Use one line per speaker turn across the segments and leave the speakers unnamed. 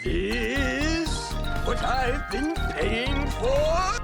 is what I've been paying for?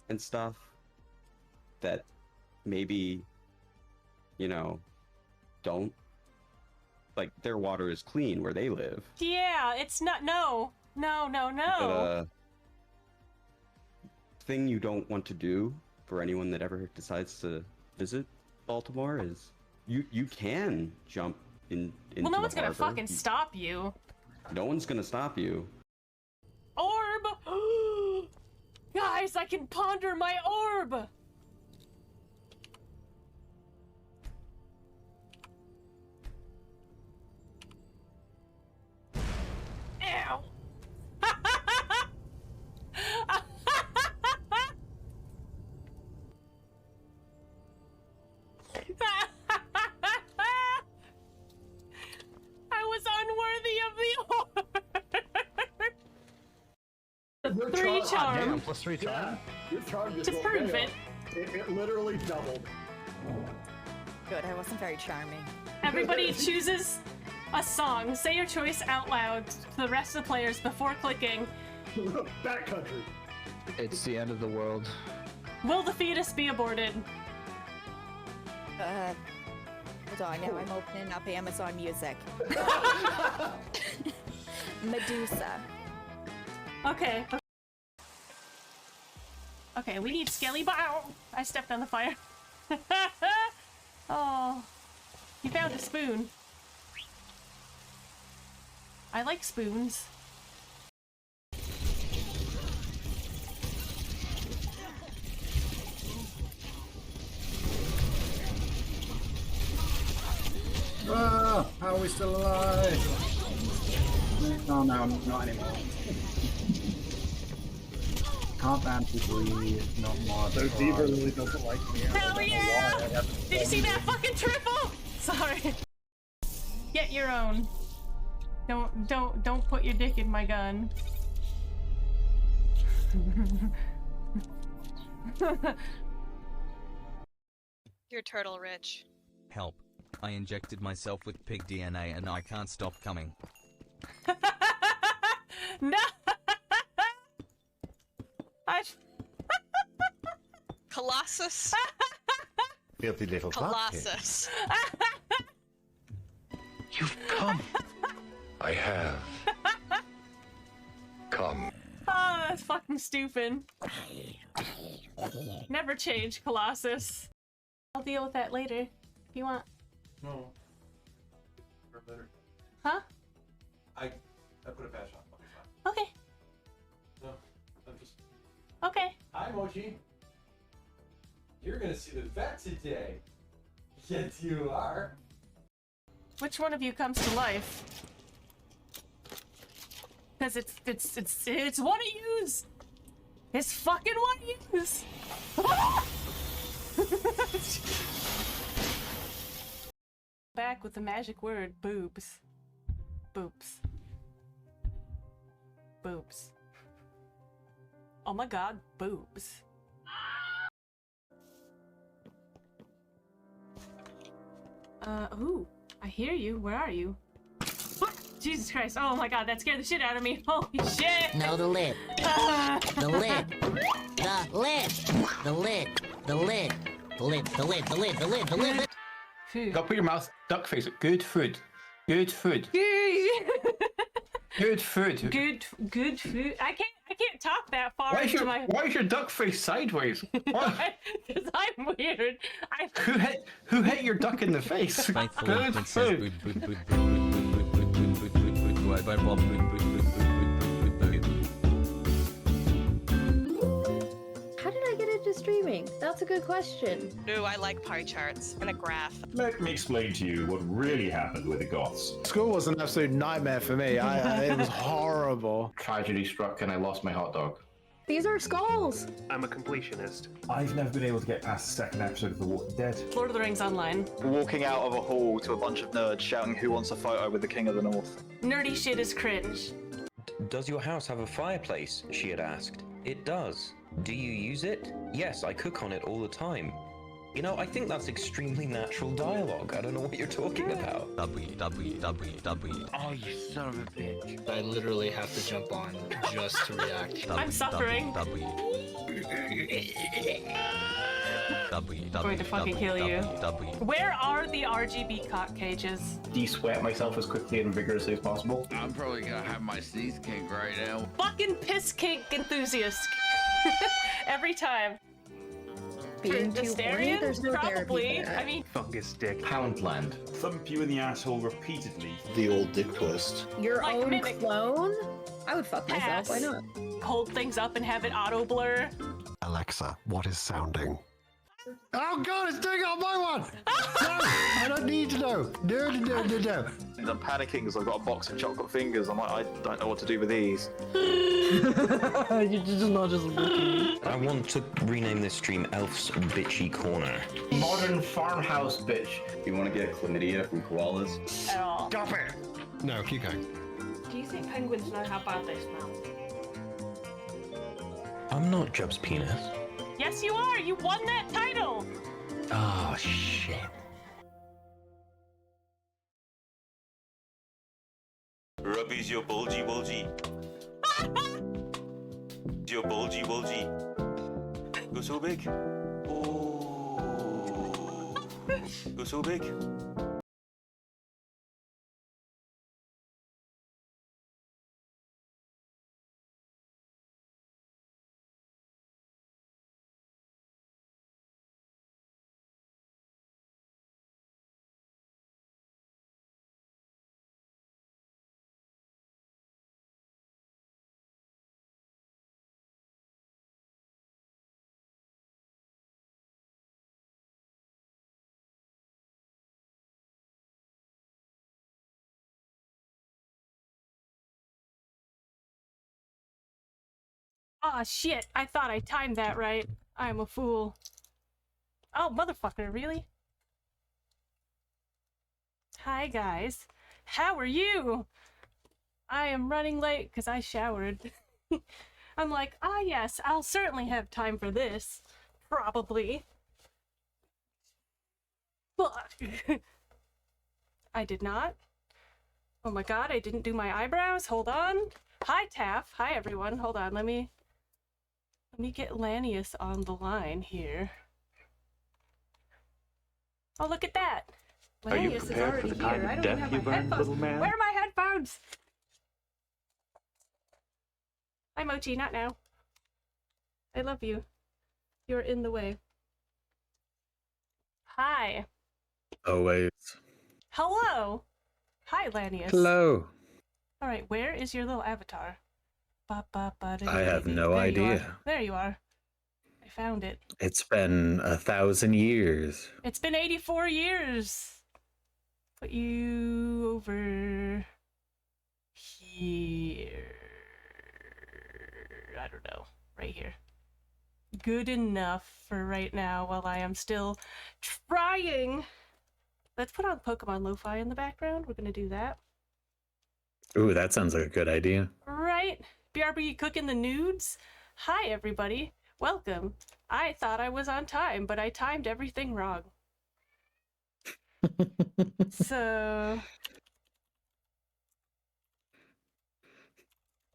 and stuff that maybe, you know, don't, like, their water is clean where they live.
Yeah, it's not. No.
But thing you don't want to do for anyone that ever decides to visit Baltimore is you can jump into
well, no one's
the
gonna
harbor.
fucking stop you.
No one's gonna stop you.
Orb! Guys, I can ponder my orb! Ow! I was unworthy of the orb! 3 charm.
Damn, plus 3 charm.
Yeah, your charm just
To
went
prove
way
it.
up. It literally doubled.
Good, I wasn't very charming.
Everybody chooses a song. Say your choice out loud to the rest of the players before clicking.
Backcountry.
It's the end of the world.
Will the fetus be aborted?
Hold on, now I'm opening up Amazon Music. Medusa.
Okay. Okay, we need Skelly. Bow! I stepped on the fire. Oh, you found a spoon. I like spoons.
Ah, how are we still alive? Oh no, not anymore. Can't ban people, not more.
So Deaver really doesn't like me.
Hell yeah! Did you see that fucking triple? Sorry. Get your own. Don't put your dick in my gun.
You're turtle rich.
Help. I injected myself with pig DNA and I can't stop coming.
No!
Colossus?
Filthy little
Colossus.
You've come.
I have come.
Oh, that's fucking stupid. Never change, Colossus. I'll deal with that later, if you want.
No. Or better.
Huh?
I put a patch on. I'll be fine.
Okay.
No, I'm just.
Okay.
Hi, Mochi. You're gonna see the vet today. Yes, you are.
Which one of you comes to life? Because it's one of yous. It's fucking one of yous. Back with the magic word, boobs. Boobs. Boobs. Oh my god, boobs. Ooh, I hear you. Where are you? Jesus Christ. Oh my god, that scared the shit out of me. Holy shit.
No, the lid. The lid. The lid. The lid. The lid. The lid. The lid. The lid. The lid. The lid.
You gotta put your mouth duck face. Good food. Good food. Good food.
Good food. I can't talk that far into my.
Why is your duck face sideways? What?
Because I'm weird.
Who hit your duck in the face?
Faithfully,
Good
Princess
food.
How did I get into streaming? That's a good question.
Ooh, I like pie charts and a graph.
Let me explain to you what really happened with the Goths.
School was an absolute nightmare for me. It was horrible.
Tragedy struck and I lost my hot dog.
These are skulls.
I'm a completionist.
I've never been able to get past the second episode of The Walking Dead.
Lord of the Rings Online.
Walking out of a hall to a bunch of nerds shouting, "Who wants a photo with the King of the North?"
Nerdy shit is cringe.
Does your house have a fireplace? She had asked. It does. Do you use it? Yes, I cook on it all the time. You know, I think that's extremely natural dialogue. I don't know what you're talking about.
www.
Oh, you son of a bitch. I literally have to jump on just to react.
I'm suffering. Going to fucking kill you. Where are the RGB cock cages?
De-sweat myself as quickly and vigorously as possible.
I'm probably gonna have my sneeze kink right now.
Fucking piss kink enthusiast. Every time.
Being too horny, there's no therapy
Probably.
for that.
I mean,
Fungus dick. Poundland. Thump you in the asshole repeatedly.
The old dick twist.
Your
Like
own
mimic.
clone? I would fuck myself.
Ass.
Why not?
hold things up and have it auto blur.
Alexa, what is sounding?
Oh god, it's doing it on my one! No, I don't need to know. No.
I'm panicking because I've got a box of chocolate fingers. I'm like, I don't know what to do with these.
You're just not just looking. I want to rename this stream Elf's Bitchy Corner.
Modern farmhouse bitch. You want to get chlamydia from koalas?
At all.
Stop it! No, keep going.
Do you think penguins know how bad they smell?
I'm not Jub's penis.
Yes, you are! You won that title!
Oh, shit.
Rubbies your bulgy. Your bulgy. Go so big. Oh. Go so big.
Aw, shit. I thought I timed that right. I'm a fool. Oh, motherfucker, really? Hi, guys. How are you? I am running late because I showered. I'm like, ah, yes, I'll certainly have time for this. Probably. But I did not. Oh my god, I didn't do my eyebrows. Hold on. Hi, Taff. Hi, everyone. Hold on. Let me get Lanius on the line here. Oh, look at that.
Are you
Lanius is
prepared
already
for the kind
here.
of
I don't
death
even have
you
my
burn,
headphones.
little man?
Where are my headphones? Hi, Mochi. Not now. I love you. You're in the way. Hi.
Always.
Hello. Hi, Lanius.
Hello.
All right, where is your little avatar?
I have no
There you
idea.
are. There you are. I found it.
It's been 1,000 years.
It's been 84 years. Put you over here. I don't know. Right here. Good enough for right now while I am still trying. Let's put on Pokemon Lo-Fi in the background. We're going to do that.
Ooh, that sounds like a good idea.
Right? BRB cooking the nudes? Hi, everybody. Welcome. I thought I was on time, but I timed everything wrong. So...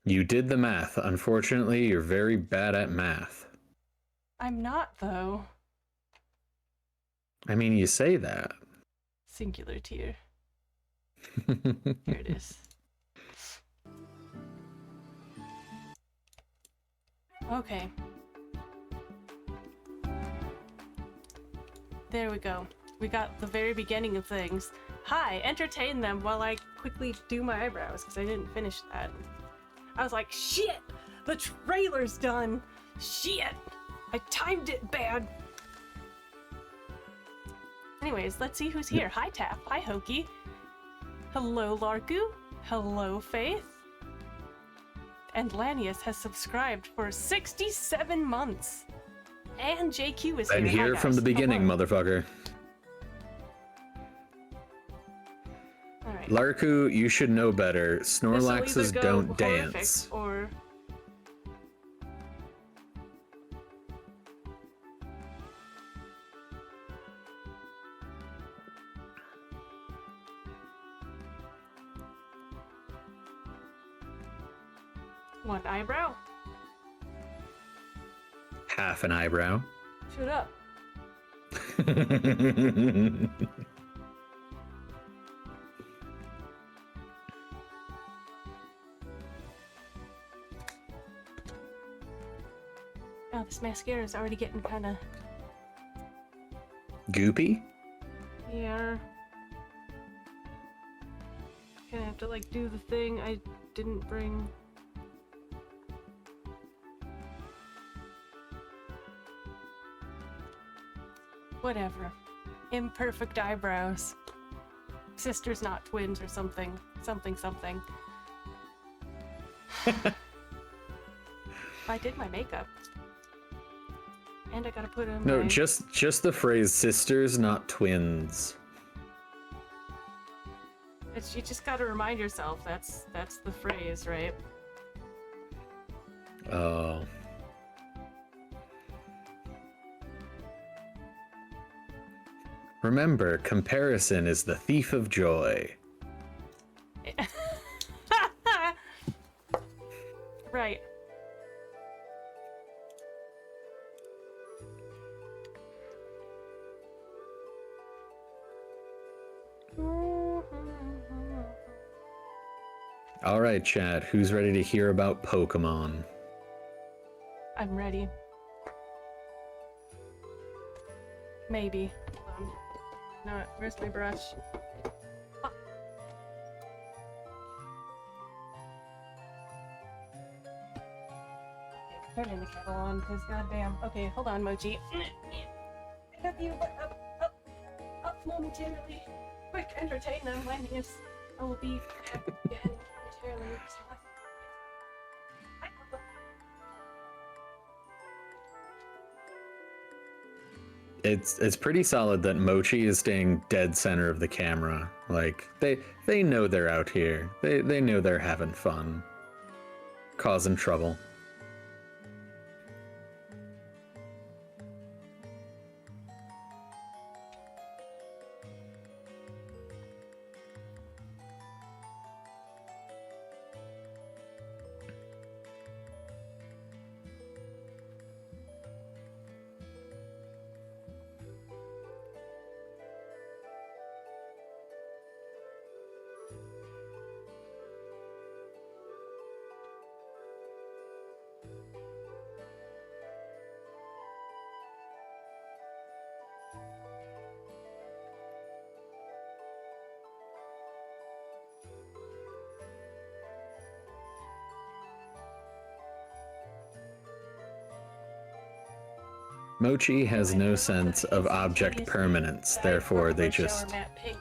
You did the math. Unfortunately, you're very bad at math.
I'm not, though.
I mean, you say that.
Singular tier. Here it is. Okay. There we go. We got the very beginning of things. Hi, entertain them while I quickly do my eyebrows, because I didn't finish that. I was like, shit! The trailer's done! Shit! I timed it bad! Anyways, let's see who's here. Hi, Tap. Hi, Hokey. Hello, Larku. Hello, Faith. And Lanius has subscribed for 67 months. And JQ is here.
I'm here
Hi,
from the
guys.
beginning,
Hello.
motherfucker.
All right.
Larku, you should know better.
This'll
Snorlaxes
either go
don't
horrific
dance.
Or... one eyebrow.
half an eyebrow.
Shut up. Oh, this mascara is already getting kind of...
Goopy?
Yeah. Gonna have to, like, do the thing I didn't bring. Whatever. Imperfect eyebrows. Sisters, not twins, or something. Something. I did my makeup. And I gotta put in
No,
my...
just the phrase sisters, not twins.
You just gotta remind yourself that's the phrase, right?
Oh. Remember, comparison is the thief of joy.
Right.
All right, Chad, who's ready to hear about Pokemon?
I'm ready. Maybe. No, where's my brush? Ah. Turning the kettle on, because goddamn. Okay, hold on, Mochi. I have you up momentarily. Quick, entertain them, Landis. I will be back again momentarily.
It's pretty solid that Mochi is staying dead center of the camera. Like, they know they're out here. They know they're having fun. Causing trouble. Mochi has no sense of object permanence, therefore they just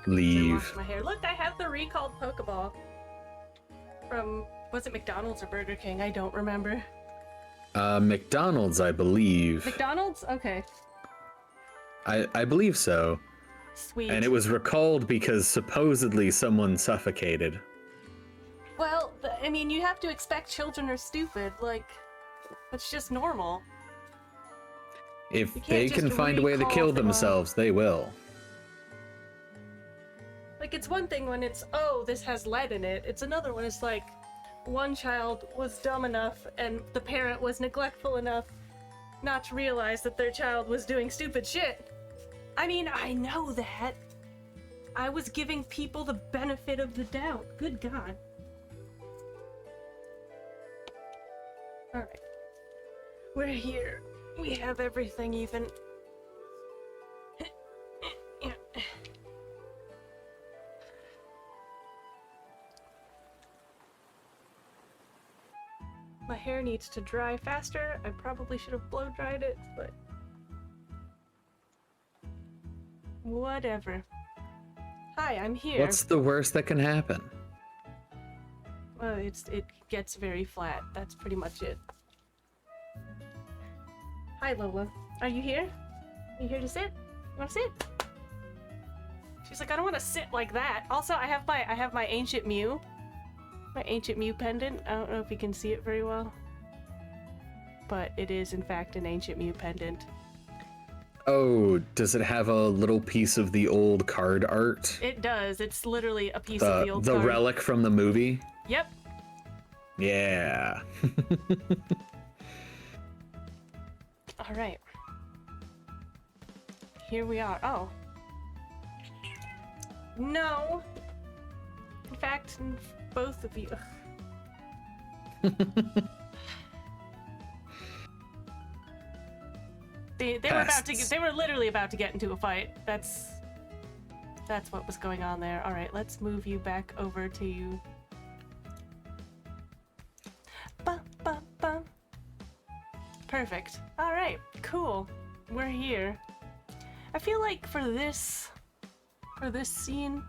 leave.
My hair. Look, I have the recalled Pokeball from, was it McDonald's or Burger King? I don't remember.
McDonald's, I believe.
McDonald's? Okay.
I believe so.
Sweet.
And it was recalled because supposedly someone suffocated.
Well, I mean, you have to expect children are stupid. Like, that's just normal.
If they can find a way to kill themselves, they will.
Like, it's one thing when it's, oh, this has lead in it. It's another one, it's like, one child was dumb enough and the parent was neglectful enough not to realize that their child was doing stupid shit. I mean, I know that. I was giving people the benefit of the doubt. Good God. Alright. We're here. We have everything even. Yeah. My hair needs to dry faster. I probably should have blow dried it, but whatever. Hi, I'm here.
What's the worst that can happen?
Well, it gets very flat. That's pretty much it. Hi, Lola. Are you here? Are you here to sit? You want to sit? She's like, I don't want to sit like that. Also, I have my ancient Mew. My ancient Mew pendant. I don't know if you can see it very well, but it is in fact an ancient Mew pendant.
Oh, does it have a little piece of the old card art?
It does. It's literally a piece of the old
the
card.
relic from the movie?
Yep.
Yeah.
Oh, All right. Here we are. Oh. No. In fact, both of you. They were about to get, they were literally about to get into a fight. That's what was going on there. All right, let's move you back over to you. Perfect. All right, cool. We're here. I feel like for this scene,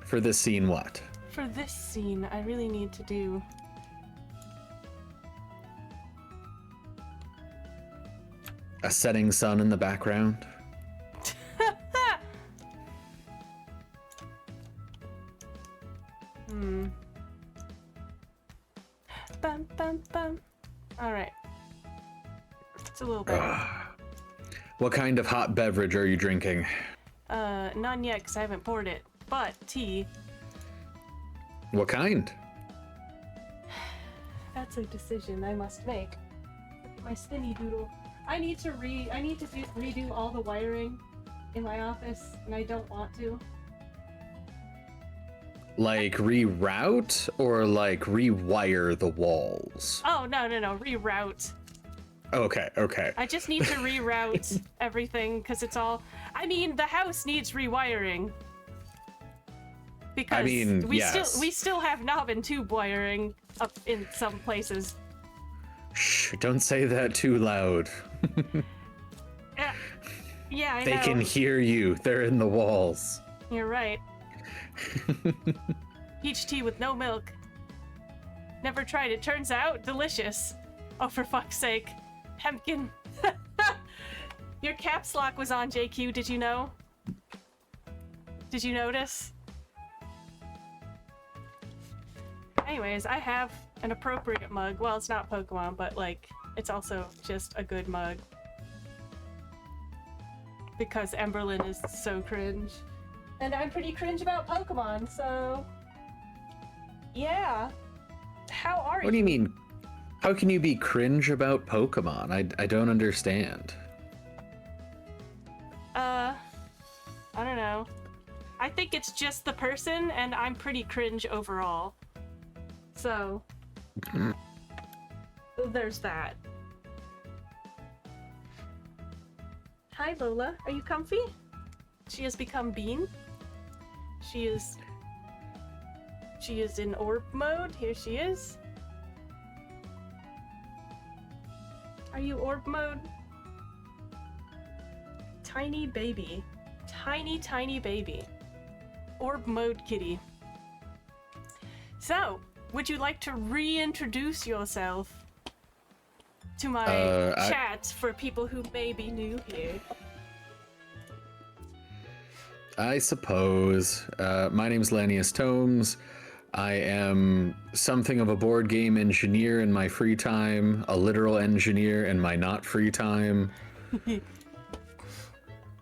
For this scene, what?
for this scene, I really need to do
A setting sun in the background?
Bum bum bum. All right. It's a little better.
What kind of hot beverage are you drinking?
None yet, because I haven't poured it. But tea.
What kind?
That's a decision I must make. Look at my spinny doodle. I need to redo all the wiring in my office, and I don't want to.
Like reroute or like rewire the walls?
Oh, no, reroute.
Okay, okay.
I just need to reroute everything, because it's all... I mean, the house needs rewiring. Because
yes.
we still have knob and tube wiring up in some places.
Shh, don't say that too loud.
Yeah, I know.
They can hear you. They're in the walls.
You're right. Peach tea with no milk. Never tried it. Turns out delicious. Oh, for fuck's sake. Hempkin. Your caps lock was on, JQ. Did you know? Did you notice? Anyways, I have an appropriate mug. Well, it's not Pokemon, but like, it's also just a good mug. Because Emberlyn is so cringe. And I'm pretty cringe about Pokemon, so... Yeah. How are you?
What do you mean? How can you be cringe about Pokemon? I don't understand.
I don't know. I think it's just the person, and I'm pretty cringe overall. So... there's that. Hi, Lola. Are you comfy? She has become Bean. She is in orb mode. Here she is. Are you orb mode? Tiny baby. Tiny, tiny baby. Orb mode kitty. So, would you like to reintroduce yourself to my chat for people who may be new here?
I suppose. My name's Lanius Tomes. I am something of a board game engineer in my free time, a literal engineer in my not free time,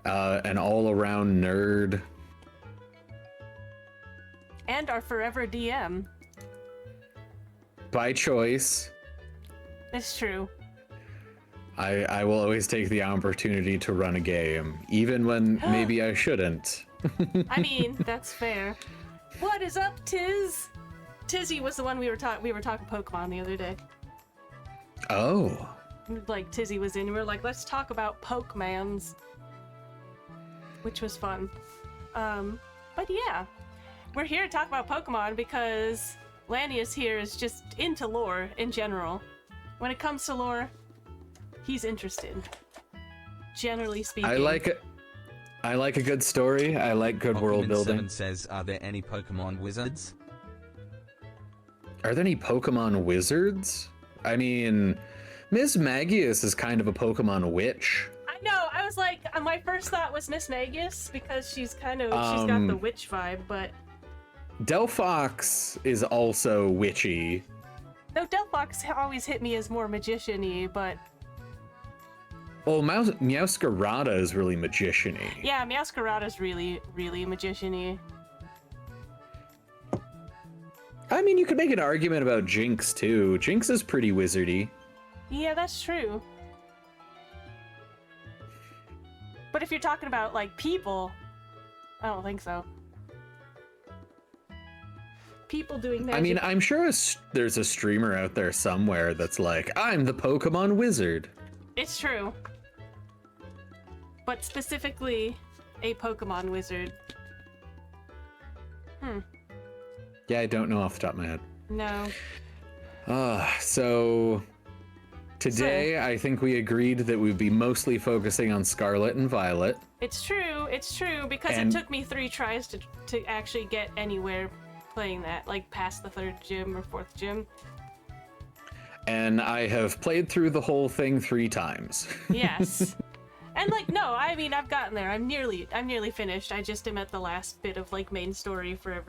an all-around nerd.
And our forever DM.
By choice.
It's true.
I will always take the opportunity to run a game, even when maybe I shouldn't.
I mean, that's fair. What is up, Tiz? Tizzy was the one we were talking Pokemon the other day.
Oh.
Like, Tizzy was in, and we were like, let's talk about Pokemans. Which was fun. But yeah. We're here to talk about Pokemon because Lanius here is just into lore in general. When it comes to lore, he's interested. Generally speaking.
I like it. I like a good story. I like good world building.
Says, are there any Pokemon wizards?
Are there any Pokemon wizards? I mean, Miss Magius is kind of a Pokemon witch.
I know. I was like, my first thought was Miss Magius because she's kind of she's got the witch vibe, but
Delphox is also witchy.
no, Delphox always hit me as more magician-y, but
well, Meowscarada is really magician-y.
yeah, Meowscarada's really, really magician-y.
I mean, you could make an argument about Jinx too. Jinx is pretty wizardy.
Yeah, that's true. But if you're talking about, like, people, I don't think so. People doing magic.
I mean, I'm sure there's a streamer out there somewhere that's like, I'm the Pokemon wizard.
It's true. But specifically, a Pokemon wizard.
Yeah, I don't know off the top of my head.
No.
So today I think we agreed that we'd be mostly focusing on Scarlet and Violet.
It's true, because it took me 3 tries to actually get anywhere playing that, like past the 3rd gym or 4th gym.
And I have played through the whole thing 3 times.
Yes. And like, no, I mean, I've gotten there. I'm nearly finished. I just am at the last bit of like main story for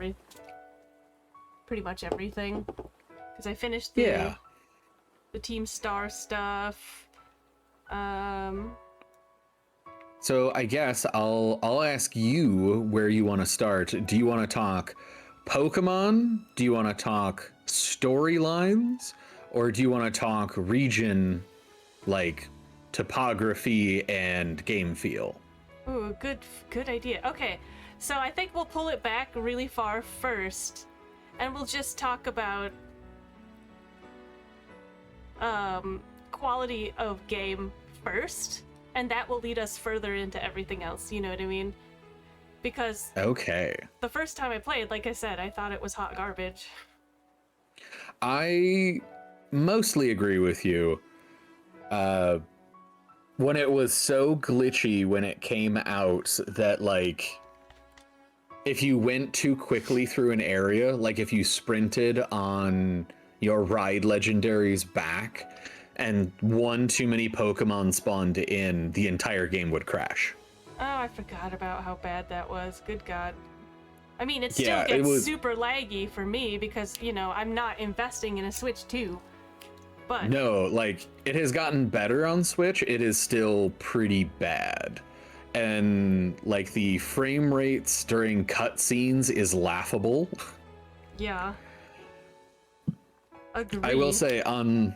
pretty much everything. Because I finished the Team Star stuff.
So I guess I'll ask you where you want to start. Do you want to talk Pokemon? Do you want to talk storylines? Or do you want to talk region, like topography and game feel?
Ooh, good idea. Okay, so I think we'll pull it back really far first, and we'll just talk about quality of game first, and that will lead us further into everything else, you know what I mean? Because the first time I played, like I said, I thought it was hot garbage.
I mostly agree with you. When it was so glitchy when it came out that, like, if you went too quickly through an area, like if you sprinted on your Ride Legendary's back and one too many Pokemon spawned in, the entire game would crash.
Oh, I forgot about how bad that was. Good God. I mean, it still gets super laggy for me because, you know, I'm not investing in a Switch 2. But
no, like, it has gotten better on Switch. It is still pretty bad. And, like, the frame rates during cutscenes is laughable.
Yeah. Agreed.
I will say, on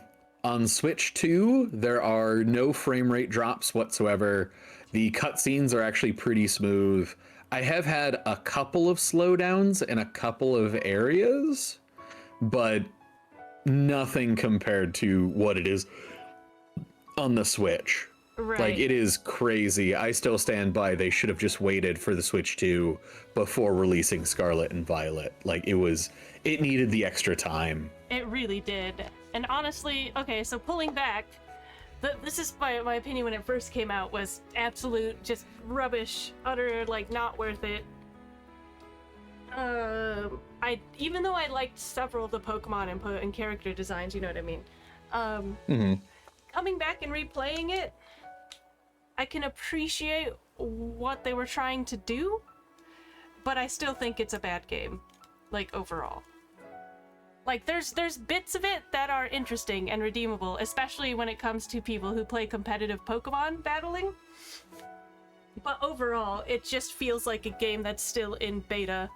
Switch 2, there are no frame rate drops whatsoever. The cutscenes are actually pretty smooth. I have had a couple of slowdowns in a couple of areas, but nothing compared to what it is on the Switch.
Right.
Like, it is crazy. I still stand by they should have just waited for the Switch 2 before releasing Scarlet and Violet. Like, it needed the extra time.
It really did. And honestly, okay, so pulling back, this is my opinion when it first came out, was absolute just rubbish, utter, like, not worth it. Even though I liked several of the Pokemon and character designs, you know what I mean? Coming back and replaying it, I can appreciate what they were trying to do, but I still think it's a bad game, like, overall. Like, there's bits of it that are interesting and redeemable, especially when it comes to people who play competitive Pokemon battling. But overall, it just feels like a game that's still in beta.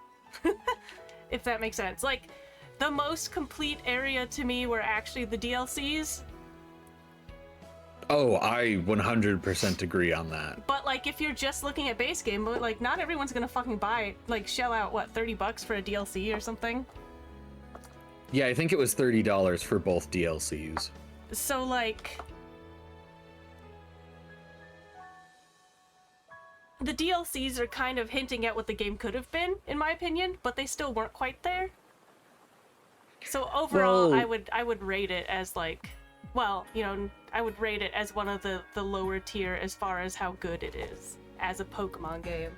If that makes sense. Like, the most complete area to me were actually the DLCs.
Oh, I 100% agree on that.
But, like, if you're just looking at base game, like, not everyone's gonna fucking buy, like, shell out, what, $30 for a DLC or something?
Yeah, I think it was $30 for both DLCs.
So, like, the DLCs are kind of hinting at what the game could have been, in my opinion, but they still weren't quite there. So overall, I would rate it as, like, well, you know, I would rate it as one of the lower tier as far as how good it is as a Pokemon game.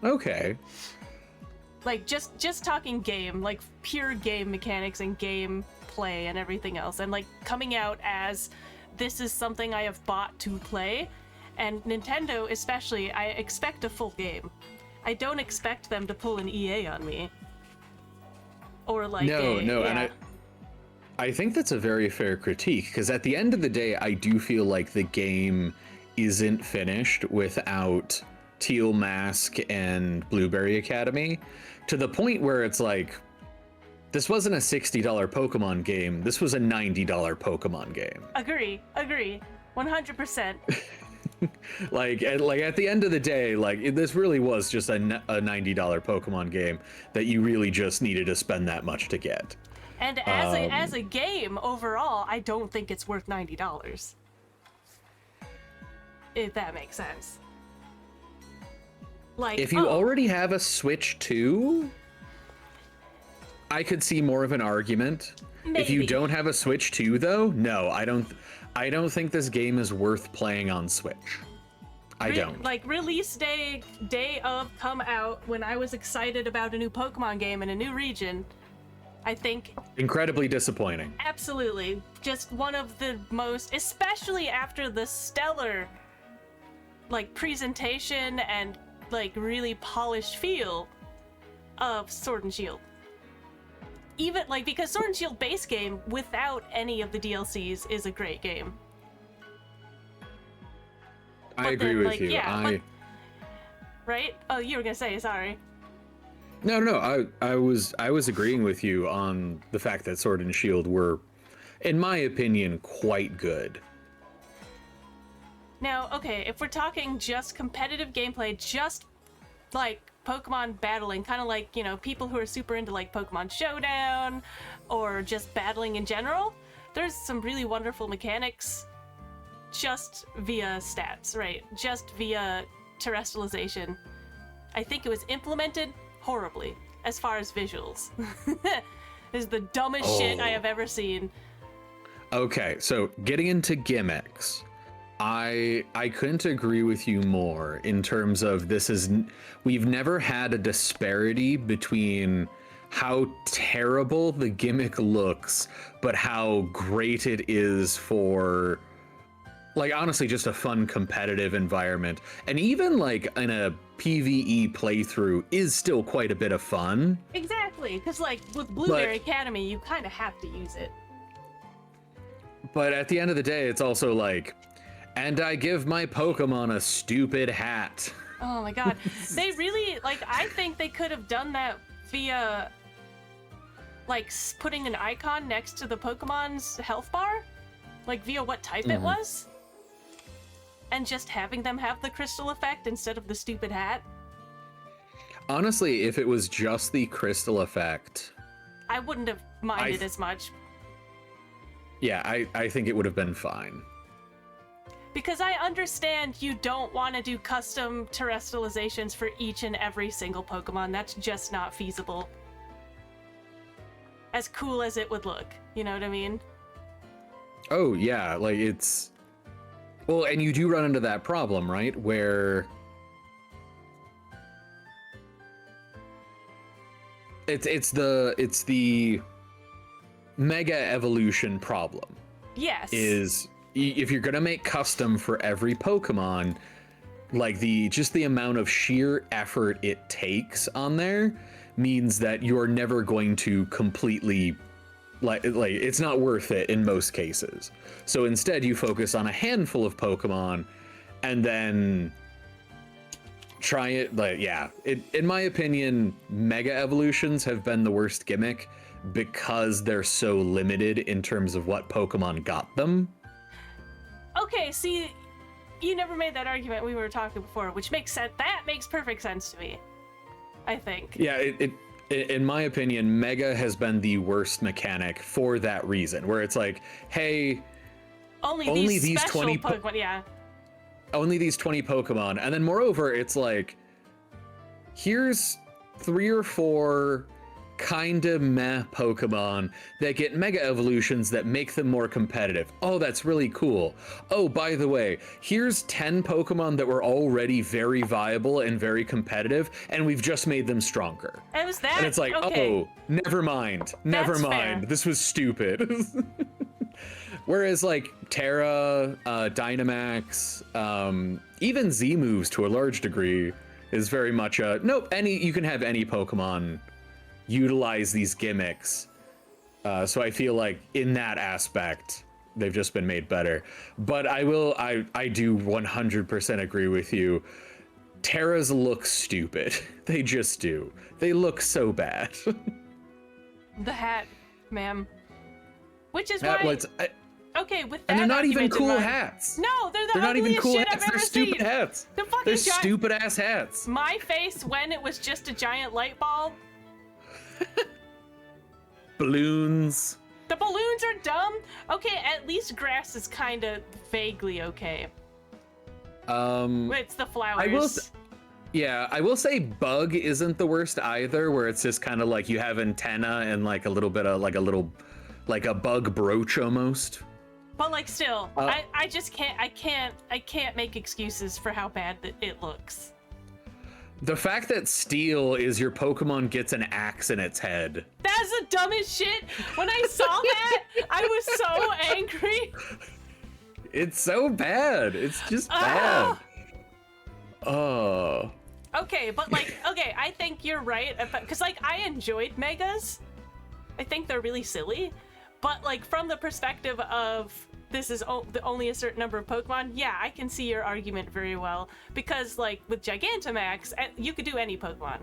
Okay.
Like, just talking game, like, pure game mechanics and game play and everything else, and, like, coming out as this is something I have bought to play. And Nintendo, especially, I expect a full game. I don't expect them to pull an EA on me. Or like
no, and I think that's a very fair critique, because at the end of the day, I do feel like the game isn't finished without Teal Mask and Blueberry Academy, to the point where it's like, this wasn't a $60 Pokemon game. This was a $90 Pokemon game.
Agree. 100%.
like at the end of the day, like this really was just a $90 Pokemon game that you really just needed to spend that much to get.
And as a game overall, I don't think it's worth $90. If that makes sense. Like,
if you already have a Switch 2, I could see more of an argument.
Maybe.
If you don't have a Switch 2 though, no, I don't think this game is worth playing on Switch. I don't.
Like, release day of come out, when I was excited about a new Pokemon game in a new region, I think...
Incredibly disappointing.
Absolutely. Just one of the most, especially after the stellar, like, presentation and, like, really polished feel of Sword and Shield. Even, like, because Sword and Shield base game, without any of the DLCs, is a great game.
I agree with you.
Yeah, right? Oh, you were gonna say, sorry.
No, I was agreeing with you on the fact that Sword and Shield were, in my opinion, quite good.
Now, okay, if we're talking just competitive gameplay, just like Pokemon battling, kind of like, you know, people who are super into like Pokemon Showdown or just battling in general, there's some really wonderful mechanics just via stats, right? Just via terrestrialization. I think it was implemented horribly as far as visuals. This is the dumbest shit I have ever seen.
Okay, so getting into gimmicks, I couldn't agree with you more in terms of we've never had a disparity between how terrible the gimmick looks, but how great it is for, like, honestly, just a fun competitive environment. And even like in a PvE playthrough is still quite a bit of fun.
Exactly, because like with Blueberry Academy, you kind of have to use it.
But at the end of the day, it's also like, and I give my Pokemon a stupid hat.
Oh my god. They really, like, I think they could have done that via, like, putting an icon next to the Pokemon's health bar, like via what type it was, and just having them have the crystal effect instead of the stupid hat.
Honestly, if it was just the crystal effect,
I wouldn't have minded as much.
Yeah, I think it would have been fine.
Because I understand you don't want to do custom terrestrializations for each and every single Pokemon. That's just not feasible. As cool as it would look, you know what I mean?
Oh, yeah, like it's... Well, and you do run into that problem, right? Where... It's the Mega Evolution problem.
Yes.
Is if you're gonna make custom for every Pokemon, like just the amount of sheer effort it takes on there means that you're never going to completely like it's not worth it in most cases. So instead you focus on a handful of Pokemon and then try it. Like, yeah, in my opinion, Mega Evolutions have been the worst gimmick because they're so limited in terms of what Pokemon got them.
Okay, see, you never made that argument we were talking before, which makes sense. That makes perfect sense to me, I think.
Yeah, in my opinion, Mega has been the worst mechanic for that reason, where it's like, hey,
only these special 20 Pokemon, yeah.
Only these 20 Pokemon, and then moreover, it's like, here's 3 or 4 kinda meh Pokemon that get Mega Evolutions that make them more competitive. Oh, that's really cool. Oh, by the way, here's 10 Pokemon that were already very viable and very competitive, and we've just made them stronger.
It was that?
And it's like,
okay.
Oh, never mind. Never mind.
Fair.
This was stupid. Whereas like Terra, Dynamax, even Z moves to a large degree is very much a nope. You can have any Pokemon utilize these gimmicks. So I feel like in that aspect, they've just been made better. But I do 100% agree with you. Terras look stupid. They just do. They look so bad.
The hat, ma'am. Which is
That
why.
was-
Okay, with that.
and they're not even
argument in
cool
mind-
hats.
No, they're the
They're not even
ugliest
cool
shit
hats.
I've
They're
ever
stupid
seen.
hats.
The fucking
They're
giant-
stupid ass hats.
My face when it was just a giant light bulb.
Balloons.
The balloons are dumb. Okay, at least grass is kind of vaguely okay. It's the flowers.
I will say bug isn't the worst either, where it's just kind of like you have antenna and like a little bit of like a bug brooch almost.
But like still, I just can't I can't make excuses for how bad it looks.
The fact that Steel is your Pokemon gets an axe in its head.
That's the dumbest shit. When I saw that, I was so angry.
It's so bad. It's just bad. Oh.
Okay, but like, okay, I think you're right, because like I enjoyed Megas. I think they're really silly, but like from the perspective of this is only a certain number of Pokemon, yeah, I can see your argument very well, because like with Gigantamax, you could do any Pokemon.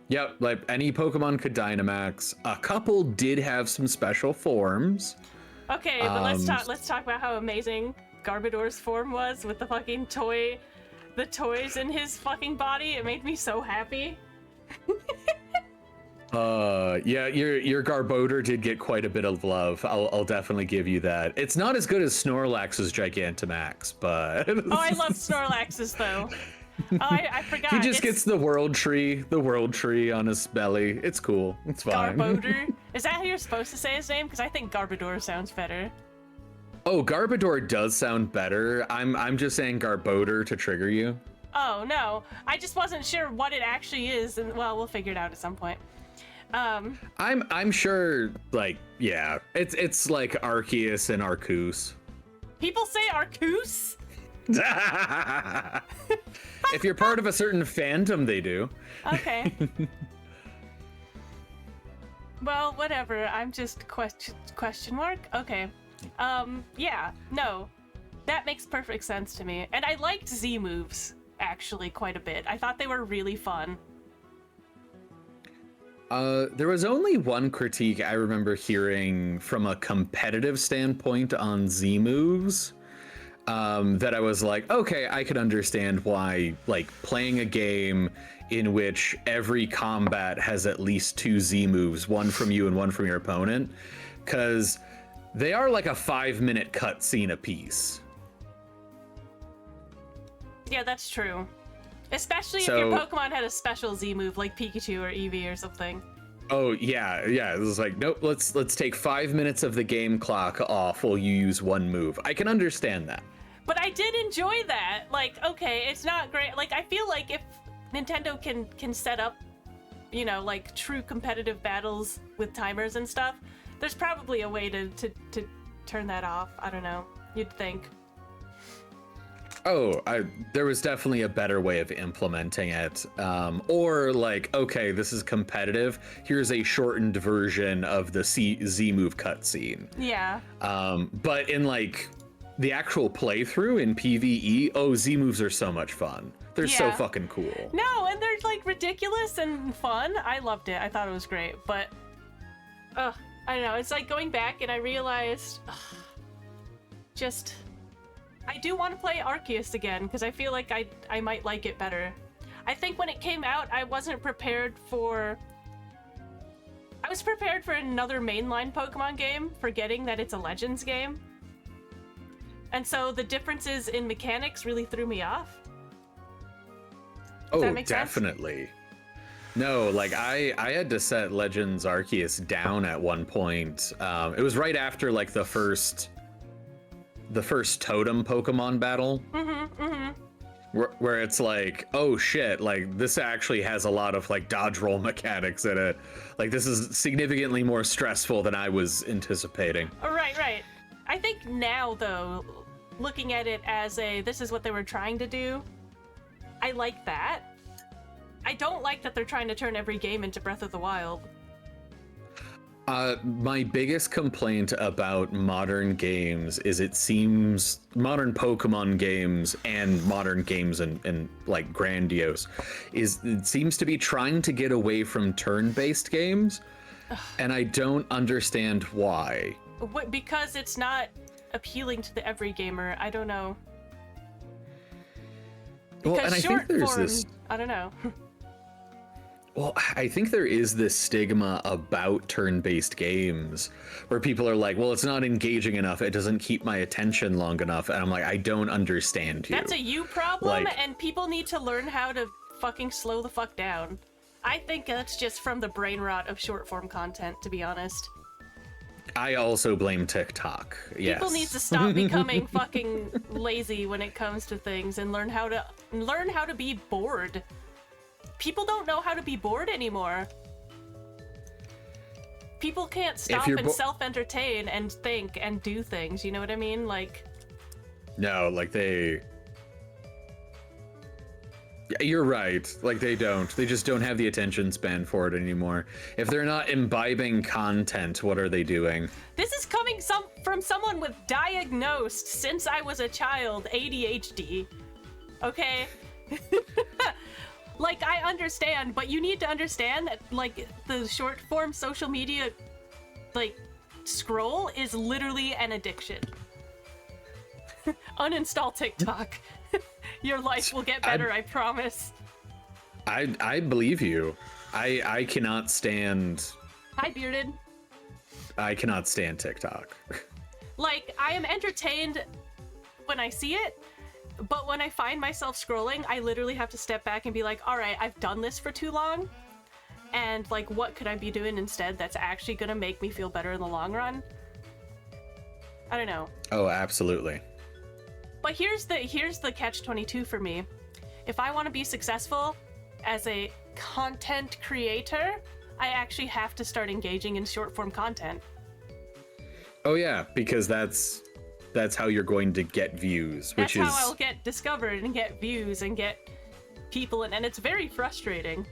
Yep, like any Pokemon could Dynamax. A couple did have some special forms.
Okay, but let's talk about how amazing Garbodor's form was with the fucking the toys in his fucking body. It made me so happy.
Yeah, your Garbodor did get quite a bit of love. I'll definitely give you that. It's not as good as Snorlax's Gigantamax, but
Oh, I love Snorlax's though. Oh, I forgot.
he just gets the world tree on his belly. It's cool. It's fine.
Garbodor. Is that how you're supposed to say his name? Because I think Garbodor sounds better.
Oh, Garbodor does sound better. I'm just saying Garbodor to trigger you.
Oh no, I just wasn't sure what it actually is, and well, we'll figure it out at some point.
I'm sure, like, yeah, it's like Arceus and Arceus.
People say Arceus?
If you're part of a certain fandom, they do.
Okay. Well, whatever. I'm just question mark. Okay. Yeah. No, that makes perfect sense to me, and I liked Z moves actually quite a bit. I thought they were really fun.
There was only one critique I remember hearing from a competitive standpoint on Z moves. That I was like, okay, I could understand why, like, playing a game in which every combat has at least 2 Z moves, one from you and one from your opponent, because they are like a 5-minute cutscene apiece.
Yeah, that's true. Especially if your Pokemon had a special Z move like Pikachu or Eevee or something.
Oh yeah. It was like, nope, let's take 5 minutes of the game clock off while you use one move. I can understand that.
But I did enjoy that. Like, okay, it's not great. Like, I feel like if Nintendo can set up, you know, like true competitive battles with timers and stuff, there's probably a way to turn that off. I don't know. You'd think.
Oh, there was definitely a better way of implementing it. Or like, okay, this is competitive. Here's a shortened version of the Z move cutscene.
Yeah.
But in like the actual playthrough in PvE, oh, Z moves are so much fun. They're so fucking cool.
No, and they're like ridiculous and fun. I loved it. I thought it was great. But, I don't know. It's like going back and I realized, I do want to play Arceus again because I feel like I might like it better. I think when it came out, I wasn't prepared for... I was prepared for another mainline Pokemon game, forgetting that it's a Legends game. And so the differences in mechanics really threw me off. Does that make sense?
Definitely. No, like I had to set Legends Arceus down at one point. It was right after like the first totem Pokemon battle. Where it's like, oh shit, like this actually has a lot of like dodge roll mechanics in it. Like this is significantly more stressful than I was anticipating.
Right. I think now though, looking at it as this is what they were trying to do, I like that. I don't like that they're trying to turn every game into Breath of the Wild.
My biggest complaint about modern games is it seems modern Pokemon games and modern games and like Grandiose is it seems to be trying to get away from turn-based games and I don't understand why.
Because it's not appealing to the every gamer. I don't know. Because
Well, and I
short
think there's
form,
this.
I don't know.
Well, I think there is this stigma about turn-based games where people are like, well, it's not engaging enough. It doesn't keep my attention long enough. And I'm like, I don't understand you.
That's a you problem,
Like-
and people need to learn how to fucking slow the fuck down. I think that's just from the brain rot of short form content, to be honest.
I also blame TikTok. Yes.
People need to stop becoming fucking lazy when it comes to things and learn how to be bored. People don't know how to be bored anymore. People can't stop and self-entertain and think and do things, you know what I mean? Like,
No, like they... Yeah, you're right. Like they don't. They just don't have the attention span for it anymore. If they're not imbibing content, what are they doing?
this is coming from someone with diagnosed, since I was a child, ADHD. Okay? Like, I understand, but you need to understand that, like, the short form social media, like, scroll is literally an addiction. Uninstall TikTok. Your life will get better, I promise.
I believe you. I cannot stand...
Hi, Bearded.
I cannot stand TikTok.
Like, I am entertained when I see it, but when I find myself scrolling, I literally have to step back and be like, all right, I've done this for too long, and, like, what could I be doing instead that's actually gonna make me feel better in the long run? I don't know.
Oh, absolutely.
But here's the catch-22 for me. If I want to be successful as a content creator, I actually have to start engaging in short-form content.
Oh yeah, because that's how you're going to get views, which
That's
is...
how I'll get discovered and get views and get people, and it's very frustrating.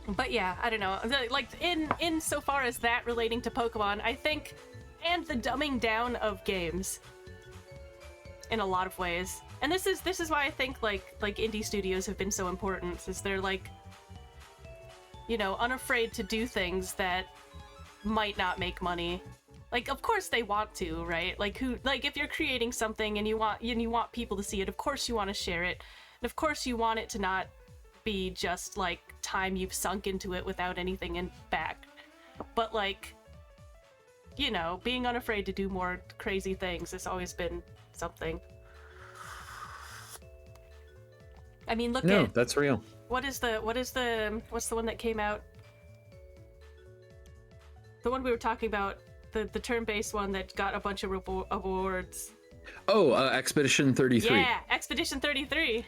But yeah, I don't know. Like, in so far as that relating to Pokemon, I think, and the dumbing down of games in a lot of ways. And this is why I think like indie studios have been so important, is they're like, you know, unafraid to do things that might not make money. Like, of course they want to, right? Like, if you're creating something and you want people to see it, of course you want to share it. And of course you want it to not be just like time you've sunk into it without anything back. But like, you know, being unafraid to do more crazy things has always been something. I mean, look at...
that's real.
What's the one that came out? The one we were talking about, the turn-based one that got a bunch of awards.
Oh, Expedition 33.
Yeah, Expedition 33.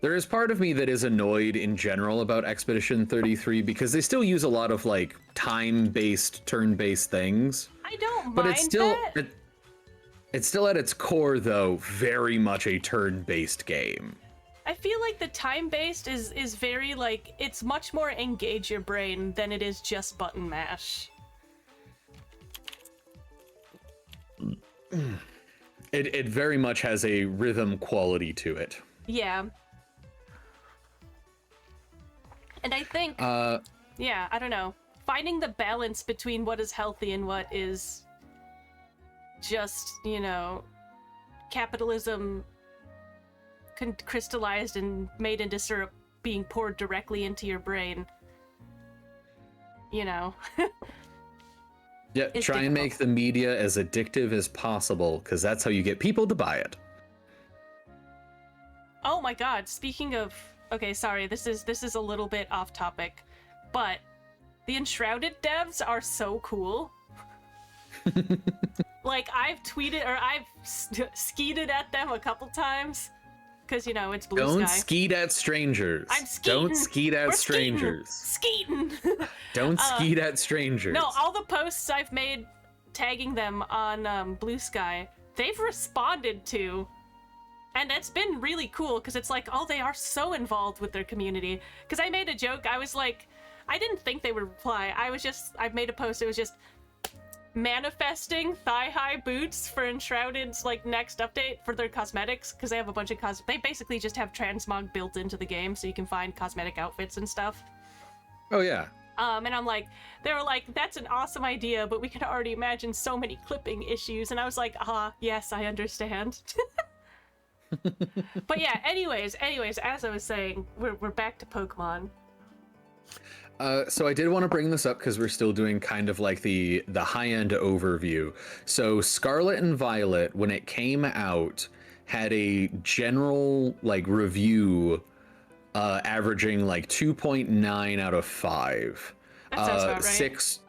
There is part of me that is annoyed in general about Expedition 33 because they still use a lot of like time-based, turn-based things.
I don't mind
but it's still
that.
It's still at its core though very much a turn-based game.
I feel like the time-based is very like, it's much more engage your brain than it is just button mash.
It very much has a rhythm quality to it.
Yeah. And I think, yeah, I don't know. Finding the balance between what is healthy and what is just, you know, capitalism crystallized and made into syrup being poured directly into your brain. You know.
Yeah,
It's
try and make the media as addictive as possible, because that's how you get people to buy it.
Oh my god, speaking of... Okay, sorry, this is a little bit off topic, but the Enshrouded devs are so cool. Like, I've tweeted, or I've skeeted at them a couple times, because, you know, it's Blue
Don't
Sky.
skeet at strangers.
I'm skeeting.
Don't skeet at
We're
strangers.
Skeeting.
Don't skeet at strangers.
No, all the posts I've made tagging them on Blue Sky, they've responded to. And it's been really cool, because it's like, oh, they are so involved with their community. Because I made a joke, I was like, I didn't think they would reply. I made a post, it was just, manifesting thigh-high boots for Enshrouded's like next update for their cosmetics, because they have a bunch of they basically just have transmog built into the game, so you can find cosmetic outfits and stuff.
Oh yeah.
And I'm like, they were like, that's an awesome idea, but we can already imagine so many clipping issues. And I was like, yes, I understand. But yeah, anyways, as I was saying, we're back to Pokemon.
So I did want to bring this up because we're still doing kind of like the high-end overview. So Scarlet and Violet, when it came out, had a general like review averaging like 2.9 out of 5.
That sounds about right.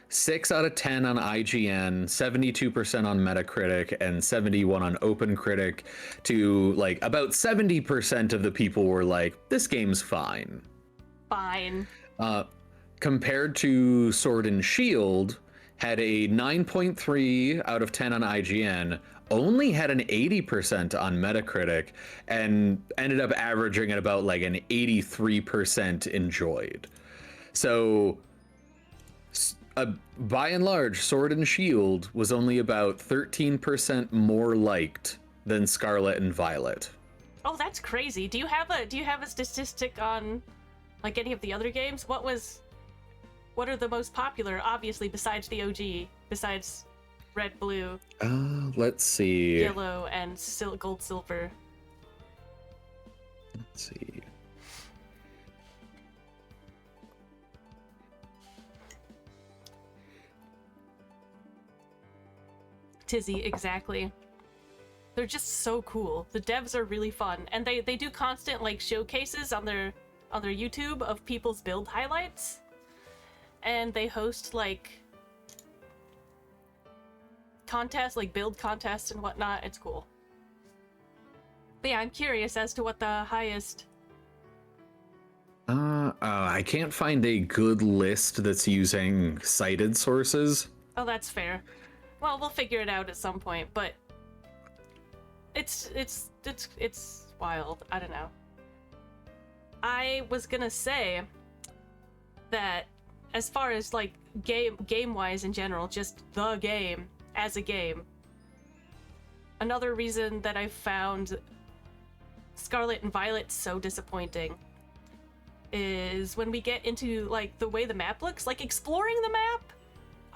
6 out of 10 on IGN, 72% on Metacritic, and 71 on OpenCritic. To like about 70% of the people were like, this game's fine.
Fine.
Compared to Sword and Shield, had a 9.3 out of 10 on IGN, only had an 80% on Metacritic, and ended up averaging at about like an 83% enjoyed. So by and large, Sword and Shield was only about 13% more liked than Scarlet and Violet.
Oh, that's crazy. Do you have a statistic on like any of the other games? What are the most popular, obviously, besides the OG, besides Red, Blue?
Let's see.
Yellow and Gold, Silver.
Let's see.
Tizzy, exactly. They're just so cool. The devs are really fun, and they do constant like showcases on their YouTube of people's build highlights, and they host like contests, like build contests and whatnot. It's cool. But yeah, I'm curious as to what the highest.
I can't find a good list that's using cited sources.
Oh, that's fair. Well, we'll figure it out at some point, but it's wild. I don't know. I was gonna say that as far as like game-wise in general, just the game as a game, another reason that I found Scarlet and Violet so disappointing is when we get into like the way the map looks, like exploring the map.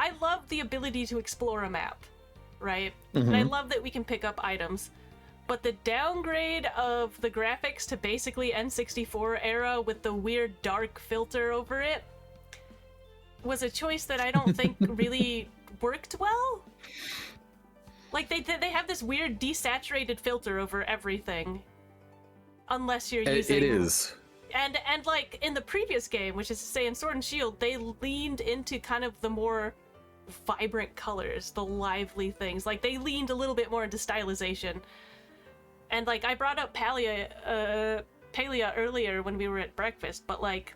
I love the ability to explore a map, right? And I love that we can pick up items, but the downgrade of the graphics to basically N64 era with the weird dark filter over it was a choice that I don't think really worked well. Like they have this weird desaturated filter over everything, unless you're using.
It is.
And like in the previous game, which is to say in Sword and Shield, they leaned into kind of the more vibrant colors, the lively things. Like they leaned a little bit more into stylization. And like I brought up Palia earlier when we were at breakfast, but like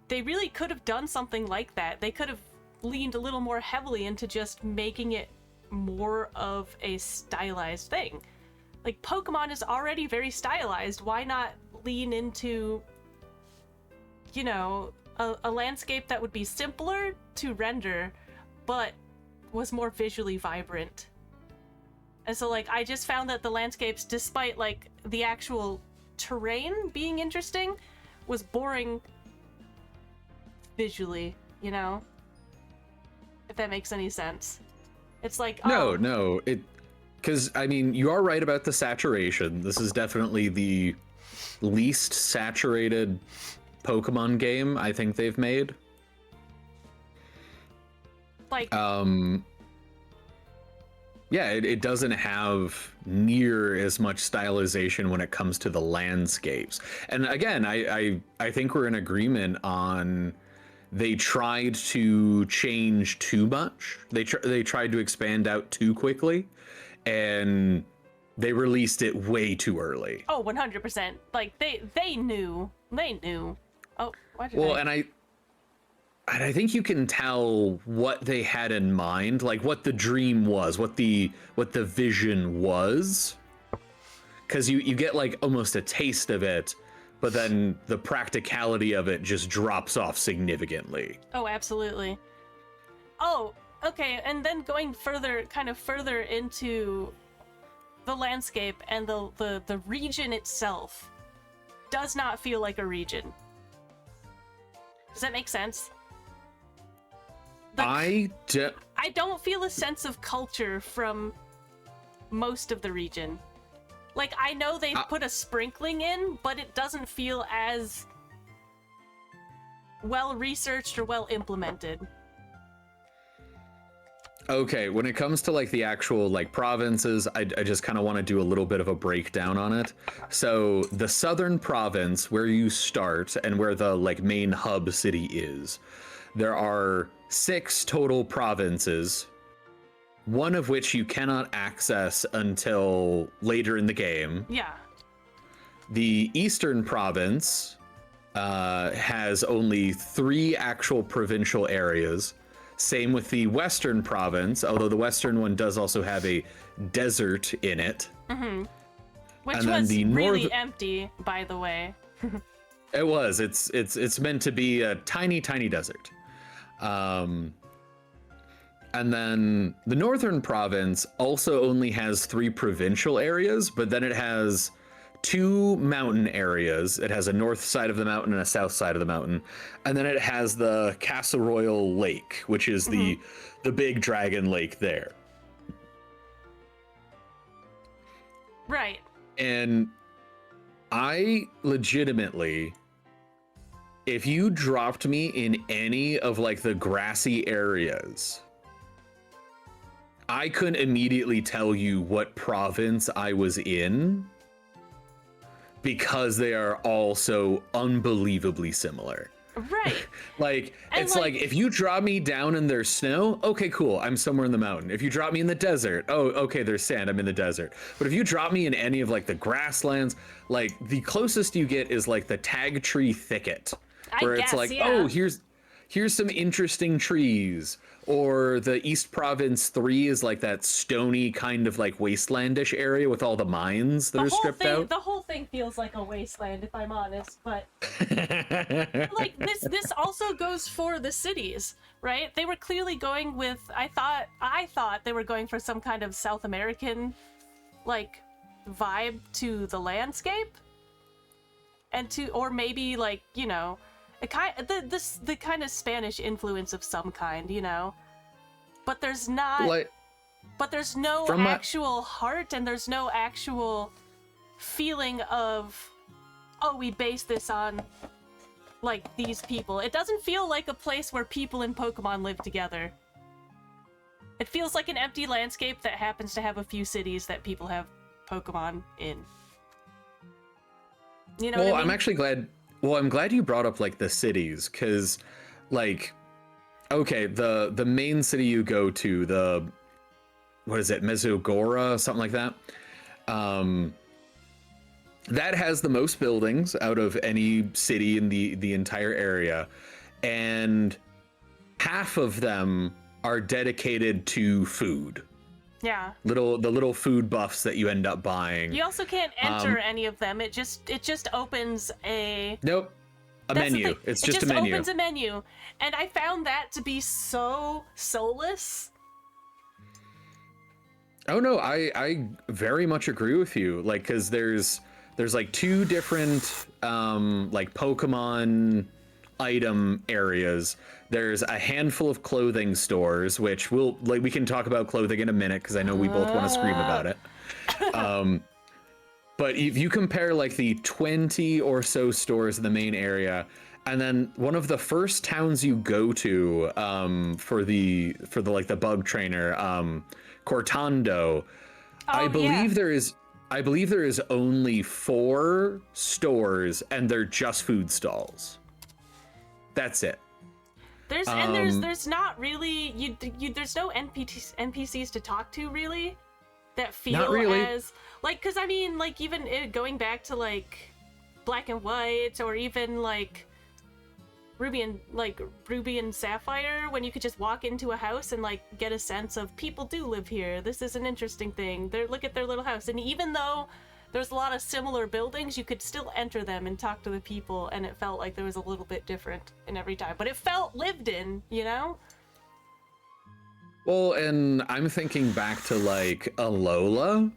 they really could have done something like that. They could have leaned a little more heavily into just making it more of a stylized thing. Like Pokemon is already very stylized. Why not lean into, you know, a landscape that would be simpler to render but was more visually vibrant? And so like I just found that the landscapes, despite like the actual terrain being interesting, was boring visually, you know? If that makes any sense. It's like
No, because I mean you are right about the saturation. This is definitely the least saturated Pokemon game I think they've made.
Like
yeah, it doesn't have near as much stylization when it comes to the landscapes. And again, I think we're in agreement on they tried to change too much. They tried to expand out too quickly, and they released it way too early.
Oh, 100%. Like they knew. Oh, why did
and I think you can tell what they had in mind, like what the dream was, what the vision was, because you get like almost a taste of it, but then the practicality of it just drops off significantly.
Oh, absolutely. Oh, Okay, and then going further, kind of further into the landscape and the region itself does not feel like a region. Does that make sense? I don't feel a sense of culture from most of the region. Like, I know they've put a sprinkling in, but it doesn't feel as well researched or well implemented.
Okay, when it comes to like the actual like provinces, I just kind of want to do a little bit of a breakdown on it. So the southern province, where you start and where the like main hub city is, there are 6 total provinces, one of which you cannot access until later in the game.
Yeah.
The eastern province has only 3 actual provincial areas. Same with the western province, although the western one does also have a desert in it.
Mm-hmm. Which
And then
was
the
really empty, by the way.
It was. It's meant to be a tiny desert. And then the northern province also only has 3 provincial areas, but then it has 2 mountain areas. It has a north side of the mountain and a south side of the mountain. And then it has the Castle Royal Lake, which is the big dragon lake there.
Right.
And I legitimately, if you dropped me in any of like the grassy areas, I couldn't immediately tell you what province I was in because they are all so unbelievably similar.
Right.
Like, it's like if you drop me down and there's snow, okay, cool, I'm somewhere in the mountain. If you drop me in the desert, oh, okay, there's sand, I'm in the desert. But if you drop me in any of like the grasslands, like the closest you get is like the tag tree thicket, where it's like, oh, here's some interesting trees. Or the East Province 3 is like that stony kind of like wastelandish area with all the mines that are stripped out.
The whole thing feels like a wasteland, if I'm honest, but like this also goes for the cities, right? They were clearly going with, I thought they were going for some kind of South American like vibe to the landscape, and or maybe like, you know, the kind of Spanish influence of some kind, you know, but there's not, but there's no actual heart, and there's no actual feeling of, oh, we base this on like these people. It doesn't feel like a place where people in Pokemon live together. It feels like an empty landscape that happens to have a few cities that people have Pokemon in. You know what I mean?
I'm actually glad. Well, I'm glad you brought up like the cities, because like, okay, the main city you go to, what is it, Mesogora, something like that. That has the most buildings out of any city in the entire area, and half of them are dedicated to food.
Yeah.
The little food buffs that you end up buying.
You also can't enter any of them. It just opens a
menu. It's just a menu.
It just opens a menu, and I found that to be so soulless.
Oh no, I very much agree with you. Like, because there's like 2 different like Pokemon item areas. There's a handful of clothing stores, which we can talk about clothing in a minute, because I know we both want to scream about it. But if you compare like the 20 or so stores in the main area, and then one of the first towns you go to for the like the bug trainer, Cortando, I believe there is only 4 stores, and they're just food stalls. That's it.
There's not really there's no NPCs to talk to really that feel as like, because I mean, like, even going back to like Black and White, or even like Ruby and Sapphire, when you could just walk into a house and like get a sense of people do live here. This is an interesting thing. Look at their little house, and even though there's a lot of similar buildings, you could still enter them and talk to the people, and it felt like there was a little bit different in every time, but it felt lived in, you know?
Well, and I'm thinking back to like Alola.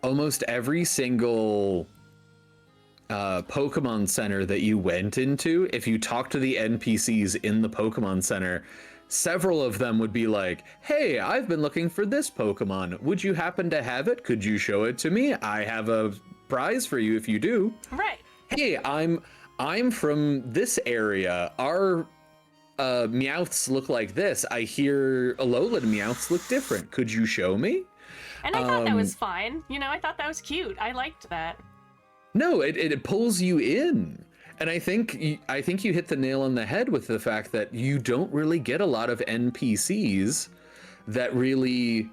Almost every single Pokemon Center that you went into, if you talked to the NPCs in the Pokemon Center, several of them would be like, hey, I've been looking for this Pokemon. Would you happen to have it? Could you show it to me? I have a prize for you if you do.
Right.
Hey, I'm from this area. Our Meowths look like this. I hear Alolan Meowths look different. Could you show me?
And I thought that was fine. You know, I thought that was cute. I liked that.
No, it pulls you in. And I think you hit the nail on the head with the fact that you don't really get a lot of NPCs that really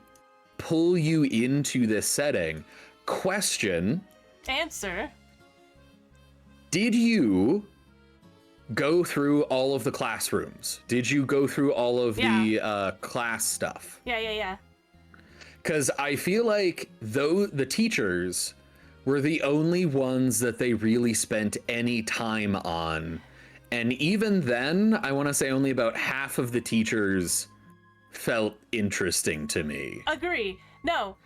pull you into this setting. Question.
Answer.
Did you go through all of the classrooms? Did you go through all of the class stuff?
Yeah.
Because I feel like though the teachers were the only ones that they really spent any time on. And even then, I want to say only about half of the teachers felt interesting to me.
Agree. No,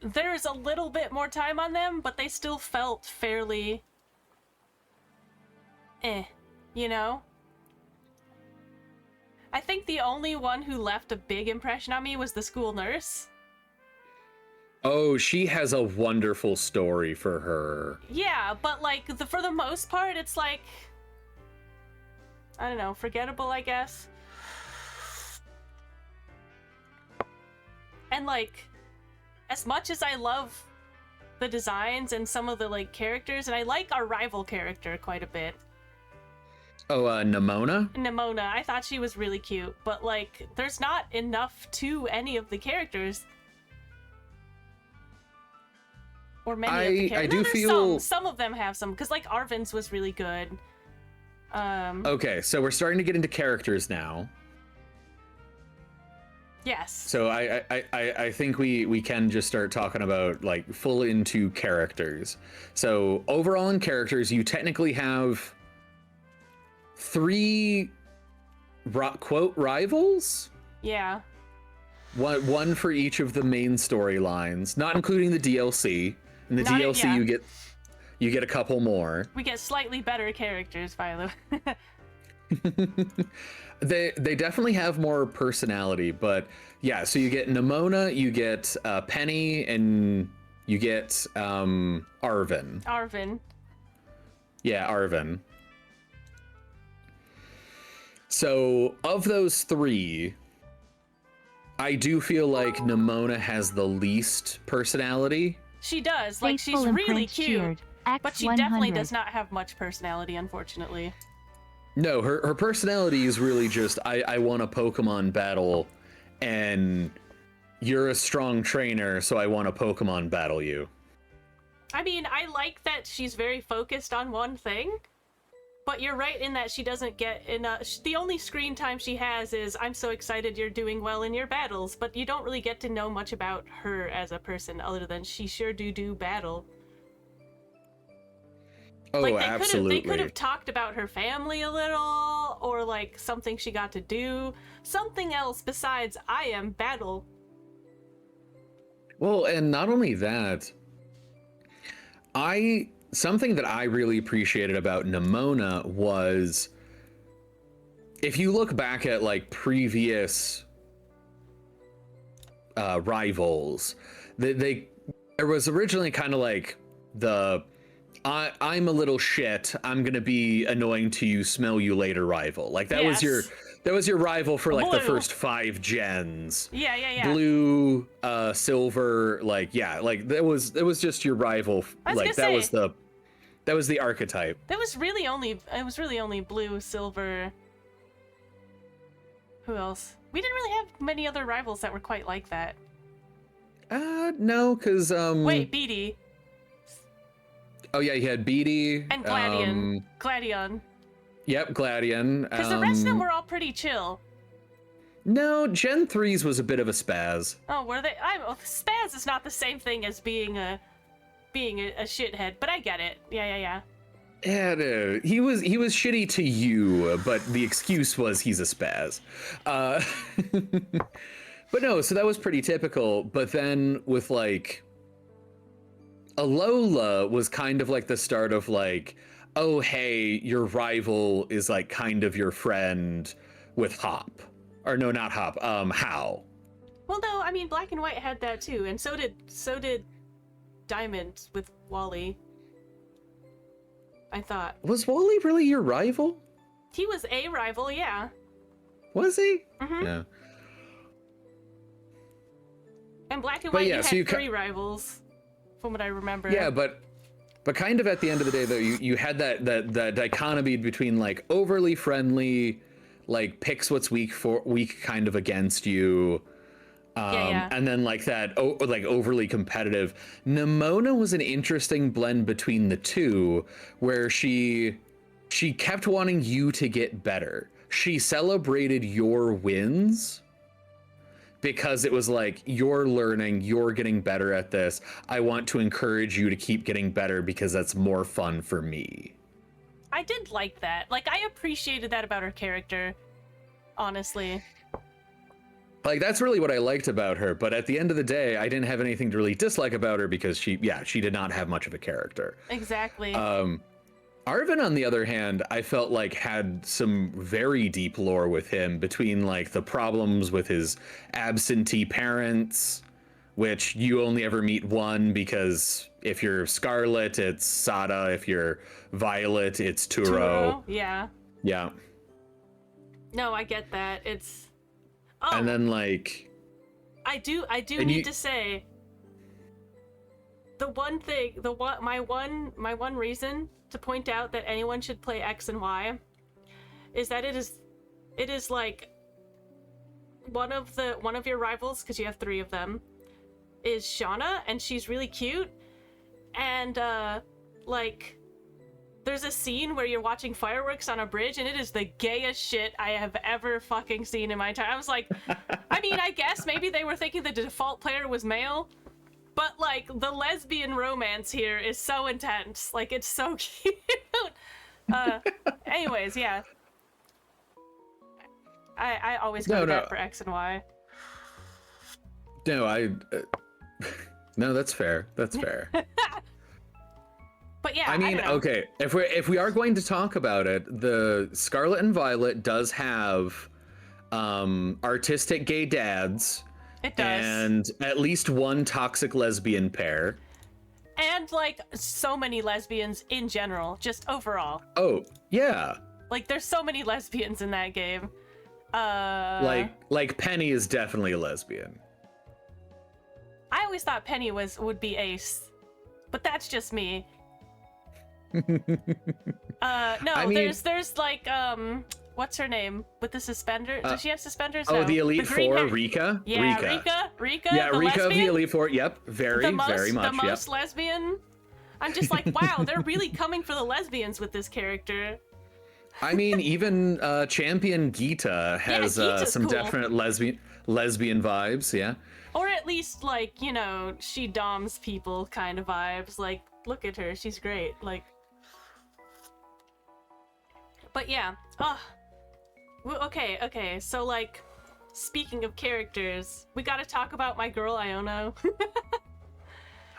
there's a little bit more time on them, but they still felt fairly... you know? I think the only one who left a big impression on me was the school nurse.
Oh, she has a wonderful story for her.
Yeah, but like for the most part, it's like, I don't know, forgettable, I guess. And like, as much as I love the designs and some of the like characters, and I like our rival character quite a bit.
Oh, Nimona?
Nimona, I thought she was really cute, but like, there's not enough to any of the characters. Or many of the characters.
I do feel
some of them have some, because like Arvin's was really good.
Okay, so we're starting to get into characters now.
Yes.
So I think we can just start talking about like full into characters. So overall in characters, you technically have 3 quote rivals.
Yeah.
One for each of the main storylines, not including the DLC. In the DLC, you get a couple more.
We get slightly better characters, Philo.
They definitely have more personality, but yeah. So you get Nimona, you get Penny, and you get Arvin.
Arvin.
Yeah, Arvin. So of those 3, I do feel like Nimona has the least personality.
She does. Like, she's really cute, but she definitely does not have much personality, unfortunately.
No, her personality is really just, I want a Pokemon battle, and you're a strong trainer, so I want to Pokemon battle you.
I mean, I like that she's very focused on one thing, but you're right in that she doesn't get enough. The only screen time she has is, I'm so excited you're doing well in your battles, but you don't really get to know much about her as a person other than she sure do battle.
Oh,
like,
absolutely.
They could have talked about her family a little, or like something she got to do, something else besides I am battle.
Well, and not only that, something that I really appreciated about Nimona was, if you look back at like previous rivals, there was originally kind of like the I'm a little shit, I'm gonna be annoying to you, smell you later rival. Like that was your rival for like the first 5 gens.
Yeah.
Blue, silver, like that was just your rival. Like that was the archetype.
It was really only blue, silver. Who else? We didn't really have many other rivals that were quite like that.
No, because
wait, BD.
Oh yeah, you had BD
and Gladion. Gladion.
Yep, Gladion.
Because the rest of them were all pretty chill.
No, Gen 3's was a bit of a spaz.
Oh, were they? Spaz is not the same thing as being a shithead, but I get it. Yeah.
Yeah, no, he was shitty to you, but the excuse was he's a spaz. But no, so that was pretty typical. But then with like Alola was kind of like the start of like, oh hey, your rival is like kind of your friend with Hop. Or no, not Hop, How.
Well, no, I mean Black and White had that too, and so did Diamond with Wally. I thought.
Was Wally really your rival?
He was a rival, yeah.
Was he?
Mm-hmm.
Yeah.
And Black and
But
White,
yeah,
you
so
had
you
3 rivals, from what I remember.
Yeah, but kind of at the end of the day, though, you had that dichotomy between like overly friendly, like picks what's weak kind of against you, and then like that like overly competitive. Nimona was an interesting blend between the two, where she kept wanting you to get better. She celebrated your wins because it was like, you're learning, you're getting better at this. I want to encourage you to keep getting better because that's more fun for me.
I did like that. Like, I appreciated that about her character, honestly.
Like, that's really what I liked about her, but at the end of the day, I didn't have anything to really dislike about her because she did not have much of a character.
Exactly.
Arvin, on the other hand, I felt like had some very deep lore with him, between like the problems with his absentee parents, which you only ever meet one because if you're Scarlet, it's Sada. If you're Violet, it's Turo.
Yeah.
Yeah.
No, I get that. It's... Oh,
and then like...
I do need to say... The one thing, my one reason to point out that anyone should play X and Y is that it is like one of your rivals, because you have 3 of them, is Shauna, and she's really cute, and like there's a scene where you're watching fireworks on a bridge, and it is the gayest shit I have ever fucking seen in my entire... I was like, I mean, I guess maybe they were thinking the default player was male, but like the lesbian romance here is so intense. Like, it's so cute. Anyways, yeah. I always go to that for X and Y.
No, no, that's fair. That's fair.
But yeah,
I mean, okay, if we are going to talk about it, the Scarlet and Violet does have artistic gay dads.
It does.
And at least one toxic lesbian pair.
And like so many lesbians in general, just overall.
Oh, yeah.
Like there's so many lesbians in that game.
Like Penny is definitely a lesbian.
I always thought Penny would be ace, but that's just me. No, I mean, there's like what's her name with the suspenders? Does she have suspenders?
Oh,
no.
the Elite Four, Rika.
Yeah, Rika.
Yeah,
the
Rika of
lesbian?
the Elite Four. Yep, very much.
The most lesbian. I'm just like, wow, they're really coming for the lesbians with this character.
I mean, even Champion Geeta has some
cool.
definite lesbian vibes. Yeah.
Or at least like, you know, she doms people kind of vibes. Like, look at her, she's great. Like, but yeah. Okay. So like, speaking of characters, we got to talk about my girl Iono.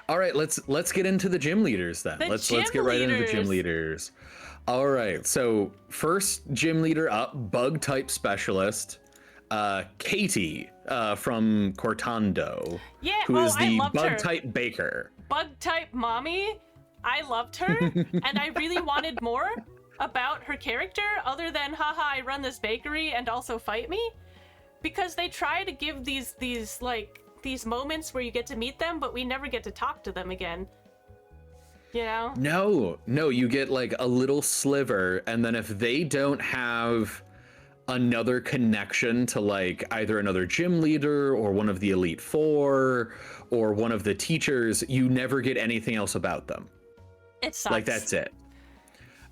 All right, let's get into the gym leaders then. Let's get right into the gym leaders. All right, so first gym leader up, bug type specialist, Katie from Cortando.
Yeah,
who is the
I loved
bug
her.
type baker.
Bug type mommy. I loved her, and I really wanted more about her character other than haha I run this bakery and also fight me, because they try to give these moments where you get to meet them, but we never get to talk to them again. You know?
No, you get like a little sliver, and then if they don't have another connection to like either another gym leader or one of the Elite Four or one of the teachers, you never get anything else about them.
It sucks.
Like, that's it.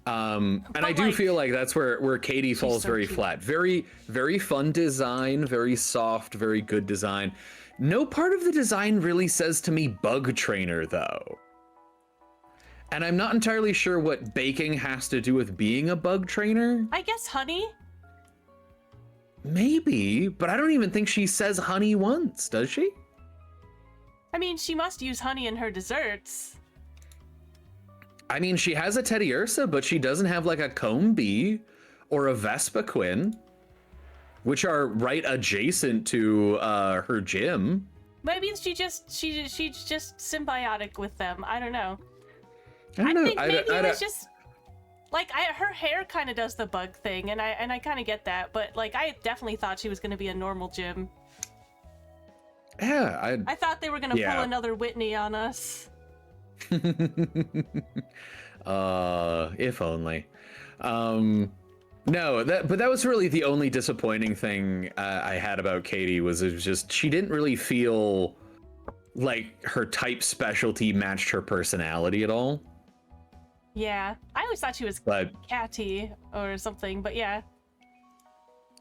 And I do feel like that's where Katie falls very flat. Very, very fun design, very soft, very good design. No part of the design really says to me bug trainer though. And I'm not entirely sure what baking has to do with being a bug trainer.
I guess honey?
Maybe, but I don't even think she says honey once, does she?
I mean, she must use honey in her desserts.
I mean, she has a Teddy Ursa, but she doesn't have like a comb bee or a Vespaquin, which are right adjacent to her gym.
Maybe she's just symbiotic with them. I don't know.
I don't know.
think maybe it was just like her hair kind of does the bug thing, and I kind of get that, but like I definitely thought she was going to be a normal gym.
Yeah,
I thought they were going to pull another Whitney on us.
If only. No, but that was really the only disappointing thing I had about Katie was it was just she didn't really feel like her type specialty matched her personality at all.
Yeah, I always thought she was catty or something, but yeah.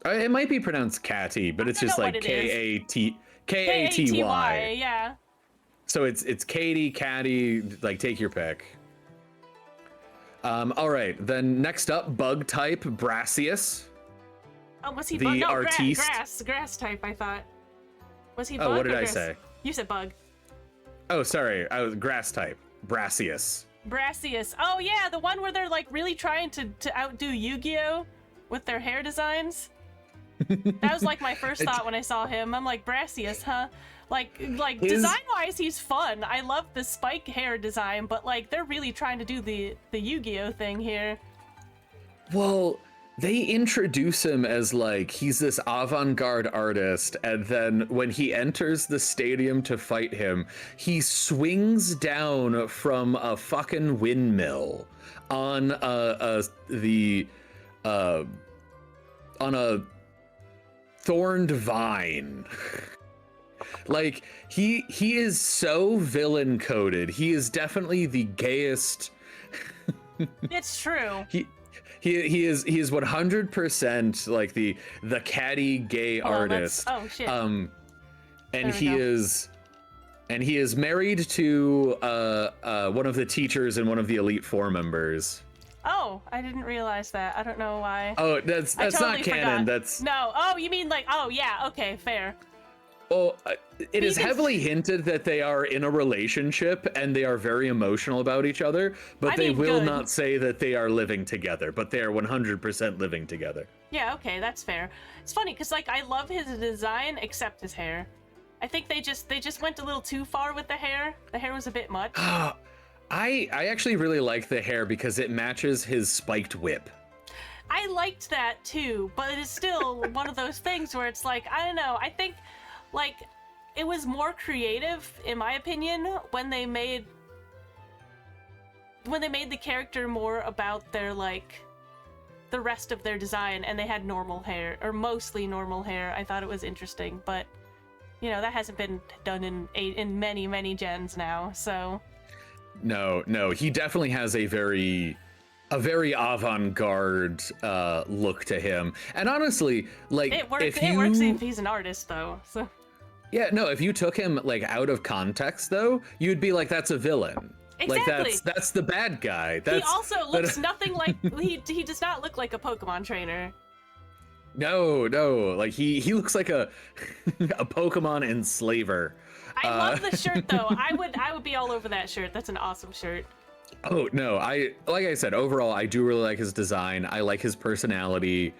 It might be pronounced catty, but it's just like Katy.
Yeah.
So it's Katie, catty, like take your pick. All right, then next up, bug type, Brassius.
Oh, was he
the
bug? No,
artiste.
grass type, I thought. Was he bug?
Oh, what did I
grass?
say?
You said bug.
Oh, sorry, I was grass type, Brassius.
Brassius. Oh yeah, the one where they're like really trying to outdo Yu-Gi-Oh with their hair designs. That was like my first thought when I saw him. I'm like, Brassius, huh? Like design-wise, he's fun. I love the spike hair design, but like they're really trying to do the Yu-Gi-Oh thing here.
Well, they introduce him as like he's this avant-garde artist, and then when he enters the stadium to fight him, he swings down from a fucking windmill on a thorned vine. Like he is so villain coded. He is definitely the gayest.
It's true.
He is 100% like the catty gay artist.
Oh shit.
And he is married to one of the teachers and one of the Elite Four members.
Oh, I didn't realize that. I don't know why.
Oh, that's
totally
not canon.
forgot.
That's
no. Oh, you mean like? Oh yeah. Okay, fair.
Well, it is heavily hinted that they are in a relationship and they are very emotional about each other, but they will not say that they are living together, but they are 100% living together.
Yeah, okay, that's fair. It's funny because like I love his design except his hair. I think they just went a little too far with the hair. The hair was a bit much.
I actually really like the hair because it matches his spiked whip.
I liked that too, but it is still one of those things where it's like, I don't know, I think like it was more creative in my opinion when they made the character more about their like the rest of their design and they had normal hair or mostly normal hair. I thought it was interesting, but you know, that hasn't been done in many gens now, so
No, he definitely has a very avant-garde look to him. And honestly, like
it works if he's an artist though. So
yeah, no, if you took him like out of context though, you'd be like, that's a villain.
Exactly.
Like that's the bad guy.
He also looks nothing like he does not look like a Pokemon trainer.
No, like he looks like a Pokemon enslaver.
I love the shirt though. I would be all over that shirt. That's an awesome shirt.
Oh no, like I said, overall I do really like his design. I like his personality.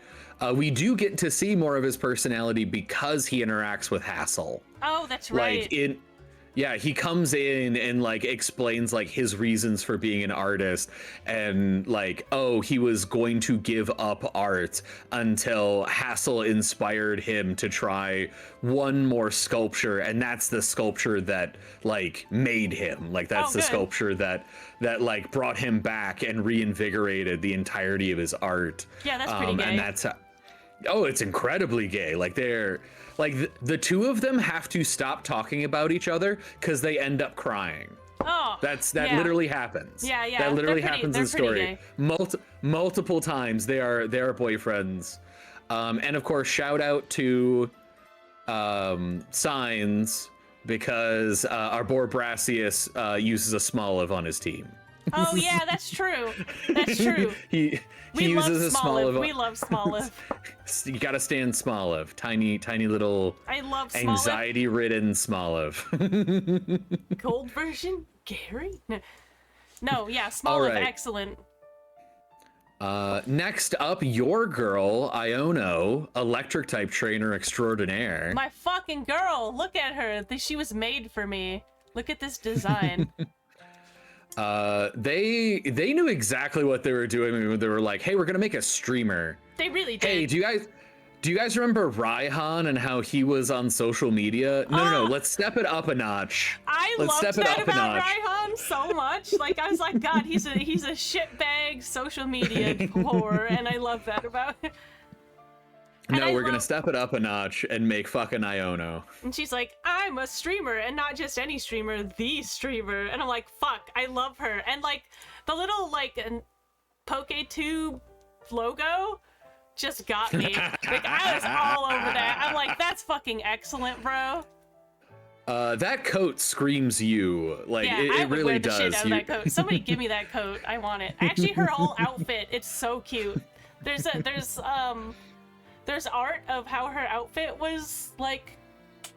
We do get to see more of his personality because he interacts with Hassel.
Oh, that's right.
He comes in and like explains like his reasons for being an artist and like, oh, he was going to give up art until Hassel inspired him to try one more sculpture, and that's the sculpture that like made him. Like that's the sculpture that like brought him back and reinvigorated the entirety of his art.
Yeah, that's pretty gay.
And that's it's incredibly gay. Like they're like the two of them have to stop talking about each other because they end up crying.
Oh,
that literally happens.
Yeah.
That literally happens in the story. Multiple times they are boyfriends. And of course, shout out to Signs because our boy Brassius uses a Smoliv on his team.
Oh yeah, that's true. That's true.
he
We
uses a
love
Smoliv.
We love Smoliv.
You gotta stand Smoliv. Tiny little
I love Smoliv.
anxiety-ridden Smoliv.
Gold version? Gary? No, yeah, Smoliv,
All right.
excellent.
Next up, your girl, Iono, electric type trainer extraordinaire.
My fucking girl, look at her. She was made for me. Look at this design.
They knew exactly what they were doing when they were like, hey, we're gonna make a streamer.
They really did.
Hey, do you guys remember Raihan and how he was on social media? No, let's step it up a notch.
Let's loved that about Raihan so much. Like, I was like, God, he's a shitbag social media whore, and I love that about him.
No, we're gonna step it up a notch and make fucking Iono.
And she's like, I'm a streamer, and not just any streamer, the streamer. And I'm like, fuck, I love her. And like, the little like PokeTube logo just got me. Like, I was all over that. I'm like, that's fucking excellent, bro.
That coat screams you. Like,
yeah,
it
I would
really
wear the
does.
shit out of that coat. Somebody give me that coat. I want it. Actually, her whole outfit, it's so cute. There's art of how her outfit was like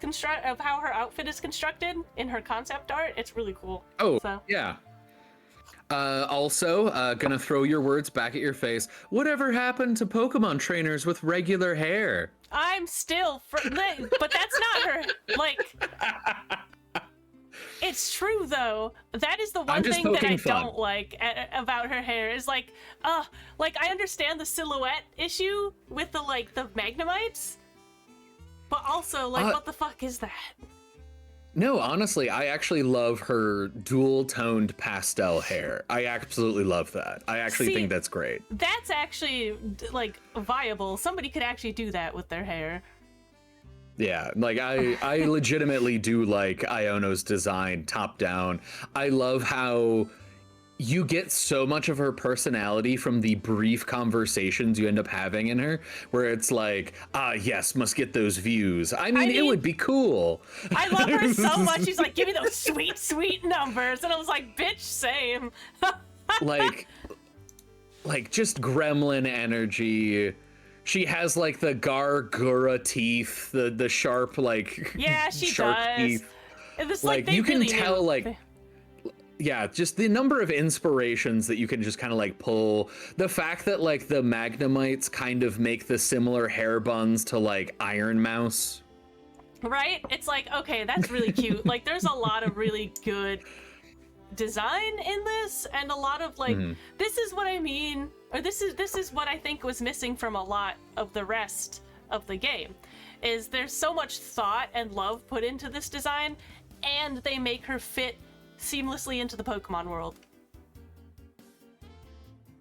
of how her outfit is constructed in her concept art. It's really cool.
Oh,
so.
Yeah. Also, gonna throw your words back at your face. Whatever happened to Pokemon trainers with regular hair?
I'm still but that's not her. Like, it's true though. That is the one thing that I don't like about her hair is like I understand the silhouette issue with the Magnemites, but also like what the fuck is that?
No, honestly, I actually love her dual-toned pastel hair. I absolutely love that. I actually think that's great.
That's actually like viable. Somebody could actually do that with their hair.
Yeah, like I legitimately do like Iono's design top down. I love how you get so much of her personality from the brief conversations you end up having in her, where it's like, yes, must get those views. I mean, it would be cool.
I love her so much. She's like, give me those sweet, sweet numbers. And I was like, bitch, same.
like just gremlin energy. She has like the Gargura teeth, the sharp
yeah, she
sharp
does.
teeth.
It's
like you can tell yeah, just the number of inspirations that you can just kind of like pull. The fact that like the Magnemites kind of make the similar hair buns to like Iron Mouse.
Right? It's like, okay, that's really cute. Like there's a lot of really good design in this and a lot of like this is what I mean, or this is what I think was missing from a lot of the rest of the game, is there's so much thought and love put into this design, and they make her fit seamlessly into the Pokemon world.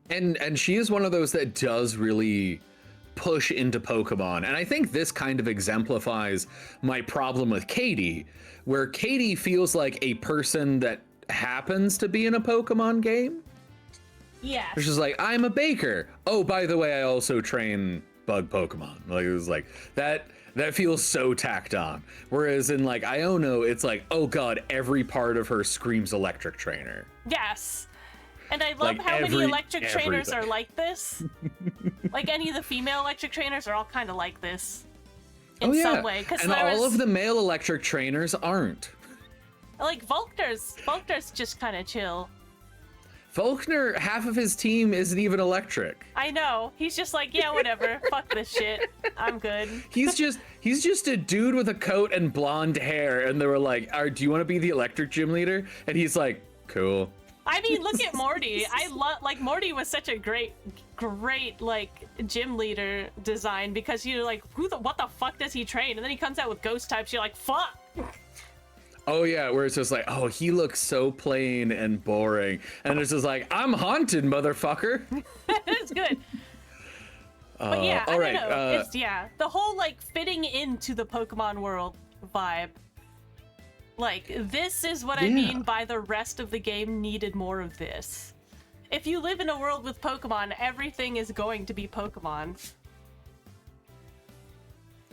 And she is one of those that does really push into Pokemon, and I think this kind of exemplifies my problem with Katie, where Katie feels like a person that happens to be in a Pokemon game.
Yeah.
Which is like, I'm a baker. Oh, by the way, I also train bug Pokemon. Like, it was like that feels so tacked on. Whereas in like Iono, it's like, oh god, every part of her screams electric trainer.
Yes. And I love how many electric trainers are like this. Like any of the female electric trainers are all kind of like this in some way.
And all of the male electric trainers aren't.
Like Volkner's just kind of chill.
Volkner, half of his team isn't even electric.
I know. He's just like, yeah, whatever. Fuck this shit. I'm good.
He's just a dude with a coat and blonde hair, and they were like, do you want to be the electric gym leader? And he's like, cool.
I mean, look at Morty. I love, like, Morty was such a great, like, gym leader design, because you're like, what the fuck does he train? And then he comes out with ghost types, you're like, fuck!
Oh yeah, where it's just like, oh, he looks so plain and boring. And it's just like, I'm haunted, motherfucker.
It's good. But yeah, I don't know. It's, the whole, like, fitting into the Pokemon world vibe. Like, this is what I mean by the rest of the game needed more of this. If you live in a world with Pokemon, everything is going to be Pokemon.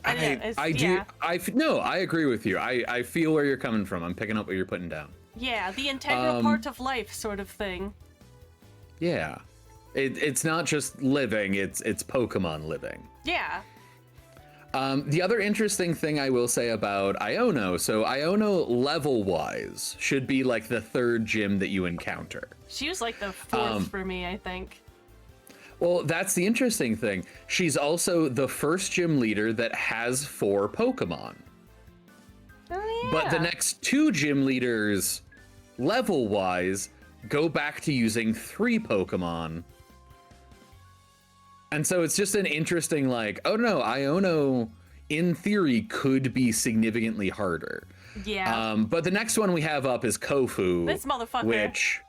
I agree with you. I feel where you're coming from. I'm picking up what you're putting down. Yeah, the integral part of life sort of thing.
Yeah. It's not just living, it's Pokemon living.
Yeah.
The other interesting thing I will say about Iono, so Iono level-wise should be like the 3rd gym that you encounter.
She was like the 4th for me, I think.
Well, that's the interesting thing. She's also the first gym leader that has 4 Pokemon.
Oh, yeah.
But the next 2 gym leaders, level-wise, go back to using 3 Pokemon. And so it's just an interesting, like, oh no, Iono, in theory, could be significantly harder.
Yeah.
But the next one we have up is Kofu.
This motherfucker.
Which...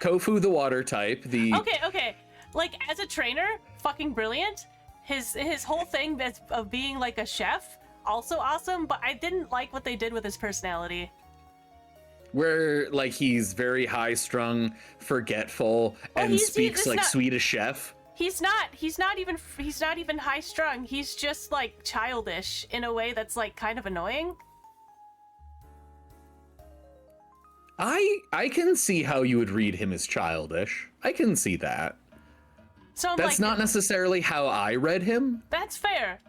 Kofu, the water type, the...
Okay. Like, as a trainer, fucking brilliant. His whole thing that's of being like a chef, also awesome, but I didn't like what they did with his personality.
Where, like, he's very high-strung, forgetful, and speaks like Swedish chef.
He's not even high-strung. He's just like childish in a way that's like kind of annoying.
I can see how you would read him as childish. I can see that.
So
that's not necessarily how I read him.
That's fair.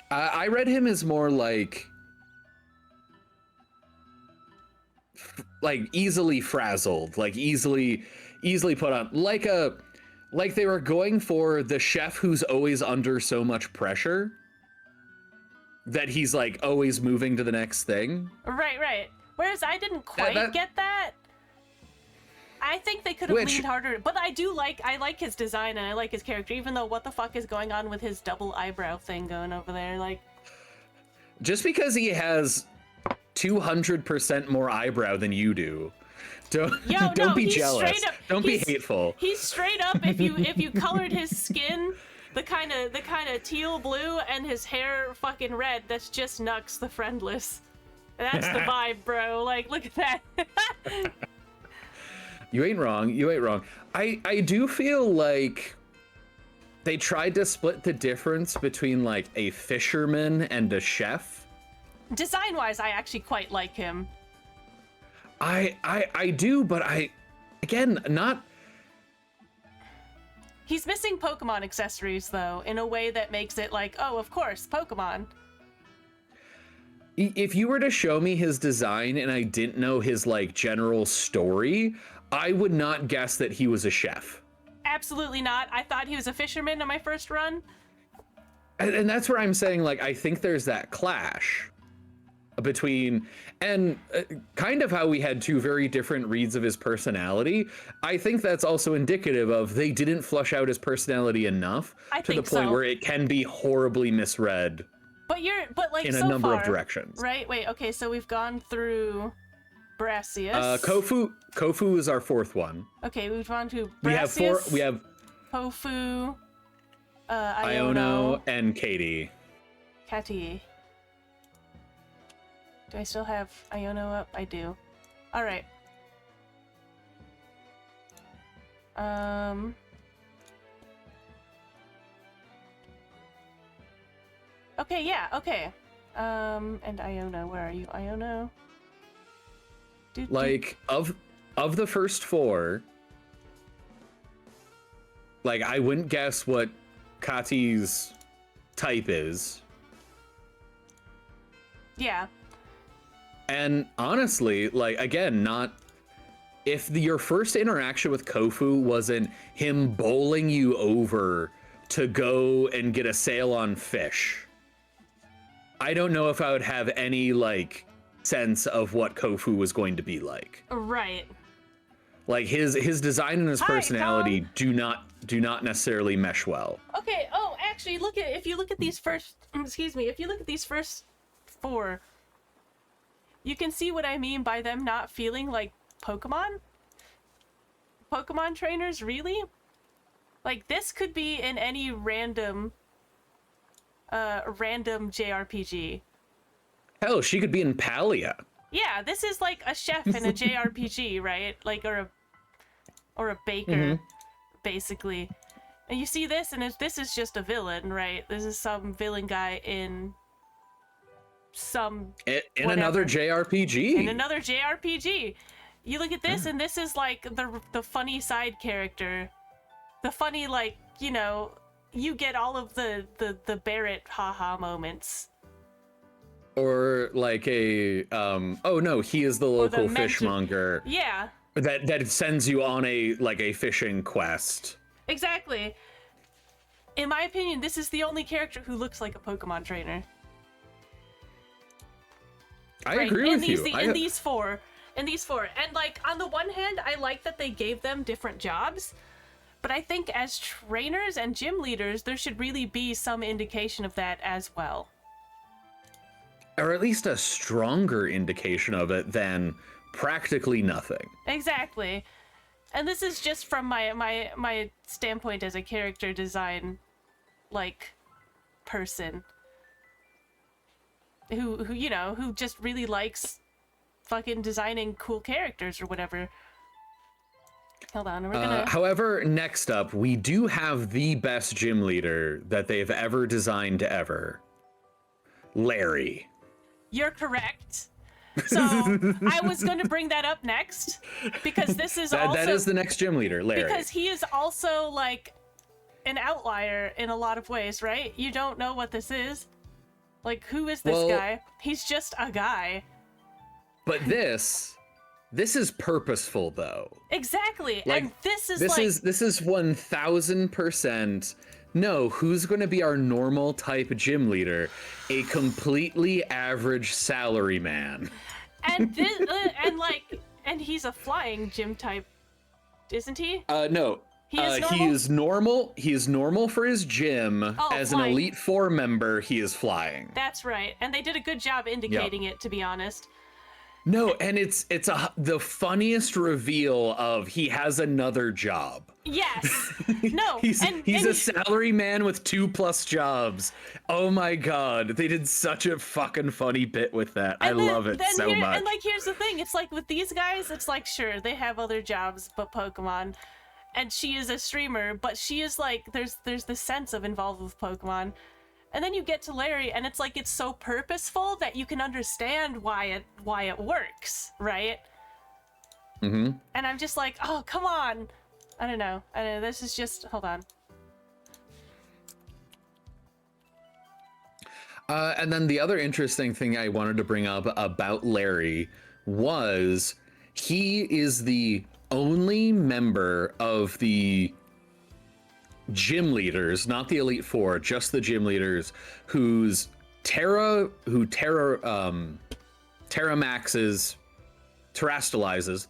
I read him as more like easily frazzled, like easily put on, like they were going for the chef who's always under so much pressure that he's like always moving to the next thing.
Right. Whereas I didn't quite get that. I think they could have leaned harder, but I like his design and I like his character, even though what the fuck is going on with his double eyebrow thing going over there, like.
Just because he has 200% more eyebrow than you do, don't be jealous. Don't be hateful.
He's straight up. If you colored his skin the kind of teal blue and his hair fucking red, that's just Nux the Friendless. That's the vibe, bro. Like, look at that.
You ain't wrong. I do feel like they tried to split the difference between like a fisherman and a chef.
Design-wise, I actually quite like him.
I do, but not.
He's missing Pokemon accessories though, in a way that makes it like, oh, of course, Pokemon.
If you were to show me his design and I didn't know his like general story, I would not guess that he was a chef.
Absolutely not. I thought he was a fisherman on my first run.
And that's where I'm saying, like, I think there's that clash between, and kind of how we had 2 very different reads of his personality. I think that's also indicative of they didn't flush out his personality enough to the point where it can be horribly misread.
But like
in
so
a number
far,
of directions.
Right? Wait, okay, so we've gone through Brassius.
Kofu is our 4th one.
Okay, we've gone to Brassius.
We have
Kofu,
Iono, and Katie.
Katie. Do I still have Iono up? I do. Alright. Okay, yeah, okay. And Iono, where are you? Iono?
Like, of the first 4, like, I wouldn't guess what Kati's type is.
Yeah.
And honestly, like, again, if your first interaction with Kofu wasn't him bowling you over to go and get a sale on fish, I don't know if I would have any, like, sense of what Kofu was going to be like.
Right.
Like, his design and his personality do not necessarily mesh well.
Okay, oh, actually, if you look at these first 4, you can see what I mean by them not feeling like Pokemon trainers, really? Like, this could be in any random JRPG.
Hell, she could be in Palia.
Yeah, this is like a chef in a JRPG, right? Like, or a baker, basically. And you see this, and this is just a villain, right? This is some villain guy in some
In
whatever.
another JRPG.
In another JRPG. You look at this, and this is like the funny side character. The funny, like, you know, you get all of the Barrett haha moments.
Or like a oh no, he is the local fishmonger.
Yeah.
That sends you on a fishing quest.
Exactly. In my opinion, this is the only character who looks like a Pokemon trainer.
I agree with you.
In these four. And like, on the one hand, I like that they gave them different jobs, but I think as trainers and gym leaders, there should really be some indication of that as well.
Or at least a stronger indication of it than practically nothing.
Exactly. And this is just from my standpoint as a character design, like, person. Who you know, who just really likes fucking designing cool characters or whatever. Hold on, we're gonna...
However, next up, we do have the best gym leader that they've ever designed ever. Larry.
You're correct. So, I was going to bring that up next, because this is also...
That is the next gym leader, Larry.
Because he is also, like, an outlier in a lot of ways, right? You don't know what this is. Like, who is this guy? He's just a guy.
But this is purposeful, though.
Exactly,
like,
and this is
1000%. No, who's going to be our normal type gym leader? A completely average salary man.
And this, and he's a flying gym type, isn't he?
No. He is normal. He is normal for his gym. As
flying.
An Elite Four member, he is flying.
That's right, and they did a good job indicating it, to be honest.
No, and it's the funniest reveal of he has another job.
Yes. No.
he's a salary man with 2+ jobs. Oh my god, they did such a fucking funny bit with that. I love it so much.
And like, here's the thing: it's like with these guys, it's like, sure, they have other jobs but Pokemon, and she is a streamer, but she is like, there's the sense of involved with Pokemon. And then you get to Larry, and it's like, it's so purposeful that you can understand why it works, right?
Mm-hmm.
And I'm just like, oh, come on. I don't know. This is just, hold on.
And then the other interesting thing I wanted to bring up about Larry was he is the only member of the gym leaders, not the Elite Four, just the gym leaders, who Terra maxes, terrastalizes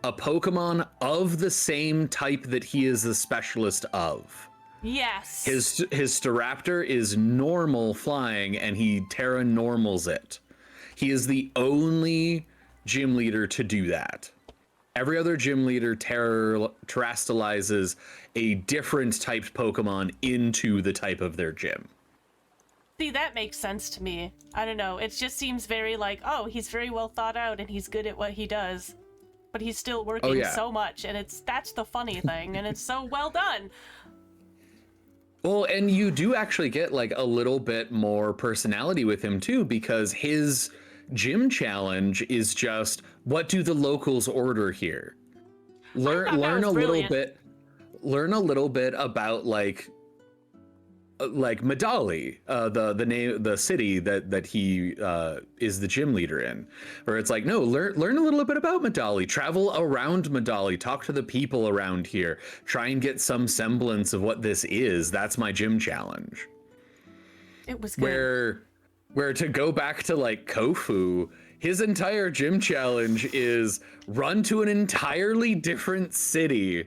a Pokemon of the same type that he is the specialist of.
Yes.
His Staraptor is normal flying, and he Terra normals it. He is the only gym leader to do that. Every other gym leader terrastalizes a different typed Pokemon into the type of their gym.
See, that makes sense to me. I don't know. It just seems very like, oh, he's very well thought out and he's good at what he does. But he's still working so much, and that's the funny thing, and it's so well done.
Well, and you do actually get like a little bit more personality with him too, because his gym challenge is just, what do the locals order here? Learn a little bit about like Medali, the city that he is the gym leader in, where it's like, no, learn a little bit about Medali, travel around Medali, talk to the people around here, try and get some semblance of what this is. That's my gym challenge.
It was good.
Where to go back to like Kofu, his entire gym challenge is run to an entirely different city.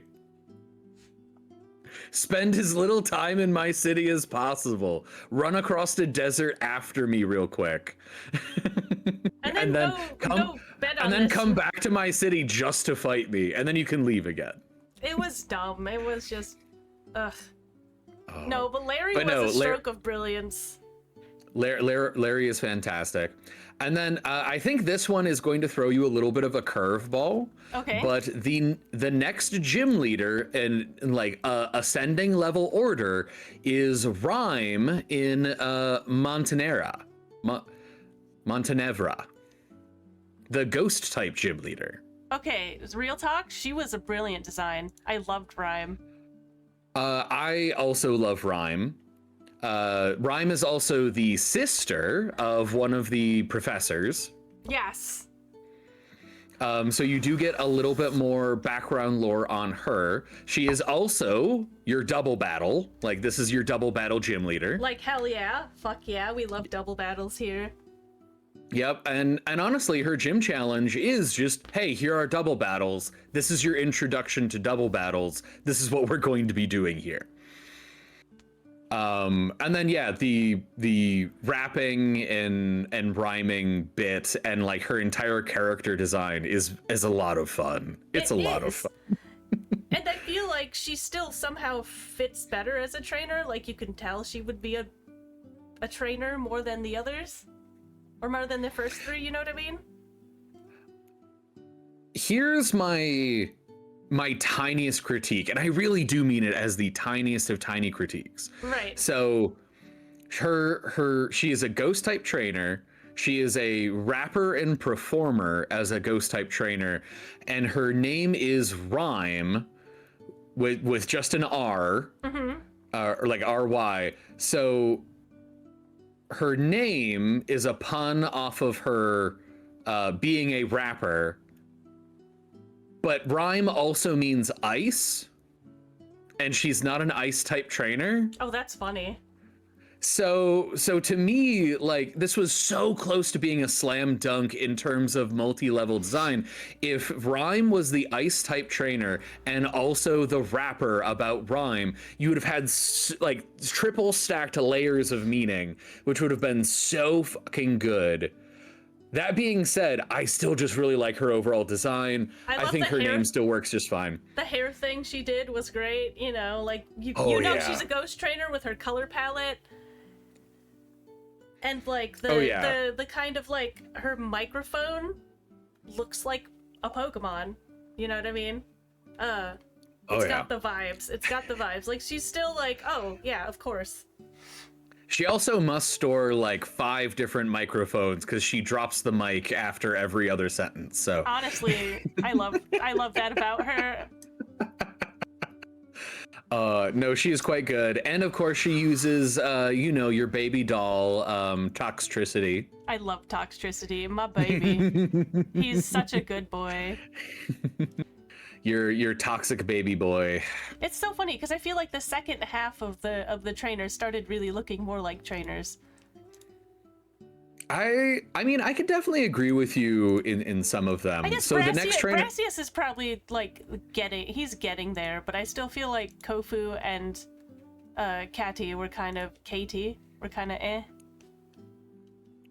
Spend as little time in my city as possible. Run across the desert after me real quick. and then come back to my city just to fight me, and then you can leave again.
It was dumb. It was just, ugh. No, but Larry was a stroke of brilliance.
Larry is fantastic. And then I think this one is going to throw you a little bit of a curveball.
Okay.
But the next gym leader in like ascending level order is Rhyme in Montenevra, the ghost type gym leader.
Okay, real talk. She was a brilliant design. I loved Rhyme.
I also love Rhyme. Rhyme is also the sister of one of the professors.
Yes.
So you do get a little bit more background lore on her. She is also your double battle. Like, this is your double battle gym leader.
Like, hell yeah. Fuck yeah, we love double battles here.
Yep, and honestly, her gym challenge is just, hey, here are double battles. This is your introduction to double battles. This is what we're going to be doing here. And then yeah, the rapping and rhyming bit and like her entire character design is a lot of fun. It's a lot of fun.
And I feel like she still somehow fits better as a trainer. Like, you can tell she would be a trainer more than the others. Or more than the first three, you know what I mean?
Here's my tiniest critique, and I really do mean it as the tiniest of tiny critiques.
Right.
So she is a ghost type trainer. She is a rapper and performer as a ghost type trainer, and her name is Rhyme with just an R, or like RY. So her name is a pun off of her being a rapper. But Rhyme also means ice, and she's not an ice type trainer.
Oh, that's funny.
So to me, like, this was so close to being a slam dunk in terms of multi-level design. If Rhyme was the ice type trainer and also the rapper about Rhyme, you would have had like triple stacked layers of meaning, which would have been so fucking good. That being said, I still just really like her overall design. I think her name still works just fine.
The hair thing she did was great. You know, like, you know,
yeah.
She's a ghost trainer with her color palette. And like the kind of like her microphone looks like a Pokemon. You know what I mean? It's got the vibes. It's got the vibes. Like, she's still like, oh yeah, of course.
She also must store like 5 different microphones because she drops the mic after every other sentence. So
honestly, I love that about her.
No, she is quite good. And of course she uses you know, your baby doll, Toxtricity.
I love Toxtricity, my baby. He's such a good boy.
Your toxic baby boy.
It's so funny because I feel like the second half of the trainers started really looking more like trainers.
I mean, I could definitely agree with you in some of them.
I guess
so the next trainer,
Brassius is probably like getting there, but I still feel like Kofu and Katie were kind of eh.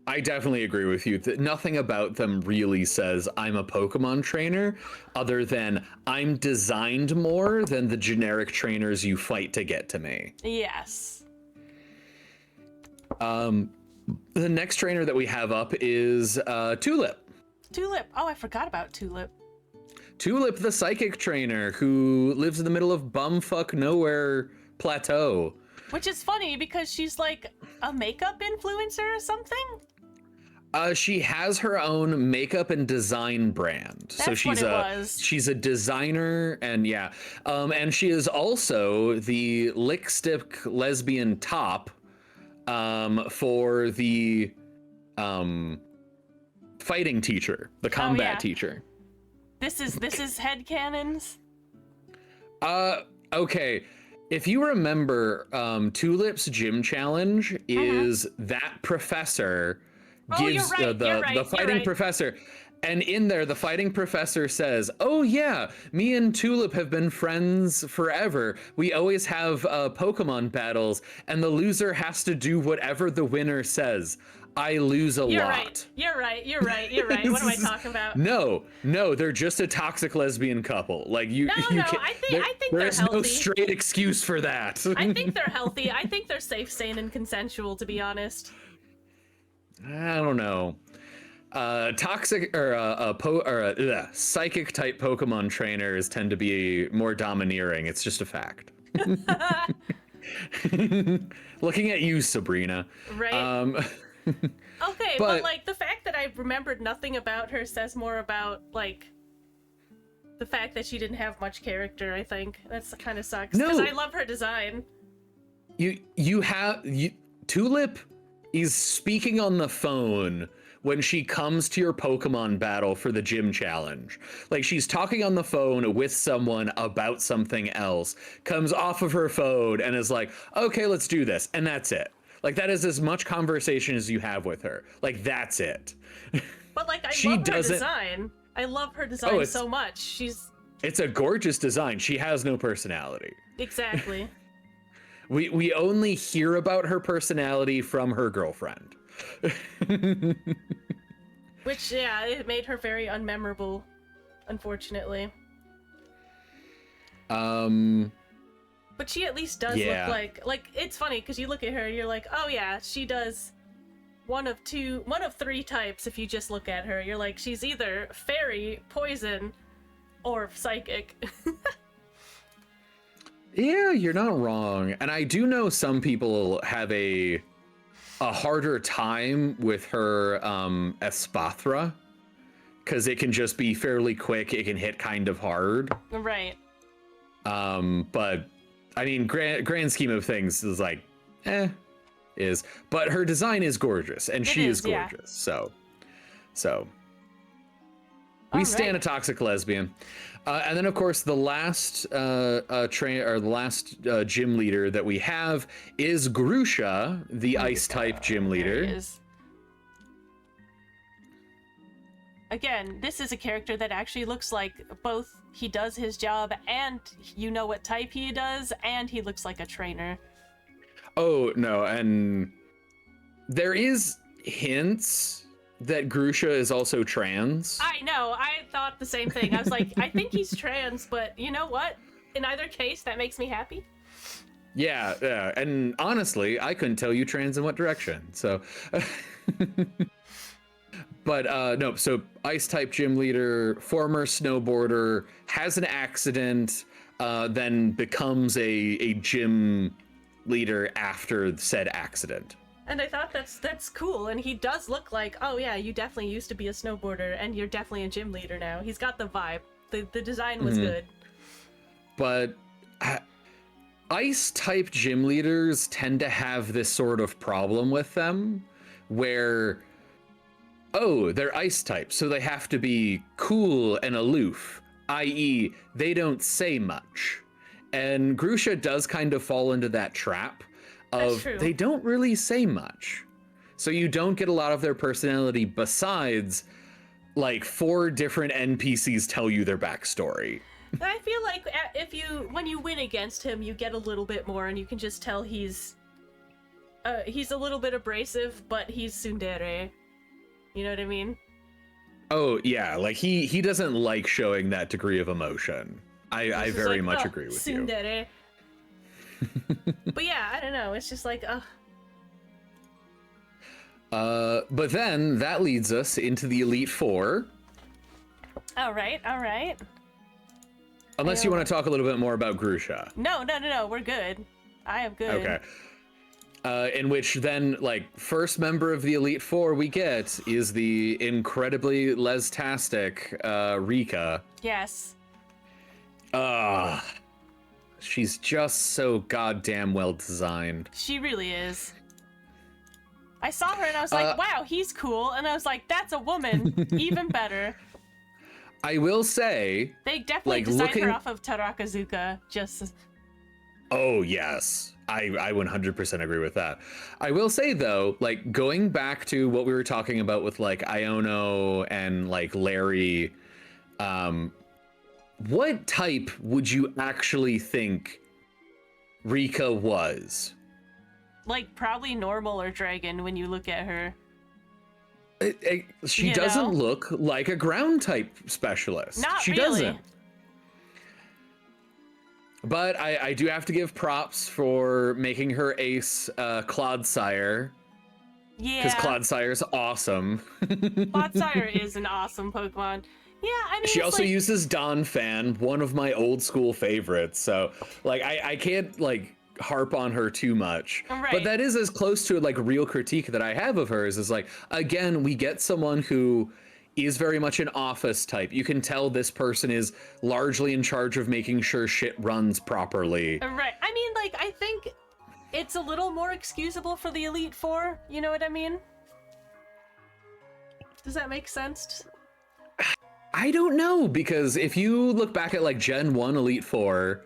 I definitely agree with you that nothing about them really says I'm a Pokemon trainer other than I'm designed more than the generic trainers you fight to get to me.
Yes.
The next trainer that we have up is Tulip.
Tulip. Oh, I forgot about Tulip.
Tulip, the psychic trainer who lives in the middle of bumfuck nowhere plateau.
Which is funny because she's like a makeup influencer or something.
She has her own makeup and design brand.
That's
she's a designer, and yeah. And she is also the lickstick lesbian top for the fighting teacher, the combat teacher.
This is headcanons.
Okay. If you remember, Tulip's gym challenge is that professor gives the fighting professor, and in there the fighting professor says, oh yeah, me and Tulip have been friends forever. We always have Pokemon battles, and the loser has to do whatever the winner says. I lose a lot.
You're right. What am I talking about?
No, they're just a toxic lesbian couple. Like you
I think they're
there's
healthy.
no straight excuse for that.
I think they're healthy. I think they're safe, sane, and consensual, to be honest.
I don't know. Toxic or psychic type Pokemon trainers tend to be more domineering. It's just a fact. Looking at you, Sabrina.
Right. Okay,
but
like the fact that I remembered nothing about her says more about like the fact that she didn't have much character. I think that's kind of sucks because I love her design.
Tulip is speaking on the phone when she comes to your Pokemon battle for the gym challenge. Like, she's talking on the phone with someone about something else, comes off of her phone and is like, okay, let's do this. And that's it. Like, that is as much conversation as you have with her. Like, that's it.
But like, I love her design. I love her design so much.
It's a gorgeous design. She has no personality.
Exactly.
We only hear about her personality from her girlfriend.
Which, yeah, it made her very unmemorable, unfortunately. But she at least does look like it's funny because you look at her, you're like, oh yeah, she does one of three types. If you just look at her, you're like, she's either fairy, poison, or psychic.
Yeah, you're not wrong. And I do know some people have a harder time with her Espathra, because it can just be fairly quick. It can hit kind of hard.
Right.
But I mean, grand scheme of things is like, but her design is gorgeous, and she is gorgeous.
Yeah.
So we stand a toxic lesbian. And then, of course, the last gym leader that we have is Grusha, the Ice-type gym leader.
Again, this is a character that actually looks like both he does his job and you know what type he does, and he looks like a trainer.
Oh, no, and there is hints that Grusha is also trans.
I know, I thought the same thing. I was like, I think he's trans, but you know what? In either case, that makes me happy.
Yeah, and honestly, I couldn't tell you trans in what direction, so... But no, so Ice-type gym leader, former snowboarder, has an accident, then becomes a gym leader after said accident.
And I thought that's cool, and he does look like, oh yeah, you definitely used to be a snowboarder, and you're definitely a gym leader now. He's got the vibe. The design was good.
But Ice-type gym leaders tend to have this sort of problem with them, where, oh, they're Ice-type, so they have to be cool and aloof, i.e., they don't say much. And Grusha does kind of fall into that trap of they don't really say much. So you don't get a lot of their personality besides like 4 different NPCs tell you their backstory.
I feel like when you win against him, you get a little bit more, and you can just tell he's a little bit abrasive, but he's tsundere. You know what I mean?
Oh yeah, like he doesn't like showing that degree of emotion. I very much agree with
tsundere. You. But yeah, I don't know. It's just like,
But then that leads us into the Elite Four.
All right.
Unless you want to talk a little bit more about Grusha.
No, we're good. I am good.
Okay. In which then, like, first member of the Elite Four we get is the incredibly lestastic Rika.
Yes.
She's just so goddamn well designed.
She really is. I saw her and I was like, wow, he's cool. And I was like, that's a woman. Even better.
I will say...
They definitely designed her off of Tarakazuka.
Oh, yes. I 100% agree with that. I will say, though, like, going back to what we were talking about with, like, Iono and, like, Larry... what type would you actually think Rika was?
Like, probably normal or dragon when you look at her.
She doesn't look like a ground type specialist.
Not really. She doesn't.
But I do have to give props for making her ace Clodsire.
Yeah.
Because Clodsire's awesome.
Clodsire is an awesome Pokemon. Yeah, I mean,
She
it's
also
like,
uses Donphan, one of my old school favorites. So, like, I can't, like, harp on her too much.
Right.
But that is as close to, like, real critique that I have of hers is, like, again, we get someone who is very much an office type. You can tell this person is largely in charge of making sure shit runs properly.
Right. I mean, like, I think it's a little more excusable for the Elite Four. You know what I mean? Does that make sense?
I don't know, because if you look back at like Gen 1 Elite Four,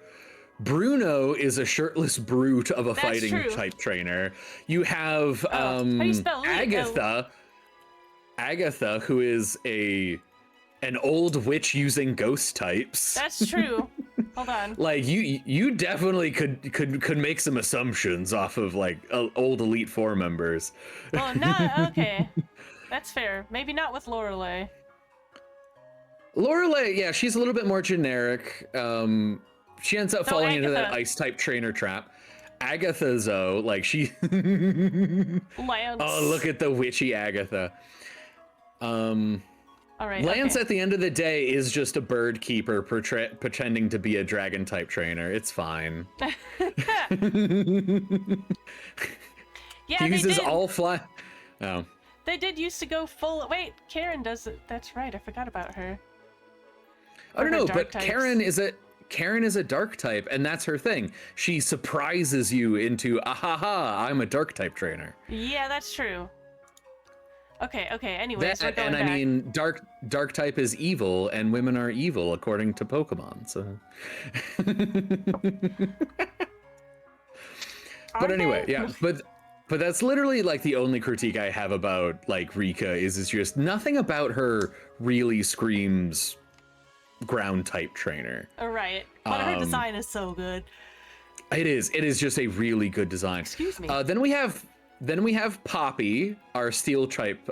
Bruno is a shirtless brute of a
That's
fighting
true.
type trainer. You have
How do you spell elite?
Agatha, who is an old witch using ghost types.
That's true. Hold on.
Like you definitely could make some assumptions off of like old Elite Four members.
Well, not okay. That's fair. Maybe not with Lorelei.
Lorelei, yeah, she's a little bit more generic. She ends up falling into that
Agatha.
ice type trainer trap. Agatha, though, like she.
Lance.
Oh, look at the witchy Agatha.
All right.
Lance
okay.
at the end of the day is just a bird keeper pretending to be a dragon type trainer. It's fine.
Yeah,
He
they
uses
did.
all fly. Oh.
They did used to go full. Wait, Karen does it. That's right. I forgot about her.
I don't
Or her
know,
dark
but
types.
Karen is a dark type, and that's her thing. She surprises you into, ahaha, I'm a dark type trainer.
Yeah, that's true. Okay. Anyways, we're
That,
going
and
back.
I mean, dark type is evil, and women are evil according to Pokemon. So, but anyway, yeah, but that's literally like the only critique I have about like Rika is just nothing about her really screams ground type trainer.
All right, but her design is so good.
It is just a really good design.
Excuse me.
Then we have Poppy, our Steel type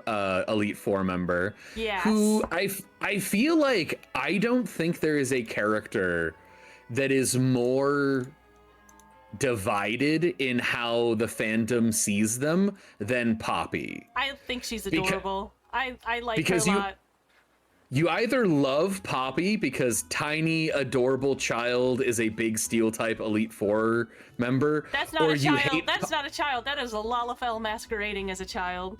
Elite Four member.
Yes.
Who I feel like I don't think there is a character that is more divided in how the fandom sees them than Poppy.
I think she's adorable. I like
because
her a
you-
lot.
You either love Poppy because tiny, adorable child is a big Steel type Elite Four member,
That's not
or
a
you
child.
hate.
That's not a child. That is a Lalafell masquerading as a child.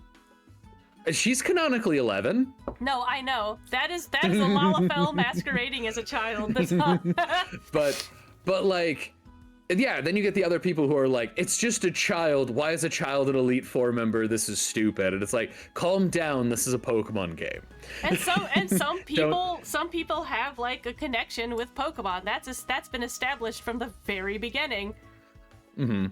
She's canonically 11.
No, I know. That is a Lalafell masquerading as a child. That's not.
but like, yeah, then you get the other people who are like, it's just a child. Why is a child an Elite Four member? This is stupid. And it's like, calm down. This is a Pokemon game.
And some people have like a connection with Pokemon. That's been established from the very beginning.
Mm-hmm.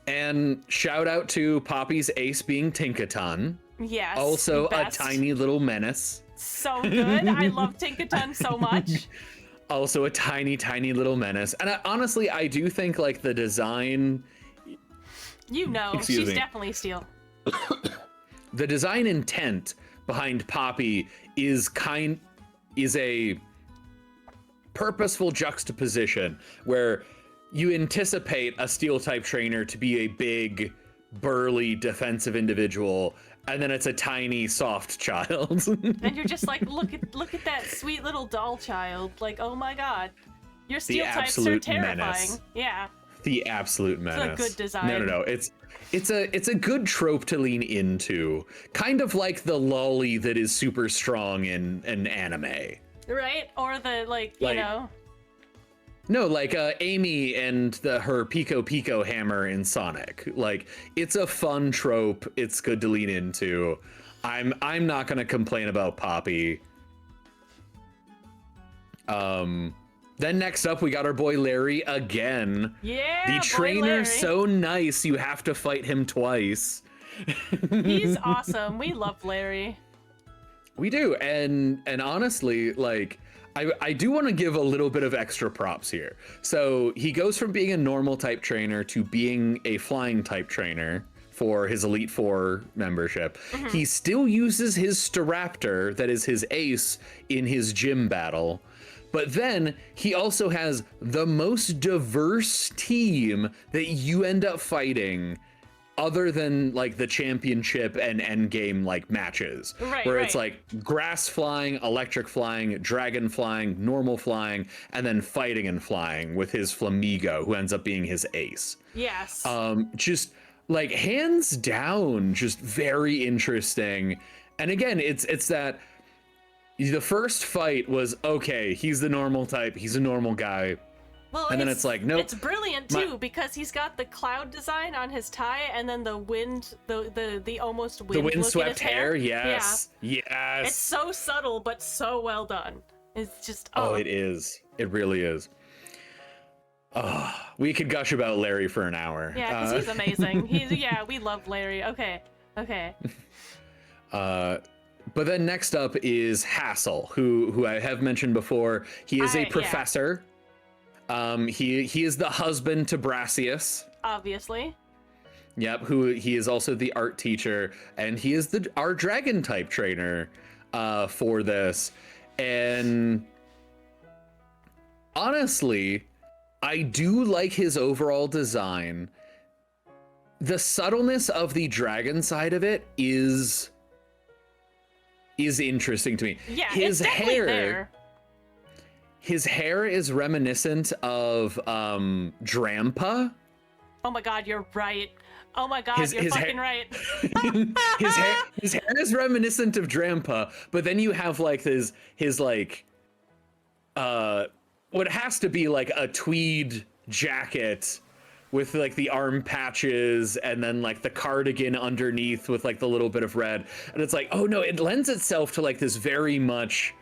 And shout out to Poppy's ace being Tinkaton.
Yes.
Also a
best.
tiny little menace.
So good. I love Tinkaton so much.
Also a tiny, tiny little menace. And honestly, I do think like the design.
You know,
Excuse
she's
me.
definitely Steel.
The design intent behind Poppy is a purposeful juxtaposition where you anticipate a Steel type trainer to be a big, burly, defensive individual, and then it's a tiny, soft child.
And you're just like, look at that sweet little doll child. Like, oh my god. Your Steel types are
absolute
terrifying.
menace.
Yeah.
The absolute menace.
good design.
No. It's a good trope to lean into. Kind of like the lolly that is super strong in an anime.
Right? Or the you know.
No, like Amy and her Pico hammer in Sonic. Like, it's a fun trope. It's good to lean into. I'm not gonna complain about Poppy. Then next up, we got our boy Larry again.
Yeah,
the
boy
trainer
Larry.
so nice you have to fight him twice.
He's awesome. We love Larry.
We do, and honestly, like, I do want to give a little bit of extra props here. So he goes from being a normal type trainer to being a flying type trainer for his Elite Four membership.
Mm-hmm.
He still uses his Staraptor, that is his ace, in his gym battle. But then he also has the most diverse team that you end up fighting other than like the championship and end game like matches, where it's like grass flying, electric flying, dragon flying, normal flying, and then fighting and flying with his Flamigo, who ends up being his ace.
Yes.
Just like hands down, just very interesting. And again, it's that the first fight was okay, he's the normal type, he's a normal guy.
Well,
and then it's like, nope.
It's brilliant too because he's got the cloud design on his tie, and then the wind, the almost wind.
The windswept
hair.
hair, yes,
yeah.
yes.
It's so subtle but so well done. It's just
oh, it is. It really is. Oh, we could gush about Larry for an hour.
Yeah, because he's amazing. We love Larry. Okay.
But then next up is Hassel, who I have mentioned before. He is a professor. Yeah. He is the husband to Brassius.
Obviously.
Yep, he is also the art teacher, and he is our dragon type trainer for this. And honestly, I do like his overall design. The subtleness of the dragon side of it is interesting to me.
Yeah, it's definitely there.
His hair is reminiscent of Drampa.
Oh my god, you're right. Oh my god, you're fucking right.
his hair is reminiscent of Drampa, but then you have like his like what has to be like a tweed jacket with like the arm patches and then like the cardigan underneath with like the little bit of red. And it's like, oh no, it lends itself to like this very much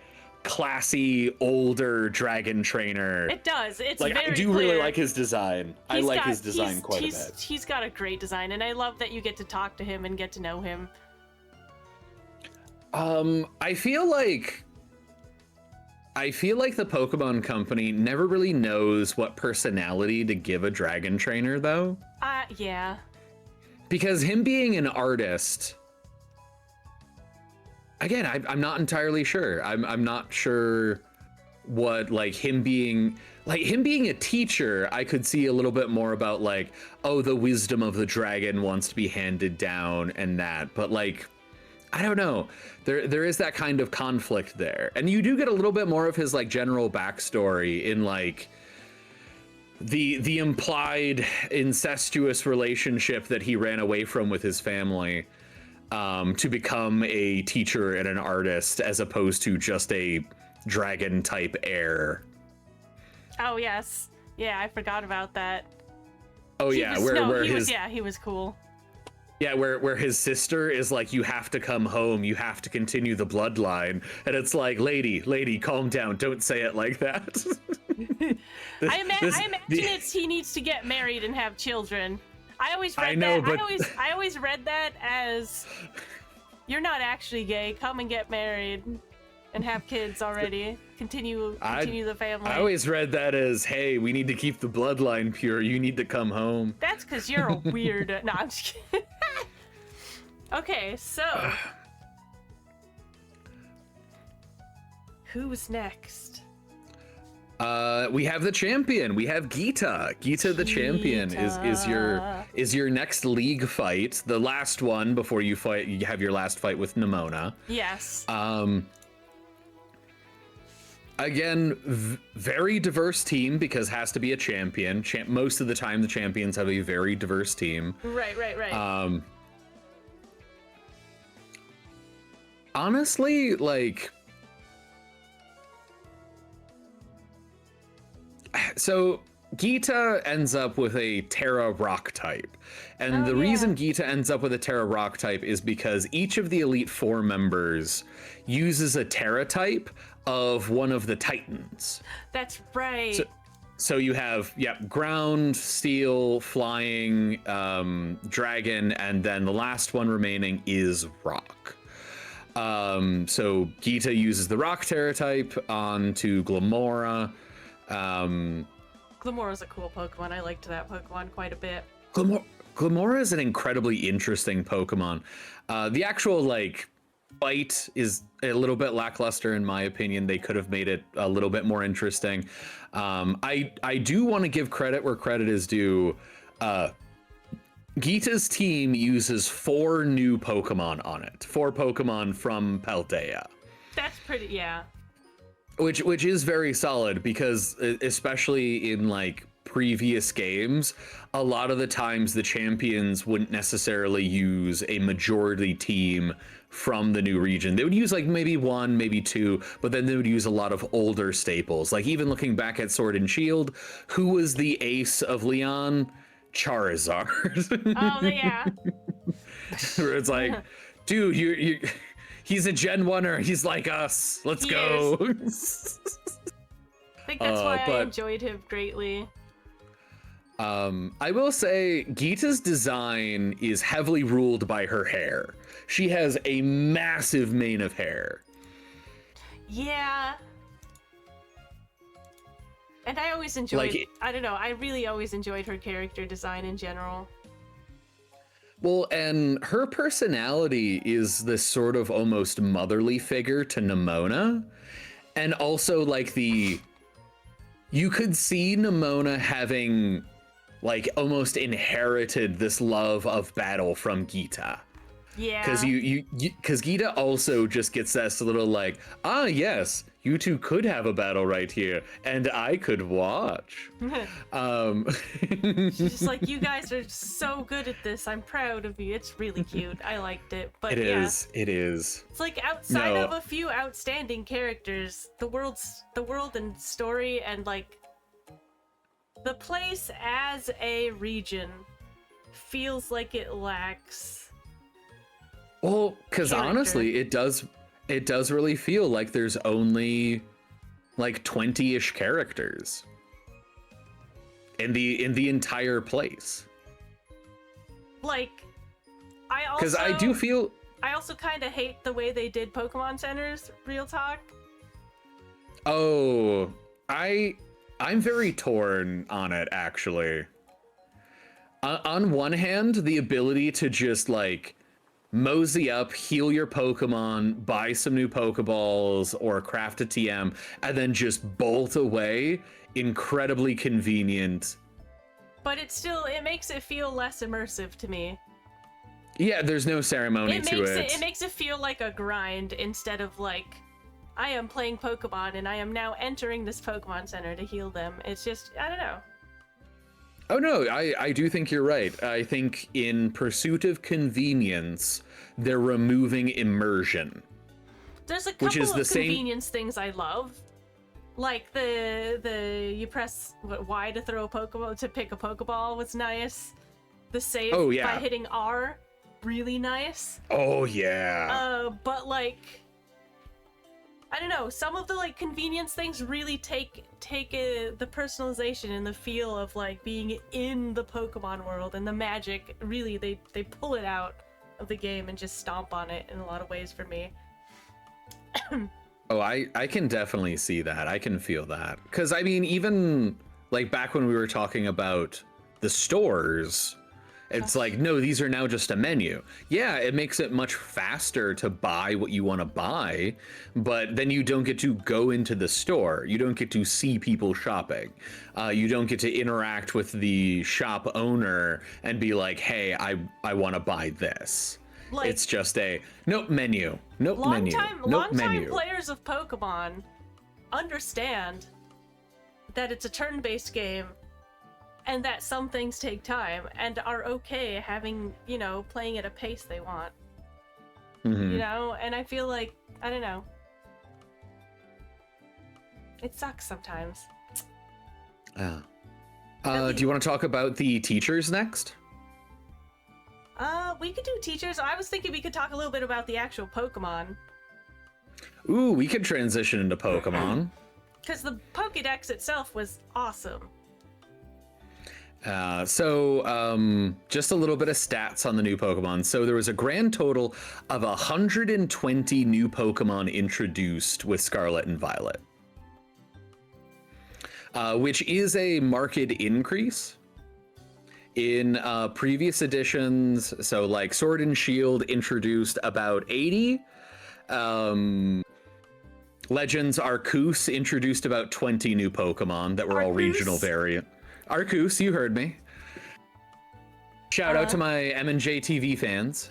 classy older dragon trainer.
It does. It's
like,
very
I do
clear.
really like his design. I like his design quite a bit.
He's got a great design, and I love that you get to talk to him and get to know him.
I feel like the Pokemon Company never really knows what personality to give a dragon trainer, though.
Yeah.
Because him being an artist, again, I'm not entirely sure. I'm not sure what like him being a teacher. I could see a little bit more about like, oh, the wisdom of the dragon wants to be handed down and that, but like, I don't know. There is that kind of conflict there. And you do get a little bit more of his like general backstory in like the implied incestuous relationship that he ran away from with his family to become a teacher and an artist as opposed to just a dragon type heir.
Oh yes. Yeah, I forgot about that.
Oh
he
yeah,
was, he was cool.
Yeah, where his sister is like, you have to come home, you have to continue the bloodline. And it's like, lady, calm down, don't say it like that.
I imagine he needs to get married and have children. I always read that. I always read that as, you're not actually gay, come and get married and have kids already. Continue the family.
I always read that as, hey, we need to keep the bloodline pure, you need to come home.
That's because you're a weird... No, I'm just kidding. Okay, so... Who's next?
We have the champion. We have Gita. Gita the champion is your next league fight. The last one before you have your last fight with Nimona.
Yes.
Again, very diverse team because has to be a champion. Most of the time, the champions have a very diverse team.
Right.
Honestly, like, so Gita ends up with a Terra Rock type. And the reason Gita ends up with a Terra Rock type is because each of the Elite Four members uses a Terra type of one of the Titans.
That's right.
So you have, ground, steel, flying, dragon, and then the last one remaining is rock. So Gita uses the rock Terra type onto Glamora.
Glamora's a cool Pokemon. I liked that Pokemon quite a bit.
Glamora is an incredibly interesting Pokemon. The actual like fight is a little bit lackluster in my opinion. They could have made it a little bit more interesting. I do want to give credit where credit is due. Gita's team uses 4 new Pokemon on it. 4 Pokemon from Paldea.
That's pretty, yeah.
Which is very solid because especially in like previous games, a lot of the times the champions wouldn't necessarily use a majority team from the new region. They would use like maybe 1, maybe 2, but then they would use a lot of older staples. Like even looking back at Sword and Shield, who was the ace of Leon? Charizard.
Oh, yeah.
Where it's like, dude, you he's a Gen 1er. He's like us. Let's go.
I think that's why I enjoyed him greatly.
I will say Gita's design is heavily ruled by her hair. She has a massive mane of hair.
Yeah. And I always enjoyed,
Like,
I don't know, I really always enjoyed her character design in general.
Well, and her personality is this sort of almost motherly figure to Nimona. And also like you could see Nimona having like almost inherited this love of battle from Gita.
Yeah.
Because Gita also just gets this little like, ah, yes, you two could have a battle right here, and I could watch.
She's just like, you guys are so good at this. I'm proud of you. It's really cute. I liked it. But
It is. It's
like outside of a few outstanding characters, the world and story and like the place as a region feels like it lacks.
Well, because honestly, it does really feel like there's only like 20-ish characters in the entire place.
Like,
Because I do feel
I also kind of hate the way they did Pokemon Centers. Real talk.
Oh, I'm very torn on it actually. On one hand, the ability to just like mosey up, heal your Pokemon, buy some new Pokeballs, or craft a TM, and then just bolt away, incredibly convenient.
But it makes it feel less immersive to me.
Yeah, there's no ceremony to it.
It makes it feel like a grind instead of like, I am playing Pokemon and I am now entering this Pokemon Center to heal them. It's just, I don't know.
Oh no, I do think you're right. I think in pursuit of convenience, they're removing immersion.
There's a couple of convenience things I love. Like the you press Y to throw a Pokeball, to pick a Pokeball was nice. The save by hitting R, really nice.
Oh yeah.
But like, I don't know, some of the like convenience things really take the personalization and the feel of like being in the Pokemon world and the magic. Really, they pull it out of the game and just stomp on it in a lot of ways for me.
Oh, I can definitely see that. I can feel that. Because I mean, even like back when we were talking about the stores, it's like, no, these are now just a menu. Yeah, it makes it much faster to buy what you want to buy, but then you don't get to go into the store. You don't get to see people shopping. You don't get to interact with the shop owner and be like, hey, I want to buy this. Like, it's just a nope menu. Nope menu. Nope menu.
Long-time players of Pokemon understand that it's a turn-based game and that some things take time and are okay having, playing at a pace they want.
Mm-hmm.
And I feel like, I don't know. It sucks sometimes.
Do you want to talk about the teachers next?
We could do teachers. I was thinking we could talk a little bit about the actual Pokemon.
Ooh, we could transition into Pokemon.
Because the Pokédex itself was awesome.
Just a little bit of stats on the new Pokemon. So there was a grand total of 120 new Pokemon introduced with Scarlet and Violet, which is a marked increase in previous editions. So like Sword and Shield introduced about 80. Legends Arceus introduced about 20 new Pokemon that were all regional variant. Arceus, you heard me. Shout out to my M&J TV fans.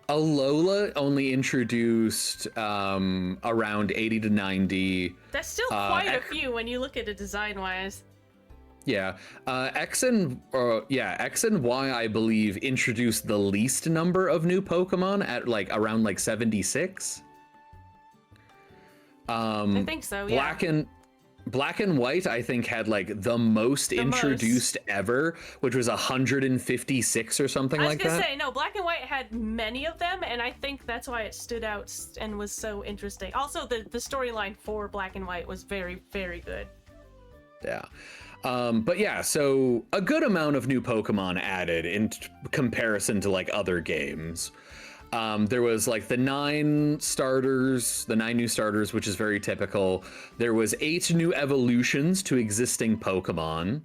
Alola only introduced around 80 to 90.
That's still quite a few when you look at it design-wise.
Yeah, X and Y, I believe, introduced the least number of new Pokemon at around 76.
I think so. Yeah.
Black and White, I think, had the most introduced ever, which was 156 or something like that.
I was gonna say, no, Black and White had many of them, and I think that's why it stood out and was so interesting. Also, the storyline for Black and White was very, very good.
Yeah. But yeah, so a good amount of new Pokemon added in comparison to other games. There was the 9 new starters, which is very typical. There was 8 new evolutions to existing Pokemon.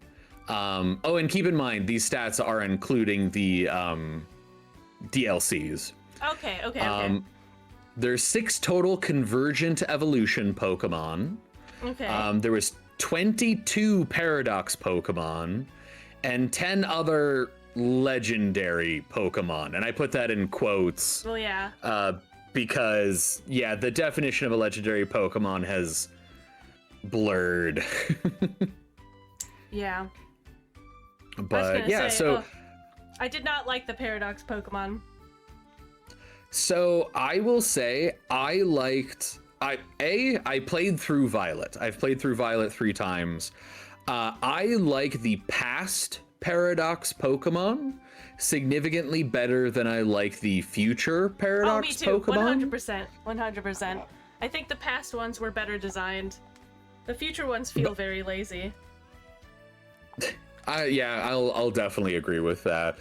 Oh, and keep in mind, these stats are including the DLCs.
Okay.
There's 6 total convergent evolution Pokemon.
Okay.
There was 22 Paradox Pokemon and 10 other legendary Pokemon, and I put that in quotes.
Well, yeah.
Because the definition of a legendary Pokemon has blurred.
Yeah.
But yeah, so
I did not like the Paradox Pokemon.
So I will say I played through Violet. I've played through Violet 3 times. I like the past Paradox Pokemon significantly better than I like the future Paradox Pokemon.
100%. I think the past ones were better designed. The future ones feel very lazy.
I'll definitely agree with that.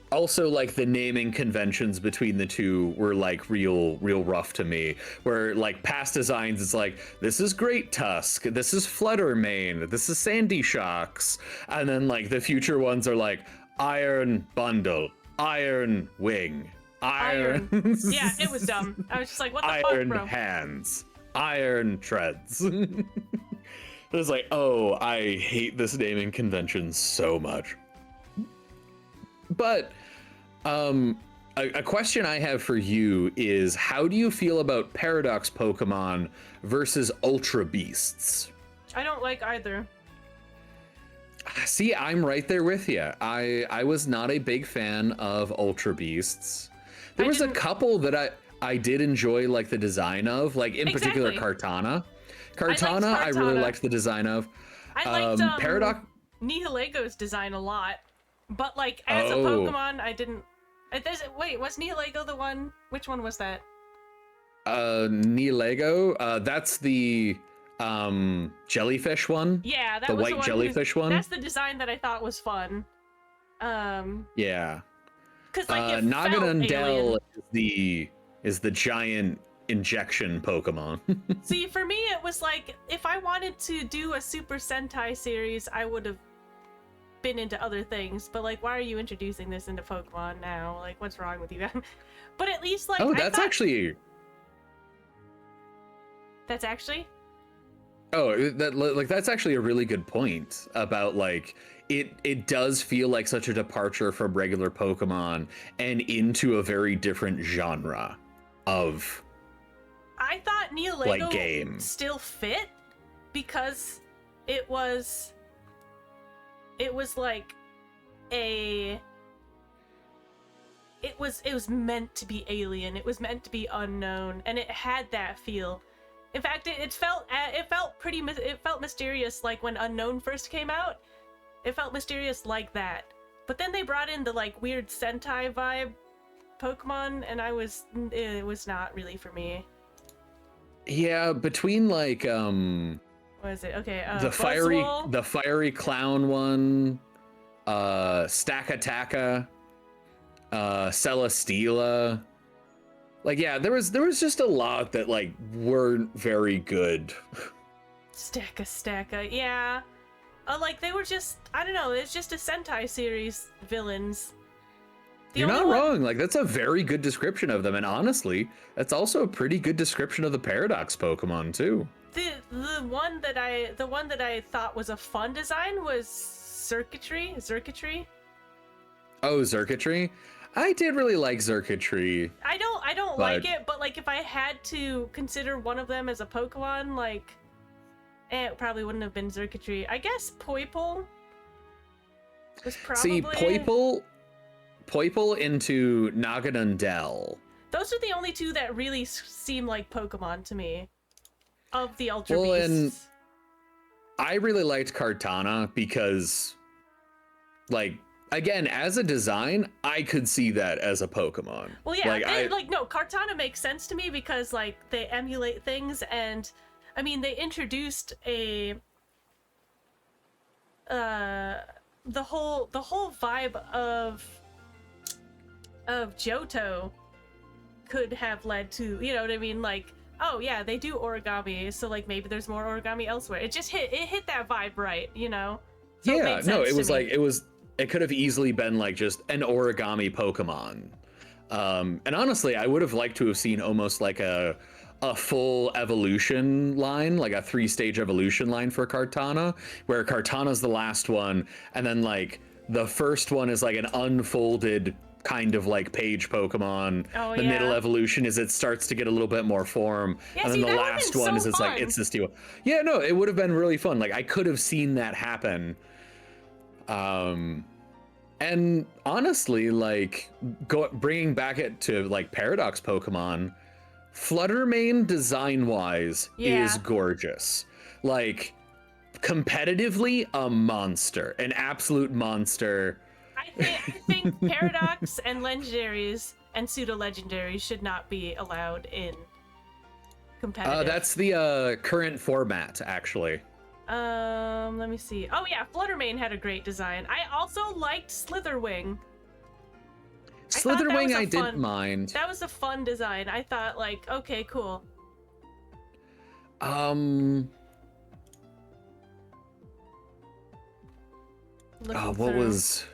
Also, the naming conventions between the two were real rough to me. Where past designs, it's this is Great Tusk, this is Fluttermane, this is Sandy Shocks, and then the future ones are Iron Bundle, Iron Wing, Iron.
Yeah, it was dumb. I was just what the fuck,
Iron
bro?
Hands, Iron Treads. It was oh, I hate this naming convention so much. But a question I have for you is, how do you feel about Paradox Pokemon versus Ultra Beasts?
I don't like either.
See, I'm right there with you. I was not a big fan of Ultra Beasts. There was a couple that I did enjoy the design of, in particular Kartana. I really liked the design of.
I liked
Paradox
Nihilego's design a lot. But as a Pokemon, I didn't. Wait, was Nihilego the one? Which one was that?
Nihilego. That's the jellyfish one.
Yeah, that
the
was
white
the one
jellyfish one.
That's the design that I thought was fun.
Yeah.
Because
Naganundel is the giant injection Pokemon.
See, for me, it was if I wanted to do a Super Sentai series, I would have been into other things, but why are you introducing this into Pokemon now? What's wrong with you? But at least
oh, that's actually oh, that's actually a really good point about it does feel such a departure from regular Pokemon and into a very different genre of
I thought Nihilego
game
still fit because it was it was meant to be alien. It was meant to be unknown, and it had that feel. In fact, it felt mysterious when Unknown first came out. It felt mysterious like that. But then they brought in the weird Sentai vibe Pokemon, and it was not really for me.
Yeah, between
What is it? Okay,
the fiery clown one, Stakataka, Celesteela. There was just a lot that weren't very good.
Staka, yeah. They were just, I don't know, it's just a Sentai series villains.
You're not wrong. That's a very good description of them, and honestly, that's also a pretty good description of the Paradox Pokemon too.
the one that I thought was a fun design was Circuitry.
Oh, Circuitry. I did really like Circuitry.
I don't like it, but like if I had to consider one of them as a Pokemon, like it probably wouldn't have been Circuitry. I guess Poipole was probably.
See, Poipole into Naganundel.
Those are the only two that really seem like Pokemon to me. Of the Ultra
Well,
Beasts.
and I really liked Kartana because, like, again, as a design, I could see that as a Pokemon.
Well, yeah,
like,
no, Kartana makes sense to me because like they emulate things, and I mean they introduced the whole vibe of Johto could have led to, you know what I mean, like, oh yeah, they do origami, so like maybe there's more origami elsewhere. It hit that vibe right, you know? So
yeah, no, it was like it could have easily been like just an origami Pokemon. And honestly, I would have liked to have seen almost like a full evolution line, like a 3-stage evolution line for Kartana, where Kartana's the last one, and then like the first one is like an unfolded kind of like page Pokemon.
Oh,
the
yeah.
middle evolution is it starts to get a little bit more form,
Yeah,
and
see,
then the
that would've
last
been
one
so
is it's like
fun.
it's this deal. Yeah, no, it would have been really fun. Like I could have seen that happen. And honestly, like bringing back it to like Paradox Pokemon, Fluttermane design-wise is gorgeous. Like competitively, a monster, an absolute monster.
I think Paradox and Legendaries and Pseudo-Legendaries should not be allowed in competitive.
That's the current format, actually.
Let me see. Oh yeah, Fluttermane had a great design. I also liked Slitherwing.
Slitherwing I didn't mind.
That was a fun design. I thought like, okay, cool.
What was...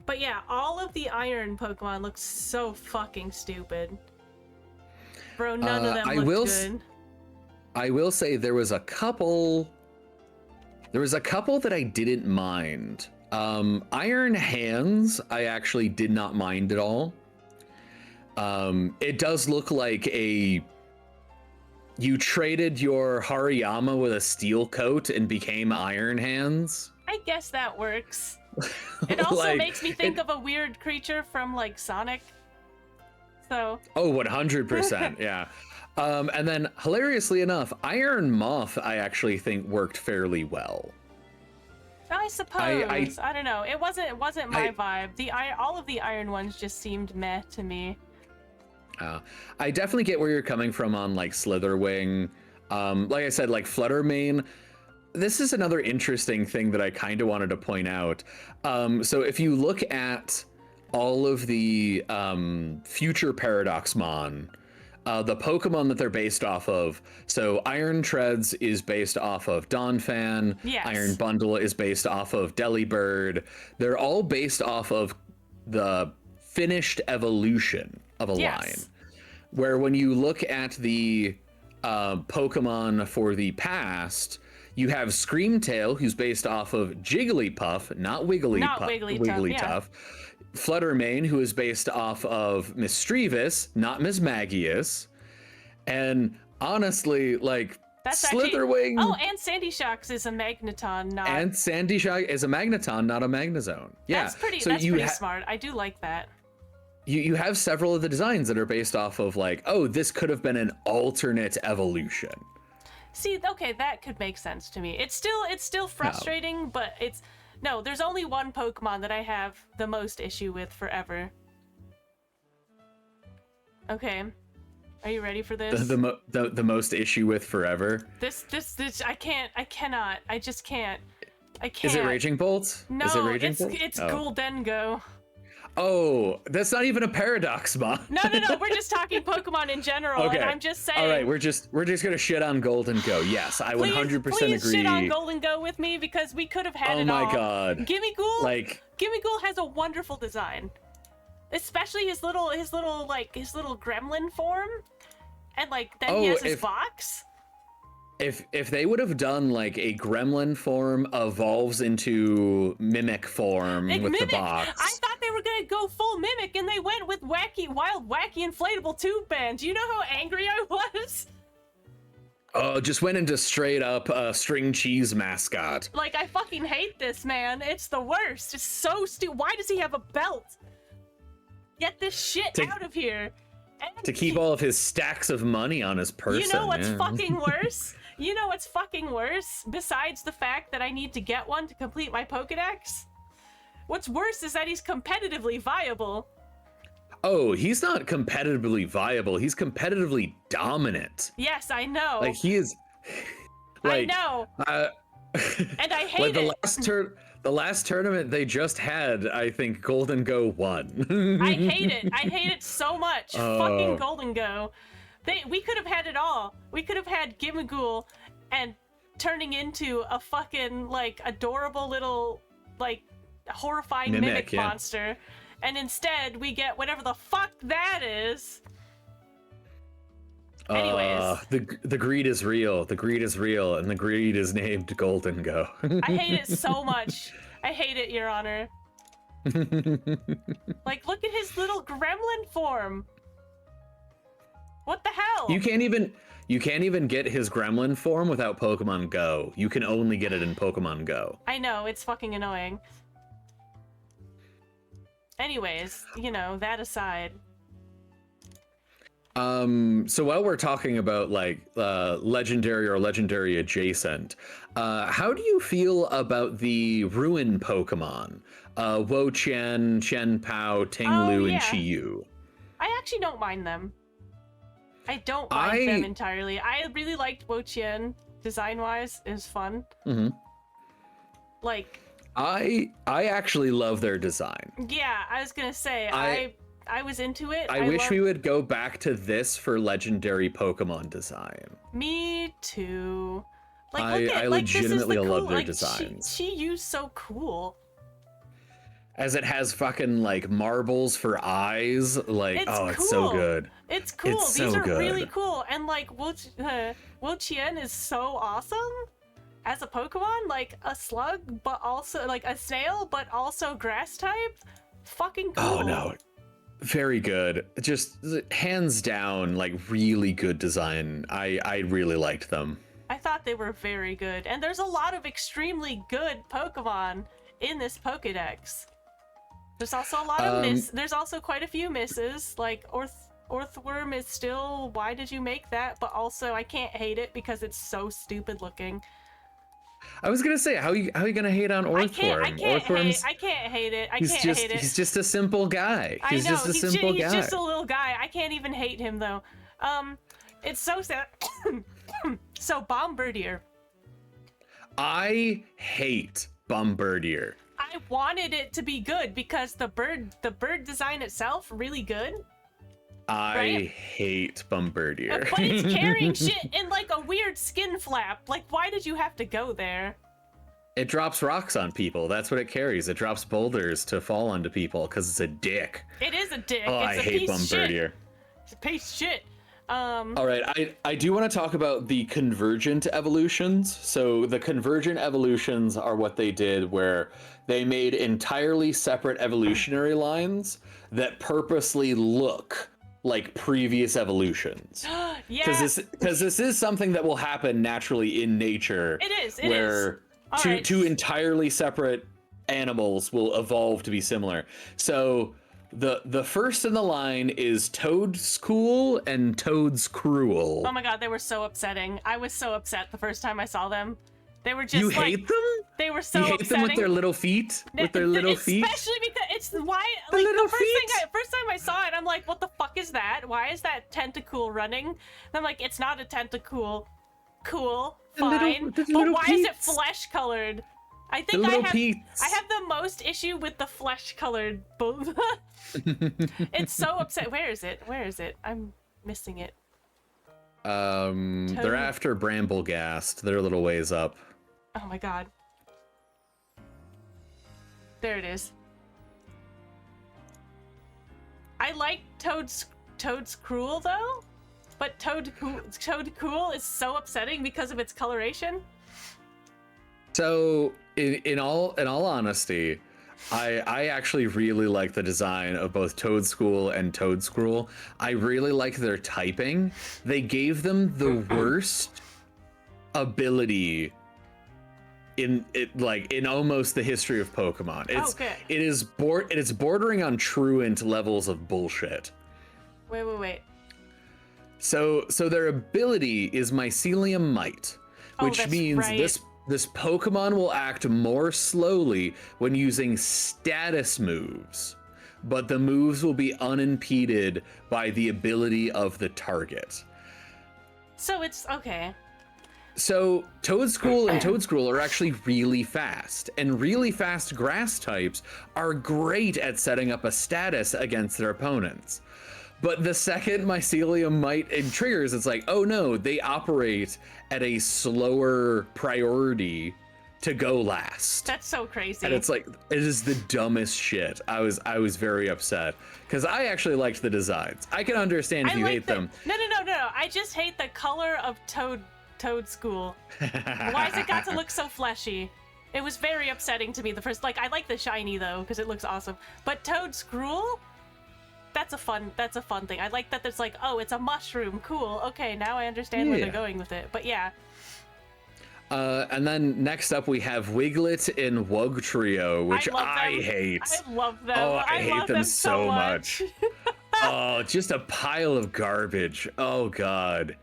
But yeah, all of the iron Pokemon look so fucking stupid. Bro, none of them looked good.
I will say there was a couple that I didn't mind. Iron Hands, I actually did not mind at all. It does look like you traded your Hariyama with a steel coat and became Iron Hands.
I guess that works. It also
Like,
makes me think of a weird creature from like Sonic. So.
Oh, 100%, yeah. And then, hilariously enough, Iron Moth I actually think worked fairly well.
I suppose. I don't know. It wasn't my vibe. All of the iron ones just seemed meh to me.
I definitely get where you're coming from on like Slitherwing. Like I said, like Fluttermane. This is another interesting thing that I kind of wanted to point out. So if you look at all of the future Paradoxmon, the Pokemon that they're based off of, so Iron Treads is based off of Donphan,
Yes.
Iron Bundle is based off of Delibird. They're all based off of the finished evolution of a line. Where when you look at the Pokemon for the past, you have Screamtail, who's based off of Jigglypuff, not Wigglytuff. Fluttermane, who is based off of Misdreavus, not Mismagius. And honestly, like, Slitherwing...
and Sandy Shocks is a Magneton, not...
And Sandy Shock is a Magneton, not a Magnezone. Yeah.
That's pretty, smart. I do like that.
You have several of the designs that are based off of, like, oh, this could have been an alternate evolution.
See, okay, that could make sense to me. It's still frustrating, but no, there's only one Pokemon that I have the most issue with forever. Okay, are you ready for this?
The most issue with forever.
This I cannot. I just can't. I can't.
Is it Raging Bolt?
No,
Is it Raging Bolt?
it's Gholdengo.
Oh, that's not even a Paradoxmon.
No, we're just talking Pokemon in general,
Okay.
and I'm just saying.
All right, we're just gonna shit on Gholdengo. Yes, I 100%
please
agree.
shit on Gholdengo with me because we could have had it all.
Oh my god.
Gimmighoul,
Like,
Gimmighoul has a wonderful design, especially his little gremlin form. And like then he
Oh,
has his box.
If they would have done like a gremlin form evolves into mimic form
Like,
with
Mimic,
the box.
I thought they were gonna go full Mimic, and they went with wild, wacky inflatable tube band. Do you know how angry I was?
Oh, just went into straight up string cheese mascot.
Like, I fucking hate this, man. It's the worst. It's so stupid. Why does he have a belt? Get this shit out of here. And
To keep all of his stacks of money on his person.
You know what's
yeah.
fucking worse? You know what's fucking worse? Besides the fact that I need to get one to complete my Pokedex? What's worse is that he's competitively viable.
Oh, he's not competitively viable. He's competitively dominant.
Yes, I know.
Like he is. Like,
I know. And I hate
like
it.
The last tournament they just had, I think Golden Go won.
I hate it. I hate it so much. Fucking Golden Go. We could have had it all. We could have had Gimmighoul and turning into a fucking like adorable little like horrifying mimic
yeah.
monster. And instead we get whatever the fuck that is. Anyways.
The greed is real. The greed is real, and the greed is named Golden Go.
I hate it so much. I hate it, Your Honor. Like, look at his little gremlin form. What the hell?
You can't even get his gremlin form without Pokemon Go. You can only get it in Pokemon Go.
I know, it's fucking annoying. Anyways, you know, that aside.
So while we're talking about like legendary or legendary adjacent, how do you feel about the ruin Pokemon? Wo-Chien, Chien-Pao, Ting-Lu, and Chi-Yu.
I actually don't mind them. I don't mind them entirely. I really liked Wo-Chien design-wise. It was fun.
Mm-hmm.
Like
I actually love their design.
Yeah, I was gonna say I was into it.
I wish we would go back to this for legendary Pokemon design.
Me too. Like,
I legitimately love their designs.
Chi-Yu's so cool.
As it has fucking like marbles for eyes, like it's so good.
It's cool.
It's
These
so
are
good.
really cool, and like Wo-Chien is so awesome as a Pokemon, like a slug, but also like a snail, but also grass type. Fucking cool.
Oh no, very good. Just hands down, like really good design. I really liked them.
I thought they were very good, and there's a lot of extremely good Pokemon in this Pokédex. There's also a lot of there's also quite a few misses, like Orthworm is still, why did you make that? But also I can't hate it because it's so stupid looking.
I was gonna say, how you gonna hate on Orthworm?
I can't hate it.
He's just a simple guy. He's just a simple guy.
He's just a little guy. I can't even hate him though. It's so sad. So Bombardier.
I hate Bombardier.
I wanted it to be good because the bird design itself really good.
I hate Bombardier.
But it's carrying shit in like a weird skin flap. Like, why did you have to go there?
It drops rocks on people. That's what it carries. It drops boulders to fall onto people because it's a dick.
It is a dick.
Oh,
It's
I hate Bombardier.
It's a piece of shit.
All right, I do want to talk about the convergent evolutions. So the convergent evolutions are what they did where they made entirely separate evolutionary lines that purposely look like previous evolutions.
Yeah.
Because this is something that will happen naturally in nature.
It is.
Where two entirely separate animals will evolve to be similar. So the first in the line is Toad's Cool and Toad's Cruel.
Oh my god, they were so upsetting. I was so upset the first time I saw them. They were just
You
like,
hate them?
They were so
You hate
upsetting.
them with their little feet? With their little feet?
Especially because it's why
The
like
little
the first time I saw it, I'm like, what the fuck is that? Why is that tentacle running? And I'm like, it's not a tentacle. Cool, fine. But why is it flesh colored? I think I have the most issue with the flesh colored. It's so upset. Where is it? Where is it? I'm missing it.
They're after Bramblegast. They're a little ways up.
Oh my god. There it is. I like Toad's Cruel though, But Toadcool is so upsetting because of its coloration.
So in all honesty, I actually really like the design of both Toadschool and Toadscrool. I really like their typing. They gave them the worst ability in almost the history of Pokemon. It is bordering on truant levels of bullshit.
Wait.
So their ability is Mycelium Might, which means
right.
this Pokemon will act more slowly when using status moves, but the moves will be unimpeded by the ability of the target.
So it's okay.
So Toadschool and Toadscrool are actually really fast, and really fast grass types are great at setting up a status against their opponents. But the second Mycelium Might triggers, it's like, oh no, they operate at a slower priority to go last.
That's so crazy.
And it's like, it is the dumbest shit. I was very upset because I actually liked the designs. I can understand if you hate them.
No. I just hate the color of Toadschool. Why has it got to look so fleshy? It was very upsetting to me the first. Like, I like the shiny though because it looks awesome. But Toadscrool, that's a fun thing. I like that. There's like, oh, it's a mushroom. Cool. Okay, now I understand where they're going with it. But yeah.
And then next up we have Wiglet in Wugtrio, which I hate.
I love them.
Oh, I hate them so much. Oh, just a pile of garbage. Oh god.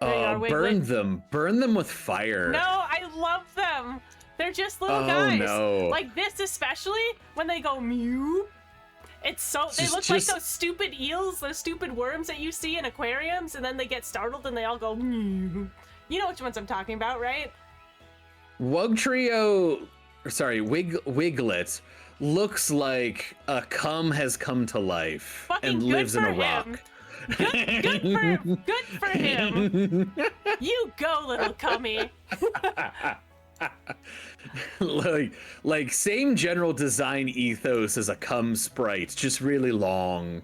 Oh, burn them with fire.
No, I love them. They're just little guys.
No.
Like this, especially when they go mew. It's so they look like those stupid eels, those stupid worms that you see in aquariums, and then they get startled and they all go mew. You know which ones I'm talking about, right?
Wugtrio, Wiglet looks like a cum has come to life and lives in a rock.
Good for him. You go, little cummy.
like same general design ethos as a cum sprite, just really long.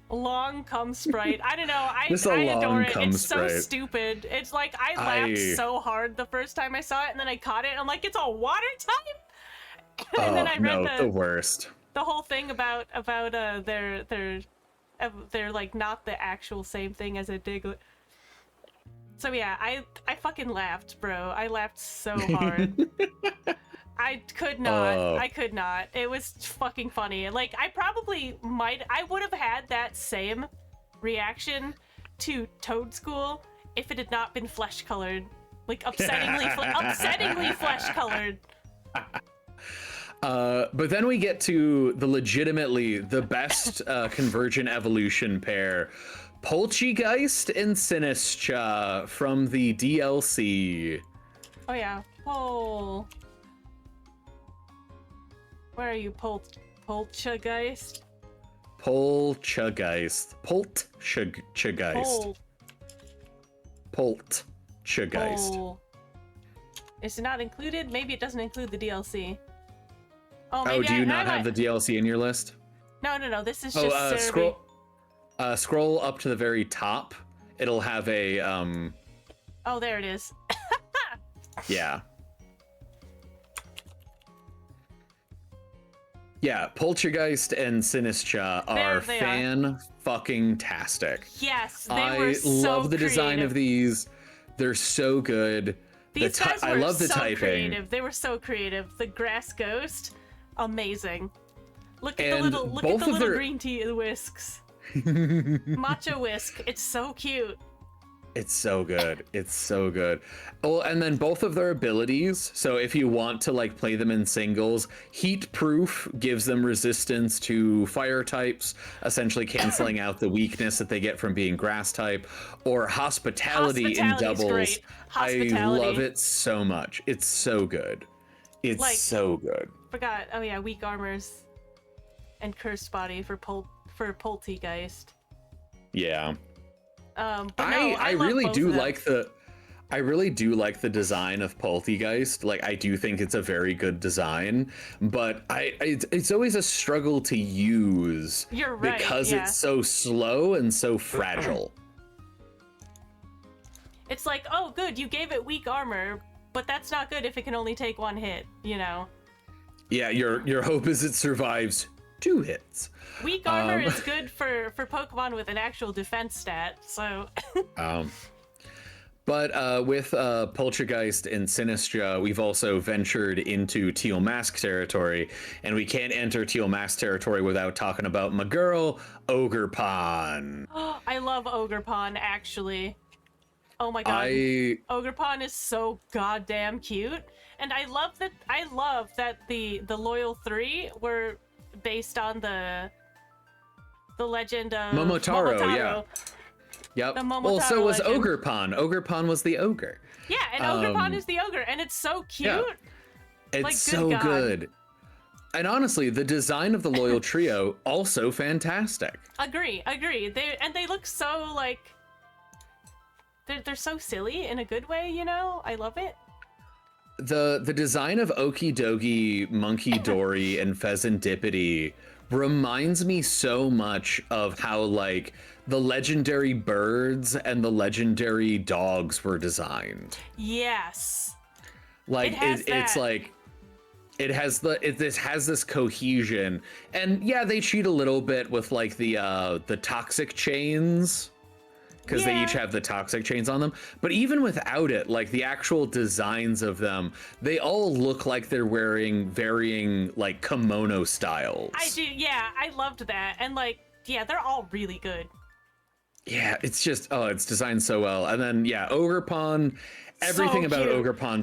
Long cum sprite. I don't know. I
long
adore it. It's
sprite.
So stupid. It's like I laughed so hard the first time I saw it, and then I caught it. And I'm like, it's a water type. And then I read
the worst.
The whole thing about they're like not the actual same thing as a Diglett. So yeah, I fucking laughed, bro. I laughed so hard. I could not. It was fucking funny. Like, I would have had that same reaction to Toadschool if it had not been flesh colored. Like, upsettingly flesh colored.
But then we get to legitimately the best convergent evolution pair, Poltegeist and Sinistcha from the DLC.
Oh yeah, Where are you, Poltegeist?
Poltegeist.
Is it not included? Maybe it doesn't include the DLC. Oh,
do you not have the DLC in your list?
No. This is just
scroll up to the very top. It'll have a
Oh, there it is.
Yeah. Yeah, Poltegeist and Sinistcha are fan-fucking-tastic.
Yes, they were so
love the design of these. They're so good.
These guys were
I love the typing.
Creative. They were so creative. The grass ghost, amazing. Look at the little green tea whisks. Macho whisk. It's so cute.
It's so good. It's so good. Oh, and then both of their abilities. So if you want to like play them in singles, Heat Proof gives them resistance to fire types, essentially canceling out the weakness that they get from being grass type, or Hospitality in doubles. I love it so much. It's so good. It's so good.
Forgot. Oh yeah, weak armors and cursed body for Poltegeist.
Yeah.
But no,
I really do like I really do like the design of Poltergeist. Like, I do think it's a very good design, but it's always a struggle to use.
You're right,
because
yeah.
it's so slow and so fragile.
It's like, oh, good, you gave it weak armor, but that's not good if it can only take one hit, you know?
Yeah, your hope is it survives 2 hits.
Weak armor is good for Pokemon with an actual defense stat, so...
But with Poltergeist and Sinistra, we've also ventured into Teal Mask territory, and we can't enter Teal Mask territory without talking about my girl, Ogerpon.
I love Ogerpon, actually. Oh my god. Ogerpon is so goddamn cute. And I love that the Loyal 3 were based on the legend of
Momotaro, yeah. Yep. Well, so was
legend.
Ogerpon. Ogerpon was the ogre.
Yeah, and Ogerpon is the ogre, and it's so cute.
Yeah. It's
like,
so
God.
good. And honestly, the design of the Loyal Trio, also fantastic.
Agree. They look so, like... They're so silly in a good way, you know? I love it.
The design of Okidogi, Monkey Dory, and Pheasantipity reminds me so much of how, like, the legendary birds and the legendary dogs were designed.
Yes.
Like, it's
that.
like... This has this cohesion, and yeah, they cheat a little bit with like the toxic chains, because they each have the toxic chains on them. But even without it, like the actual designs of them, they all look like they're wearing varying like kimono styles.
I do, yeah, I loved that, and like, yeah, they're all really good.
Yeah, it's just it's designed so well, and then yeah, Ogerpon, everything about Ogerpon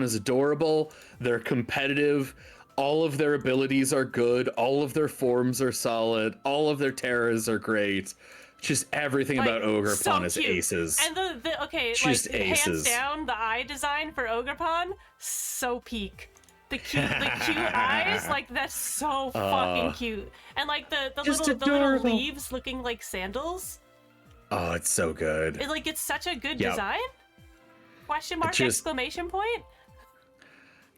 is adorable. They're competitive. All of their abilities are good. All of their forms are solid. All of their terras are great. Just everything
Like,
about Ogerpon
so
is
cute.
aces.
And the okay,
Just
like
aces.
hands down, the eye design for Ogerpon, so peak. The cute eyes, like that's so fucking cute. And like the little leaves looking like sandals.
Oh, it's so good.
It's such a good
Yep.
design. Question mark, exclamation point.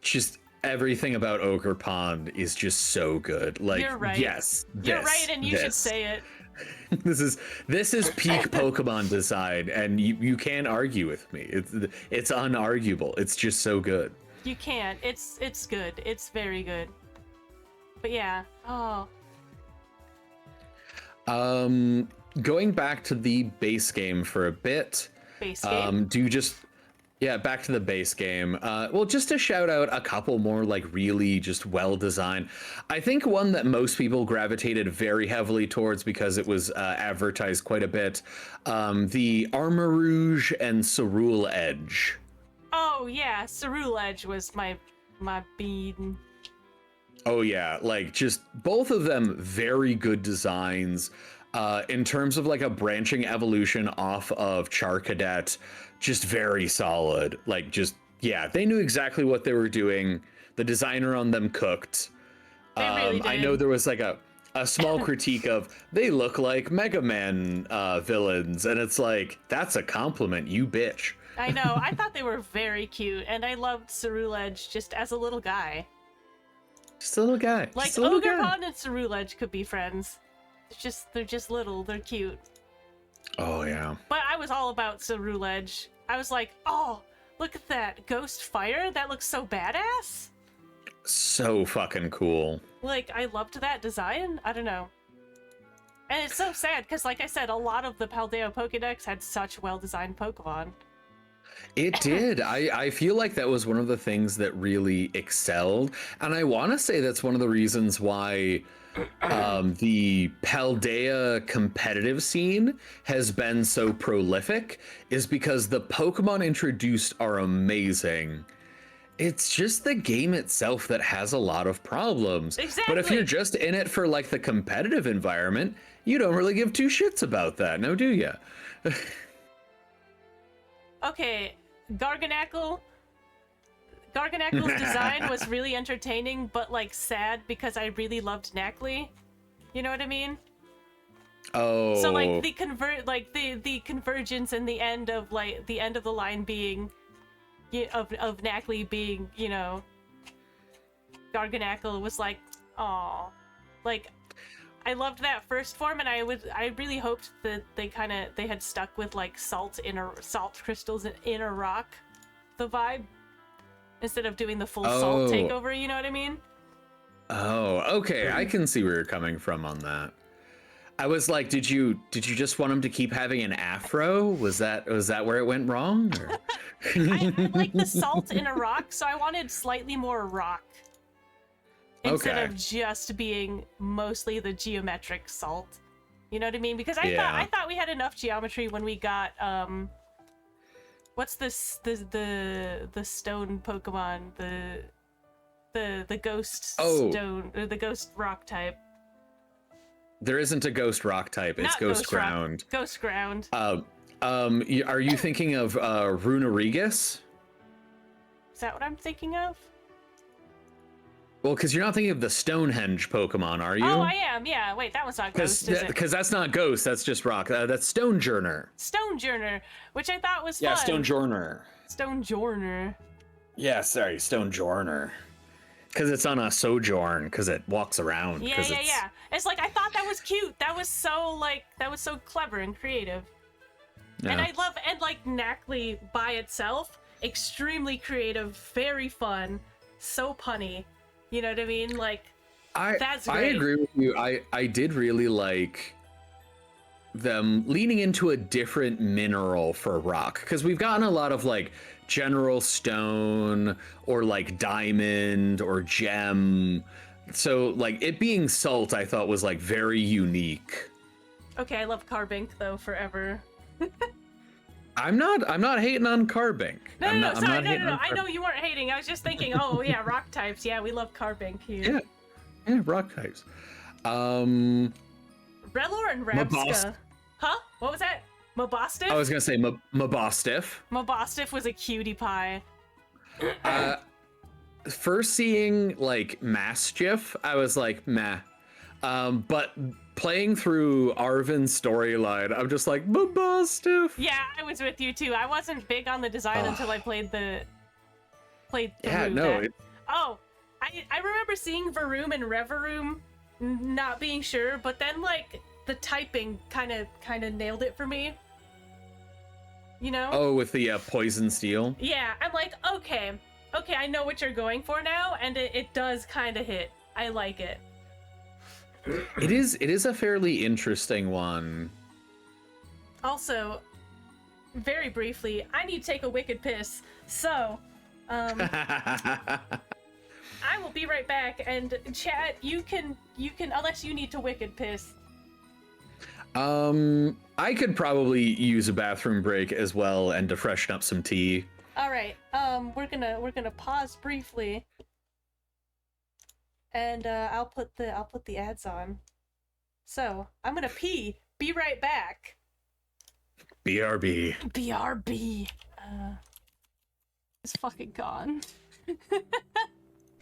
Just everything about Ogerpon is just so good. Like,
You're right.
yes,
You're right, and you should say it.
This is peak Pokemon design, and you can't argue with me. It's unarguable. It's just so good.
You can't. It's good. It's very good. But yeah. Oh.
Going back to the base game for a bit.
Base game?
Back to the base game. Well, just to shout out a couple more like really just well designed. I think one that most people gravitated very heavily towards because it was advertised quite a bit. The Armor Rouge and Cerule Edge.
Oh yeah, Cerule Edge was my bead.
Oh yeah, like just both of them very good designs. In terms of like a branching evolution off of Charcadet, just very solid. Like just, yeah, they knew exactly what they were doing. The designer on them cooked.
They really did.
I know there was like a small critique of they look like Mega Man villains, and it's like, that's a compliment, you bitch.
I know, I thought they were very cute, and I loved Cerule Edge just as a little guy.
Just a little guy.
Like
just a little
Ogerpon
guy.
and Cerule Edge could be friends. They're just little, they're cute.
Oh yeah.
But I was all about Cerule Edge. I was like, oh, look at that ghost fire. That looks so badass.
So fucking cool.
Like, I loved that design. I don't know. And it's so sad because, like I said, a lot of the Paldea Pokédex had such well-designed Pokemon.
It did. I feel like that was one of the things that really excelled. And I want to say that's one of the reasons why the Paldea competitive scene has been so prolific, is because the Pokemon introduced are amazing. It's just the game itself that has a lot of problems.
Exactly.
But if you're just in it for like the competitive environment, you don't really give two shits about that, no, do you?
Okay, Garganacl's design was really entertaining, but like sad because I really loved Knackley. You know what I mean?
Oh.
So like the convergence and the end of the line being of Knackley being, you know, Garganackle was like, aw. Like, I loved that first form, and I really hoped that they had stuck with like salt crystals in a rock, the vibe, instead of doing the full salt takeover. You know what I mean?
Oh, okay. I can see where you're coming from on that. I was like, did you just want him to keep having an afro? Was that where it went wrong? Or?
I like the salt in a rock, so I wanted slightly more rock. Instead of just being mostly the geometric salt. You know what I mean? Because I thought we had enough geometry when we got what's this the stone Pokemon, the ghost stone, or the ghost rock type.
There isn't a ghost rock type, it's ghost ground.
Ghost ground.
Are you thinking of Runerigus?
Is that what I'm thinking of?
Well, because you're not thinking of the Stonehenge Pokemon, are you?
Oh, I am, yeah. Wait, that one's not Ghost, is it?
Because that's not Ghost, that's just Rock. That's Stonejourner.
Stonejourner, which I thought was fun.
Yeah, Stonejourner.
Stonejourner.
Yeah, sorry, Stonejourner. Because it's on a sojourn, because it walks around.
Yeah. It's like, I thought that was cute. That was so clever and creative. Yeah. And I love, and like Knackley by itself, extremely creative, very fun, so punny. You know what I mean? Like, that's great.
I agree with you. I did really like them leaning into a different mineral for rock, because we've gotten a lot of like general stone or like diamond or gem. So like it being salt, I thought was like very unique.
Okay, I love Carbink though forever.
I'm not hating on Carbink.
No. I know you weren't hating. I was just thinking, oh yeah, rock types. Yeah, we love Carbink here.
Yeah, rock types.
Rellor and Rabska. Huh? What was that? Mabostiff?
I was gonna say Mabostiff.
Mabostiff was a cutie pie.
First seeing like Mastiff, I was like meh. But playing through Arvin's storyline, I'm just like, Mabostiff.
Yeah, I was with you too. I wasn't big on the design until I played through that. Oh, I remember seeing Varoom and Reveroom, not being sure, but then like the typing kind of nailed it for me. You know?
Oh, with the poison steel?
Yeah, I'm like, okay, I know what you're going for now, and it does kind of hit. I like it.
It is a fairly interesting one.
Also, very briefly, I need to take a wicked piss, so I will be right back, and chat, you can unless you need to wicked piss.
I could probably use a bathroom break as well and to freshen up some tea.
All right. We're gonna pause briefly, and I'll put the ads on. So I'm gonna pee. Be right back.
BRB.
BRB. It's fucking gone.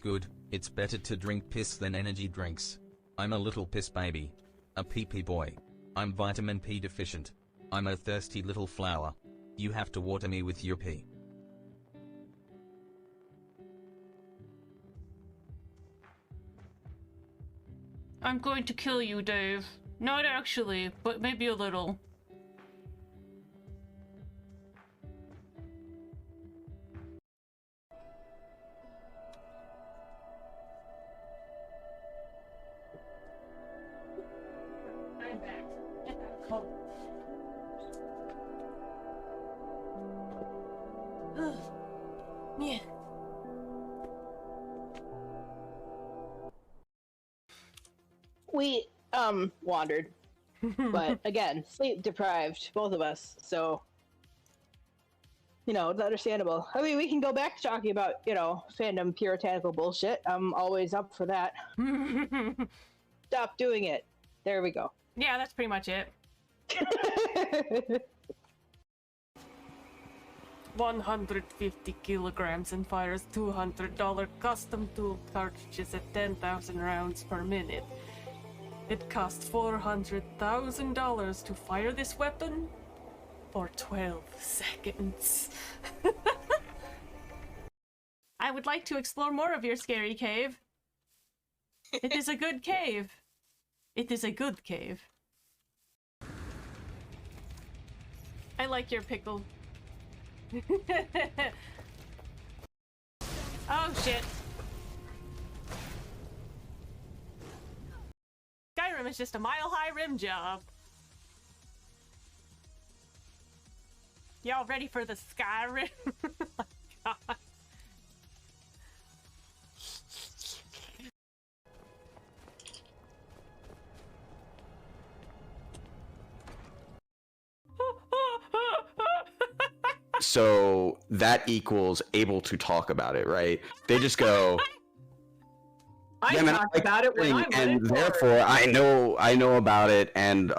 Good. It's better to drink piss than energy drinks. I'm a little piss baby. A pee-pee boy. I'm vitamin P deficient. I'm a thirsty little flower. You have to water me with your pee.
I'm going to kill you, Dave. Not actually, but maybe a little. I'm back. Cold. Yeah.
We wandered, but again, sleep deprived, both of us. So, you know, it's understandable. I mean, we can go back to talking about, you know, fandom puritanical bullshit. I'm always up for that. Stop doing it. There we go.
Yeah, that's pretty much it. 150 kilograms and fires $200 custom tool cartridges at 10,000 rounds per minute. It costs $400,000 to fire this weapon for 12 seconds. I would like to explore more of your scary cave. It is a good cave. It is a good cave. I like your pickle. Oh shit. Skyrim is just a mile-high rim job. Y'all ready for the Skyrim? Oh my god.
So that equals able to talk about it, right? They just go.
I
man,
talk about it when I'm
and
ready for it.
therefore I know about it. And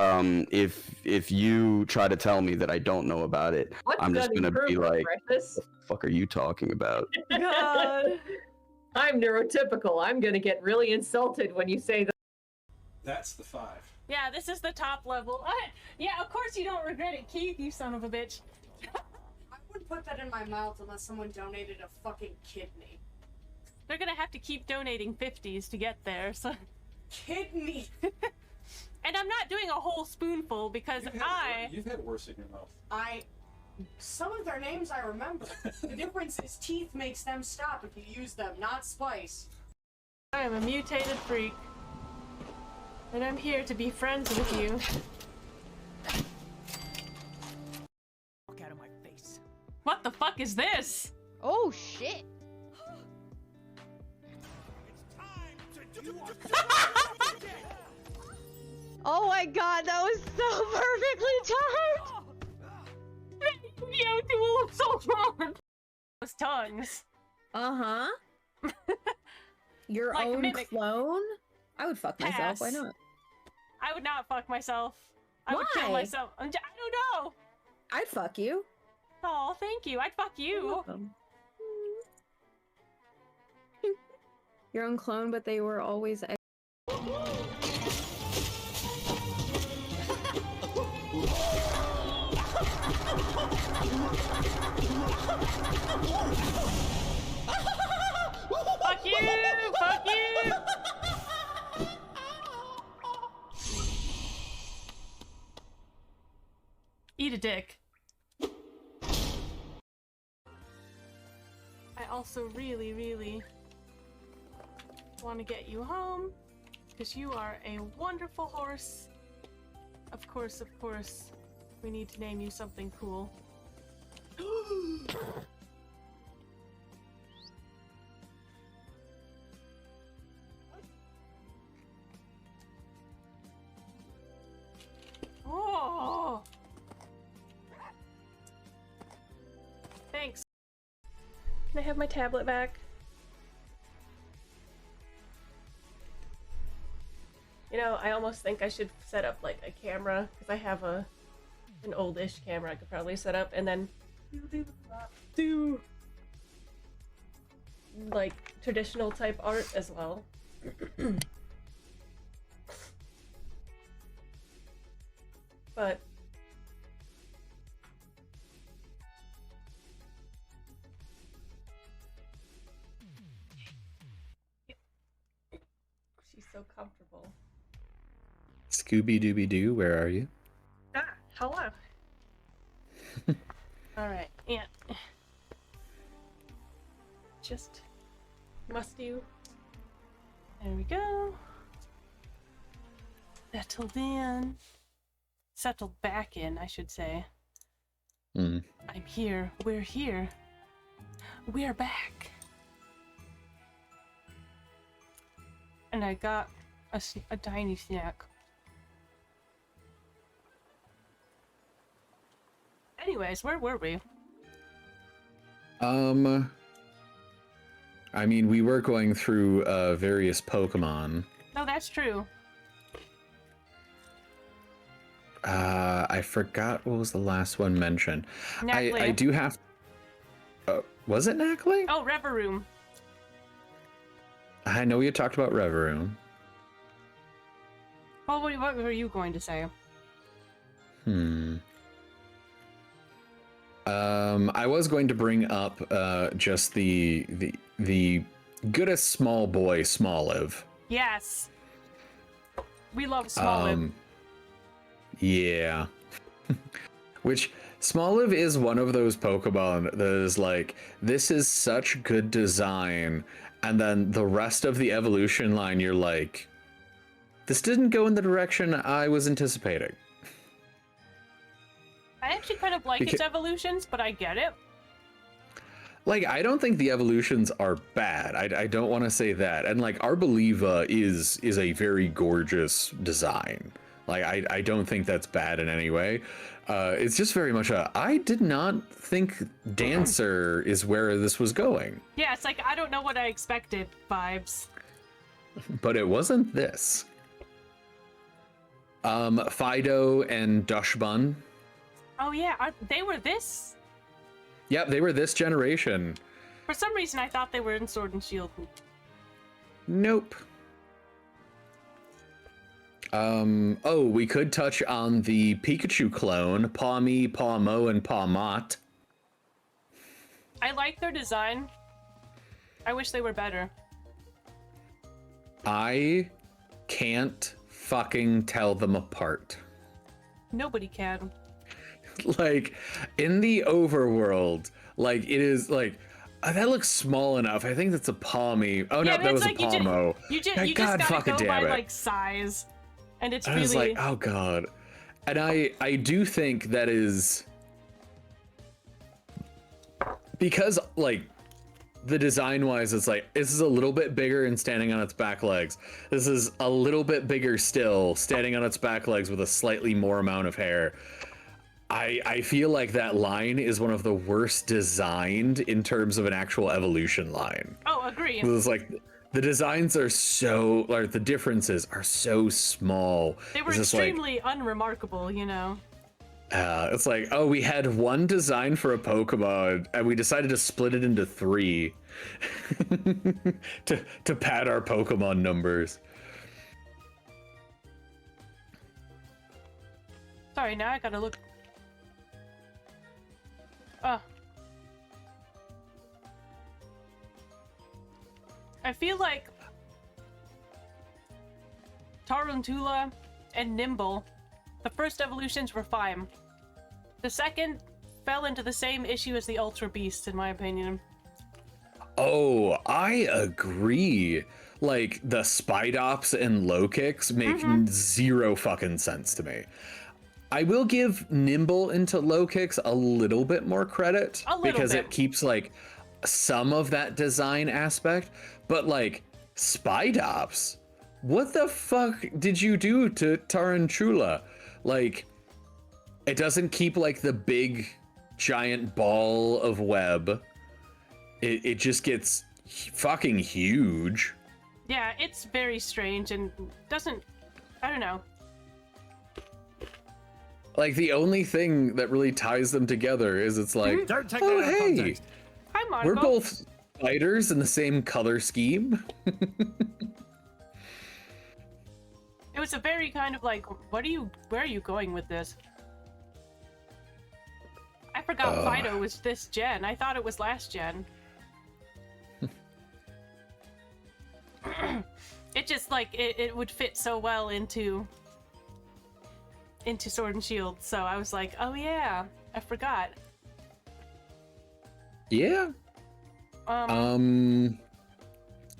if you try to tell me that I don't know about it,
What's
I'm just
that
gonna be
improvement,
like,
Precious?
"What the fuck are you talking about?"
God. I'm neurotypical. I'm gonna get really insulted when you say that.
That's the 5.
Yeah, this is the top level. Yeah, of course you don't regret it, Keith, you son of a bitch.
I wouldn't put that in my mouth unless someone donated a fucking kidney.
They're gonna have to keep donating 50s to get there, so...
Kidney!
And I'm not doing a whole spoonful because
You've had worse in your mouth.
Some of their names I remember. The difference is teeth makes them stop if you use them, not spice.
I am a mutated freak. And I'm here to be friends with you.
Fuck out of my face.
What the fuck is this?
Oh shit. Oh my god, that was so perfectly timed!
Yo, duel of Soltron! Those tongues.
Uh-huh. Your
Like
own
mimic.
clone? I would fuck myself, why
Pass.
not?
I would not fuck myself. I would kill
Why?
myself. I don't know.
I'd fuck you.
Oh, thank you. I'd fuck you.
Your own clone, but they were always.
Fuck you! Fuck you! Eat a dick. I also really, really want to get you home because you are a wonderful horse. Of course, we need to name you something cool. Oh! Thanks. Can I have my tablet back? You know, I almost think I should set up like a camera because I have an oldish camera I could probably set up and then do like traditional type art as well. But she's so comfortable.
Scooby Dooby Doo, where are you?
Ah, hello. Alright, and just must you. There we go. Settled in. Settled back in, I should say.
Mm.
I'm here. We're here. We're back. And I got a tiny snack. Anyways, where were we?
I mean, we were going through various Pokemon.
No, that's true.
I forgot what was the last one mentioned.
Knackley.
I do have. Was it Knackley?
Oh, Reveroom.
I know you talked about Reveroom.
Well, what were you going to say?
I was going to bring up just the goodest small boy, Smoliv.
Yes. We love Smoliv.
Yeah. Which Smoliv is one of those Pokemon that is like, this is such good design, and then the rest of the evolution line, you're like, this didn't go in the direction I was anticipating.
I actually kind of like its evolutions, but I get it.
Like, I don't think the evolutions are bad. I don't want to say that. And like, Arboliva is a very gorgeous design. Like, I don't think that's bad in any way. It's just very much I did not think Dancer is where this was going.
Yeah, it's like, I don't know what I expected vibes.
But it wasn't this. Fido and Dushbun.
Oh yeah, they were this?
Yep, they were this generation.
For some reason, I thought they were in Sword and Shield.
Nope. Oh, we could touch on the Pikachu clone, Pawmi, Pawmo, and Pawmot.
I like their design. I wish they were better.
I can't fucking tell them apart.
Nobody can.
Like, in the overworld, like, it is like, that looks small enough. I think that's a Pawmi. Oh
Yeah,
no, that was
like
a Pawmo.
You just
God
gotta
fucking
go by
damn it.
like size, and it's
I
really.
was like, oh god. And I do think that is because like the design wise, it's like this is a little bit bigger and standing on its back legs. This is a little bit bigger still, standing on its back legs with a slightly more amount of hair. I feel like that line is one of the worst designed in terms of an actual evolution line.
Oh, agree.
It's like the designs are so, like the differences are so small.
They were
It's just like,
extremely unremarkable, you know.
it's like, oh, we had one design for a Pokemon and we decided to split it into 3 to pad our Pokemon numbers.
Sorry, now I gotta look. Oh. I feel like Tarantula and Nimble, the first evolutions were fine. The second fell into the same issue as the Ultra Beast, in my opinion.
Oh, I agree. Like, the Spidops and Low Kicks make zero fucking sense to me. I will give Nimble into Low Kicks a little bit more credit because it keeps like some of that design aspect, but like Spidops, what the fuck did you do to Tarantula? Like, it doesn't keep like the big giant ball of web. It just gets fucking huge.
Yeah, it's very strange and doesn't, I don't know.
Like, the only thing that really ties them together is it's like,
Don't take
oh,
that out of
hey,
context.
Hi, Marco.
we're both fighters in the same color scheme.
It was a very kind of like, where are you going with this? I forgot Fido was this gen. I thought it was last gen. It just like, it would fit so well into Sword and Shield, so I was like, oh yeah, I forgot.
Yeah. Oh,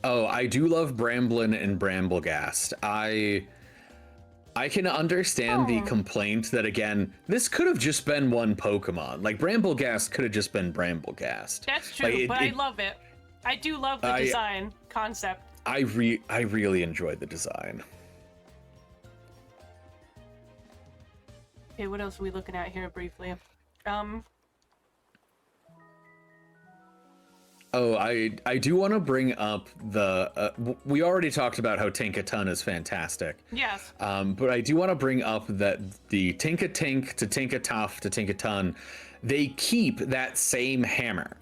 I do love Bramblin and Bramblegast. I can understand the complaint that, again, this could have just been one Pokemon. Like, Bramblegast could have just been Bramblegast.
That's true,
Like,
but I love it. I do love the design concept.
I really enjoyed the design.
Okay, what else are we looking at here briefly?
Oh, I do want to bring up the, we already talked about how Tinkatun is fantastic.
Yes.
But I do want to bring up that the Tinkatink to Tinkatuff to Tinkatun, they keep that same hammer.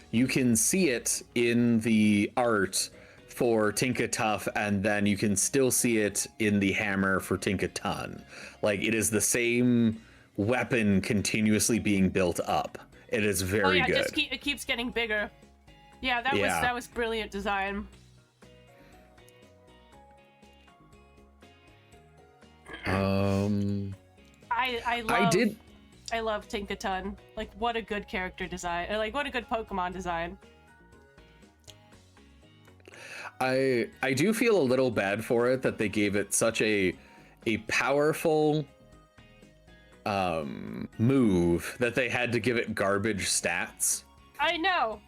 You can see it in the art for Tinka-Tuff, and then you can still see it in the hammer for Tinka-Ton. Like, it is the same weapon continuously being built up. It is very good.
It keeps getting bigger. Yeah, that was brilliant design. I love Tinka-Ton. Like, what a good character design. Or, like, what a good Pokemon design.
I do feel a little bad for it that they gave it such a powerful move that they had to give it garbage stats.
I know.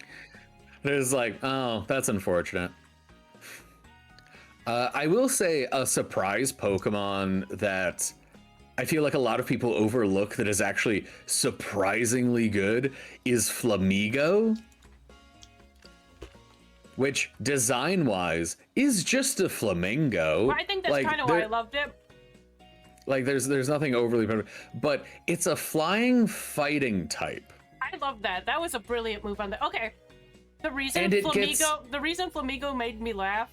It was like, oh, that's unfortunate. I will say a surprise Pokemon that I feel like a lot of people overlook that is actually surprisingly good is Flamigo. Which, design-wise, is just a flamingo.
Well, I think that's kind of why I loved it.
Like, there's nothing overly perfect, but it's a flying fighting type.
I love that. That was a brilliant move on that. Okay, the reason Flamigo made me laugh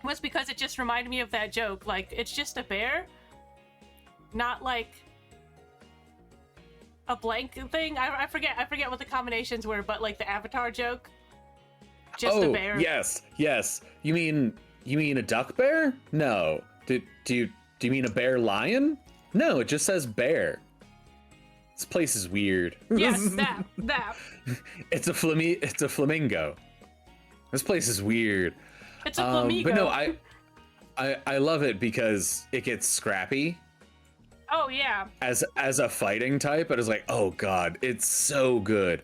was because it just reminded me of that joke. Like, it's just a bear, not like a blank thing. I forget what the combinations were, but like the Avatar joke. Just a bear.
Yes. You mean a duck bear? No. Do you mean a bear lion? No, it just says bear. This place is weird.
Yes, that.
It's a flamingo. This place is weird.
It's a flamigo.
But no, I love it because it gets scrappy.
Oh yeah.
As a fighting type, but it's like, oh god, it's so good.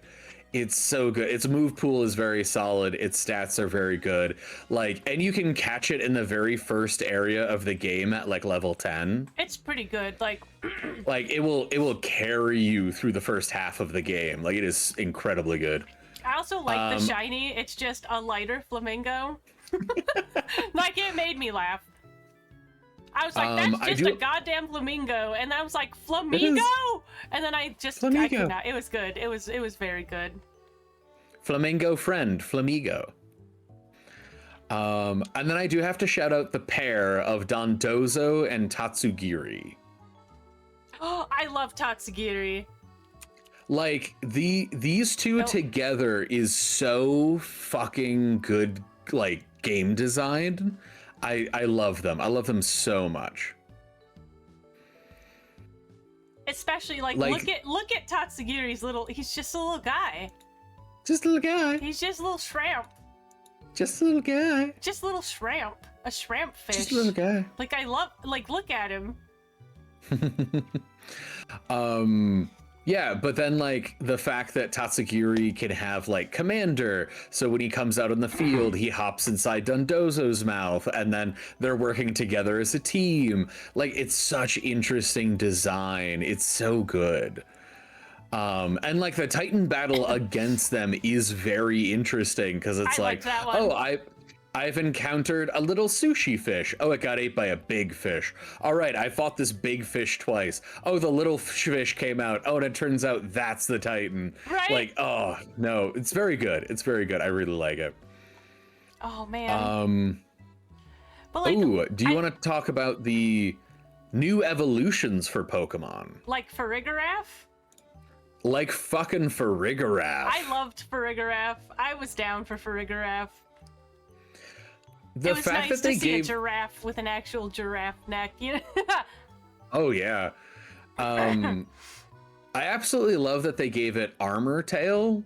It's so good. Its move pool is very solid. Its stats are very good. Like, and you can catch it in the very first area of the game at like level 10.
It's pretty good. Like
it will carry you through the first half of the game. Like, it is incredibly good.
I also like the shiny. It's just a lighter flamingo. Like, it made me laugh. I was like, that's just a goddamn flamingo, and I was like, Flamigo, and then I could not. It was good. It was very good.
Flamingo friend, Flamigo. And then I do have to shout out the pair of Dondozo and Tatsugiri.
Oh, I love Tatsugiri.
Like, these two together is so fucking good, like, game design. I love them. I love them so much.
Especially like look at Tatsugiri's little. He's just a little guy.
Just a little guy.
He's just a little shrimp.
Just a little guy.
Just a little shrimp. A shrimp fish.
Just a little guy.
Like, I love. Like, look at him.
Yeah, but then, like, the fact that Tatsugiri can have, like, Commander, so when he comes out on the field, he hops inside Dondozo's mouth, and then they're working together as a team. Like, it's such interesting design. It's so good. And, like, the Titan battle against them is very interesting, because it's I've encountered a little sushi fish. Oh, it got ate by a big fish. All right, I fought this big fish twice. Oh, the little fish came out. Oh, and it turns out that's the Titan.
Right?
Like, oh, no, it's very good. It's very good. I really like it.
Oh, man.
But like, do you want to talk about the new evolutions for Pokemon?
Like Farigiraf?
Like fucking Farigiraf.
I loved Farigiraf. I was down for Farigiraf.
The
it was
fact
nice
that they
to see
gave
a giraffe with an actual giraffe neck, you know?
Oh yeah. I absolutely love that they gave it armor tail.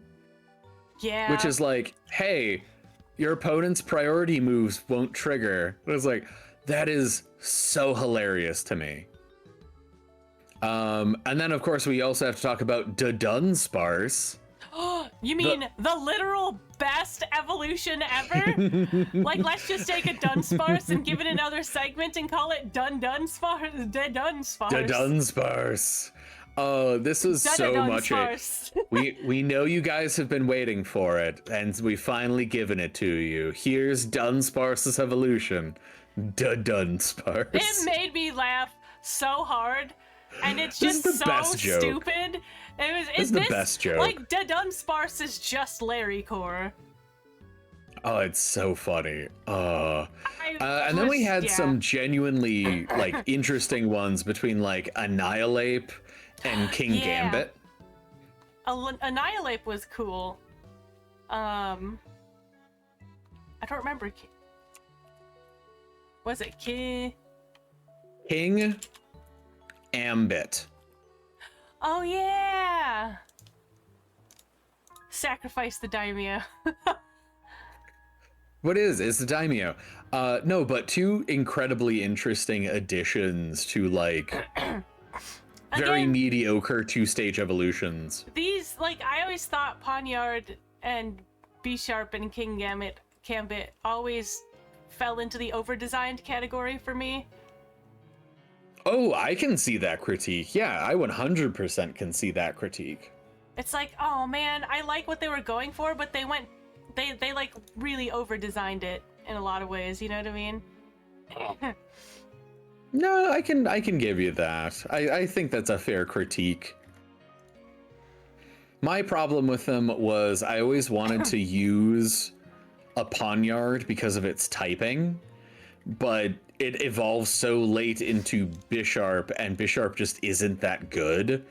Yeah.
Which is like, hey, your opponent's priority moves won't trigger. It was like, that is so hilarious to me. And then of course we also have to talk about Dunsparce.
You mean the literal best evolution ever? Like, let's just take a Dunsparce and give it another segment and call it Dunsparce.
Dunsparce. Oh, this is so much it. We know you guys have been waiting for it, and we finally given it to you. Here's Dunsparce's evolution. Dunsparce.
It made me laugh so hard, and it's just so stupid. It's the best joke. Like, Dunsparce is just Larry Core.
Oh, it's so funny. And then we had some genuinely like interesting ones between like Annihilate and King Gambit.
Annihilate was cool. I don't remember. Was it King
Ambit?
Oh yeah. Sacrifice the daimyo.
What is? It's the daimyo. No, but two incredibly interesting additions to like very mediocre two-stage evolutions.
These, like, I always thought Poniard and B-Sharp and King Gambit always fell into the over-designed category for me.
Oh, I can see that critique. Yeah, I 100% can see that critique.
It's like, oh man, I like what they were going for, but they like really over-designed it in a lot of ways, you know what I mean?
No, I can give you that. I think that's a fair critique. My problem with them was I always wanted to use a Poniard because of its typing, but it evolves so late into Bisharp, and Bisharp just isn't that good.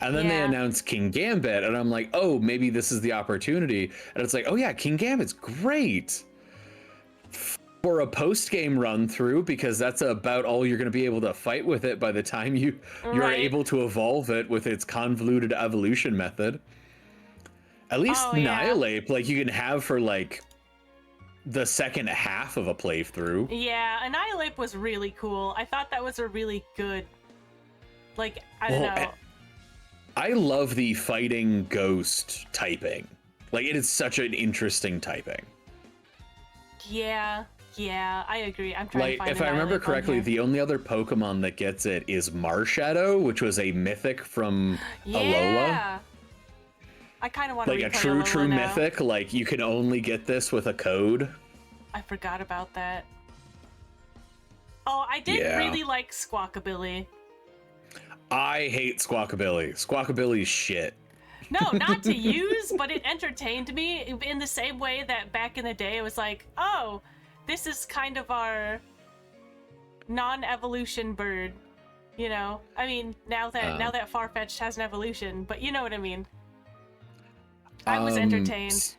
And then they announced King Gambit, and I'm like, oh, maybe this is the opportunity. And it's like, oh yeah, King Gambit's great for a post-game run through, because that's about all you're going to be able to fight with it by the time you're able to evolve it with its convoluted evolution method. At least Annihilate, like, you can have for like the second half of a playthrough.
Yeah, Annihilate was really cool. I thought that was a really good, like, I don't know.
I love the fighting ghost typing. Like, it is such an interesting typing.
Yeah, I agree. I'm trying to find
if I remember correctly, the only other Pokemon that gets it is Marshadow, which was a mythic from Alola.
I kind of want to
like a
replay
true
Alola now.
mythic. Like, you can only get this with a code.
I forgot about that. Oh, I did really like Squawkabilly.
I hate Squawkabilly. Squawkabilly's shit.
No, not to use, but it entertained me in the same way that back in the day it was like, oh, this is kind of our non-evolution bird, you know? I mean, now that Farfetch'd has an evolution, but you know what I mean. I was entertained.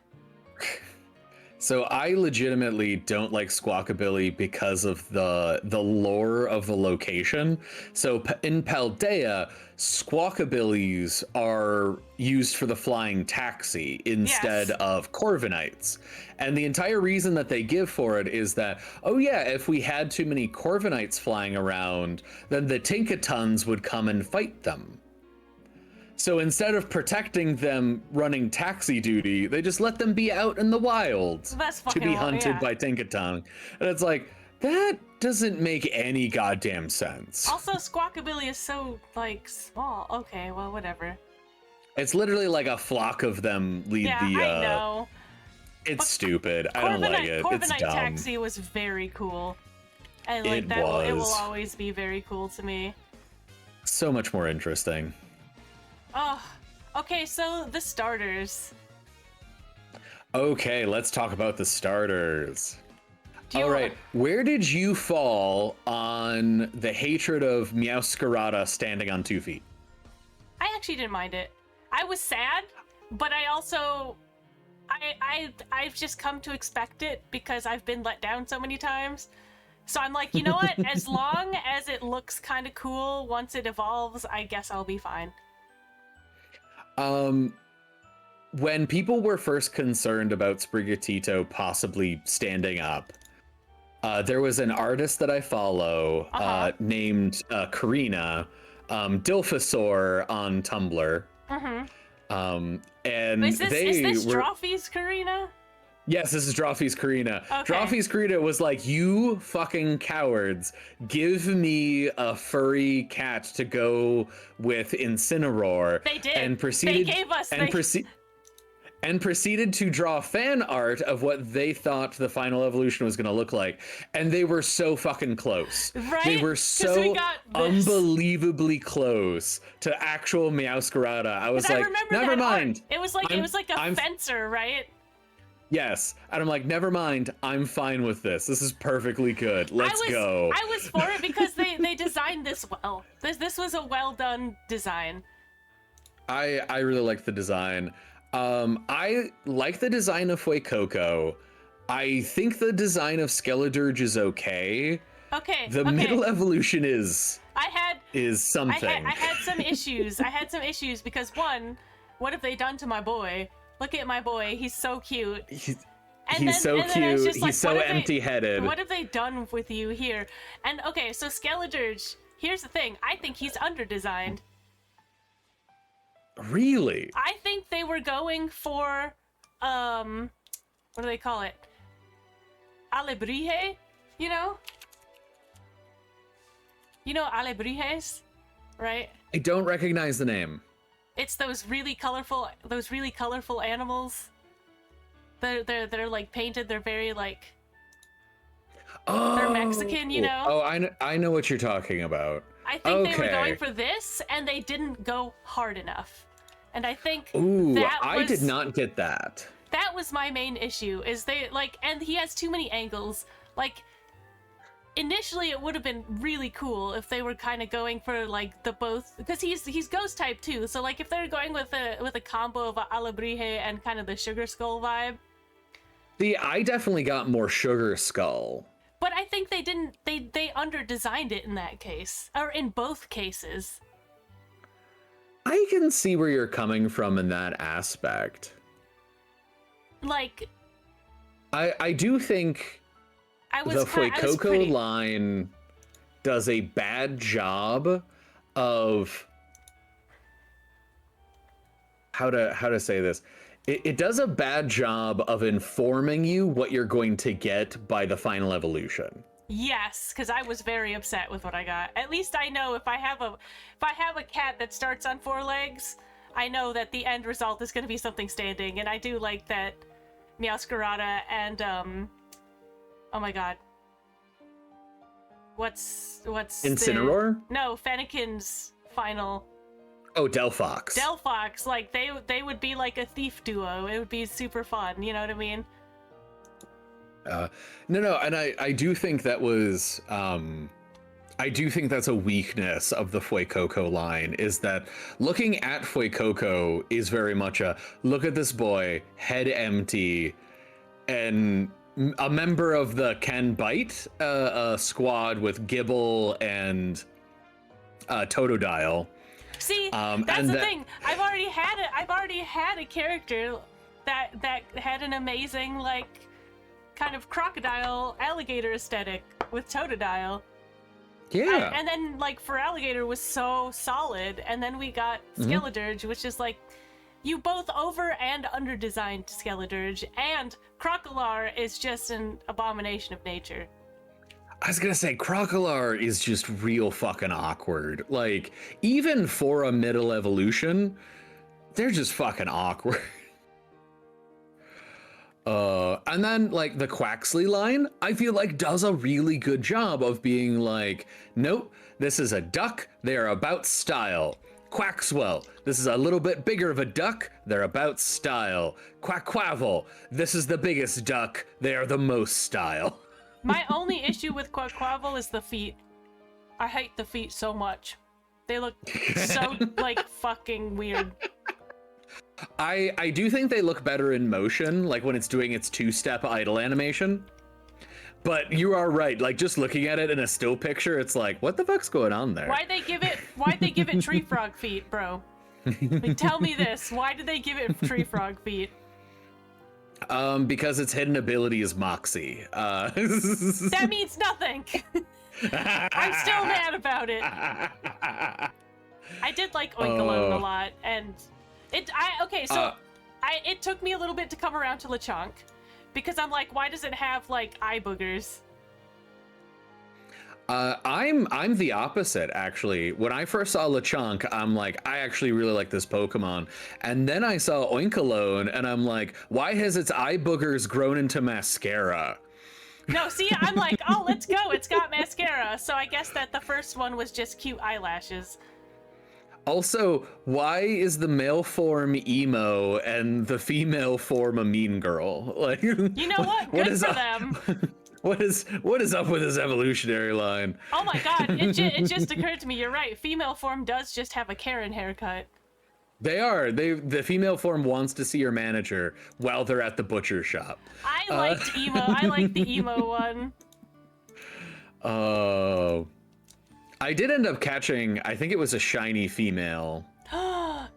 So I legitimately don't like Squawkabilly because of the lore of the location. So in Paldea, Squawkabillys are used for the flying taxi instead of Corviknights. And the entire reason that they give for it is that, oh yeah, if we had too many Corviknights flying around, then the Tinkatons would come and fight them. So instead of protecting them running taxi duty, they just let them be out in the wild to be hunted by Tinkaton. And it's like, that doesn't make any goddamn sense.
Also, Squawkabilly is so, like, small. Okay, well, whatever.
It's literally like a flock of them lead
I know.
It's stupid. I don't like it. It's
Corviknight
dumb.
Taxi was very cool. And like it will always be very cool to me.
So much more interesting.
Oh, okay, so the starters.
Okay, let's talk about the starters. All right, where did you fall on the hatred of Meowscarada standing on 2 feet?
I actually didn't mind it. I was sad, but I also, I've just come to expect it because I've been let down so many times. So I'm like, you know what? As long as it looks kind of cool once it evolves, I guess I'll be fine.
When people were first concerned about Sprigatito possibly standing up, there was an artist that I follow named Karina, Dilphosaur on Tumblr. And
is this Drawfee's Karina?
Yes, this is Drawfee's Karina.
Okay.
Drawfee's Karina was like, you fucking cowards, give me a furry cat to go with Incineroar.
They did.
And proceeded,
they gave us.
And proceeded to draw fan art of what they thought the final evolution was going to look like. And they were so fucking close.
Right?
They were so unbelievably close to actual Meowscarada. I was like, never mind.
It was like a fencer, right?
Yes. And I'm like, never mind. I'm fine with this. This is perfectly good. Let's go.
I was for it because they designed this well. This was a well done design.
I really like the design. I like the design of Fuecoco. I think the design of Skeledirge is okay.
Okay.
The middle evolution is something.
I had some issues. I had some issues because one, what have they done to my boy? Look at my boy. He's so cute.
He's
then
so
I was just
cute.
like,
He's so empty-headed.
What have they done with you here? And okay, so Skeledirge, here's the thing. I think he's under-designed.
Really?
I think they were going for, what do they call it? Alebrije? You know? You know Alebrijes, right?
I don't recognize the name.
It's those really colorful animals. They're like painted. They're very like.
Oh,
they're Mexican, you know.
Oh, I know what you're talking about.
I think they were going for this, and they didn't go hard enough. And I think
I did not get that.
That was my main issue. Is they like, and he has too many angles. Like, initially, it would have been really cool if they were kind of going for like the both, because he's ghost type too. So like, if they're going with a combo of Alebrije and kind of the Sugar Skull vibe.
I definitely got more Sugar Skull.
But I think they didn't. They under-designed it in that case, or in both cases.
I can see where you're coming from in that aspect.
Like,
I do think the Fuecoco line does a bad job of how to say this. It does a bad job of informing you what you're going to get by the final evolution.
Yes, because I was very upset with what I got. At least I know if I have a cat that starts on 4 legs, I know that the end result is going to be something standing, and I do like that Meowscarada and oh my god, what's
Incineroar?
No, Fennekin's final.
Oh, Delphox.
Delphox, like they would be like a thief duo. It would be super fun. You know what I mean?
No, and I do think that was I do think that's a weakness of the Fuecoco line, is that looking at Fuecoco is very much a look at this boy, head empty, and a member of the Can Bite squad with Gibble and Totodile.
See, that's the thing. I've already had a character that had an amazing like kind of crocodile alligator aesthetic with Totodile.
Yeah.
And then like for alligator was so solid, and then we got Skeledirge, which is like you both over and under designed Skeledirge, and Crocolar is just an abomination of nature.
I was gonna say, Crocolar is just real fucking awkward. Like, even for a middle evolution, they're just fucking awkward. And then, like, the Quaxley line, I feel like does a really good job of being like, nope, this is a duck, they're about style. Quaxwell, this is a little bit bigger of a duck, they're about style. Quackquavel, this is the biggest duck, they are the most style.
My only issue with Quackquavel is the feet. I hate the feet so much. They look so, like, fucking weird.
I do think they look better in motion, like when it's doing its 2-step idle animation. But you are right, like just looking at it in a still picture, it's like, what the fuck's going on there?
Why'd they give it tree frog feet, bro? Like, tell me this. Why did they give it tree frog feet?
Because its hidden ability is Moxie.
That means nothing. I'm still mad about it. I did like Oinkalone a lot, and it took me a little bit to come around to Lechonk, because I'm like, why does it have like eye boogers?
I'm the opposite, actually. When I first saw Lechonk, I'm like, I actually really like this Pokemon. And then I saw Oinkalone, and I'm like, why has its eye boogers grown into mascara?
No, see, I'm like, oh, let's go. It's got mascara. So I guess that the first one was just cute eyelashes.
Also, why is the male form emo and the female form a mean girl? Like,
You know what? Good for them.
What is up with this evolutionary line?
Oh my god, it just occurred to me, you're right. Female form does just have a Karen haircut.
The female form wants to see your manager while they're at the butcher shop.
I liked emo. I liked the emo one.
Oh. I did end up catching, I think it was a shiny female on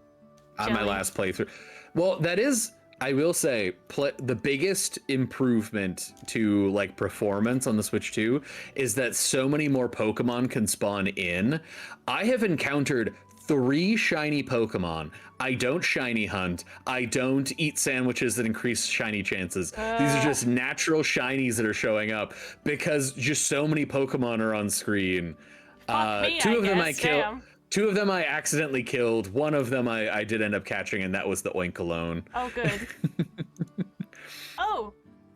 my last playthrough. Well, that is, I will say, the biggest improvement to like performance on the Switch 2 is that so many more Pokemon can spawn in. I have encountered 3 shiny Pokemon. I don't shiny hunt. I don't eat sandwiches that increase shiny chances. These are just natural shinies that are showing up because just so many Pokemon are on screen. Two of them I killed. 2 of them I accidentally killed. 1 of them I did end up catching, and that was the Oinkologne.
Oh, good. Oh,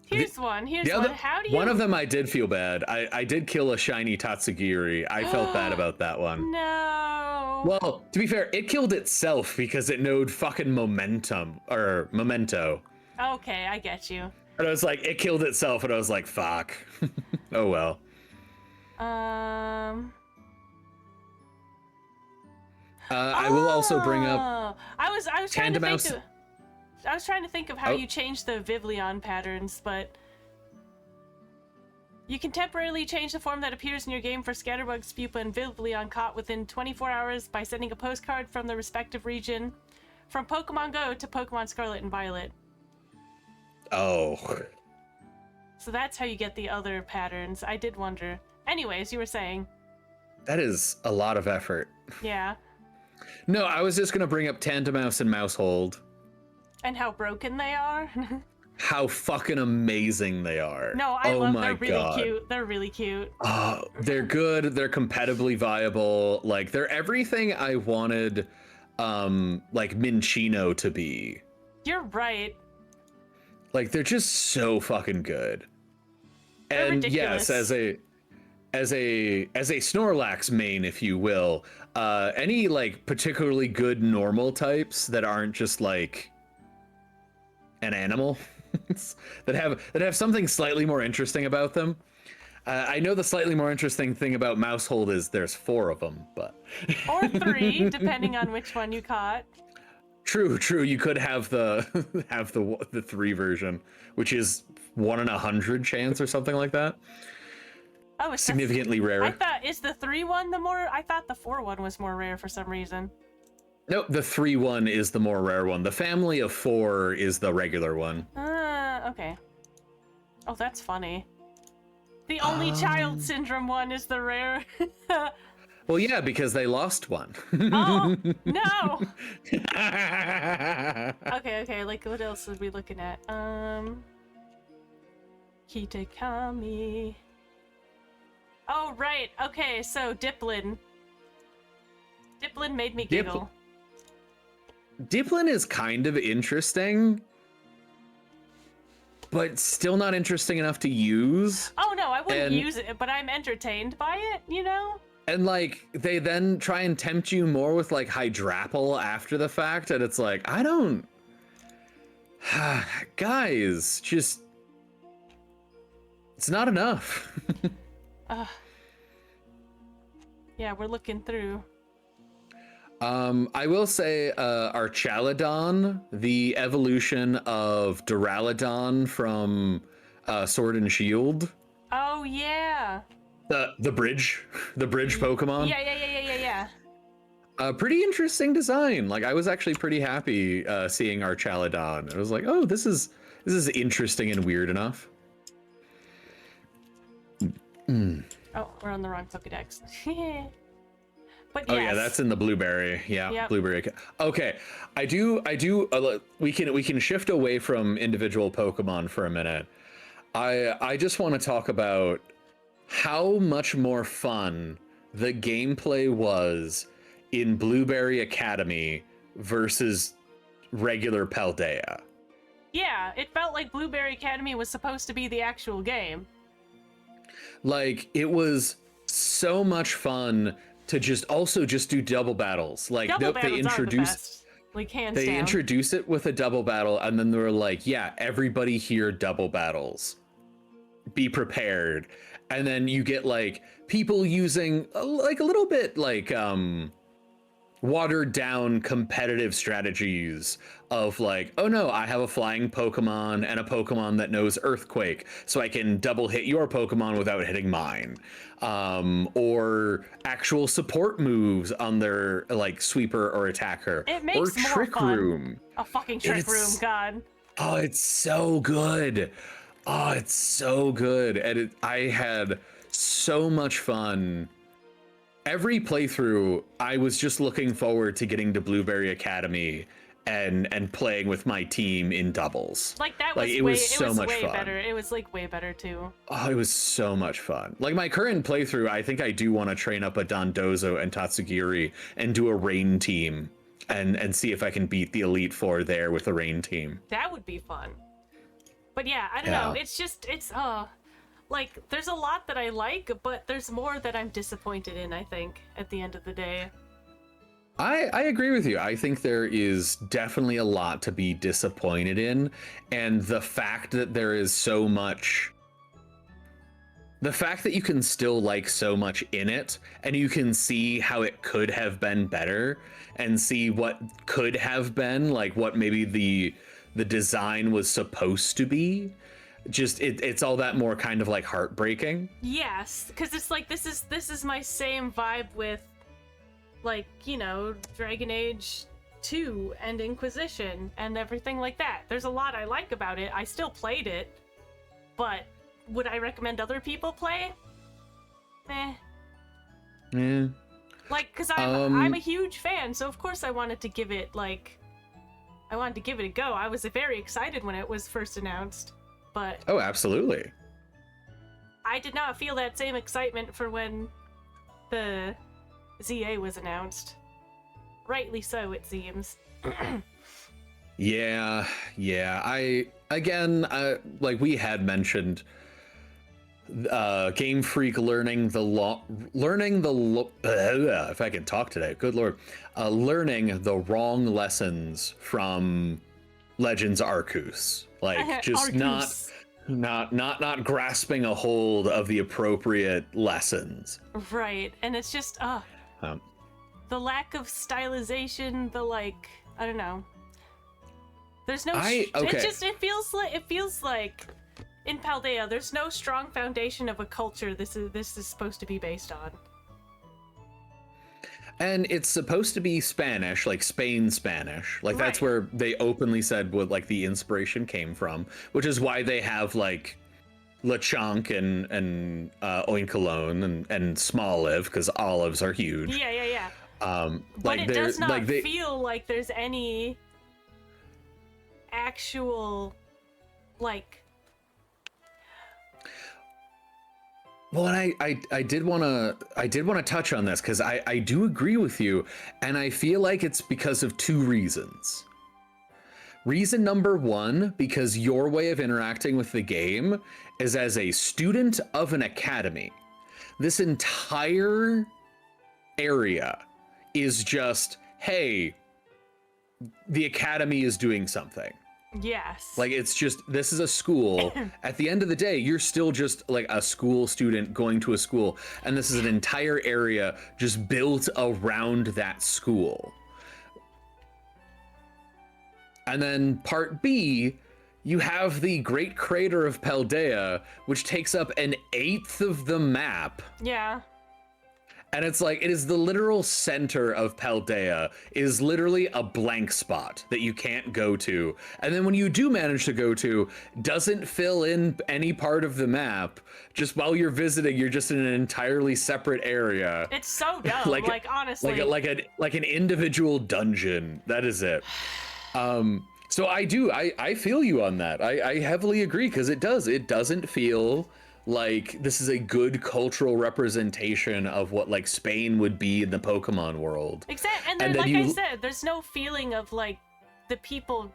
here's one. How do you...
One of them I did feel bad. I did kill a shiny Tatsugiri. I felt bad about that one.
No.
Well, to be fair, it killed itself because it knowed fucking memento.
Okay, I get you.
And I was like, it killed itself, and I was like, fuck. Oh well. I will also bring up.
I was trying to think. I was trying to think of how you change the Vivillon patterns, but you can temporarily change the form that appears in your game for Scatterbug, Spupa, and Vivillon caught within 24 hours by sending a postcard from the respective region, from Pokemon Go to Pokemon Scarlet and Violet.
Oh.
So that's how you get the other patterns. I did wonder. Anyways, you were saying.
That is a lot of effort.
Yeah.
No, I was just gonna bring up Tandemouse and Mousehold.
And how broken they are.
How fucking amazing they are.
No, I love them. They're really cute. They're really cute.
They're good. They're compatibly viable. Like, they're everything I wanted, like, Minccino to be.
You're right.
Like, they're just so fucking good. And
ridiculous.
yes, as a Snorlax main, if you will, any like particularly good normal types that aren't just like an animal that have something slightly more interesting about them. I know the slightly more interesting thing about Mousehold is there's 4 of them, but
or 3, depending on which one you caught.
True. You could have the 3 version, which is 1 in 100 chance or something like that.
Oh, it's
significantly rarer.
I thought, is the 3 one the more? I thought the 4 one was more rare for some reason.
Nope, the 3 one is the more rare one. The family of 4 is the regular one.
Okay. Oh, that's funny. The only child syndrome one is the rare.
Well, yeah, because they lost one.
Oh, no! Okay, like what else are we looking at? Kitakami. Oh, right. Okay, so Dipplin. Dipplin made me giggle.
Dipplin is kind of interesting, but still not interesting enough to use.
Oh, no, I wouldn't use it, but I'm entertained by it, you know?
And, like, they then try and tempt you more with, like, Hydrapple after the fact, and it's like, I don't... Guys, just... It's not enough.
Yeah, we're looking through.
I will say Archaludon, the evolution of Duraludon from Sword and Shield.
Oh, yeah.
The bridge Pokemon.
Yeah.
Pretty interesting design. Like, I was actually pretty happy seeing Archaludon. I was like, oh, this is interesting and weird enough.
Oh, we're on the wrong Pokedex. But
oh
yes.
yeah, that's in the blueberry. Yeah,
Yep.
blueberry. Okay, I do. We can shift away from individual Pokemon for a minute. I just want to talk about how much more fun the gameplay was in Blueberry Academy versus regular Paldea.
Yeah, it felt like Blueberry Academy was supposed to be the actual game.
Like, it was so much fun to just do double battles. Like
Double
they
battles are the
introduced
best. Like hands
they
down.
introduce it with a double battle, and then they were like, yeah, everybody here double battles. Be prepared. And then you get like people using like a little bit like watered down competitive strategies of like, oh no, I have a flying Pokemon and a Pokemon that knows Earthquake, so I can double hit your Pokemon without hitting mine. Or actual support moves on their like sweeper or attacker.
It makes
or
more
Trick
fun.
Room.
A fucking Trick Room, God.
Oh, it's so good. Oh, it's so good. And I had so much fun. Every playthrough, I was just looking forward to getting to Blueberry Academy and playing with my team in doubles.
Like that was
it was so much
way
fun.
better. It was like way better too.
Oh, it was so much fun. Like my current playthrough, I think I do want to train up a Dondozo and Tatsugiri and do a rain team and see if I can beat the Elite Four there with a rain team.
That would be fun. But yeah, I don't know. It's just like there's a lot that I like, but there's more that I'm disappointed in, I think, at the end of the day.
I agree with you. I think there is definitely a lot to be disappointed in, and the fact that there is so much, the fact that you can still like so much in it, and you can see how it could have been better, and see what could have been, like what maybe the design was supposed to be. Just it's all that more kind of like heartbreaking.
Yes, because it's like this is my same vibe with, like, you know, Dragon Age 2 and Inquisition and everything like that. There's a lot I like about it. I still played it, but would I recommend other people play? Meh.
Yeah.
Like, because I'm a huge fan, so of course I wanted to give it a go. I was very excited when it was first announced, but
Oh, absolutely.
I did not feel that same excitement for when the ZA was announced. Rightly so, it seems.
Yeah. Like we had mentioned, Game Freak learning if I can talk today, good lord, learning the wrong lessons from Legends Arceus, like just
Arceus.
not grasping a hold of the appropriate lessons.
Right, and it's just the lack of stylization, the like, I don't know. There's no it feels like in Paldea there's no strong foundation of a culture this is supposed to be based on.
And it's supposed to be Spanish, like Spain Spanish. Like that's where they openly said what like the inspiration came from, which is why they have like Lechonk and Oinkalone and Smoliv, because olives are huge.
Yeah. But
like
it does not
like
feel like there's any actual like.
Well, and I did want to touch on this because I do agree with you, and I feel like it's because of two reasons. Reason number one, because your way of interacting with the game is as a student of an academy. This entire area is just, hey, the academy is doing something.
Yes.
Like, it's just, this is a school. At the end of the day, you're still just like a school student going to a school. And this is an entire area just built around that school. And then part B, you have the Great Crater of Paldea, which takes up 1/8 of the map.
Yeah.
And it's like, it is the literal center of Paldea. It is literally a blank spot that you can't go to. And then when you do manage to go to, doesn't fill in any part of the map. Just while you're visiting, you're just in an entirely separate area.
It's so dumb, like honestly.
Like an individual dungeon. That is it. So I feel you on that. I heavily agree, because it doesn't feel like this is a good cultural representation of what like Spain would be in the Pokemon world.
Exactly, and then like I said, there's no feeling of like the people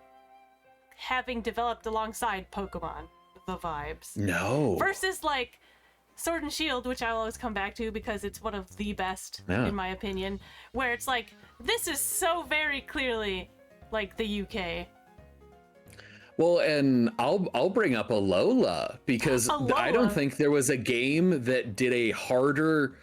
having developed alongside Pokemon, the vibes.
No.
Versus like Sword and Shield, which I'll always come back to because it's one of the best,
Yeah.
in my opinion, where it's like, this is so very clearly like the UK.
Well, and I'll bring up Alola because I don't
Alola.
think there was a game that did a harder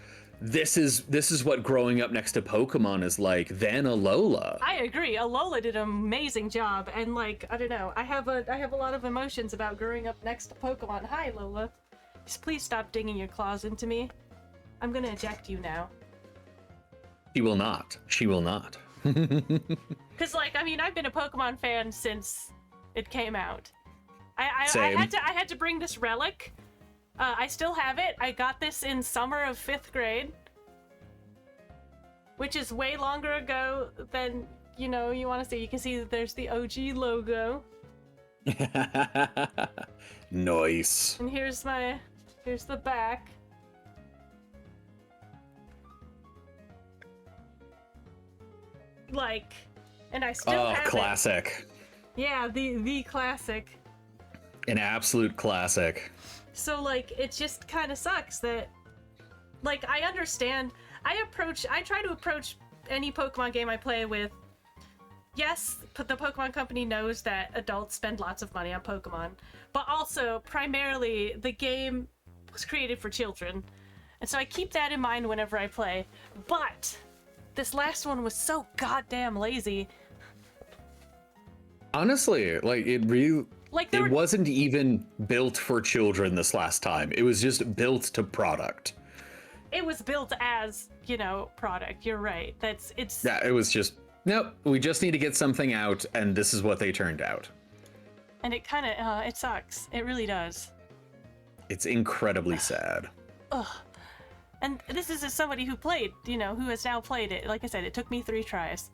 this is what growing up next to Pokemon is like than Alola.
I agree. Alola did an amazing job, and like, I don't know, I have a lot of emotions about growing up next to Pokemon. Hi, Lola. Just please stop digging your claws into me. I'm gonna eject you now.
She will not. She will not.
Cause like, I mean, I've been a Pokemon fan since it came out. I
Same.
had to bring this relic. I still have it. I got this in summer of 5th grade, which is way longer ago than, you know, you want to see. You can see that there's the OG logo.
Nice.
And here's the back. Like, and I still have
classic.
it. Yeah, the classic.
An absolute classic.
So like, it just kind of sucks that, like, I understand. I try to approach any Pokemon game I play with. Yes, the Pokemon Company knows that adults spend lots of money on Pokemon, but also primarily the game was created for children, and so I keep that in mind whenever I play. But this last one was so goddamn lazy.
Honestly, like it really.
Like
it wasn't even built for children this last time. It was just built to product.
It was built as, you know, product. You're right.
Yeah, it was just, nope, we just need to get something out, and this is what they turned out.
And it kind of, it sucks. It really does.
It's incredibly sad.
Ugh. And this is as somebody who played, you know, who has now played it. Like I said, it took me 3 tries.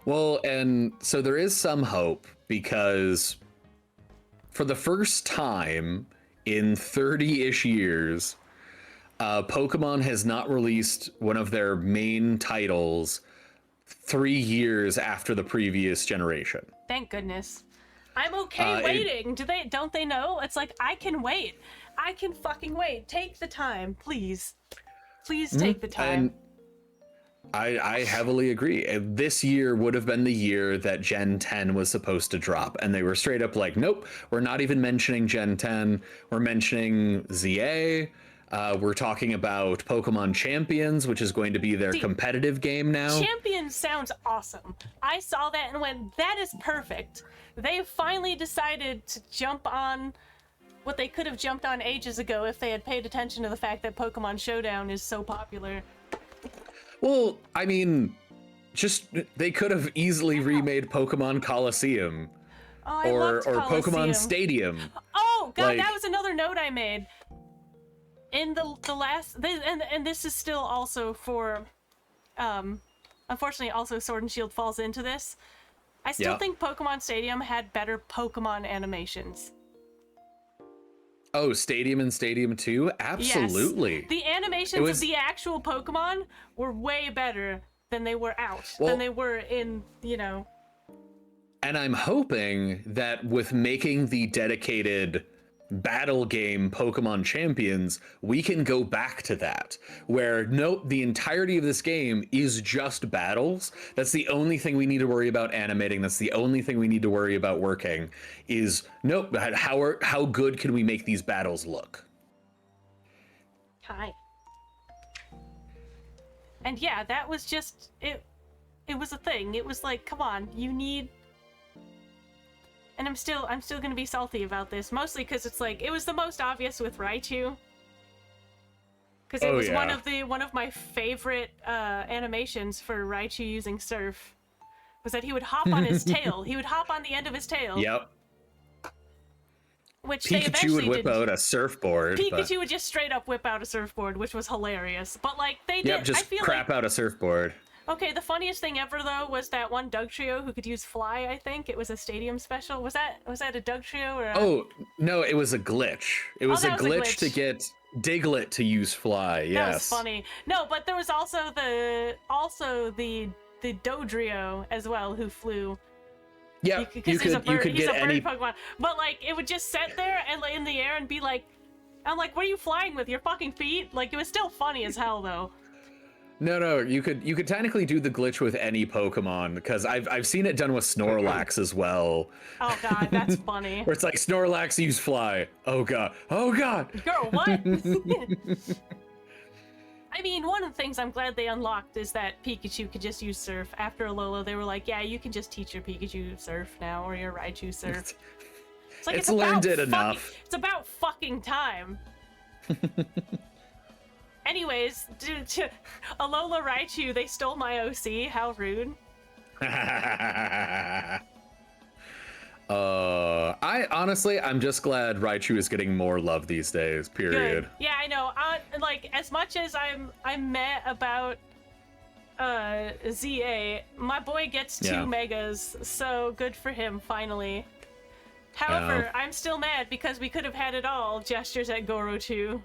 Well, and so there is some hope because for the first time in 30-ish years, Pokemon has not released one of their main titles 3 years after the previous generation.
Thank goodness. I'm okay waiting. Don't they know? It's like, I can wait. I can fucking wait. Take the time, please. Please take the time.
And I heavily agree. This year would have been the year that Gen 10 was supposed to drop, and they were straight up like, nope, we're not even mentioning Gen 10. We're mentioning ZA. We're talking about Pokemon Champions, which is going to be their competitive game now.
Champions sounds awesome. I saw that and went, that is perfect. They finally decided to jump on what they could have jumped on ages ago if they had paid attention to the fact that Pokemon Showdown is so popular.
Well, I mean, just they could have easily remade Pokemon Coliseum or Pokemon Stadium.
Oh god,
Like-
that was another note I made. In the last, and this is still also for, unfortunately, also Sword and Shield falls into this. I still think Pokemon Stadium had better Pokemon animations.
Oh, Stadium and Stadium 2? Absolutely.
Yes. The animations of the actual Pokemon were way better than they were than they were in, you know.
And I'm hoping that with making the dedicated battle game Pokemon Champions, we can go back to that, where nope, the entirety of this game is just battles. That's the only thing we need to worry about animating. That's the only thing we need to worry about working is, nope, how good can we make these battles look?
Hi. And yeah, that was just, it was a thing. It was like, come on, you need. And I'm still gonna be salty about this, mostly because it's like, it was the most obvious with Raichu. Because it was one of my favorite animations for Raichu using Surf, was that he would hop on his tail. He would hop on the end of his tail.
Yep.
Which they
Pikachu
eventually
would whip
did.
out a surfboard.
Pikachu would just straight up whip out a surfboard, which was hilarious. But like they did,
Yep, just
I feel
crap out a surfboard.
Okay, the funniest thing ever though was that one Doug Trio who could use Fly. I think it was a Stadium special. Was that a Doug Trio or?
Oh no, it was a glitch. It was a
that was a
glitch
glitch.
to get Diglett to use Fly. Yes.
That was funny. No, but there was also the Dodrio as well who flew.
Yeah,
Because he's a bird,
you could
he's
get
a bird
any.
Pokemon. But like it would just sit there and like in the air and be like, I'm like, what are you flying with? Your fucking feet? Like, it was still funny as hell, though.
No, you could technically do the glitch with any Pokemon, because I've seen it done with Snorlax as well.
Oh god, that's funny.
Where it's like, Snorlax, use fly. Oh god. Oh god!
Girl, what? I mean, one of the things I'm glad they unlocked is that Pikachu could just use Surf. After Alola, they were like, yeah, you can just teach your Pikachu Surf now, or your Raichu Surf. It's like,
it's learned it enough.
It's about fucking time. Anyways, Alola Raichu, they stole my OC. How rude.
I'm just glad Raichu is getting more love these days, period.
Good. Yeah, I know. Like, as much as I'm mad about ZA, my boy gets 2 megas, so good for him, finally. However, I'm still mad because we could have had it all. Gestures at Gorochu.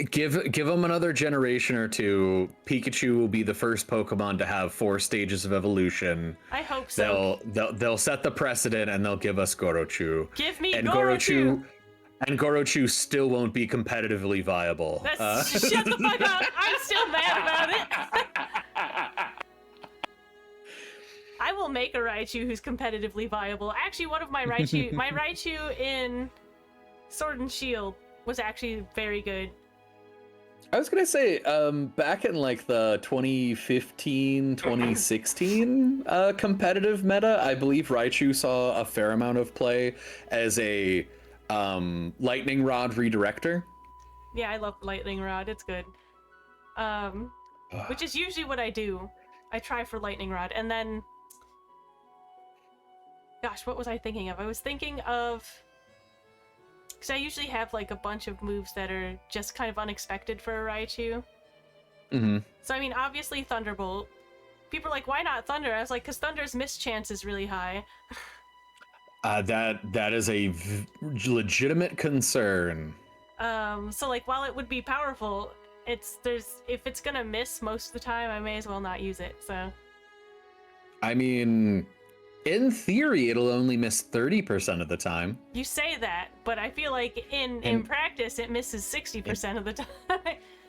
Give him another generation or two. Pikachu will be the first Pokemon to have 4 stages of evolution.
I hope so.
They'll set the precedent and they'll give us Gorochu.
Give me
and
Gorochu.
And Gorochu still won't be competitively viable.
Shut the fuck up! I'm still mad about it. I will make a Raichu who's competitively viable. Actually, one of my Raichu in Sword and Shield was actually very good.
I was gonna say, back in like the 2015, 2016 competitive meta, I believe Raichu saw a fair amount of play as a lightning rod redirector.
Yeah, I love lightning rod. It's good. Which is usually what I do. I try for lightning rod, and then, gosh, what was I thinking of? I was thinking of, because I usually have like a bunch of moves that are just kind of unexpected for a Raichu.
Mm-hmm.
So I mean, obviously Thunderbolt. People are like, why not Thunder? I was like, because Thunder's miss chance is really high.
That is a legitimate concern.
So like, while it would be powerful, if it's gonna miss most of the time, I may as well not use it. So. I
mean, in theory, it'll only miss 30% of the time.
You say that, but I feel like in practice, it misses 60% of the time.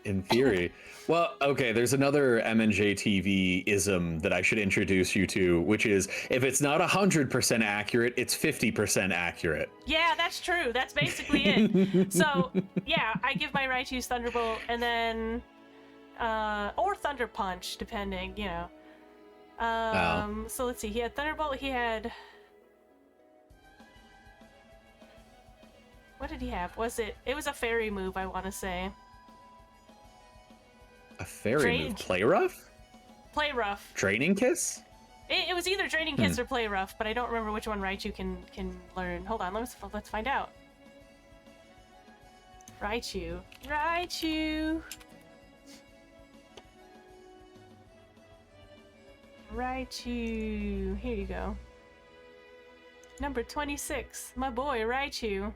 In theory. Well, okay, there's another MNJ TV ism that I should introduce you to, which is, if it's not 100% accurate, it's 50% accurate.
Yeah, that's true. That's basically it. So, yeah, I give my Raichu's Thunderbolt, and then, or Thunder Punch, depending, you know. So let's see, he had Thunderbolt, he had... What did he have? It was a fairy move, I want to say.
A fairy move? Play Rough?
Play Rough.
Draining Kiss?
It was either Draining Kiss or Play Rough, but I don't remember which one Raichu can learn. Hold on, let's find out. Raichu. Here you go. Number 26, my boy Raichu.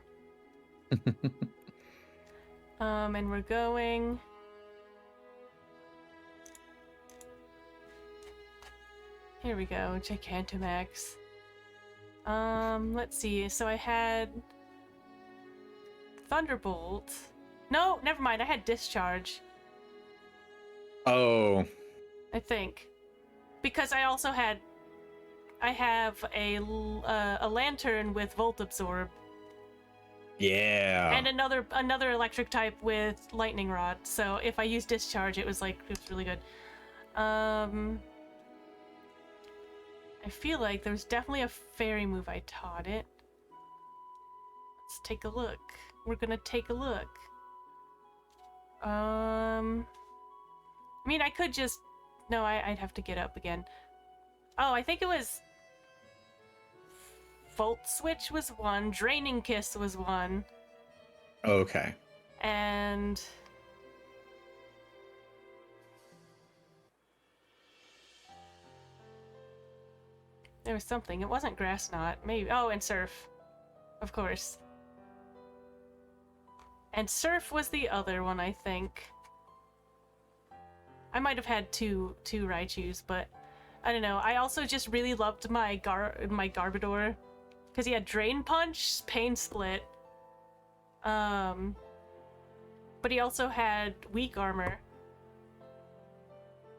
And we're going... Here we go, Gigantamax. Let's see, so I had... Thunderbolt. No, never mind, I had Discharge.
Oh.
I think. Because I also had... I have a Lantern with Volt Absorb.
Yeah.
And another electric type with Lightning Rod. So if I use Discharge, it was really good. I feel like there's definitely a fairy move I taught it. Let's take a look. We're gonna take a look. I mean, I could just... No, I'd have to get up again. Oh, I think it was... Volt Switch was one, Draining Kiss was one.
Okay.
And... There was something. It wasn't Grass Knot. Maybe. Oh, and Surf. Of course. And Surf was the other one, I think. I might have had two Raichus, but I don't know. I also just really loved my Garbodor because he had Drain Punch, Pain Split, But he also had weak armor.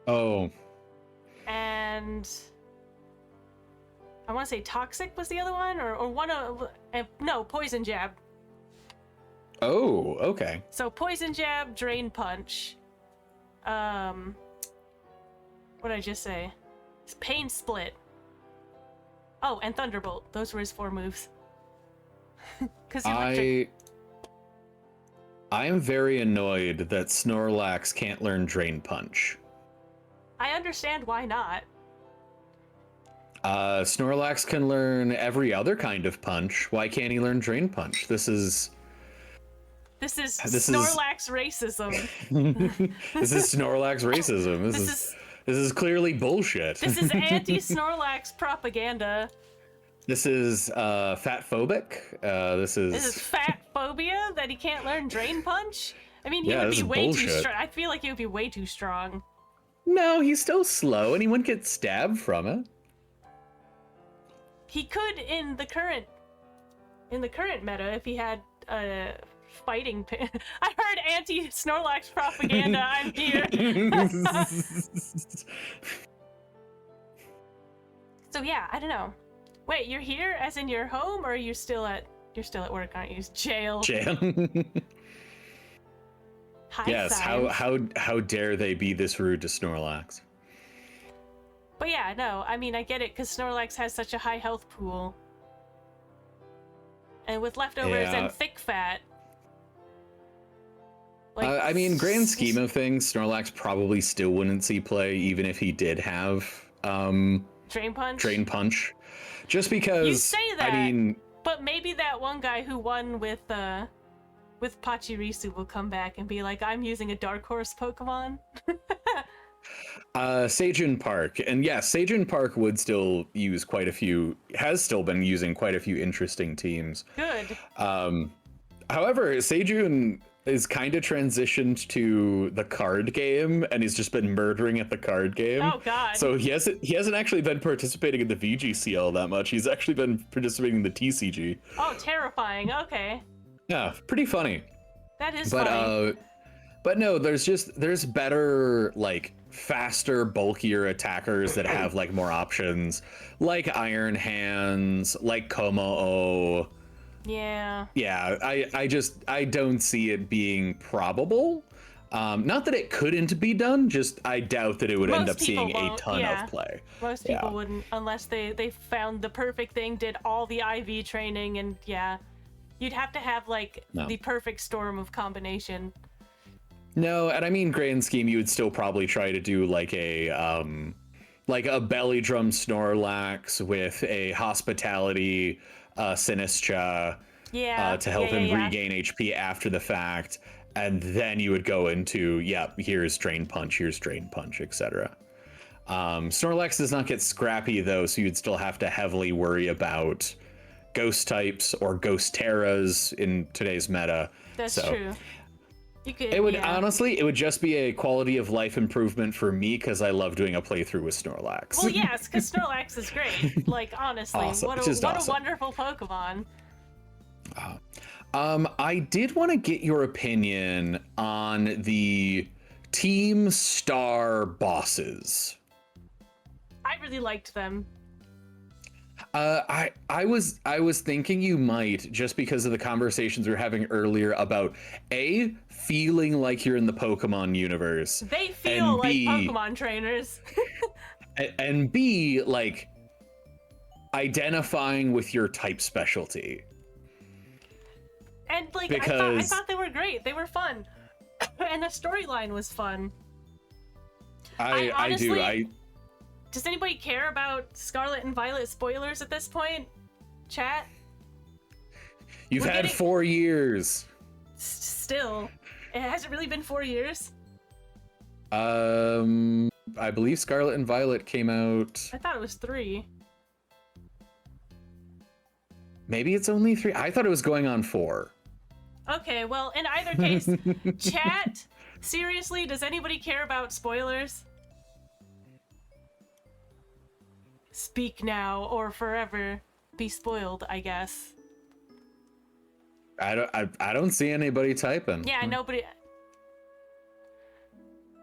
Oh.
And I want to say toxic was the other one, or one of no, poison jab.
Oh, okay.
So poison jab, drain punch. What did I just say? Pain split. Oh, and thunderbolt. Those were his 4 moves. Because
I am very annoyed that Snorlax can't learn Drain Punch.
I understand why not.
Snorlax can learn every other kind of punch. Why can't he learn Drain Punch? This is
Snorlax racism.
This is Snorlax racism. This is clearly bullshit.
This is anti-Snorlax propaganda.
This is fatphobic. This is
fat phobia that he can't learn Drain Punch. I mean, he would be way too strong. I feel like he would be way too strong.
No, he's still slow, and he wouldn't get stabbed from it.
He could in the current meta if he had fighting. I heard anti-Snorlax propaganda. I'm here. So yeah, I don't know. Wait, you're here as in your home, or you're still at work, aren't you? Jail.
Yes. How dare they be this rude to Snorlax?
But yeah, no. I mean, I get it because Snorlax has such a high health pool, and with leftovers and thick fat. Like,
I mean, grand scheme of things, Snorlax probably still wouldn't see play even if he did have
Drain Punch.
Drain Punch, just because.
You say that.
I mean,
but maybe that one guy who won with Pachirisu will come back and be like, "I'm using a Dark Horse Pokemon."
Sajin Park, and yes, Sajin Park would still use quite a few. Has still been using quite a few interesting teams.
Good.
However, Sejun is kind of transitioned to the card game, and he's just been murdering at the card game.
Oh God!
So he hasn't actually been participating in the VGC all that much. He's actually been participating in the TCG.
Oh, terrifying! Okay.
Yeah, pretty funny.
That is funny.
But no, there's better, like, faster, bulkier attackers that have like more options, like Iron Hands, like Komo-o.
Yeah.
Yeah, I don't see it being probable. Not that it couldn't be done, just I doubt that it would end up seeing a ton of play.
Most people wouldn't, unless they found the perfect thing, did all the IV training, and you'd have to have like the perfect storm of combination.
No, and I mean grand scheme, you would still probably try to do like a belly drum Snorlax with a hospitality Sinistra to help him regain HP after the fact, and then you would go into here's Drain Punch, etc. Snorlax does not get scrappy though, so you'd still have to heavily worry about ghost types or ghost terras in today's meta.
That's true.
Honestly, it would just be a quality of life improvement for me because I love doing a playthrough with Snorlax.
Well, yes, because Snorlax is great. Like, honestly,
awesome.
what a wonderful Pokemon.
I did want to get your opinion on the Team Star bosses.
I really liked them.
I was thinking you might, just because of the conversations we were having earlier about feeling like you're in the Pokemon universe.
They feel like Pokemon trainers.
and B, like identifying with your type specialty.
And like I thought they were great. They were fun. And the storyline was fun.
I do.
Does anybody care about Scarlet and Violet spoilers at this point? Chat?
You've had 4 years.
Still. It hasn't really been 4 years.
I believe Scarlet and Violet came out.
I thought it was 3.
Maybe it's only 3. I thought it was going on 4.
Okay, well, in either case, chat, seriously, does anybody care about spoilers? Speak now or forever be spoiled, I guess.
I don't see anybody typing.
Yeah, nobody.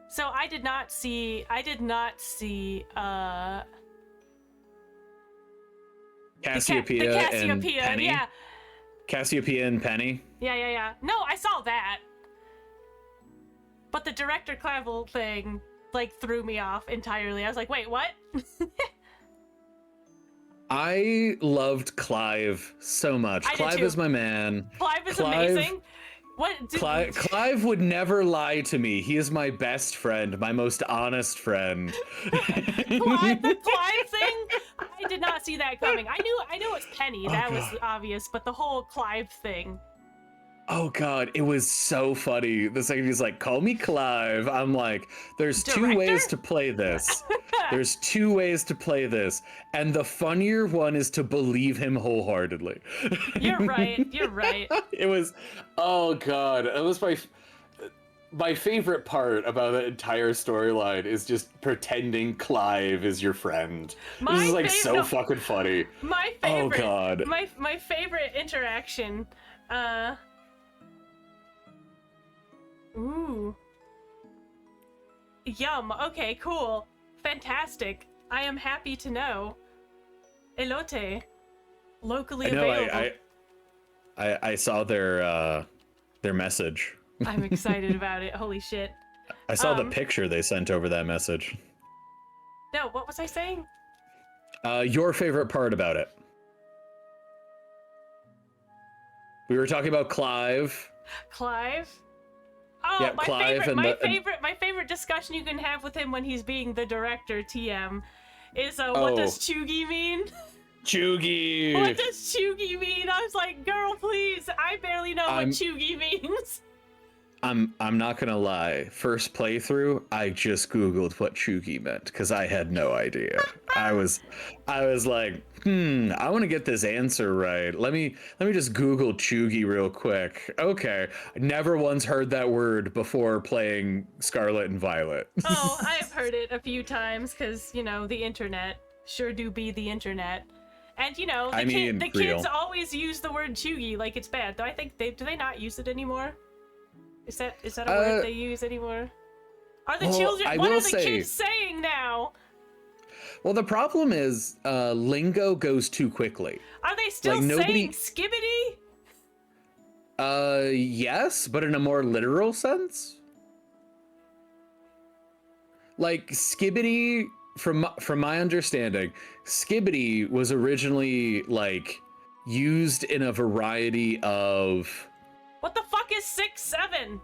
So I did not see
Cassiopeia,
the
and
Cassiopeia,
Penny.
yeah.
Cassiopeia and Penny.
Yeah. No, I saw that. But the director Clavel thing, like, threw me off entirely. I was like, wait, what?
I loved Clive so much.
I did
Clive
too.
is my man.
Clive is amazing. What?
Clive would never lie to me. He is my best friend, my most honest friend.
The Clive thing? I did not see that coming. I knew it's Penny. That was obvious, but the whole Clive thing.
Oh god, it was so funny. The second he's like, "Call me Clive," I'm like, "There's two ways to play this. There's two ways to play this, and the funnier one is to believe him wholeheartedly."
You're right. You're right.
It was, oh god, it was my favorite part about the entire storyline is just pretending Clive is your friend. This is like so fucking funny.
My favorite.
Oh god.
My favorite interaction. Ooh. Yum. Okay, cool. Fantastic. I am happy to know. Elote. Locally available.
I saw their message.
I'm excited about it. Holy shit.
I saw the picture they sent over that message.
No, what was I saying?
Your favorite part about it. We were talking about Clive.
Clive? Oh,
Yeah,
my favorite discussion you can have with him when he's being the director, TM, is what does Chugi mean?
Chugi!
What does Chugi mean? I was like, girl, please, I barely know what Chugi means.
I'm not gonna lie. First playthrough, I just Googled what Chugi meant because I had no idea. I was like, I want to get this answer right. Let me just Google Chugi real quick. Okay, never once heard that word before playing Scarlet and Violet.
Oh, I've heard it a few times because the internet sure do be the internet. And the kids always use the word Chugi like it's bad. Though I think do they not use it anymore? Is that a word they use anymore? Are the children? What are the kids saying now?
Well, the problem is lingo goes too quickly.
Are they still saying skibbity?
Yes, but in a more literal sense. Like skibbity, from my understanding, skibbity was originally like used in a variety of.
What the fuck is 6-7?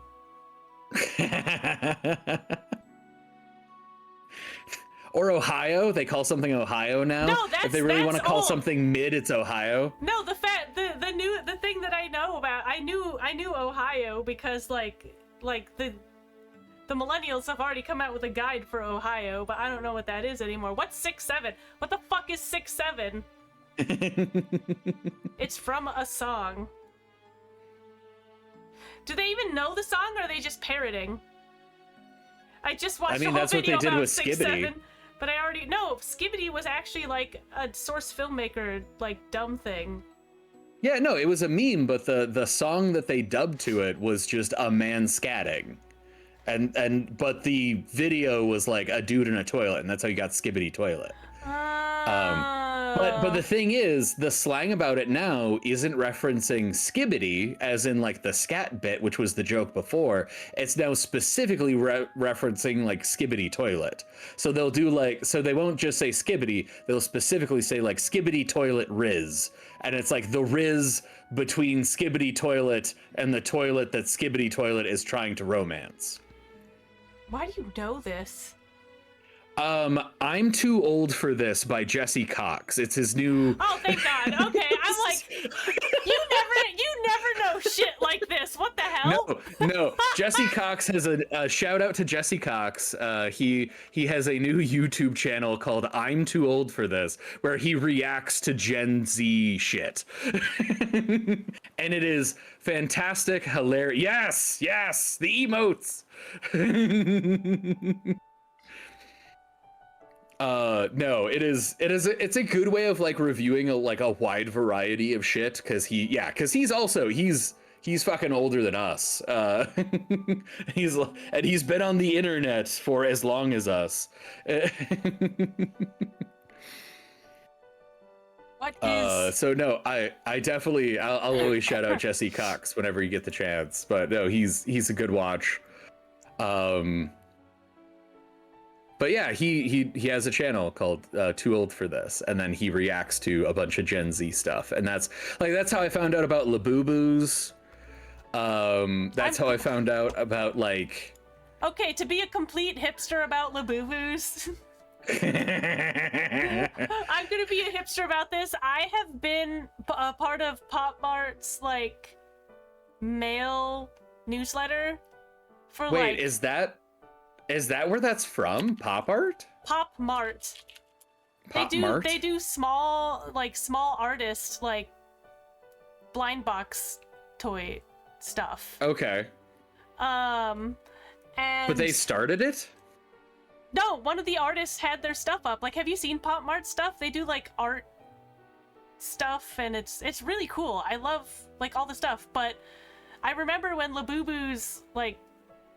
Or Ohio? They call something Ohio now.
No,
if they really want to call something mid, it's Ohio.
No, the thing that I know about, I knew Ohio because like the millennials have already come out with a guide for Ohio, but I don't know what that is anymore. What's 6-7? What the fuck is 6-7? It's from a song. Do they even know the song, or are they just parroting? I just watched a whole
that's
video
what they did
about
with Skibbity.
6-7, but I already know Skibbity was actually like a source filmmaker like dumb thing.
Yeah, no, it was a meme, but the song that they dubbed to it was just a man scatting, but the video was like a dude in a toilet, and that's how you got Skibbity Toilet. But the thing is, the slang about it now isn't referencing skibbity, as in like the scat bit, which was the joke before. It's now specifically referencing like skibbity toilet. So they'll do they won't just say skibbity, they'll specifically say like skibbity toilet riz. And it's like the riz between skibbity toilet and the toilet that skibbity toilet is trying to romance.
Why do you know this?
I'm Too Old for This by Jesse Cox. It's his new.
Oh, thank God. Okay, I'm like, you never know shit like this. What the hell?
No. Jesse Cox has a shout out to Jesse Cox. He has a new YouTube channel called I'm Too Old for This, where he reacts to Gen Z shit. And it is fantastic, hilarious. Yes, the emotes. No, it's a good way of like reviewing a wide variety of shit, because he's he's fucking older than us. He's been on the internet for as long as us.
What is?
So no, I definitely I'll always shout out Jesse Cox whenever you get the chance. But no, he's a good watch. But yeah, he has a channel called Too Old for This, and then he reacts to a bunch of Gen Z stuff, and that's how I found out about Labubu's. That's how I found out about like.
Okay, to be a complete hipster about Labubu's. I'm gonna be a hipster about this. I have been a part of Pop Mart's like mail newsletter for
Wait, is that where that's from? Pop Art?
Pop Mart.
Pop Mart?
They do small artist like blind box toy stuff.
Okay.
And
But they started it?
No, one of the artists had their stuff up. Like, have you seen Pop Mart stuff? They do like art stuff, and it's really cool. I love like all the stuff. But I remember when Labubu's like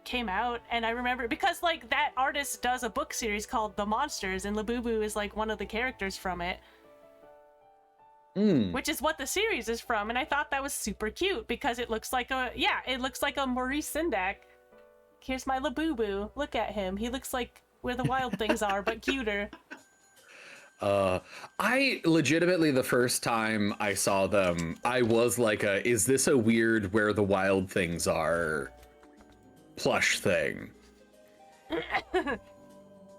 came out, and I remember because like that artist does a book series called The Monsters, and Labubu is like one of the characters from it. Which is what the series is from, and I thought that was super cute because it looks like a Maurice Sendak. Here's my Labubu. Look at him. He looks like where the wild things are, but cuter.
I legitimately, the first time I saw them, I was like, is this a weird where the wild things are plush thing?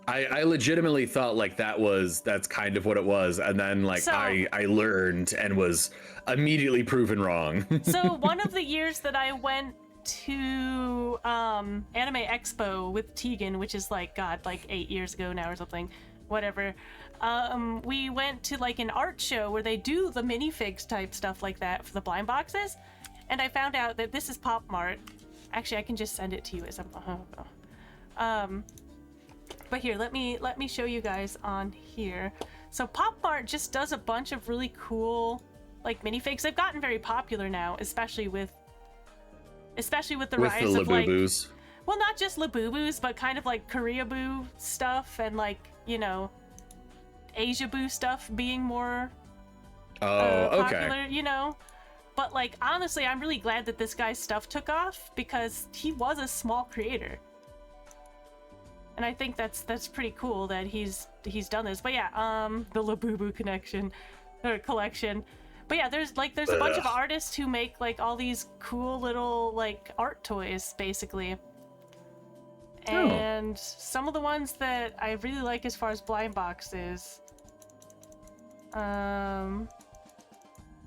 I legitimately thought like that's kind of what it was, and then like
So-
I learned and was immediately proven wrong.
So one of the years that I went to Anime Expo with Tegan, which is like 8 years ago now or something, whatever, we went to like an art show where they do the minifigs type stuff like that for the blind boxes, and I found out that this is Pop Mart. Actually, I can just send it to you as but here, let me show you guys on here. So Pop Mart just does a bunch of really cool like minifigs. They've gotten very popular now, especially with the rise of like,
Labubus.
well, not just Labubus, but kind of like Koreaboo stuff and like, you know, Asiaboo stuff being more popular, you know. But like honestly, I'm really glad that this guy's stuff took off because he was a small creator. And I think that's pretty cool that he's done this. But yeah, the Labubu collection. But yeah, there's a bunch of artists who make like all these cool little like art toys basically. And some of the ones that I really like as far as blind boxes,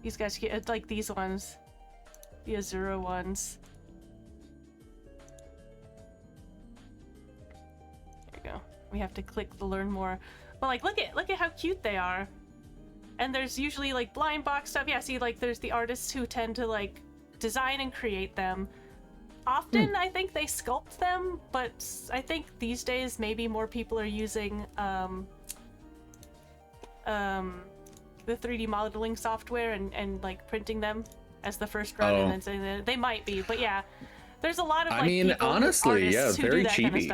these guys like these ones, the Azura ones. There you go. We have to click the learn more, but like look at how cute they are. And there's usually like blind box stuff. Yeah, see, like there's the artists who tend to like design and create them. Often I think they sculpt them, but I think these days maybe more people are using the 3D modeling software and like printing them as the first run and then saying that they might be. But yeah, there's a lot of like,
I mean, honestly, yeah, very cheapy.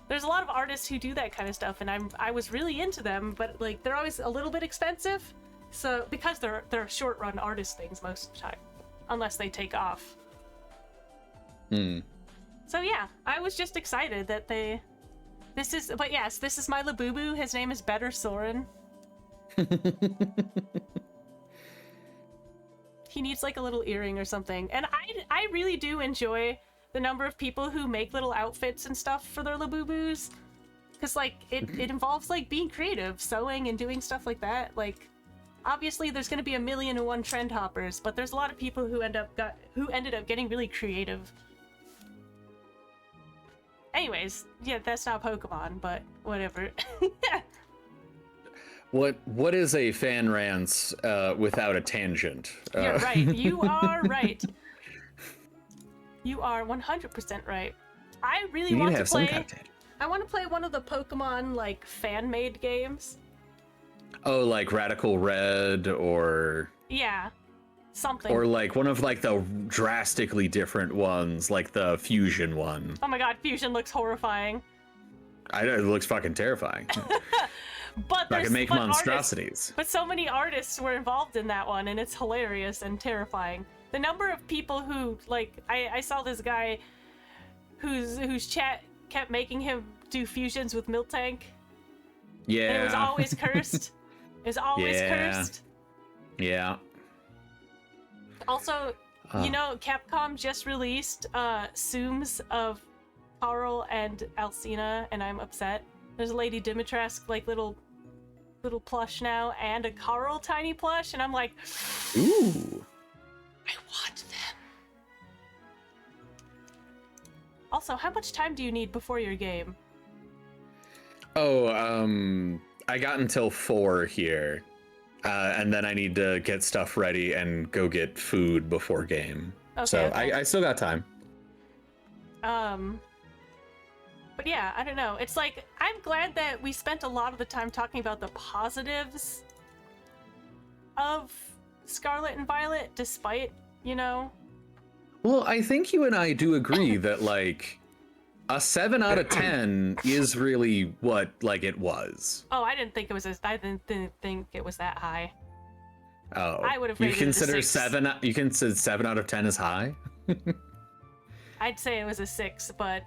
There's a lot of artists who do that kind of stuff, and I was really into them, but like they're always a little bit expensive. So because they're short run artist things most of the time, unless they take off. So yeah, I was just excited that this is my Labubu. His name is Better Soren. He needs like a little earring or something, and I really do enjoy the number of people who make little outfits and stuff for their Labubus, because like it involves like being creative, sewing and doing stuff like that. Like obviously there's going to be 1,000,001 trend hoppers, but there's a lot of people who ended up getting really creative. Anyways, yeah, that's not Pokemon, but whatever.
What is a Fanrants without a tangent?
You're right. You are right. You are 100% right. I really want to play. I want to play one of the Pokemon like fan-made games.
Oh, like Radical Red or.
Yeah. something.
Or like one of like the drastically different ones, like the fusion one.
Oh my god, fusion looks horrifying.
I know, it looks fucking terrifying.
But
I can make
but
monstrosities.
Artists, but so many artists were involved in that one, and it's hilarious and terrifying. The number of people who, like, I saw this guy whose chat kept making him do fusions with Miltank.
Yeah.
And it was always cursed. It was always cursed.
Yeah.
Also, you know, Capcom just released Zooms of Carl and Alcina, and I'm upset. There's a Lady Dimitrescu, like, little plush now, and a Carl tiny plush, and I'm like,
ooh.
I want them. Also, how much time do you need before your game?
Oh, I got until 4 here. And then I need to get stuff ready and go get food before game.
Okay,
so
okay.
I still got time.
But yeah, I don't know. It's like, I'm glad that we spent a lot of the time talking about the positives of Scarlet and Violet, despite, you know...
Well, I think you and I do agree that, like, a 7 out of 10 is really what, like, it was.
Oh, I didn't think it was I didn't think it was that high.
Oh.
I would have
You
rated it a
consider
6.
7 out of 10 is high?
I'd say it was a 6, but...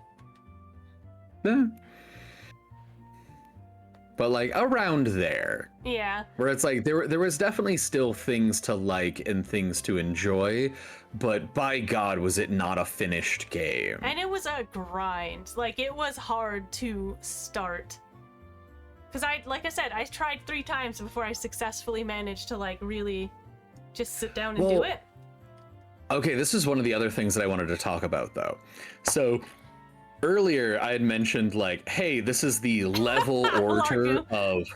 But like around there.
Yeah.
Where it's like there was definitely still things to like and things to enjoy, but by God was it not a finished game.
And it was a grind. Like, it was hard to start. Because like I said, I tried 3 times before I successfully managed to, like, really just sit down and do it.
Okay, this is one of the other things that I wanted to talk about, though. So earlier I had mentioned, like, hey, this is the level order of...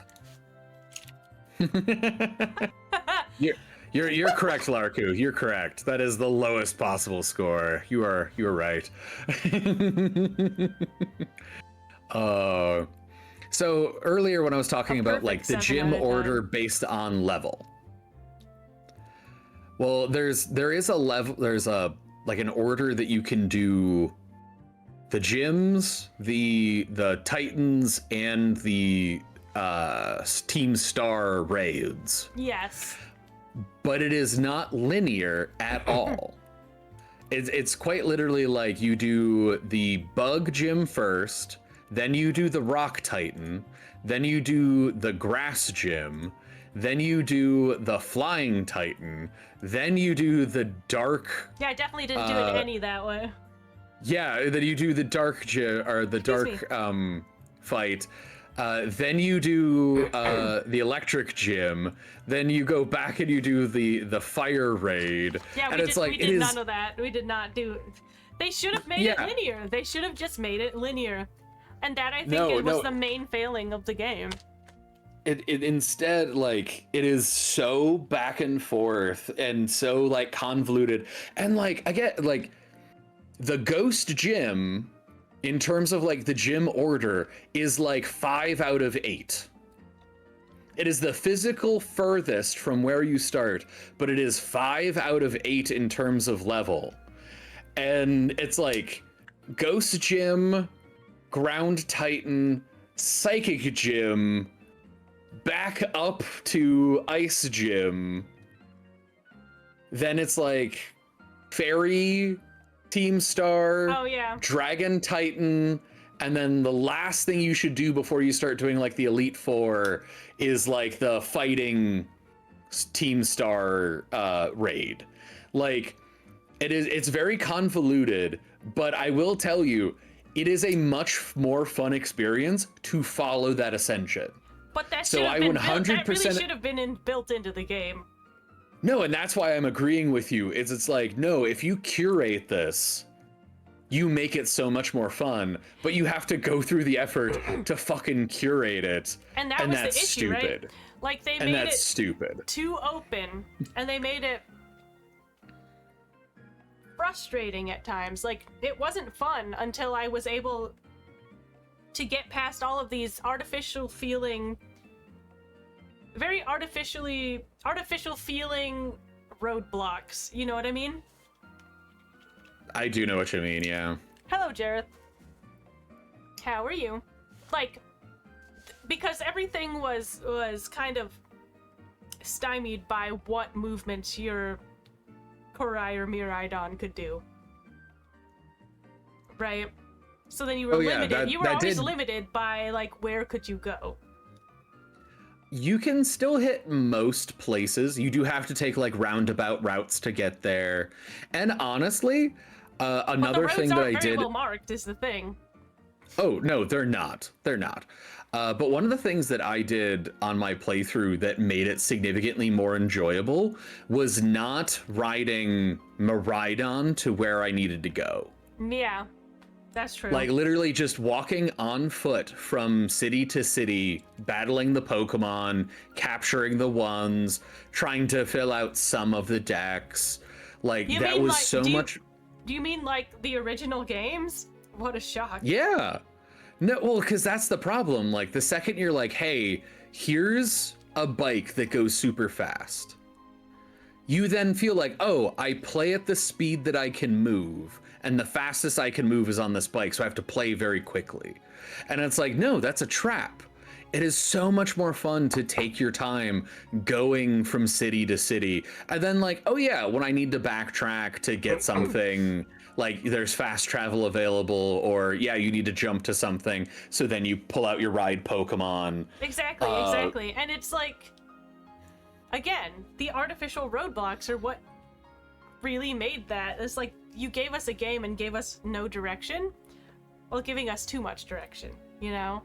You're correct, Larku. You're correct. That is the lowest possible score. You are right. So earlier when I was talking about like the gym order based on level. Well, there is a level. There's a like an order that you can do. The gyms, the Titans, and the Team Star raids.
Yes.
But it is not linear at all. It's quite literally like you do the Bug Gym first, then you do the Rock Titan, then you do the Grass Gym, then you do the Flying Titan, then you do the Dark...
Yeah, I definitely didn't do it any that way.
Yeah, then you do the Dark Gym, or the Dark fight. Then you do the Electric Gym. Then you go back and you do the Fire Raid.
Yeah,
and
we did none of that. We did not do... They should have made it linear. They should have just made it linear. And that, I think, was the main failing of the game.
It instead, like, it is so back and forth and so, like, convoluted. And, like, I get, like, the Ghost Gym, in terms of, like, the gym order, is, like, 5 out of 8. It is the physical furthest from where you start, but it is 5 out of 8 in terms of level. And it's, like, Ghost Gym, Ground Titan, Psychic Gym, back up to Ice Gym. Then it's like Fairy, Team Star, Dragon Titan, and then the last thing you should do before you start doing like the Elite Four is like the Fighting Team Star raid. Like it's very convoluted, but I will tell you, it is a much more fun experience to follow that ascension.
But that
So
should have
I
been
100%
that really should have been built into the game.
No, and that's why I'm agreeing with you. It's like, no, if you curate this, you make it so much more fun, but you have to go through the effort to fucking curate it.
And that was the
that's
issue,
stupid.
right? Like, they
And
made
that's
it
stupid.
too open, and they made it frustrating at times. Like, it wasn't fun until I was able to get past all of these very artificial feeling roadblocks. You know what I mean?
I do know what you mean, yeah.
Hello, Jareth. How are you? Like, because everything was kind of stymied by what movements your Korai or Miraidon could do. Right? So then you were limited. You were always limited by, like, where could you go?
You can still hit most places. You do have to take, like, roundabout routes to get there. And honestly, another thing that I did...
But the roads aren't very well marked is the thing.
Oh, no, they're not. They're not. But one of the things that I did on my playthrough that made it significantly more enjoyable was not riding Miraidon to where I needed to go.
Yeah, that's true.
Like, literally just walking on foot from city to city, battling the Pokemon, capturing the ones, trying to fill out some of the decks. Like, that was like, so much...
Do you mean, like, the original games? What a shock.
Yeah. No, well, because that's the problem. Like, the second you're like, hey, here's a bike that goes super fast, you then feel like, oh, I play at the speed that I can move, and the fastest I can move is on this bike, so I have to play very quickly. And it's like, no, that's a trap. It is so much more fun to take your time going from city to city. And then, like, oh yeah, when I need to backtrack to get something, like there's fast travel available, or yeah, you need to jump to something, so then you pull out your ride Pokemon.
Exactly, exactly. And it's like, again, the artificial roadblocks are what really made that. It's like, you gave us a game and gave us no direction, while giving us too much direction, you know?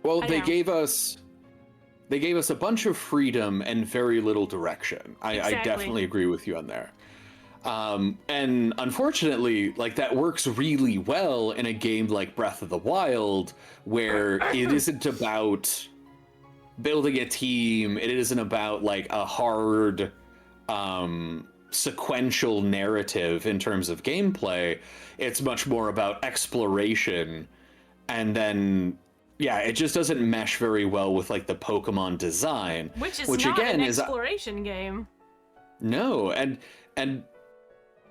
Well, they gave us a bunch of freedom and very little direction. I definitely agree with you on there. And unfortunately, like, that works really well in a game like Breath of the Wild, where it isn't about building a team. It isn't about, like, a hard sequential narrative in terms of gameplay. It's much more about exploration. And then, yeah, it just doesn't mesh very well with, like, the Pokemon design,
which not again an exploration game.
No, and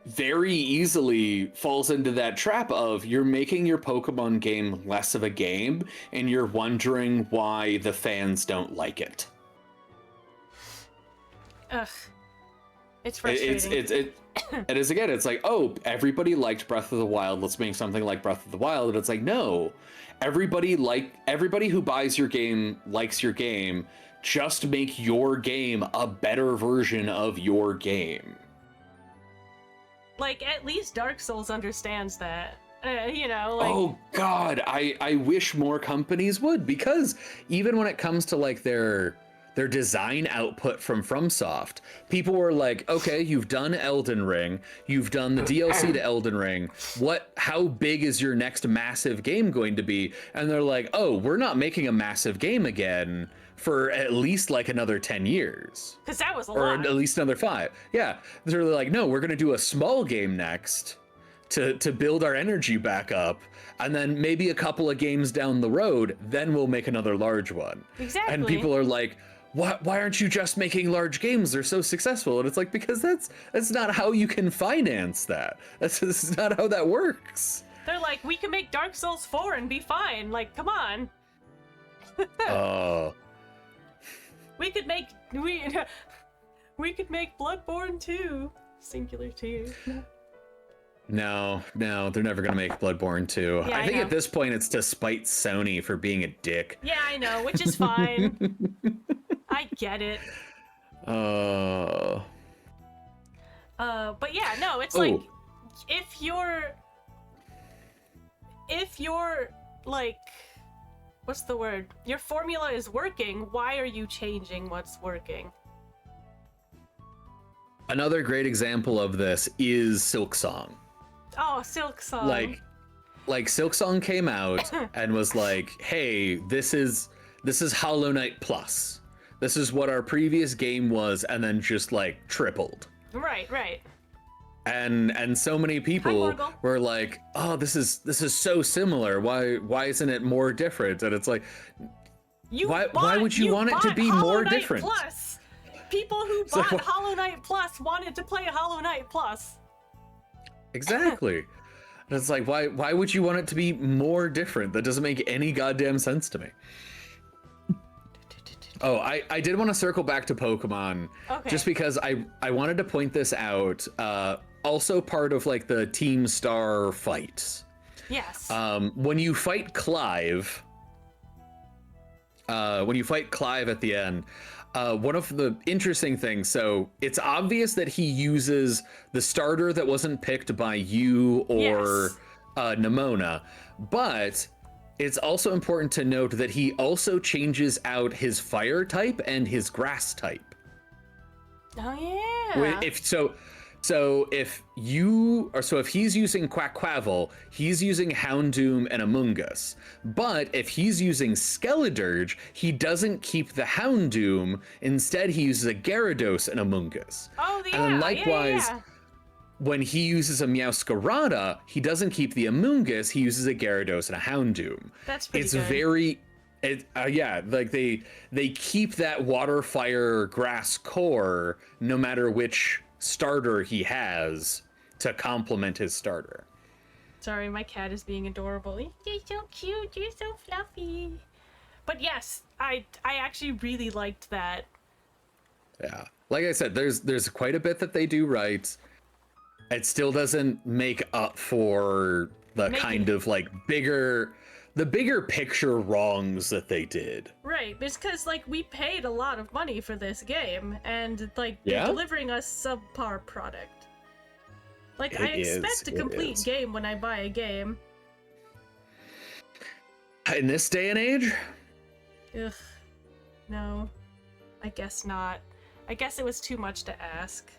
very easily falls into that trap of you're making your Pokemon game less of a game, and you're wondering why the fans don't like it.
Ugh, it's frustrating.
It is, again, it's like, oh, everybody liked Breath of the Wild, let's make something like Breath of the Wild. And it's like, no, everybody who buys your game likes your game. Just make your game a better version of your game.
Like, at least Dark Souls understands that. You know, like...
Oh, God, I wish more companies would, because even when it comes to, like, their design output from FromSoft, people were like, okay, you've done Elden Ring, you've done the DLC to Elden Ring, how big is your next massive game going to be? And they're like, oh, we're not making a massive game again for at least, like, another 10 years.
Because that was a lot.
Or at least another 5. Yeah, they're like, no, we're going to do a small game next to build our energy back up, and then maybe a couple of games down the road, then we'll make another large one.
Exactly.
And people are like, why aren't you just making large games? They're so successful. And it's like, because that's not how you can finance that. This is not how that works.
They're like, we can make Dark Souls 4 and be fine. Like, come on.
Oh.
We could make Bloodborne 2. Singular 2.
No, they're never gonna make Bloodborne 2.
Yeah,
I think at this point it's to spite Sony for being a dick.
Yeah, I know, which is fine. I get it. But yeah, no, it's like, if you're like, what's the word? Your formula is working, why are you changing what's working?
Another great example of this is Silksong.
Oh, Silksong.
Like Silksong came out and was like, hey, this is Hollow Knight Plus. This is what our previous game was, and then just, like, tripled.
Right.
And so many people were like, oh, this is so similar. Why isn't it more different? And it's like, why would you want it to be more different?
Plus. people who
So-
bought Hollow Knight Plus wanted to play Hollow Knight Plus.
Exactly. And it's like, why would you want it to be more different? That doesn't make any goddamn sense to me. Oh, I did want to circle back to Pokemon,
Okay.
just because I wanted to point this out. Also part of like the Team Star fights.
Yes.
When you fight Clive, at the end, one of the interesting things, so it's obvious that he uses the starter that wasn't picked by you or Nimona, but it's also important to note that he also changes out his fire type and his grass type.
Oh yeah.
If he's using Quackquavel, he's using Houndoom and Amoonguss. But if he's using Skeledirge, he doesn't keep the Houndoom. Instead, he uses a Gyarados and Amoonguss.
Oh,
And then likewise, when he uses a Meowscarada, he doesn't keep the Amoonguss, he uses a Gyarados and a Houndoom.
That's pretty
It's
good.
very... like they keep that water, fire, grass core no matter which starter he has to complement his starter.
Sorry, my cat is being adorable. You're so cute. You're so fluffy. But yes, I actually really liked that.
Yeah, like I said, there's quite a bit that they do right. It still doesn't make up for the kind of like bigger picture wrongs that they did.
Right, it's because like we paid a lot of money for this game, and like
Yeah?
they're delivering us subpar product. Like I expect a complete game when I buy a game.
In this day and age?
Ugh, no, I guess not. I guess it was too much to ask.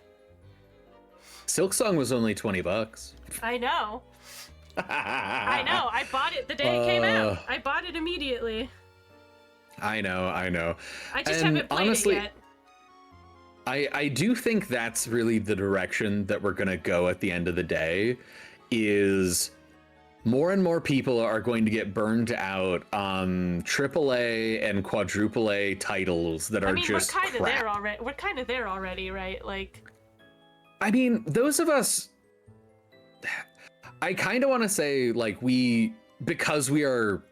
Silksong was only $20.
I know. I know. I bought it the day it came out. I bought it immediately.
I know.
I just
And
haven't played
honestly,
it yet.
I do think that's really the direction that we're gonna go at the end of the day, is more and more people are going to get burned out on AAA and quadruple A titles that are just
we're kind of
crap.
there already. We're kind of there already, right? Like,
I mean, those of us, I kind of want to say, like, because we are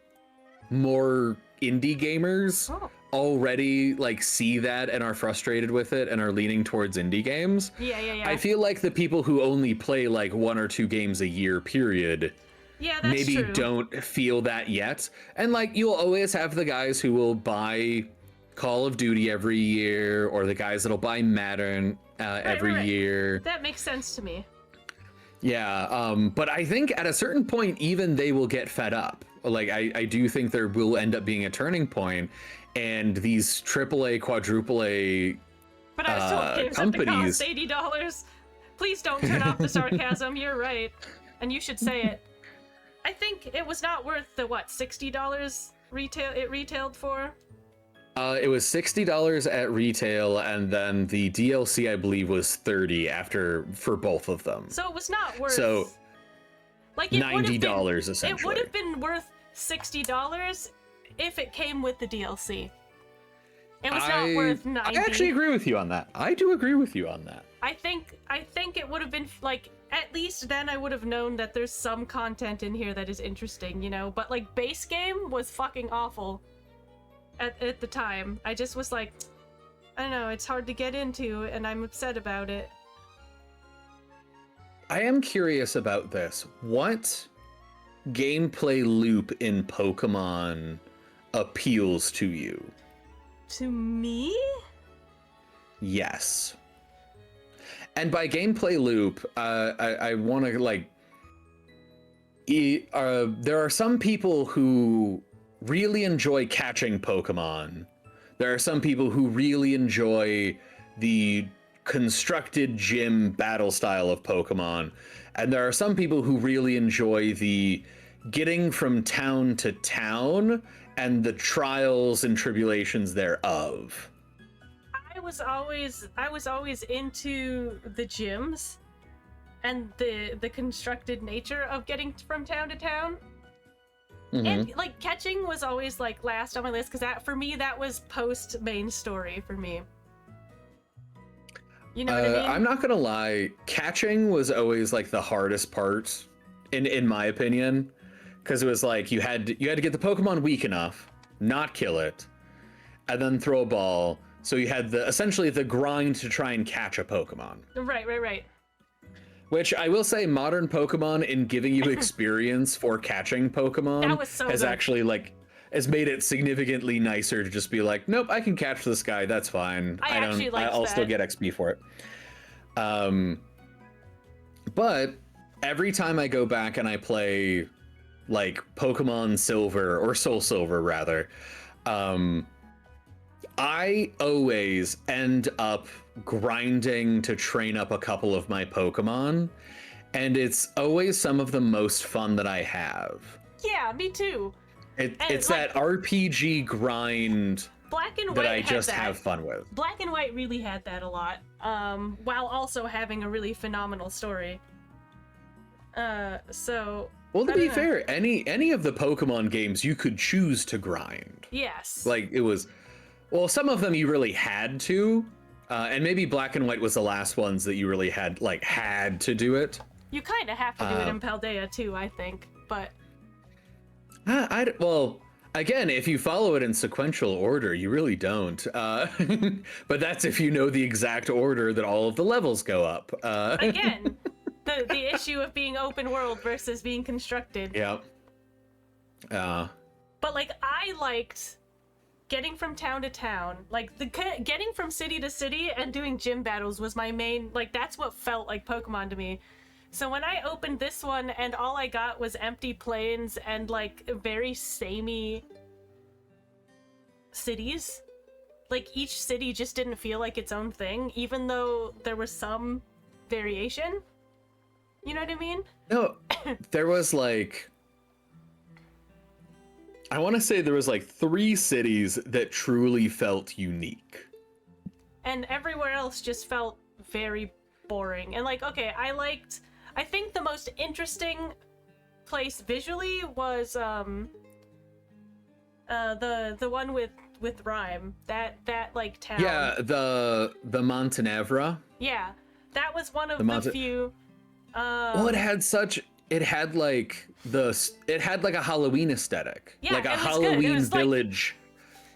more indie gamers, already, like, see that and are frustrated with it and are leaning towards indie games.
Yeah.
I feel like the people who only play, like, 1 or 2 games a year, period,
yeah, that's
maybe
true.
don't feel that yet. And, like, you'll always have the guys who will buy Call of Duty every year, or the guys that'll buy Madden every year.
That makes sense to me.
Yeah, but I think at a certain point, even they will get fed up. Like, I do think there will end up being a turning point, and these AAA, quadruple A
But I still games have to
companies.
cost $80. Please don't turn off the sarcasm. You're right, and you should say it. I think it was not worth the $60 retail it retailed for.
It was $60 at retail, and then the DLC I believe was $30 for both of them.
So it was not worth.
So
like it would have been-
$90 essentially.
It would have been worth $60 if it came with the DLC. It was not worth $90.
I actually agree with you on that. I do agree with you on that.
I think it would have been like, at least then I would have known that there's some content in here that is interesting, you know. But like base game was fucking awful. At the time, I just was like, I don't know, it's hard to get into, and I'm upset about it.
I am curious about this. What gameplay loop in Pokemon appeals to you?
To me?
Yes. And by gameplay loop, I want to like. There are some people who really enjoy catching Pokemon. There are some people who really enjoy the constructed gym battle style of Pokemon. And there are some people who really enjoy the getting from town to town and the trials and tribulations thereof.
I was always into the gyms and the constructed nature of getting from town to town. And like catching was always like last on my list, because that for me that was post main story for me. You know what I mean?
I'm not gonna lie, catching was always like the hardest part, in my opinion, because it was like you had to get the Pokemon weak enough, not kill it, and then throw a ball. So you had essentially the grind to try and catch a Pokemon.
Right.
Which I will say, modern Pokemon in giving you experience for catching Pokemon
That was so
has
good.
actually has made it significantly nicer to just be like, nope, I can catch this guy, that's fine. I'll still get XP for it. But every time I go back and I play like Pokemon Silver or Soul Silver rather, I always end up grinding to train up a couple of my Pokemon, and it's always some of the most fun that I have.
Yeah, me too.
It's like, that RPG grind
Black and White
that I
had
just
that.
have fun with.
Black and White really had that a lot, while also having a really phenomenal story. So.
Well, to be fair, any of the Pokemon games you could choose to grind.
Yes.
Like it was, well, some of them you really had to, and maybe Black and White was the last ones that you really had to do it.
You kind of have to do it in Paldea too, I think, but.
Well, again, if you follow it in sequential order, you really don't. But that's if you know the exact order that all of the levels go up.
Again, the issue of being open world versus being constructed.
Yeah.
But like, I liked getting from town to town. Like, getting from city to city and doing gym battles was my main. Like, that's what felt like Pokemon to me. So when I opened this one and all I got was empty plains and like very samey cities, like each city just didn't feel like its own thing, even though there was some variation. You know what I mean?
No, there was like, I want to say there was like 3 cities that truly felt unique.
And everywhere else just felt very boring. And like, okay, I think the most interesting place visually was the one with Rhyme. That like town.
Yeah, the Montenevra.
Yeah, that was one of the few.
Well, it had like a Halloween aesthetic.
Yeah,
like a
it was
Halloween
good. It was
village.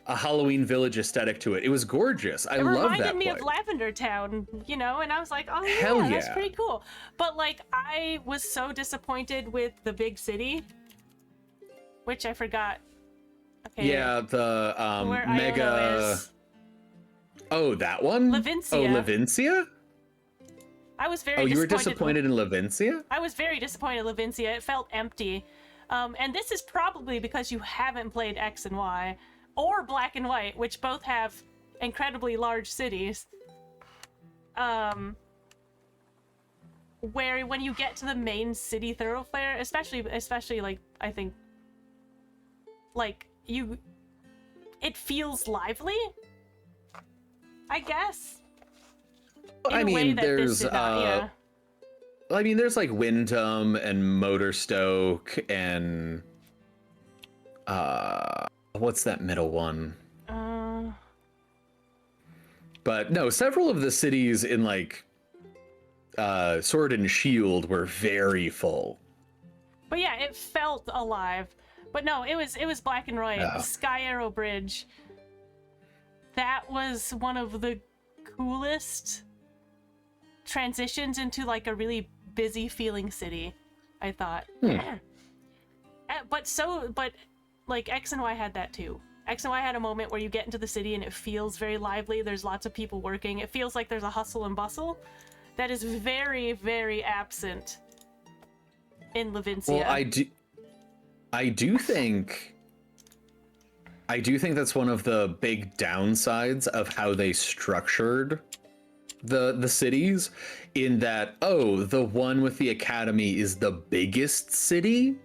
A Halloween village aesthetic to it. It was gorgeous. I love that place.
It reminded me of Lavender Town, you know, and I was like, oh
Hell
yeah, that's
yeah.
pretty cool. But like, I was so disappointed with the big city, which I forgot. Okay.
Yeah, the
where
mega.
Iono is.
Oh, that one.
Lavincia.
Oh, Lavincia.
I was very.
Oh, you were
disappointed
disappointed in Lavincia?
I was very disappointed in Lavincia. It felt empty, and this is probably because you haven't played X and Y. Or Black and White, which both have incredibly large cities. Where when you get to the main city thoroughfare, especially like, I think, like, it feels lively, I guess.
I mean, there's I mean, there's like Windham and Motorstoke and what's that middle one? But no, several of the cities in like Sword and Shield were very full.
But yeah, it felt alive. But no, it was Black and White.
Yeah.
Sky Arrow Bridge. That was one of the coolest transitions into like a really busy feeling city, I thought. But like X and Y had that too. X and Y had a moment where you get into the city and it feels very lively. There's lots of people working. It feels like there's a hustle and bustle that is very, very absent in Lavincia.
Well, I do think that's one of the big downsides of how they structured the cities, in that, oh, the one with the academy is the biggest city,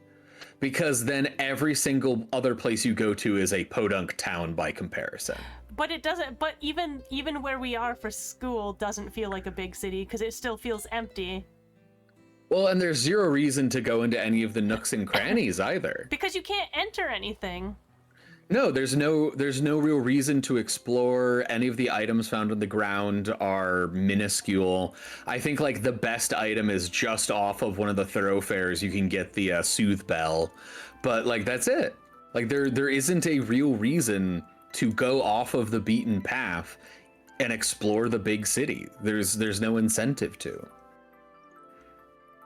because then every single other place you go to is a podunk town by comparison.
But it doesn't. But even where we are for school doesn't feel like a big city because it still feels empty.
Well, and there's zero reason to go into any of the nooks and crannies either.
Because you can't enter anything.
No, there's no real reason to explore. Any of the items found on the ground are minuscule. I think like the best item is just off of one of the thoroughfares. You can get the Soothe Bell, but like that's it. Like there isn't a real reason to go off of the beaten path and explore the big city. There's no incentive to.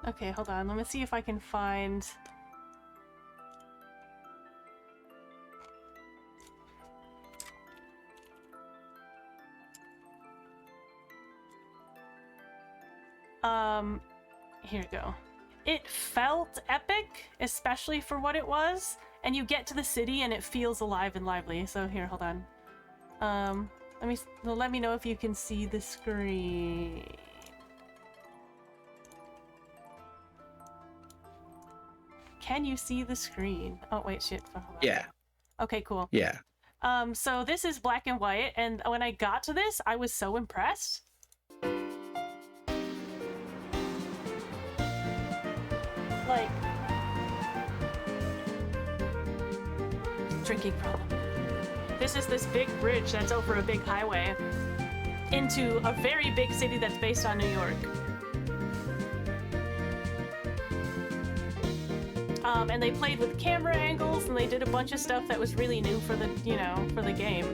Okay, hold on. Let me see if I can find. Here we go. It felt epic, especially for what it was, and you get to the city and it feels alive and lively. So here, hold on. Let me know if you can see the screen. Can you see the screen? Oh wait, shit. Hold on.
Yeah.
Okay, cool.
Yeah.
So this is black and white, and when I got to this, I was so impressed. Like, drinking problem. This is this big bridge that's over a big highway into a very big city that's based on New York. And they played with camera angles, and they did a bunch of stuff that was really new for the, for the game.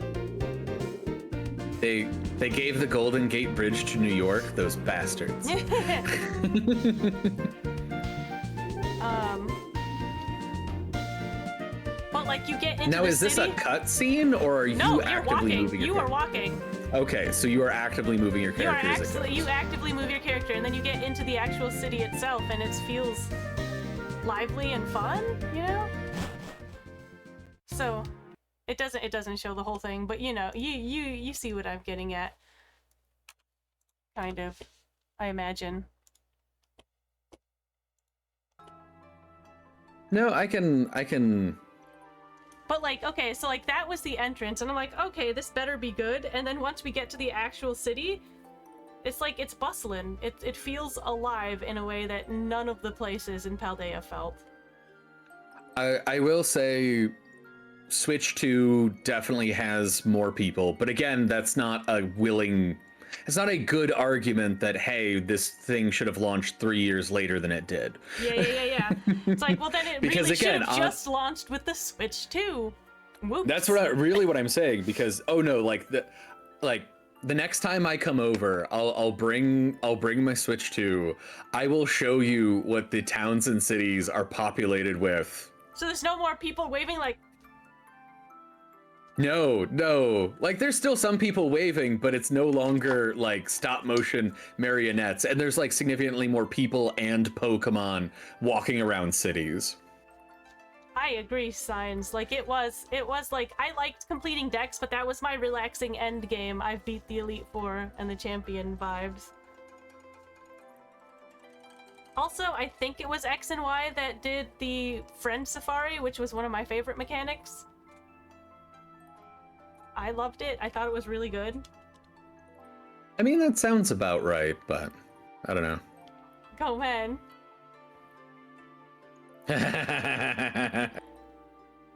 They gave the Golden Gate Bridge to New York, those bastards.
But like you get into
now,
the
is this
city...
a cutscene, or are you actively moving your
You are
character?
walking.
Okay, so you are actively moving your character as it goes.
You actively move your character, and then you get into the actual city itself, and it feels lively and fun, So it doesn't show the whole thing, but you see what I'm getting at. Kind of, I imagine.
No, I can.
But like, okay, so like that was the entrance, and I'm like, okay, this better be good. And then once we get to the actual city, it's like it's bustling. It feels alive in a way that none of the places in Paldea felt.
I will say, Switch 2 definitely has more people, but again, that's not a it's not a good argument that, hey, this thing should have launched 3 years later than it did.
Yeah. It's like, well, then it
Because
really
again,
should have just launched with the Switch 2. Whoops.
That's really what I'm saying, because the next time I come over, I'll bring my Switch 2. I will show you what the towns and cities are populated with.
So there's no more people waving like...
No. Like, there's still some people waving, but it's no longer, like, stop-motion marionettes. And there's, like, significantly more people and Pokemon walking around cities.
I agree, Signs. Like, it was like, I liked completing decks, but that was my relaxing end game. I've beat the Elite Four and the Champion vibes. Also, I think it was X and Y that did the Friend Safari, which was one of my favorite mechanics. I loved it. I thought it was really good.
I mean, that sounds about right, but I don't know.
Go, man.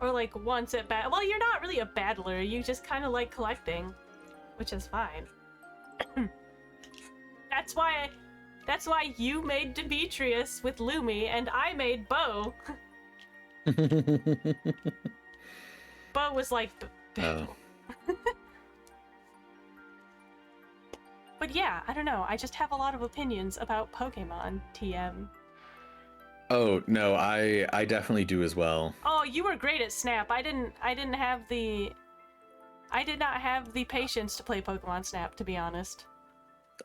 Or like once at well, you're not really a battler. You just kind of like collecting, which is fine. That's why you made Demetrius with Lumi and I made Bo. Bo was like,
oh.
But yeah, I don't know. I just have a lot of opinions about Pokemon TM.
Oh no, I definitely do as well.
Oh, you were great at Snap. I did not have the patience to play Pokemon Snap, to be honest.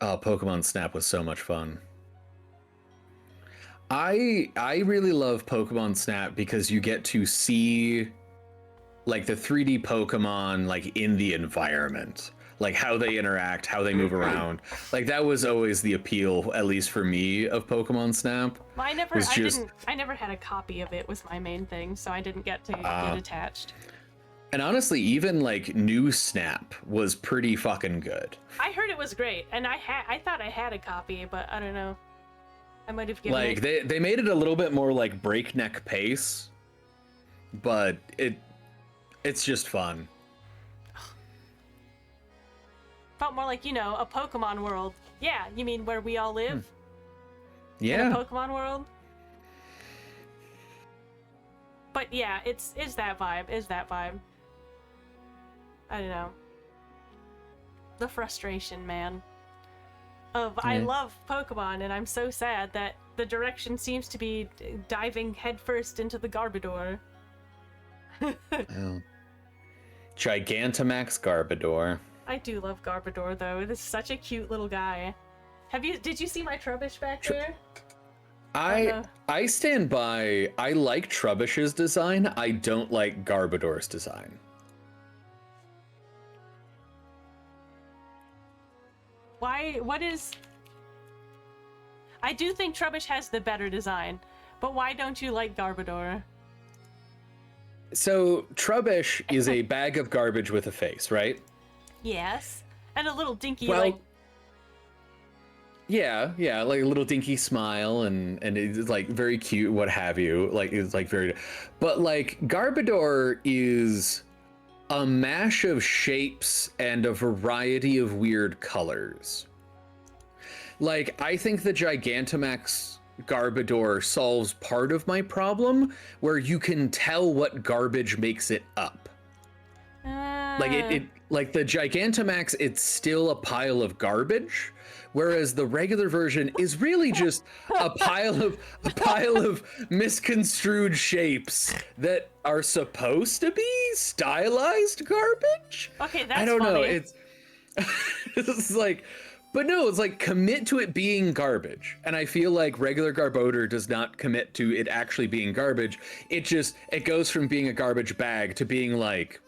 Oh, Pokemon Snap was so much fun. I really love Pokemon Snap because you get to see like the 3D Pokemon like in the environment, like how they interact, how they move around. Like that was always the appeal, at least for me, of Pokemon Snap.
Well, I never had a copy of it was my main thing, so I didn't get to get attached.
And honestly, even like new Snap was pretty fucking good.
I heard it was great, and I thought I had a copy, but I don't know. I might have given
like
it...
they made it a little bit more like breakneck pace, but It's just fun.
Felt more like, you know, a Pokemon world. Yeah, you mean where we all live?
Yeah.
In a Pokemon world? But yeah, is that vibe. I don't know. The frustration, man. I love Pokemon, and I'm so sad that the direction seems to be diving headfirst into the Garbodor.
Well, Gigantamax Garbodor.
I do love Garbodor, though. It is such a cute little guy. Did you see my Trubbish back there?
I stand by. I like Trubbish's design. I don't like Garbodor's design.
Why? What is... I do think Trubbish has the better design, but why don't you like Garbodor?
So, Trubbish is a bag of garbage with a face, right?
Yes. And a little dinky,
Well,
like...
Yeah, like a little dinky smile and it's like very cute, what have you. Like, it's like very... But like, Garbodor is a mash of shapes and a variety of weird colors. Like, I think the Gigantamax Garbodor solves part of my problem, where you can tell what garbage makes it up. Like like the Gigantamax, it's still a pile of garbage, whereas the regular version is really just a pile of misconstrued shapes that are supposed to be stylized garbage.
Okay, that's
I don't know.
funny.
It's like, but no, it's like commit to it being garbage. And I feel like regular Garbodor does not commit to it actually being garbage. It goes from being a garbage bag to being like,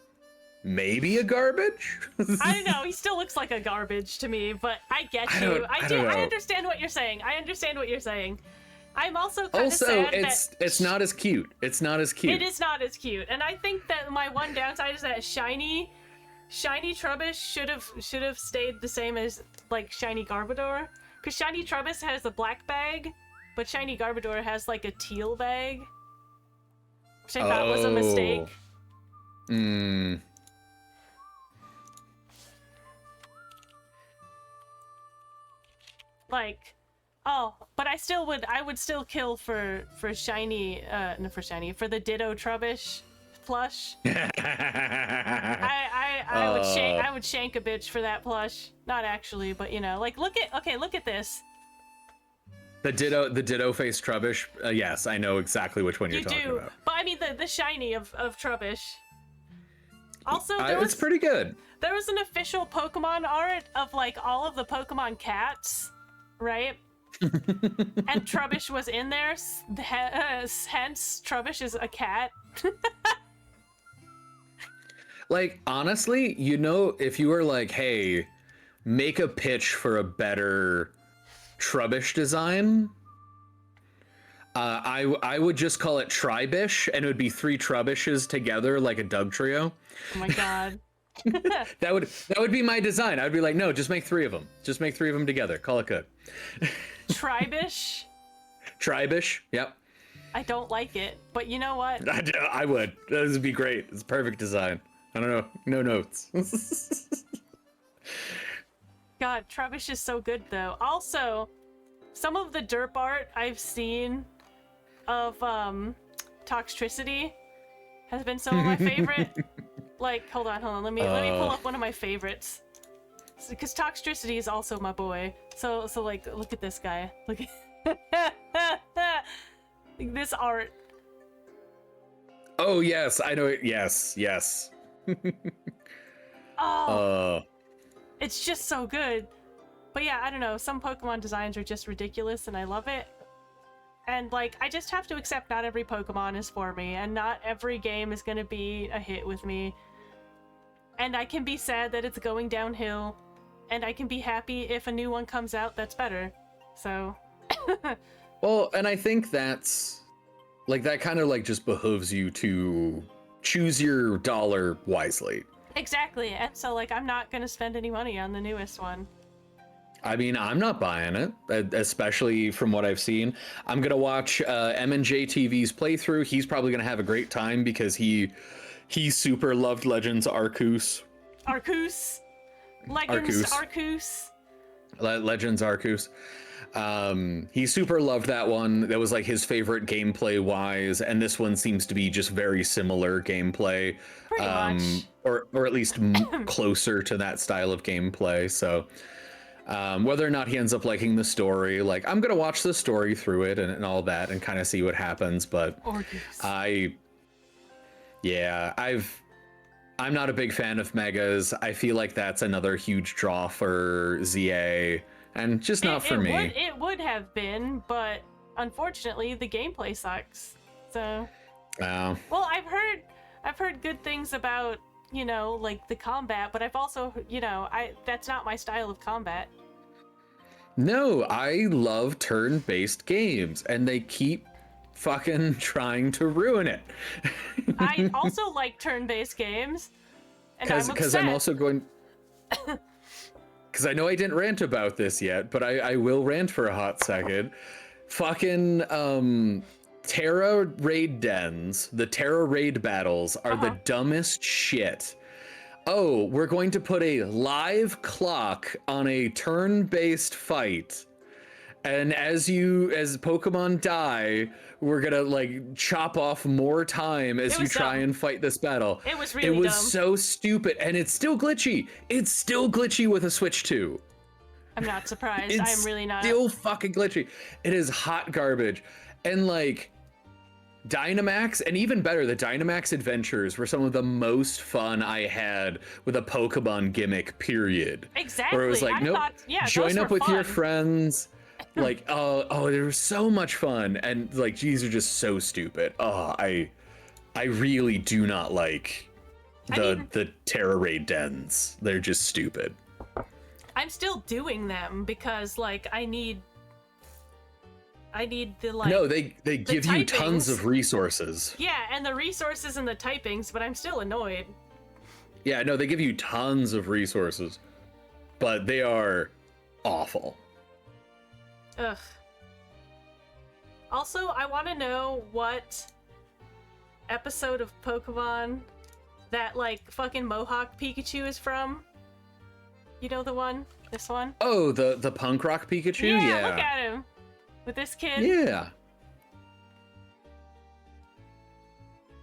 maybe a garbage?
I don't know, he still looks like a garbage to me, but I get you. I understand what you're saying. I'm also kind of sad
it's not as cute. It's not as cute.
It is not as cute. And I think that my one downside is that shiny Trubbish should have stayed the same as like shiny Garbodor, because shiny Trubbish has a black bag, but shiny Garbodor has like a teal bag, which I thought was a mistake. Like, but I would still kill for shiny, for the Ditto Trubbish plush. I would shank a bitch for that plush. Not actually, but you know, like look at this.
The Ditto face Trubbish. Yes, I know exactly which one you're talking about.
But I mean the shiny of Trubbish. Also,
it's pretty good.
There was an official Pokemon art of like all of the Pokemon cats, right? And Trubbish was in there, hence Trubbish is a cat.
Like, honestly, you know, if you were like, hey, make a pitch for a better Trubbish design, I would just call it Tribish, and it would be 3 Trubbishes together like a Doug trio.
Oh my god.
That would be my design. I'd be like, no, just make 3 of them. Just make 3 of them together. Call it good.
Tribish?
Tribish, yep.
I don't like it, but you know what?
I would. This would be great. It's perfect design. I don't know. No notes.
God, Trubbish is so good though. Also, some of the derp art I've seen of Toxtricity has been some of my favorite. Like, hold on. Let me pull up one of my favorites. Because Toxtricity is also my boy. So like, look at this guy. Look at this art.
Oh yes, I know it. Yes.
It's just so good. But yeah, I don't know. Some Pokemon designs are just ridiculous, and I love it. And like, I just have to accept not every Pokemon is for me, and not every game is gonna be a hit with me. And I can be sad that it's going downhill, and I can be happy if a new one comes out that's better. So.
Well, and I think that's like, that kind of like just behooves you to choose your dollar wisely.
Exactly, and so like, I'm not gonna spend any money on the newest one.
I mean, I'm not buying it, especially from what I've seen. I'm gonna watch M&J TV's playthrough. He's probably gonna have a great time because he He super loved Legends Arceus.
Arceus. Legends Arceus.
Legends Arceus. He super loved that one. That was like his favorite gameplay wise, and this one seems to be just very similar gameplay.
Pretty much.
Or at least closer to that style of gameplay. So whether or not he ends up liking the story, like I'm gonna watch the story through it and all that and kind of see what happens. But I'm not a big fan of megas. I feel like that's another huge draw for ZA, and just not for me.
It would have been, but unfortunately, the gameplay sucks. So. Well, I've heard good things about, you know, like the combat, but I've also, you know, that's not my style of combat.
No, I love turn-based games, and they keep fucking trying to ruin it.
I also like turn-based games, and I'm upset.
Because I'm also going... Because I know I didn't rant about this yet, but I will rant for a hot second. Fucking, Terra raid dens, the Terra raid battles are the dumbest shit. Oh, we're going to put a live clock on a turn-based fight. And as Pokemon die, we're gonna like chop off more time as you try and fight this battle.
It was really dumb.
So stupid, and it's still glitchy. It's still glitchy with a Switch 2.
I'm not surprised. I'm really not.
Still fucking glitchy. It is hot garbage. And like Dynamax, and even better, the Dynamax adventures were some of the most fun I had with a Pokemon gimmick, period.
Exactly.
Where it was like, nope, join up with your friends. Like, oh, they were so much fun, and like, these are just so stupid. Oh, I really do not like the Terra raid dens. They're just stupid.
I'm still doing them because like I need the like.
No, they give you tons
typings.
of resources.
Yeah, and the resources and the typings, but I'm still annoyed.
Yeah, no, they give you tons of resources, but they are awful.
Ugh. Also, I want to know what episode of Pokemon that, like, fucking Mohawk Pikachu is from. You know the one? This one?
Oh, the punk rock Pikachu? Yeah.
Look at him. With this kid.
Yeah.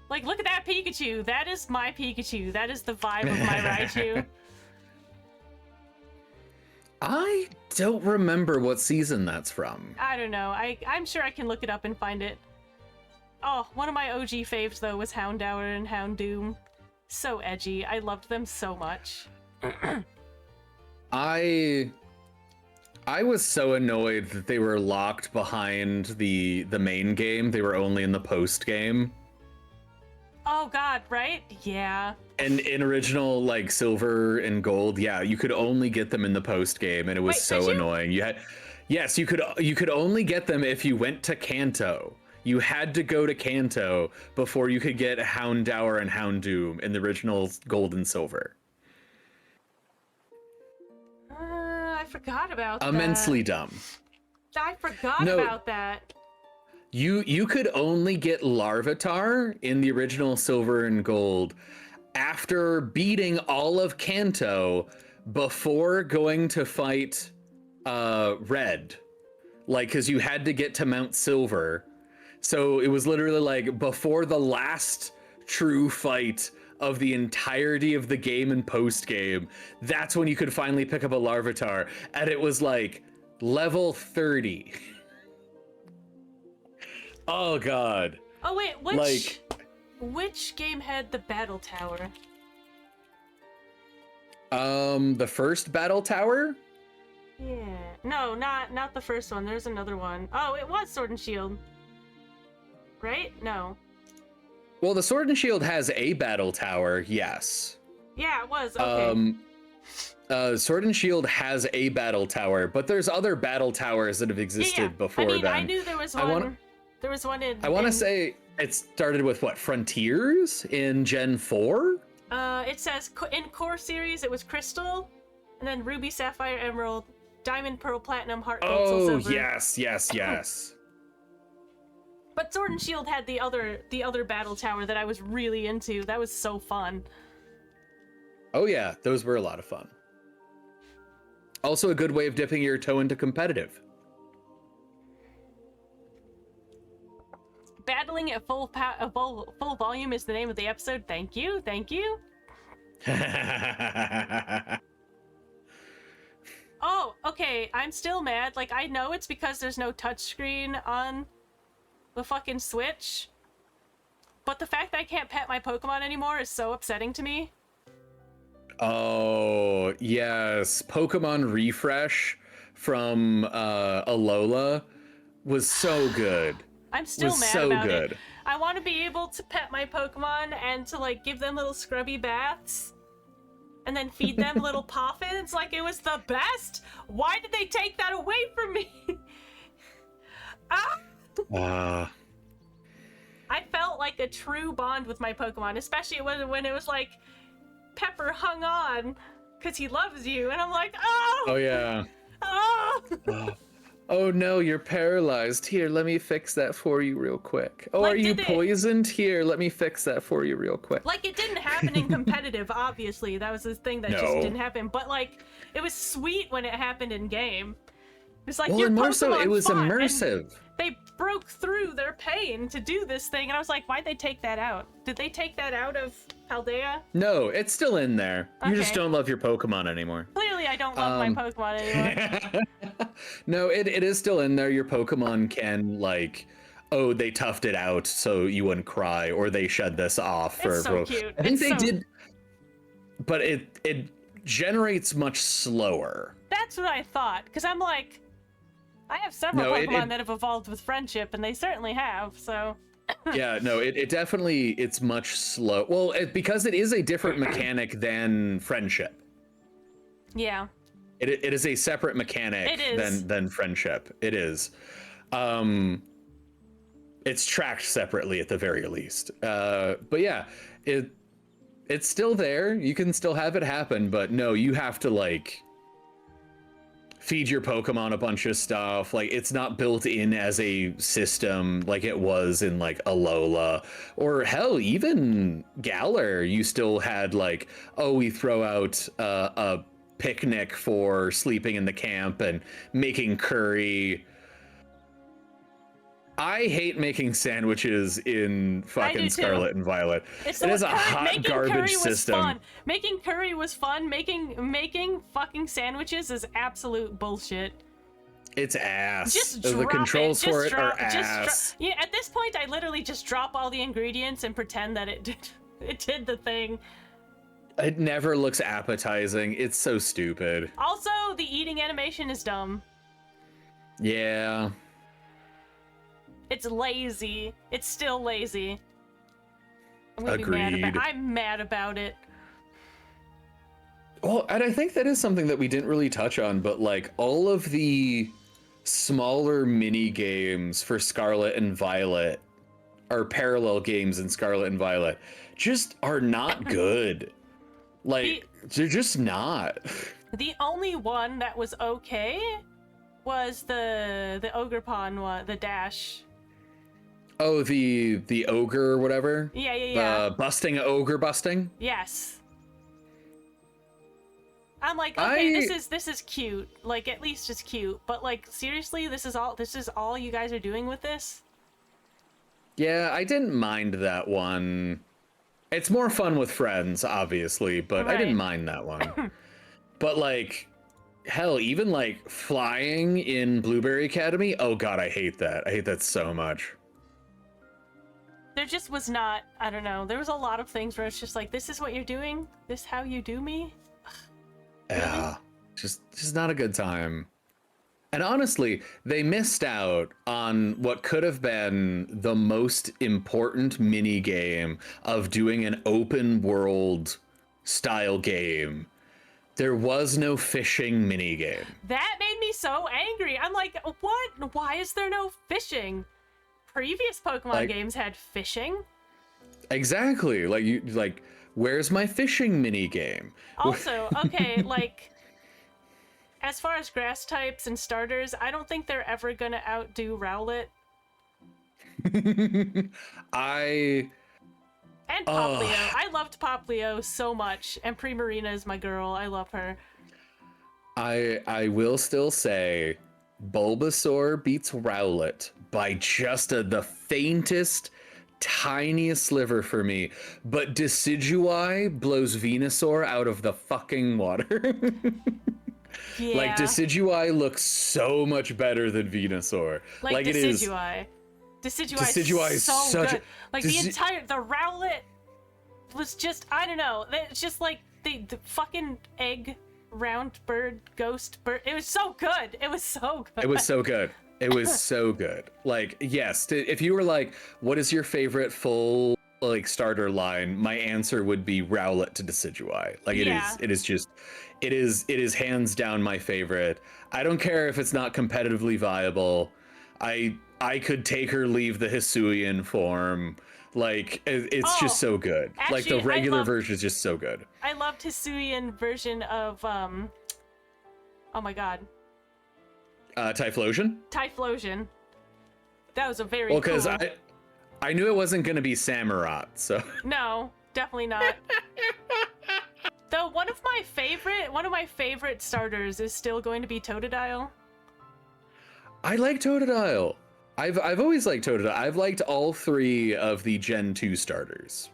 Like, look at that Pikachu. That is my Pikachu. That is the vibe of my Raichu.
I don't remember what season that's from.
I don't know. I'm sure I can look it up and find it. Oh, one of my OG faves, though, was Houndour and Houndoom. So edgy. I loved them so much.
I was so annoyed that they were locked behind the main game. They were only in the post game.
Oh god, right? Yeah.
And in original, like, Silver and Gold, yeah, you could only get them in the post game, and it was so annoying. Yes, you could only get them if you went to Kanto. You had to go to Kanto before you could get Houndour and Houndoom in the original Gold and Silver.
I forgot about that.
Immensely dumb.
I forgot about that.
You could only get Larvitar in the original Silver and Gold after beating all of Kanto before going to fight Red. Like, because you had to get to Mount Silver. So it was literally like before the last true fight of the entirety of the game and post game. That's when you could finally pick up a Larvitar. And it was like level 30. Oh god.
Oh wait, which game had the battle tower?
The first battle tower?
Yeah. No, not the first one. There's another one. Oh, it was Sword and Shield. Right? No.
Well, the Sword and Shield has a battle tower, yes.
Yeah, it was. Okay.
Sword and Shield has a battle tower, but there's other battle towers that have existed before then.
I knew there was one. There was one in...
I want to say it started with, what, Frontiers in Gen 4?
It says in Core Series it was Crystal, and then Ruby, Sapphire, Emerald, Diamond, Pearl, Platinum, Heart, Gold, Soul, Silver.
Yes.
But Sword and Shield had the other battle tower that I was really into. That was so fun.
Oh yeah, those were a lot of fun. Also a good way of dipping your toe into competitive.
Battling at full volume is the name of the episode. Thank you, thank you. Oh, okay, I'm still mad. Like, I know it's because there's no touchscreen on the fucking Switch, but the fact that I can't pet my Pokemon anymore is so upsetting to me.
Oh, yes. Pokemon Refresh from Alola was so good.
I'm still
was
mad
so
about
good.
it. I want to be able to pet my Pokemon and to, like, give them little scrubby baths and then feed them little poffins like it was the best. Why did they take that away from me? Ah! I felt like a true bond with my Pokemon, especially when it was like, Pepper hung on because he loves you, and I'm like, oh!
Oh yeah.
Oh!
Oh no, you're paralyzed. Here, let me fix that for you real quick. Oh,
Like,
are you
did it-
poisoned? Here, let me fix that for you real quick.
Like, it didn't happen in competitive, obviously. That was the thing that just
No.
didn't happen. But, like, it was sweet when it happened in game. It's like,
Well,
your
and more so, it
Pokemon
was
fought, and
immersive.
they broke through their pain to do this thing, and I was like, why'd they take that out? Did they take that out of Paldea?
No, it's still in there. You just
Okay.
don't love your Pokemon anymore.
Clearly, I don't love my Pokemon anymore.
No, it is still in there. Your Pokemon can, like, oh, they toughed it out so you wouldn't cry, or they shed this off.
It's so
for
cute.
I think
It's
they
so-
did, but it generates much slower.
That's what I thought, because I'm like, I have several
No,
Pokemon that have evolved with friendship, and they certainly have, so...
Yeah, no, it definitely, it's much slow. Well, because it is a different mechanic than friendship.
Yeah.
It is a separate mechanic
It is.
than friendship. It is. It's tracked separately at the very least. But yeah, it's still there. You can still have it happen, but no, you have to, like, feed your Pokemon a bunch of stuff. Like, it's not built in as a system like it was in, like, Alola, or hell, even Galar. You still had, like, oh, we throw out a picnic for sleeping in the camp and making curry. I hate making sandwiches in fucking
too.
Scarlet and Violet.
It's
It is a
curry-
hot
making
garbage
curry was
system.
Fun. Making curry was fun. Making fucking sandwiches is absolute bullshit.
It's ass.
Just
the
drop
controls
it.
for
Just
it
drop,
are
just
ass.
yeah, at this point, I literally just drop all the ingredients and pretend that it did the thing.
It never looks appetizing. It's so stupid.
Also, the eating animation is dumb.
Yeah.
It's lazy. It's still lazy. I'm gonna be mad
Agreed.
about. I'm mad about it.
Well, and I think that is something that we didn't really touch on, but, like, all of the smaller mini games for Scarlet and Violet, or parallel games in Scarlet and Violet, just are not good. Like, they're just not.
The only one that was okay was the Ogre Pond one, the dash.
Oh, the ogre or whatever?
Yeah.
Busting ogre busting?
Yes. I'm like, okay, this is cute. Like, at least it's cute. But, like, seriously, this is all you guys are doing with this?
Yeah, I didn't mind that one. It's more fun with friends, obviously, but I didn't mind that one. But, like, hell, even, like, flying in Blueberry Academy, oh god, I hate that. I hate that so much.
There just was not, I don't know, there was a lot of things where it's just like, this is what you're doing? This how you do me?
Yeah, just not a good time. And honestly, they missed out on what could have been the most important mini game of doing an open world style game. There was no fishing mini game.
That made me so angry. I'm like, what? Why is there no fishing? Previous Pokemon games had fishing.
Exactly. Like, where's my fishing mini game?
Also, okay, like, as far as grass types and starters, I don't think they're ever gonna outdo Rowlet.
I
And Poplio. I loved Poplio so much. And Primarina is my girl. I love her.
I will still say Bulbasaur beats Rowlet by just the faintest, tiniest sliver for me. But Decidueye blows Venusaur out of the fucking water.
Yeah.
Like, Decidueye looks so much better than Venusaur.
Like
it is.
Decidueye.
Decidueye
is
is
so
such
good.
a-
Like the Rowlet was just, I don't know. It's just like the fucking egg round bird ghost bird. It was so good. It was so good.
It was so good. It was so good. Like, yes, if you were like, what is your favorite full like starter line? My answer would be Rowlet to Decidueye. Like it is hands down my favorite. I don't care if it's not competitively viable. I could take or leave the Hisuian form. Like it's just so good. Like the
actually,
regular version is just so good.
I loved Hisuian version of oh my god.
Typhlosion?
Typhlosion. That was a very
Well, because
cool.
I knew it wasn't gonna be Samurott, so
No, definitely not. Though one of my favorite starters is still going to be Totodile.
I like Totodile. I've always liked Totodile. I've liked all 3 of the Gen 2 starters.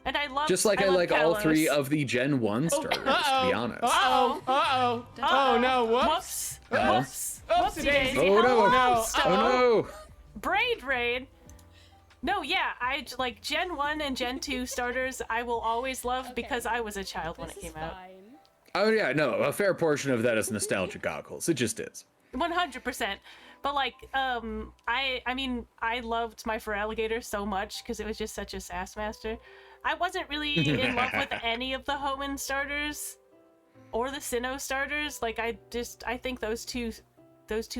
And I love
Just like I
love
like all
Kalos.
3 of the Gen 1 starters, to be honest.
Oh no! Whoops!
No.
Whoops!
Whoopsie daisy!
Oh no!
No!
Oh no!
Braid Raid. No, yeah, I like Gen 1 and Gen 2 starters. I will always love because I was a child when it came out.
Oh yeah, no, a fair portion of that is nostalgia goggles. It just is.
100%. But like, I mean, I loved my Feraligatr so much because it was just such a sass master. I wasn't really in love with any of the Hoenn starters or the Sinnoh starters. Like, I think those two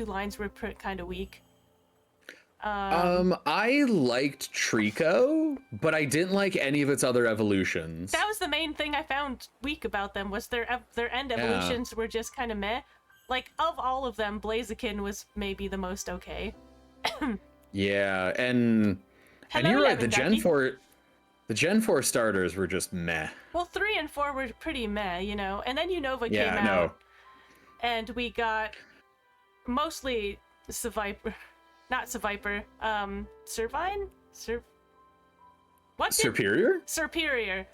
lines were kind of weak.
I liked Trico, but I didn't like any of its other evolutions.
That was the main thing I found weak about them, was their end evolutions were just kind of meh. Like, of all of them, Blaziken was maybe the most okay.
Yeah, and you're right, the Gen 4 starters were just meh.
Well, 3 and 4 were pretty meh, you know? And then Unova came
Yeah,
out.
no.
And we got mostly Seviper. Not Seviper. Servine? What?
Superior?
Superior.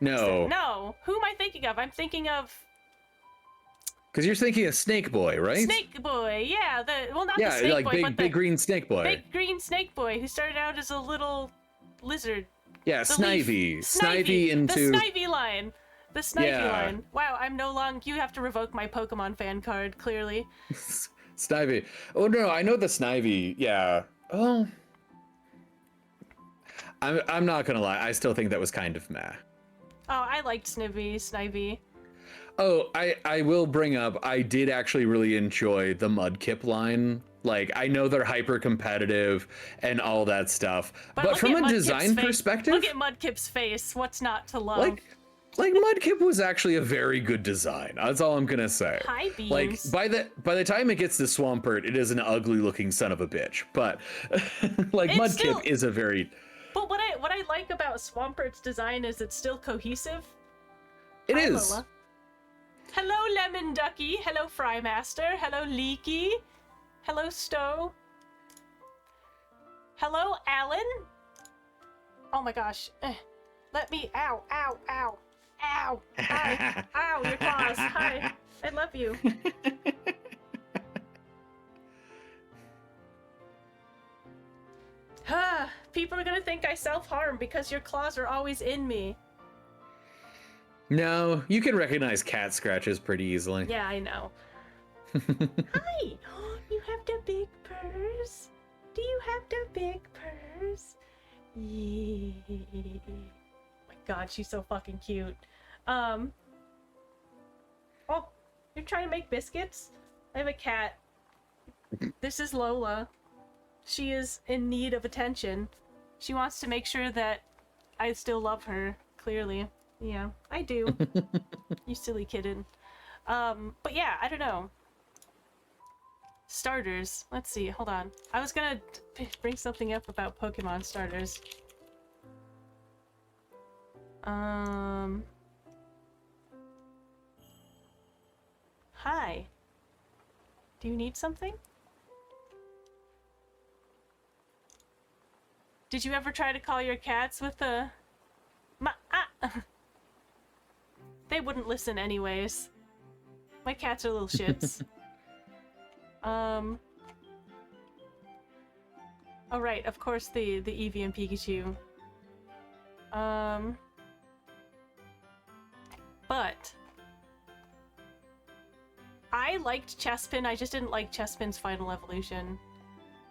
No.
No. Who am I thinking of? I'm thinking of
Because you're thinking of Snake Boy, right?
Snake Boy. Yeah, not the
Yeah,
Snake
like
Boy, but
big green Snake Boy.
Big green Snake Boy, who started out as a little lizard.
Yeah,
The leaf.
Snivy. Snivy into...
The Snivy line. The Snivy
Yeah.
line. Wow, I'm no longer... You have to revoke my Pokemon fan card, clearly.
Snivy. Oh no, I know the Snivy. Yeah. Oh. I'm not gonna lie. I still think that was kind of meh.
Oh, I liked Snivy.
Oh, I will bring up. I did actually really enjoy the Mudkip line. Like, I know they're hyper competitive and all that stuff, but
look
from
at
a
Mudkip's
design
face.
perspective,
Look at Mudkip's face. What's not to love?
like Mudkip was actually a very good design. That's all I'm gonna say.
Hi,
Like
Beans.
by the time it gets to Swampert, it is an ugly looking son of a bitch. But like
It's
Mudkip
still-
is a very
But what I like about Swampert's design is it's still cohesive.
It
Hi,
is.
Lola. Hello, Lemon Ducky. Hello, Frymaster. Hello, Leaky. Hello, Stowe. Hello, Alan. Oh my gosh. Let me. Ow, ow, ow. Ow. Hi. Ow, your claws. Hi. I love you. People are gonna think I self-harm because your claws are always in me.
No, you can recognize cat scratches pretty easily.
Yeah, I know. Hi! You have the big purse? Do you have the big purse? Yeah. Oh my god, she's so fucking cute. Oh, you're trying to make biscuits? I have a cat. This is Lola. She is in need of attention. She wants to make sure that I still love her, clearly. Yeah, I do. You silly kitten. But yeah, I don't know. Starters. Let's see. Hold on. I was gonna bring something up about Pokemon starters. Hi. Do you need something? Did you ever try to call your cats with a... They wouldn't listen anyways. My cats are little shits. Oh right, of course the Eevee and Pikachu. But I liked Chespin, I just didn't like Chespin's final evolution.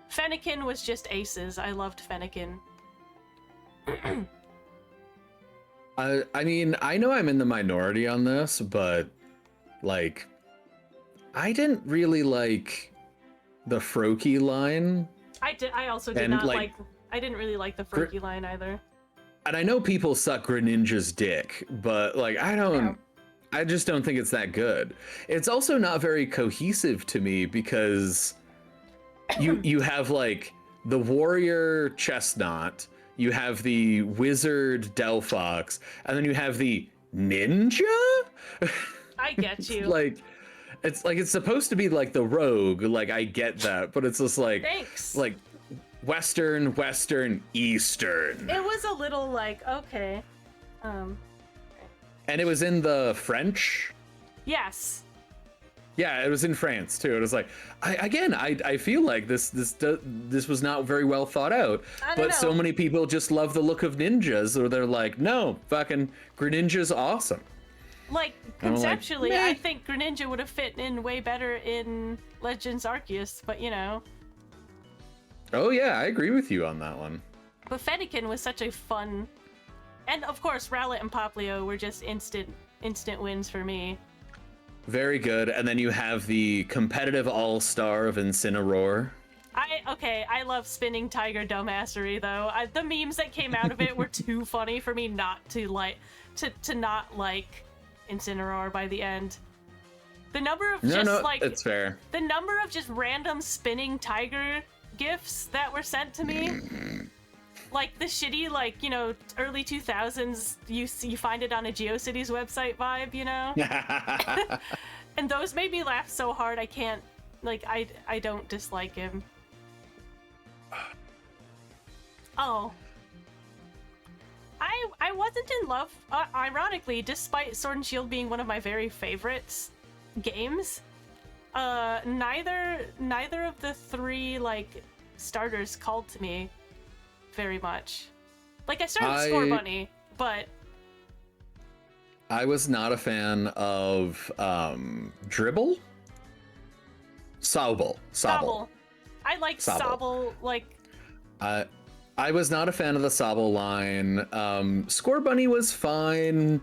Fennekin was just aces. I loved Fennekin.
I mean, I know I'm in the minority on this, but like, I didn't really like the Froakie line.
I also did not like. I didn't really like the Froakie line either.
And I know people suck Greninja's dick, but like, I just don't think it's that good. It's also not very cohesive to me because you have like the warrior Chestnut, you have the wizard Delphox, and then you have the ninja?
I get you.
Like, it's supposed to be like the rogue, like I get that, but it's just like,
thanks.
Like Western, Eastern.
It was a little like, okay.
And it was in the French?
Yes.
Yeah, it was in France too. It was like, I feel like this was not very well thought out. But so many people just love the look of ninjas, or they're like, no, fucking Greninja's awesome.
Like conceptually, I think Greninja would have fit in way better in Legends Arceus, but you know.
Oh yeah, I agree with you on that one.
But Fennekin was such a fun, and of course Rowlet and Poplio were just instant wins for me.
Very good. And then you have the competitive all-star of Incineroar.
I love Spinning Tiger dumbassery though. The memes that came out of it were too funny for me not to like to not like Incineroar by the end. The number of
it's fair.
The number of just random spinning tiger gifs that were sent to me. Like the shitty, like, you know, early 2000s, you find it on a GeoCities website vibe, you know? And those made me laugh so hard I can't, like, I don't dislike him. Oh. I wasn't in love, ironically, despite Sword and Shield being one of my very favorites games. Neither of the three, like, starters called to me very much. Like, I started Score Bunny, but
I was not a fan of Dribble? Sobble.
I like Sobble, like...
I was not a fan of the Sobble line. Score Bunny was fine.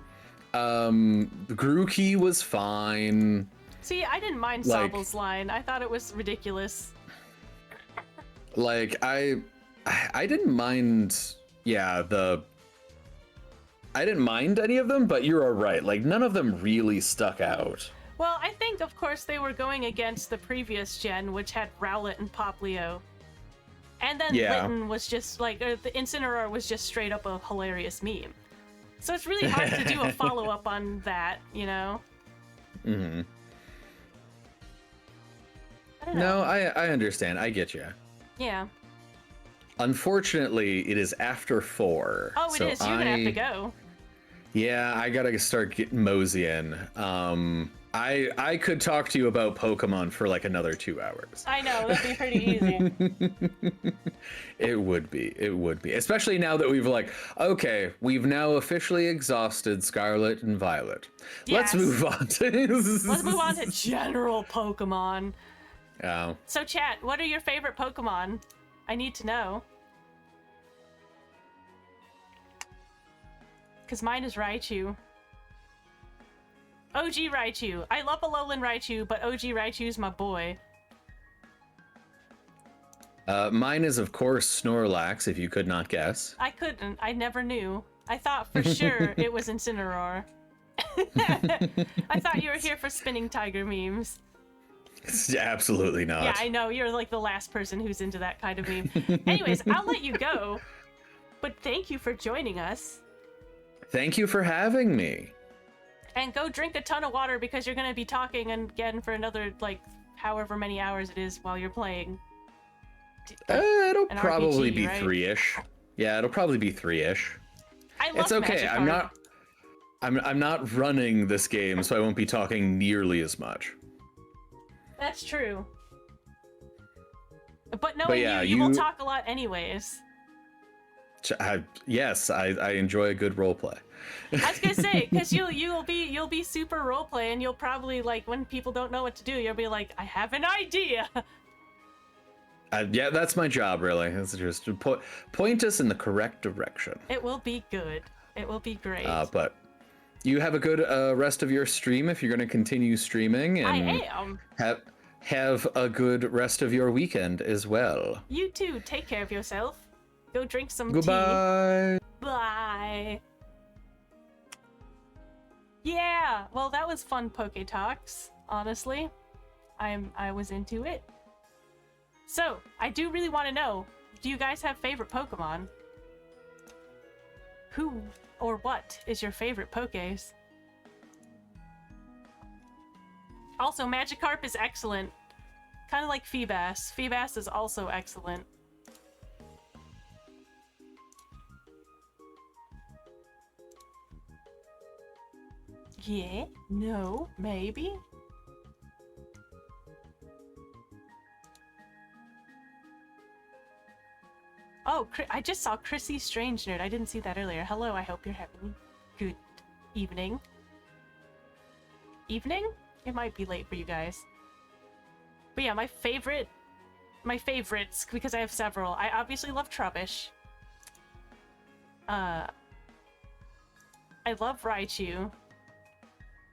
Grookey was fine.
See, I didn't mind Sobble's line. I thought it was ridiculous.
Like, I didn't mind, I didn't mind any of them, but you're right. Like, none of them really stuck out.
Well, I think, of course, they were going against the previous gen, which had Rowlet and Poplio. And then Litten was just, like, the Incineroar was just straight up a hilarious meme. So it's really hard to do a follow-up on that, you know?
Mm-hmm.
I don't know.
No, I understand. I get you.
Yeah.
Unfortunately, it is after 4.
Oh, it is. You're gonna have to go.
Yeah, I gotta start getting moseying. I could talk to you about Pokemon for like another 2 hours.
I know, that'd be pretty easy.
It would be. Especially now that we've we've now officially exhausted Scarlet and Violet.
Yes.
Let's move on to
general Pokemon.
Oh.
So chat, what are your favorite Pokemon? I need to know. Because mine is Raichu. OG Raichu. I love Alolan Raichu, but OG Raichu's my boy.
Mine is, of course, Snorlax, if you could not guess.
I couldn't. I never knew. I thought for sure it was Incineroar. I thought you were here for Spinning Tiger memes.
It's absolutely not.
Yeah, I know, you're like the last person who's into that kind of meme. Anyways, I'll let you go, but thank you for joining us.
Thank you for having me.
And go drink a ton of water because you're going to be talking again for another, like, however many hours it is while you're playing.
It'll
an
probably
RPG,
be
right?
3-ish. Yeah, it'll probably be 3-ish.
I love
It's okay.
Magikarp.
I'm not running this game, so I won't be talking nearly as much.
That's true. But knowing
yeah,
you will talk a lot anyways.
Yes, I enjoy a good roleplay.
I was gonna say, because you'll be super roleplay, and you'll probably, like, when people don't know what to do, you'll be like, I have an idea.
Yeah, that's my job, really. It's just to point us in the correct direction.
It will be good. It will be great.
But you have a good rest of your stream if you're going to continue streaming, and
I am.
Have a good rest of your weekend as well.
You too. Take care of yourself. Go drink some
Goodbye.
tea. Bye. Yeah. Well, that was fun Poke Talks. Honestly, I was into it. So I do really want to know: do you guys have favorite Pokemon? Who or what is your favorite Pokés? Also, Magikarp is excellent. Kind of like Feebas. Feebas is also excellent. Yeah? No? Maybe? Oh, I just saw Chrissy Strange Nerd. I didn't see that earlier. Hello, I hope you're having a good evening. Evening? It might be late for you guys. But yeah, my favorites, because I have several. I obviously love Trubbish. I love Raichu.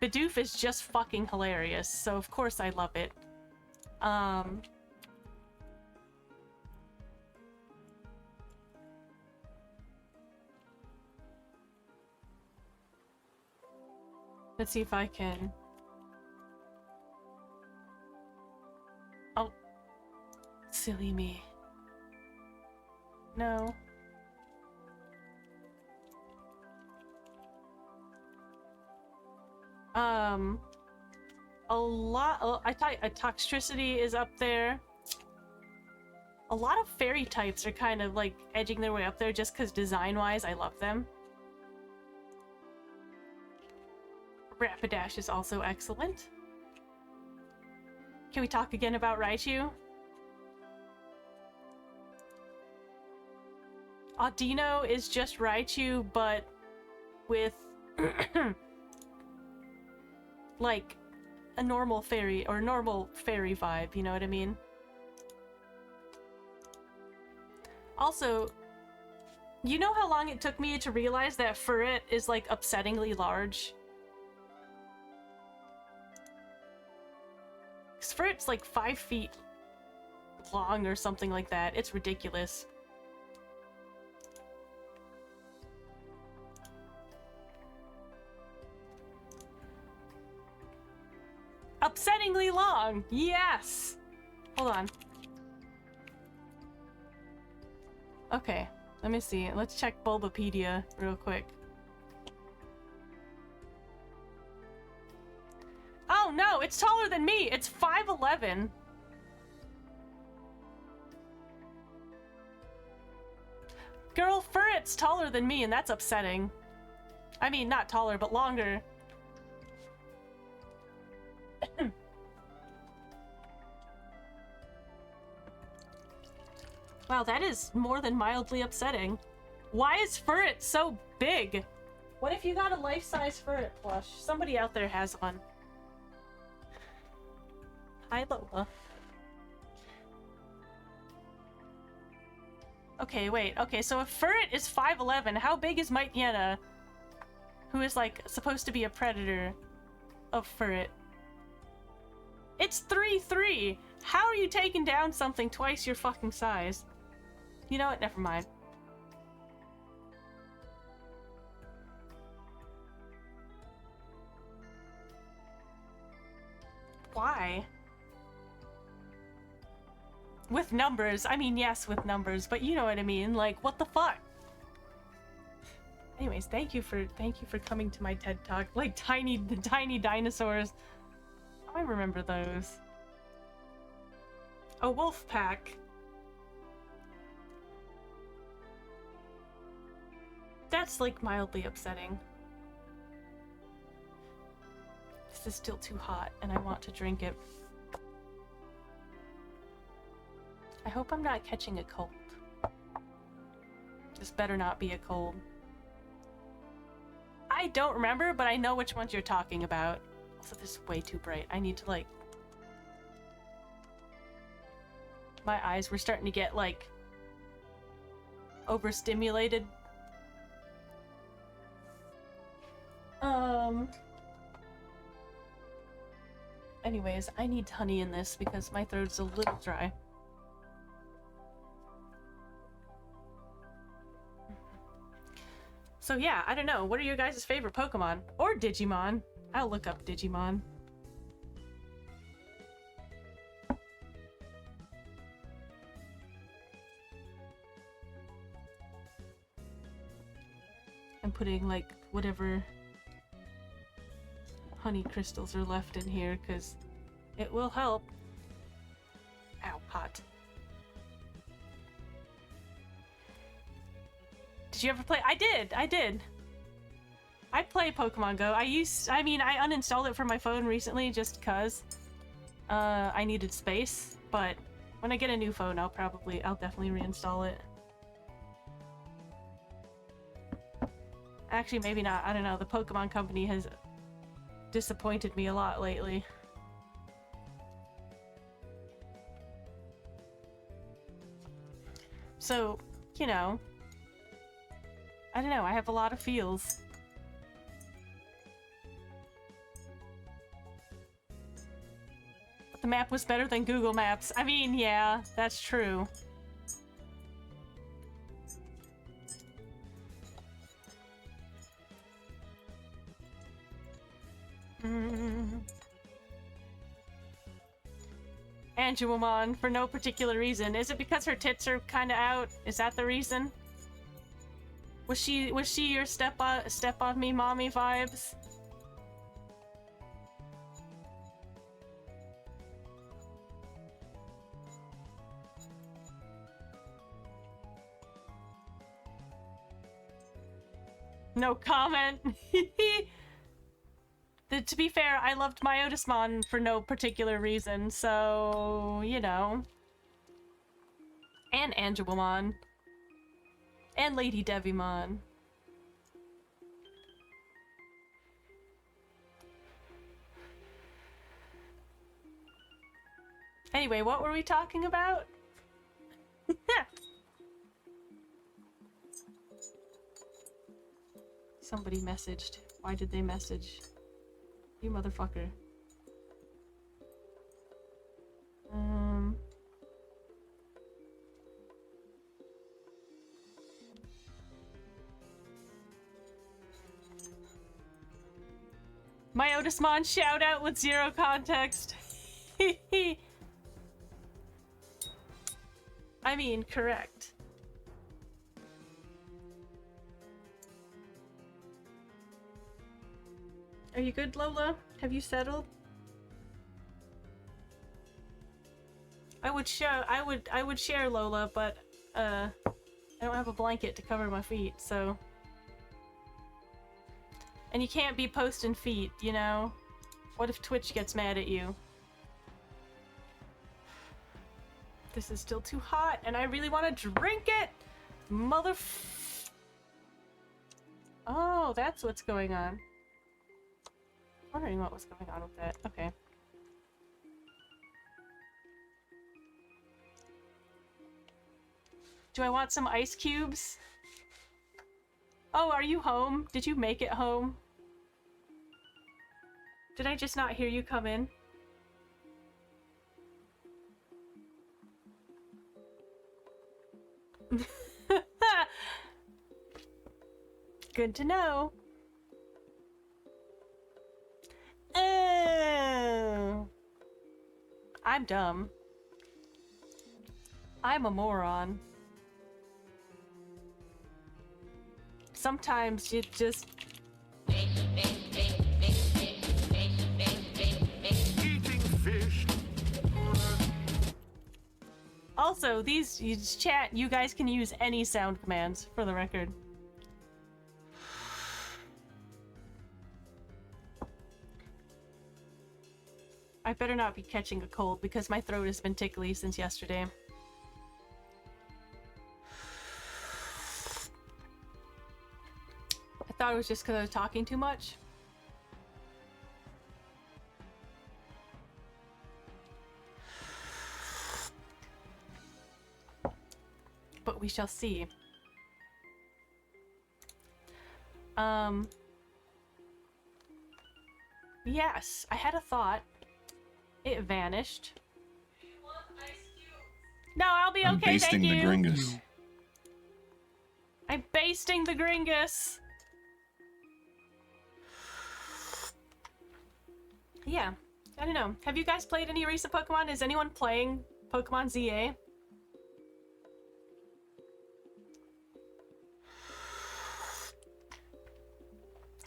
Bidoof is just fucking hilarious, so of course I love it. Let's see if I can... Oh. Silly me. No. A lot... I thought Toxtricity is up there. A lot of fairy types are kind of, like, edging their way up there just because design-wise I love them. Rapidash is also excellent. Can we talk again about Raichu? Audino is just Raichu, but with like a normal fairy or normal fairy vibe, you know what I mean? Also, you know how long it took me to realize that Furret is like upsettingly large? Furret's like 5 feet long or something like that. It's ridiculous. Upsettingly long! Yes! Hold on. Okay, let me see. Let's check Bulbapedia real quick. Oh no, it's taller than me! It's 5'11". Girl, Furret's taller than me, and that's upsetting. I mean, not taller, but longer. Wow, that is more than mildly upsetting. Why is Furret so big? What if you got a life-size Furret plush? Somebody out there has one. Hi, Lola. Okay, wait. Okay, so if Furret is 5'11", how big is Mightyena, who is, like, supposed to be a predator of Furret? It's 3'3". How are you taking down something twice your fucking size? You know what? Never mind. Why? With numbers. I mean, yes, with numbers, but you know what I mean. Like, what the fuck? Anyways, thank you for coming to my TED Talk. Like tiny dinosaurs. I remember those. A wolf pack. That's like mildly upsetting. This is still too hot and I want to drink it. I hope I'm not catching a cold. This better not be a cold. I don't remember, but I know which ones you're talking about. Also, this is way too bright. I need to, like... My eyes were starting to get, like... overstimulated. Anyways, I need honey in this because my throat's a little dry. So yeah, I don't know. What are your guys' favorite Pokemon? Or Digimon? I'll look up Digimon. I'm putting like whatever honey crystals are left in here because it will help. Ow, hot. Did you ever play? I did. I play Pokemon Go. I uninstalled it from my phone recently just cuz I needed space, but when I get a new phone, I'll definitely reinstall it. Actually, maybe not. I don't know. The Pokemon Company has disappointed me a lot lately. So, you know, I don't know, I have a lot of feels. But the map was better than Google Maps. I mean, yeah, that's true. Angelmon, for no particular reason. Is it because her tits are kind of out? Is that the reason? Was she your step on me mommy vibes? No comment. To be fair, I loved Myotismon for no particular reason, so, you know. And Angelmon. And Lady Devimon. Anyway, what were we talking about? Somebody messaged. Why did they message? You motherfucker. Myotismon shout out with zero context. I mean, correct. Are you good, Lola? Have you settled? I would share Lola, but I don't have a blanket to cover my feet, so. And you can't be posting feet, you know? What if Twitch gets mad at you? This is still too hot, and I really want to drink it! Oh, that's what's going on. Wondering what was going on with that. Okay. Do I want some ice cubes? Oh, are you home? Did you make it home? Did I just not hear you come in? Good to know. Oh. I'm dumb. I'm a moron. Sometimes you just...
Eating fish.
Also, chat, you guys can use any sound commands, for the record. I better not be catching a cold because my throat has been tickly since yesterday. I thought it was just because I was talking too much. But we shall see. Yes, I had a thought. It vanished. No, I'll be okay,
basting
thank
the
you.
Gringus.
I'm basting the Gringus. Yeah, I don't know. Have you guys played any recent Pokemon? Is anyone playing Pokemon ZA?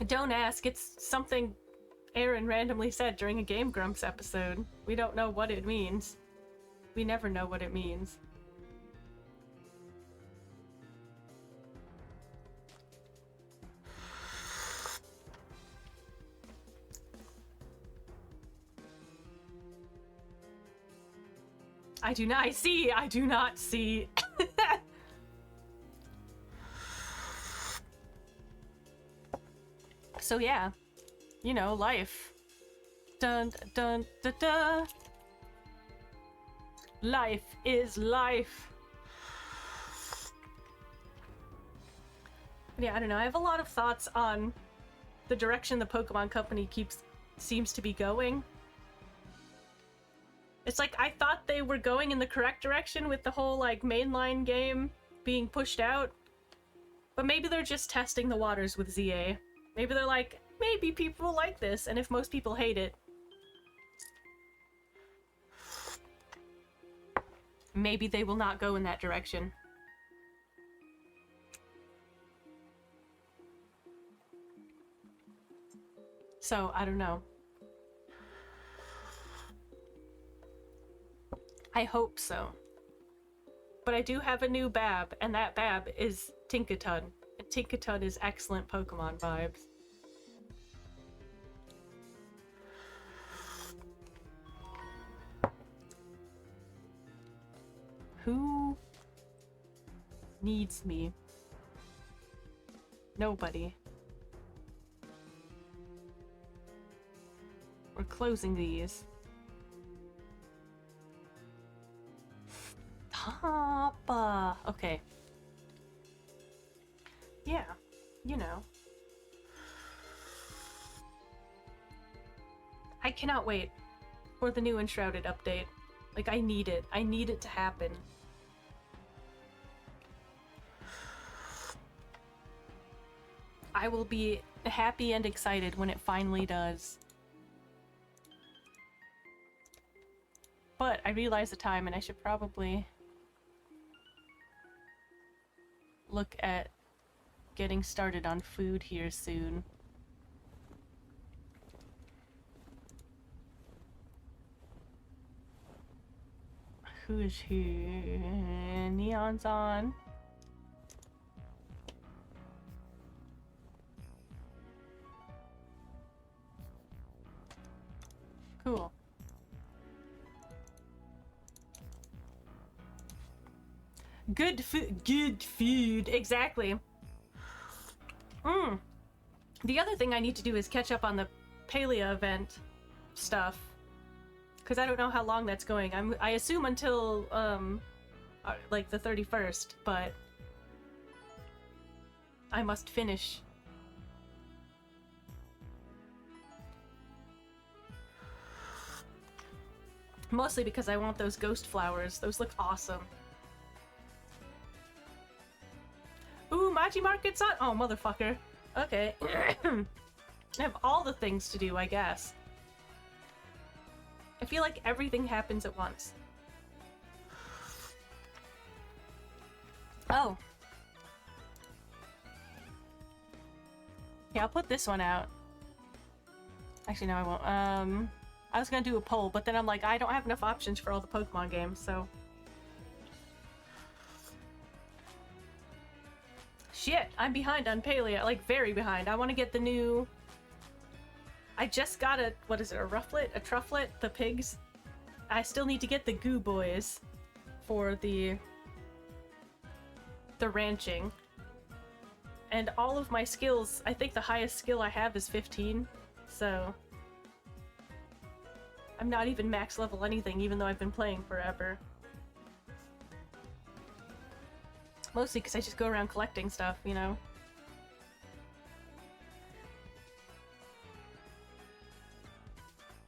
Don't ask, it's something Aaron randomly said during a Game Grumps episode. We don't know what it means. We never know what it means. I do not see. So yeah, you know, life. Dun dun dun dun. Life is life. Yeah, I don't know. I have a lot of thoughts on the direction the Pokemon Company seems to be going. It's like I thought they were going in the correct direction with the whole like mainline game being pushed out. But maybe they're just testing the waters with ZA. Maybe they're like, maybe people will like this, and if most people hate it, maybe they will not go in that direction. So, I don't know. I hope so. But I do have a new Bab, and that Bab is Tinkaton. And Tinkaton is excellent Pokemon vibes. Who needs me? Nobody. We're closing these. Papa. Okay. Yeah, you know. I cannot wait for the new Enshrouded update. Like, I need it. I need it to happen. I will be happy and excited when it finally does. But I realize the time and I should probably look at getting started on food here soon. Who's here? Neon's on. Cool. Good food, exactly. The other thing I need to do is catch up on the Palia event stuff. Because I don't know how long that's going. I assume until, like the 31st, but I must finish. Mostly because I want those ghost flowers. Those look awesome. Ooh, Machi Market's on? Oh, motherfucker. Okay. I have all the things to do, I guess. I feel like everything happens at once. Yeah, I'll put this one out. Actually, no, I won't. I was gonna do a poll, but then I'm like, I don't have enough options for all the Pokemon games, so... Shit, I'm behind on Paleo, like very behind. I want to get the new... I just got a, what is it, a Rufflet? A Trufflet? The pigs? I still need to get the Goo Boys for the ranching. And all of my skills, I think the highest skill I have is 15, so... I'm not even max level anything, even though I've been playing forever. Mostly because I just go around collecting stuff, you know?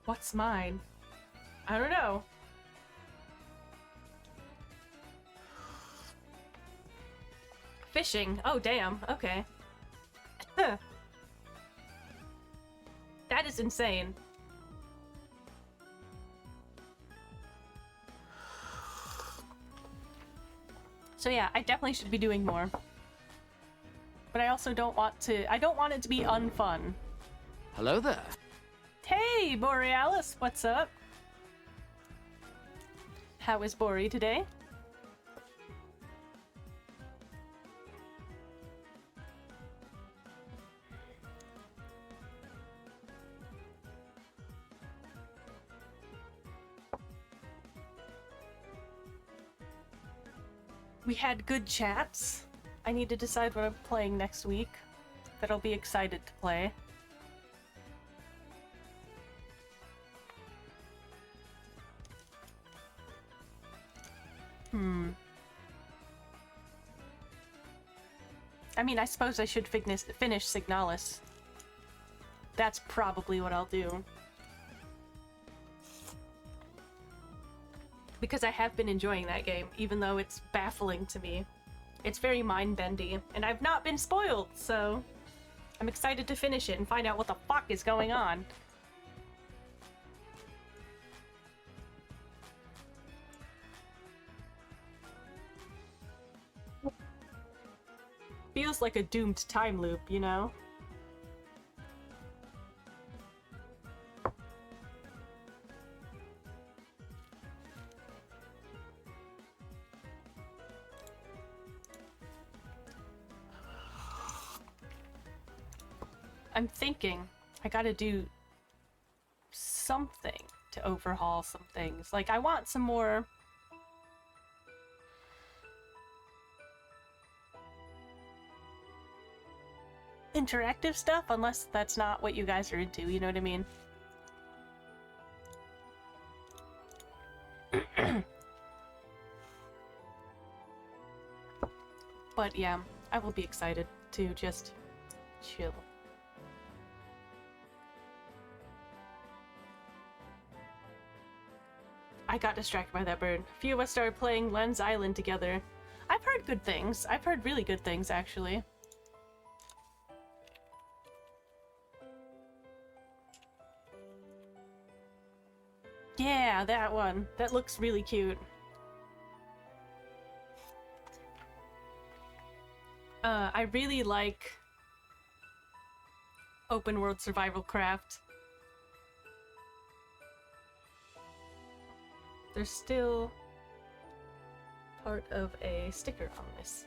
What's mine? I don't know. Fishing. Oh, damn. Okay. That is insane. So yeah, I definitely should be doing more. But I also don't want to... I don't want it to be unfun.
Hello there.
Hey, Borealis! What's up? How is Bori today? We had good chats. I need to decide what I'm playing next week that I'll be excited to play. I mean, I suppose I should finish Signalis. That's probably what I'll do. Because I have been enjoying that game, even though it's baffling to me. It's very mind-bendy, and I've not been spoiled, so... I'm excited to finish it and find out what the fuck is going on. Feels like a doomed time loop, you know? I'm thinking I gotta do something to overhaul some things. Like, I want some more... interactive stuff, unless that's not what you guys are into, you know what I mean? But yeah, I will be excited to just chill. I got distracted by that bird. A few of us started playing Lens Island together. I've heard good things. I've heard really good things, actually. Yeah, that one. That looks really cute. I really like open world survival craft. There's still part of a sticker on this.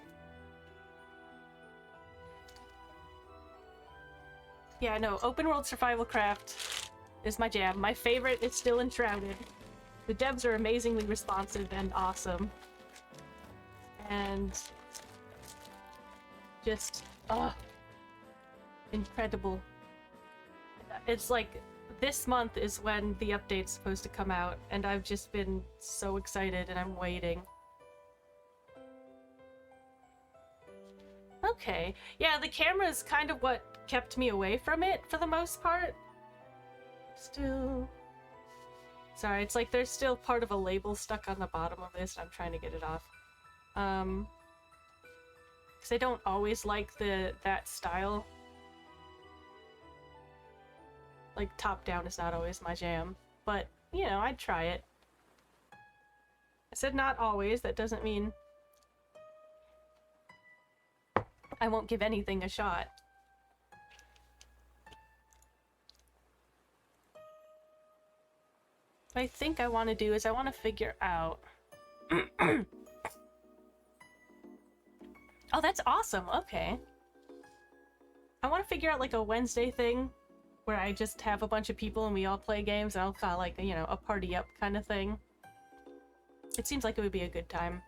Yeah, no, open world survival craft is my jam. My favorite is still Enshrouded. The devs are amazingly responsive and awesome. And just, incredible. It's like, this month is when the update's supposed to come out, and I've just been so excited and I'm waiting. Okay. Yeah, the camera is kind of what kept me away from it for the most part. Still... Sorry, it's like there's still part of a label stuck on the bottom of this, and I'm trying to get it off. Because I don't always like that style. Like, top-down is not always my jam. But, you know, I'd try it. I said not always, that doesn't mean I won't give anything a shot. What I think I want to do is I want to figure out... Oh, that's awesome. Okay. I want to figure out like a Wednesday thing where I just have a bunch of people and we all play games and I'll call it like, you know, a party up kind of thing. It seems like it would be a good time.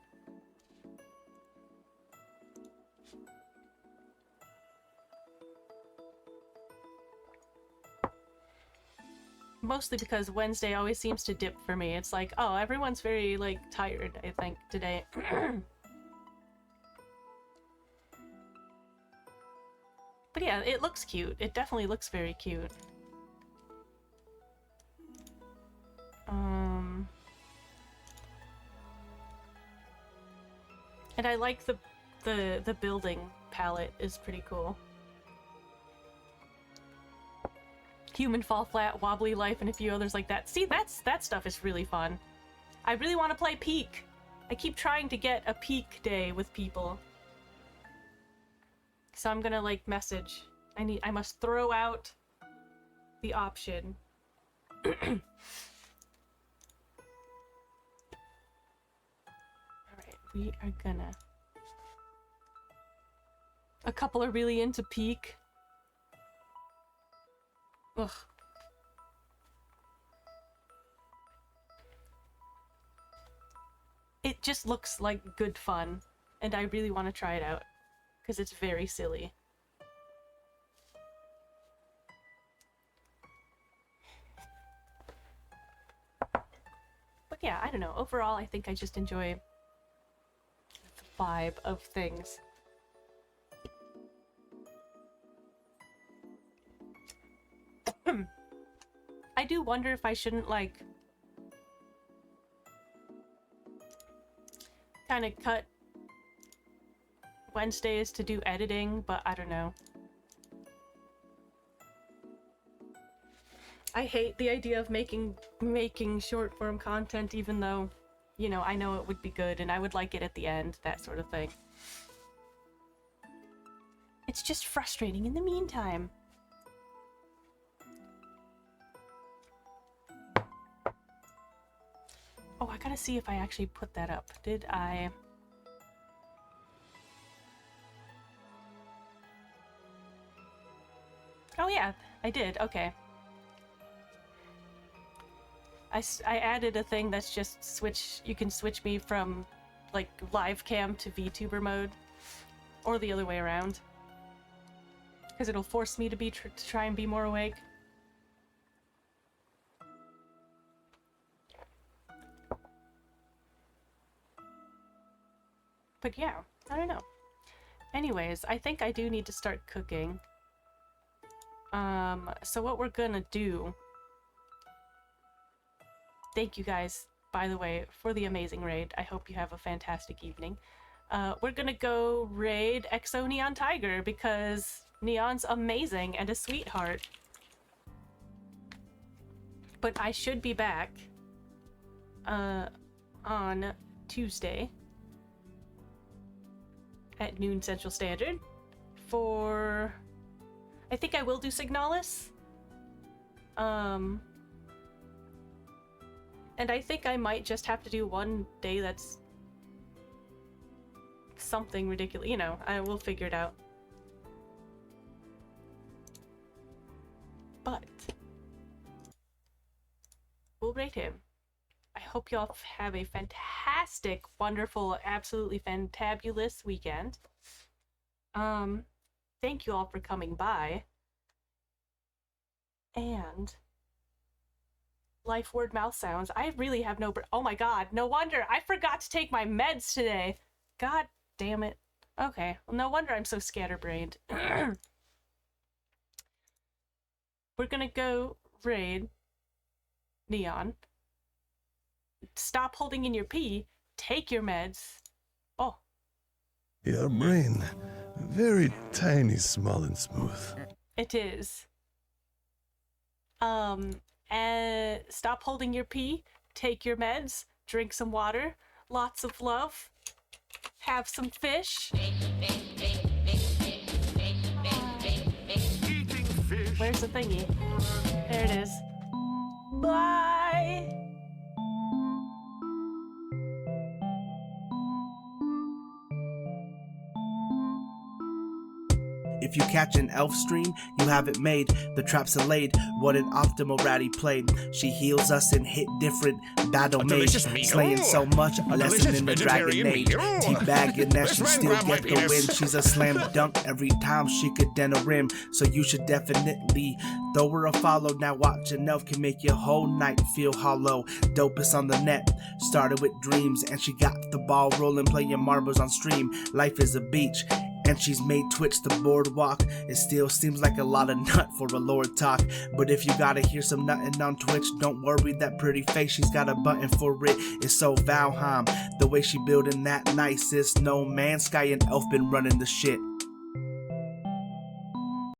Mostly because Wednesday always seems to dip for me. It's like, oh, everyone's very, like, tired, I think, today. But yeah, it looks cute. It definitely looks very cute. And I like the building palette is pretty cool. Human Fall Flat, Wobbly Life, and a few others like that. See, that stuff is really fun. I really want to play Peak. I keep trying to get a Peak day with people. So I'm gonna like message. I must throw out the option. Alright, we are gonna... A couple are really into Peak. Ugh. It just looks like good fun, and I really want to try it out, because it's very silly. But yeah, I don't know. Overall, I think I just enjoy the vibe of things. I do wonder if I shouldn't, like, kind of cut Wednesdays to do editing, but I don't know. I hate the idea of making short-form content, even though, you know, I know it would be good and I would like it at the end, that sort of thing. It's just frustrating in the meantime. Oh, I gotta see if I actually put that up. Did I? Oh yeah, I did. Okay. I added a thing that's just you can switch me from like live cam to VTuber mode, or the other way around, because it'll force me to try and be more awake. But yeah, I don't know. Anyways, I think I do need to start cooking. So what we're gonna do... Thank you guys, by the way, for the amazing raid. I hope you have a fantastic evening. We're gonna go raid Exo Neon Tiger because Neon's amazing and a sweetheart. But I should be back on Tuesday at noon Central Standard for... I think I will do Signalis. And I think I might just have to do one day that's something ridiculous. You know, I will figure it out. But we'll rate him. I hope y'all have a fantastic, wonderful, absolutely fantabulous weekend. Thank you all for coming by. And life word mouth sounds. I really have no... Oh my god, no wonder. I forgot to take my meds today. God damn it. Okay, well, no wonder I'm so scatterbrained. We're gonna go raid Neon. Stop holding in your pee. Take your meds. Oh.
Your brain, very tiny, small, and smooth.
It is. Stop holding your pee. Take your meds. Drink some water. Lots of love. Have some fish. Where's the thingy? There it is. Bye!
If you catch an elf stream, you have it made. The traps are laid. What an optimal ratty played. She heals us and hit different battle mage, slaying so much less than the dragon age. Teabagging that she still get the win. She's a slam dunk every time she could den a rim. So you should definitely throw her a follow. Now watching elf can make your whole night feel hollow. Dopest on the net, started with dreams, and she got the ball rolling, playing marbles on stream. Life is a beach, and she's made Twitch the boardwalk. It still seems like a lot of nut for a Lord talk, but if you gotta hear some nuttin' on Twitch, don't worry, that pretty face she's got a button for it. It's so Valheim, the way she building that nice. It's no man's sky and elf been running the shit.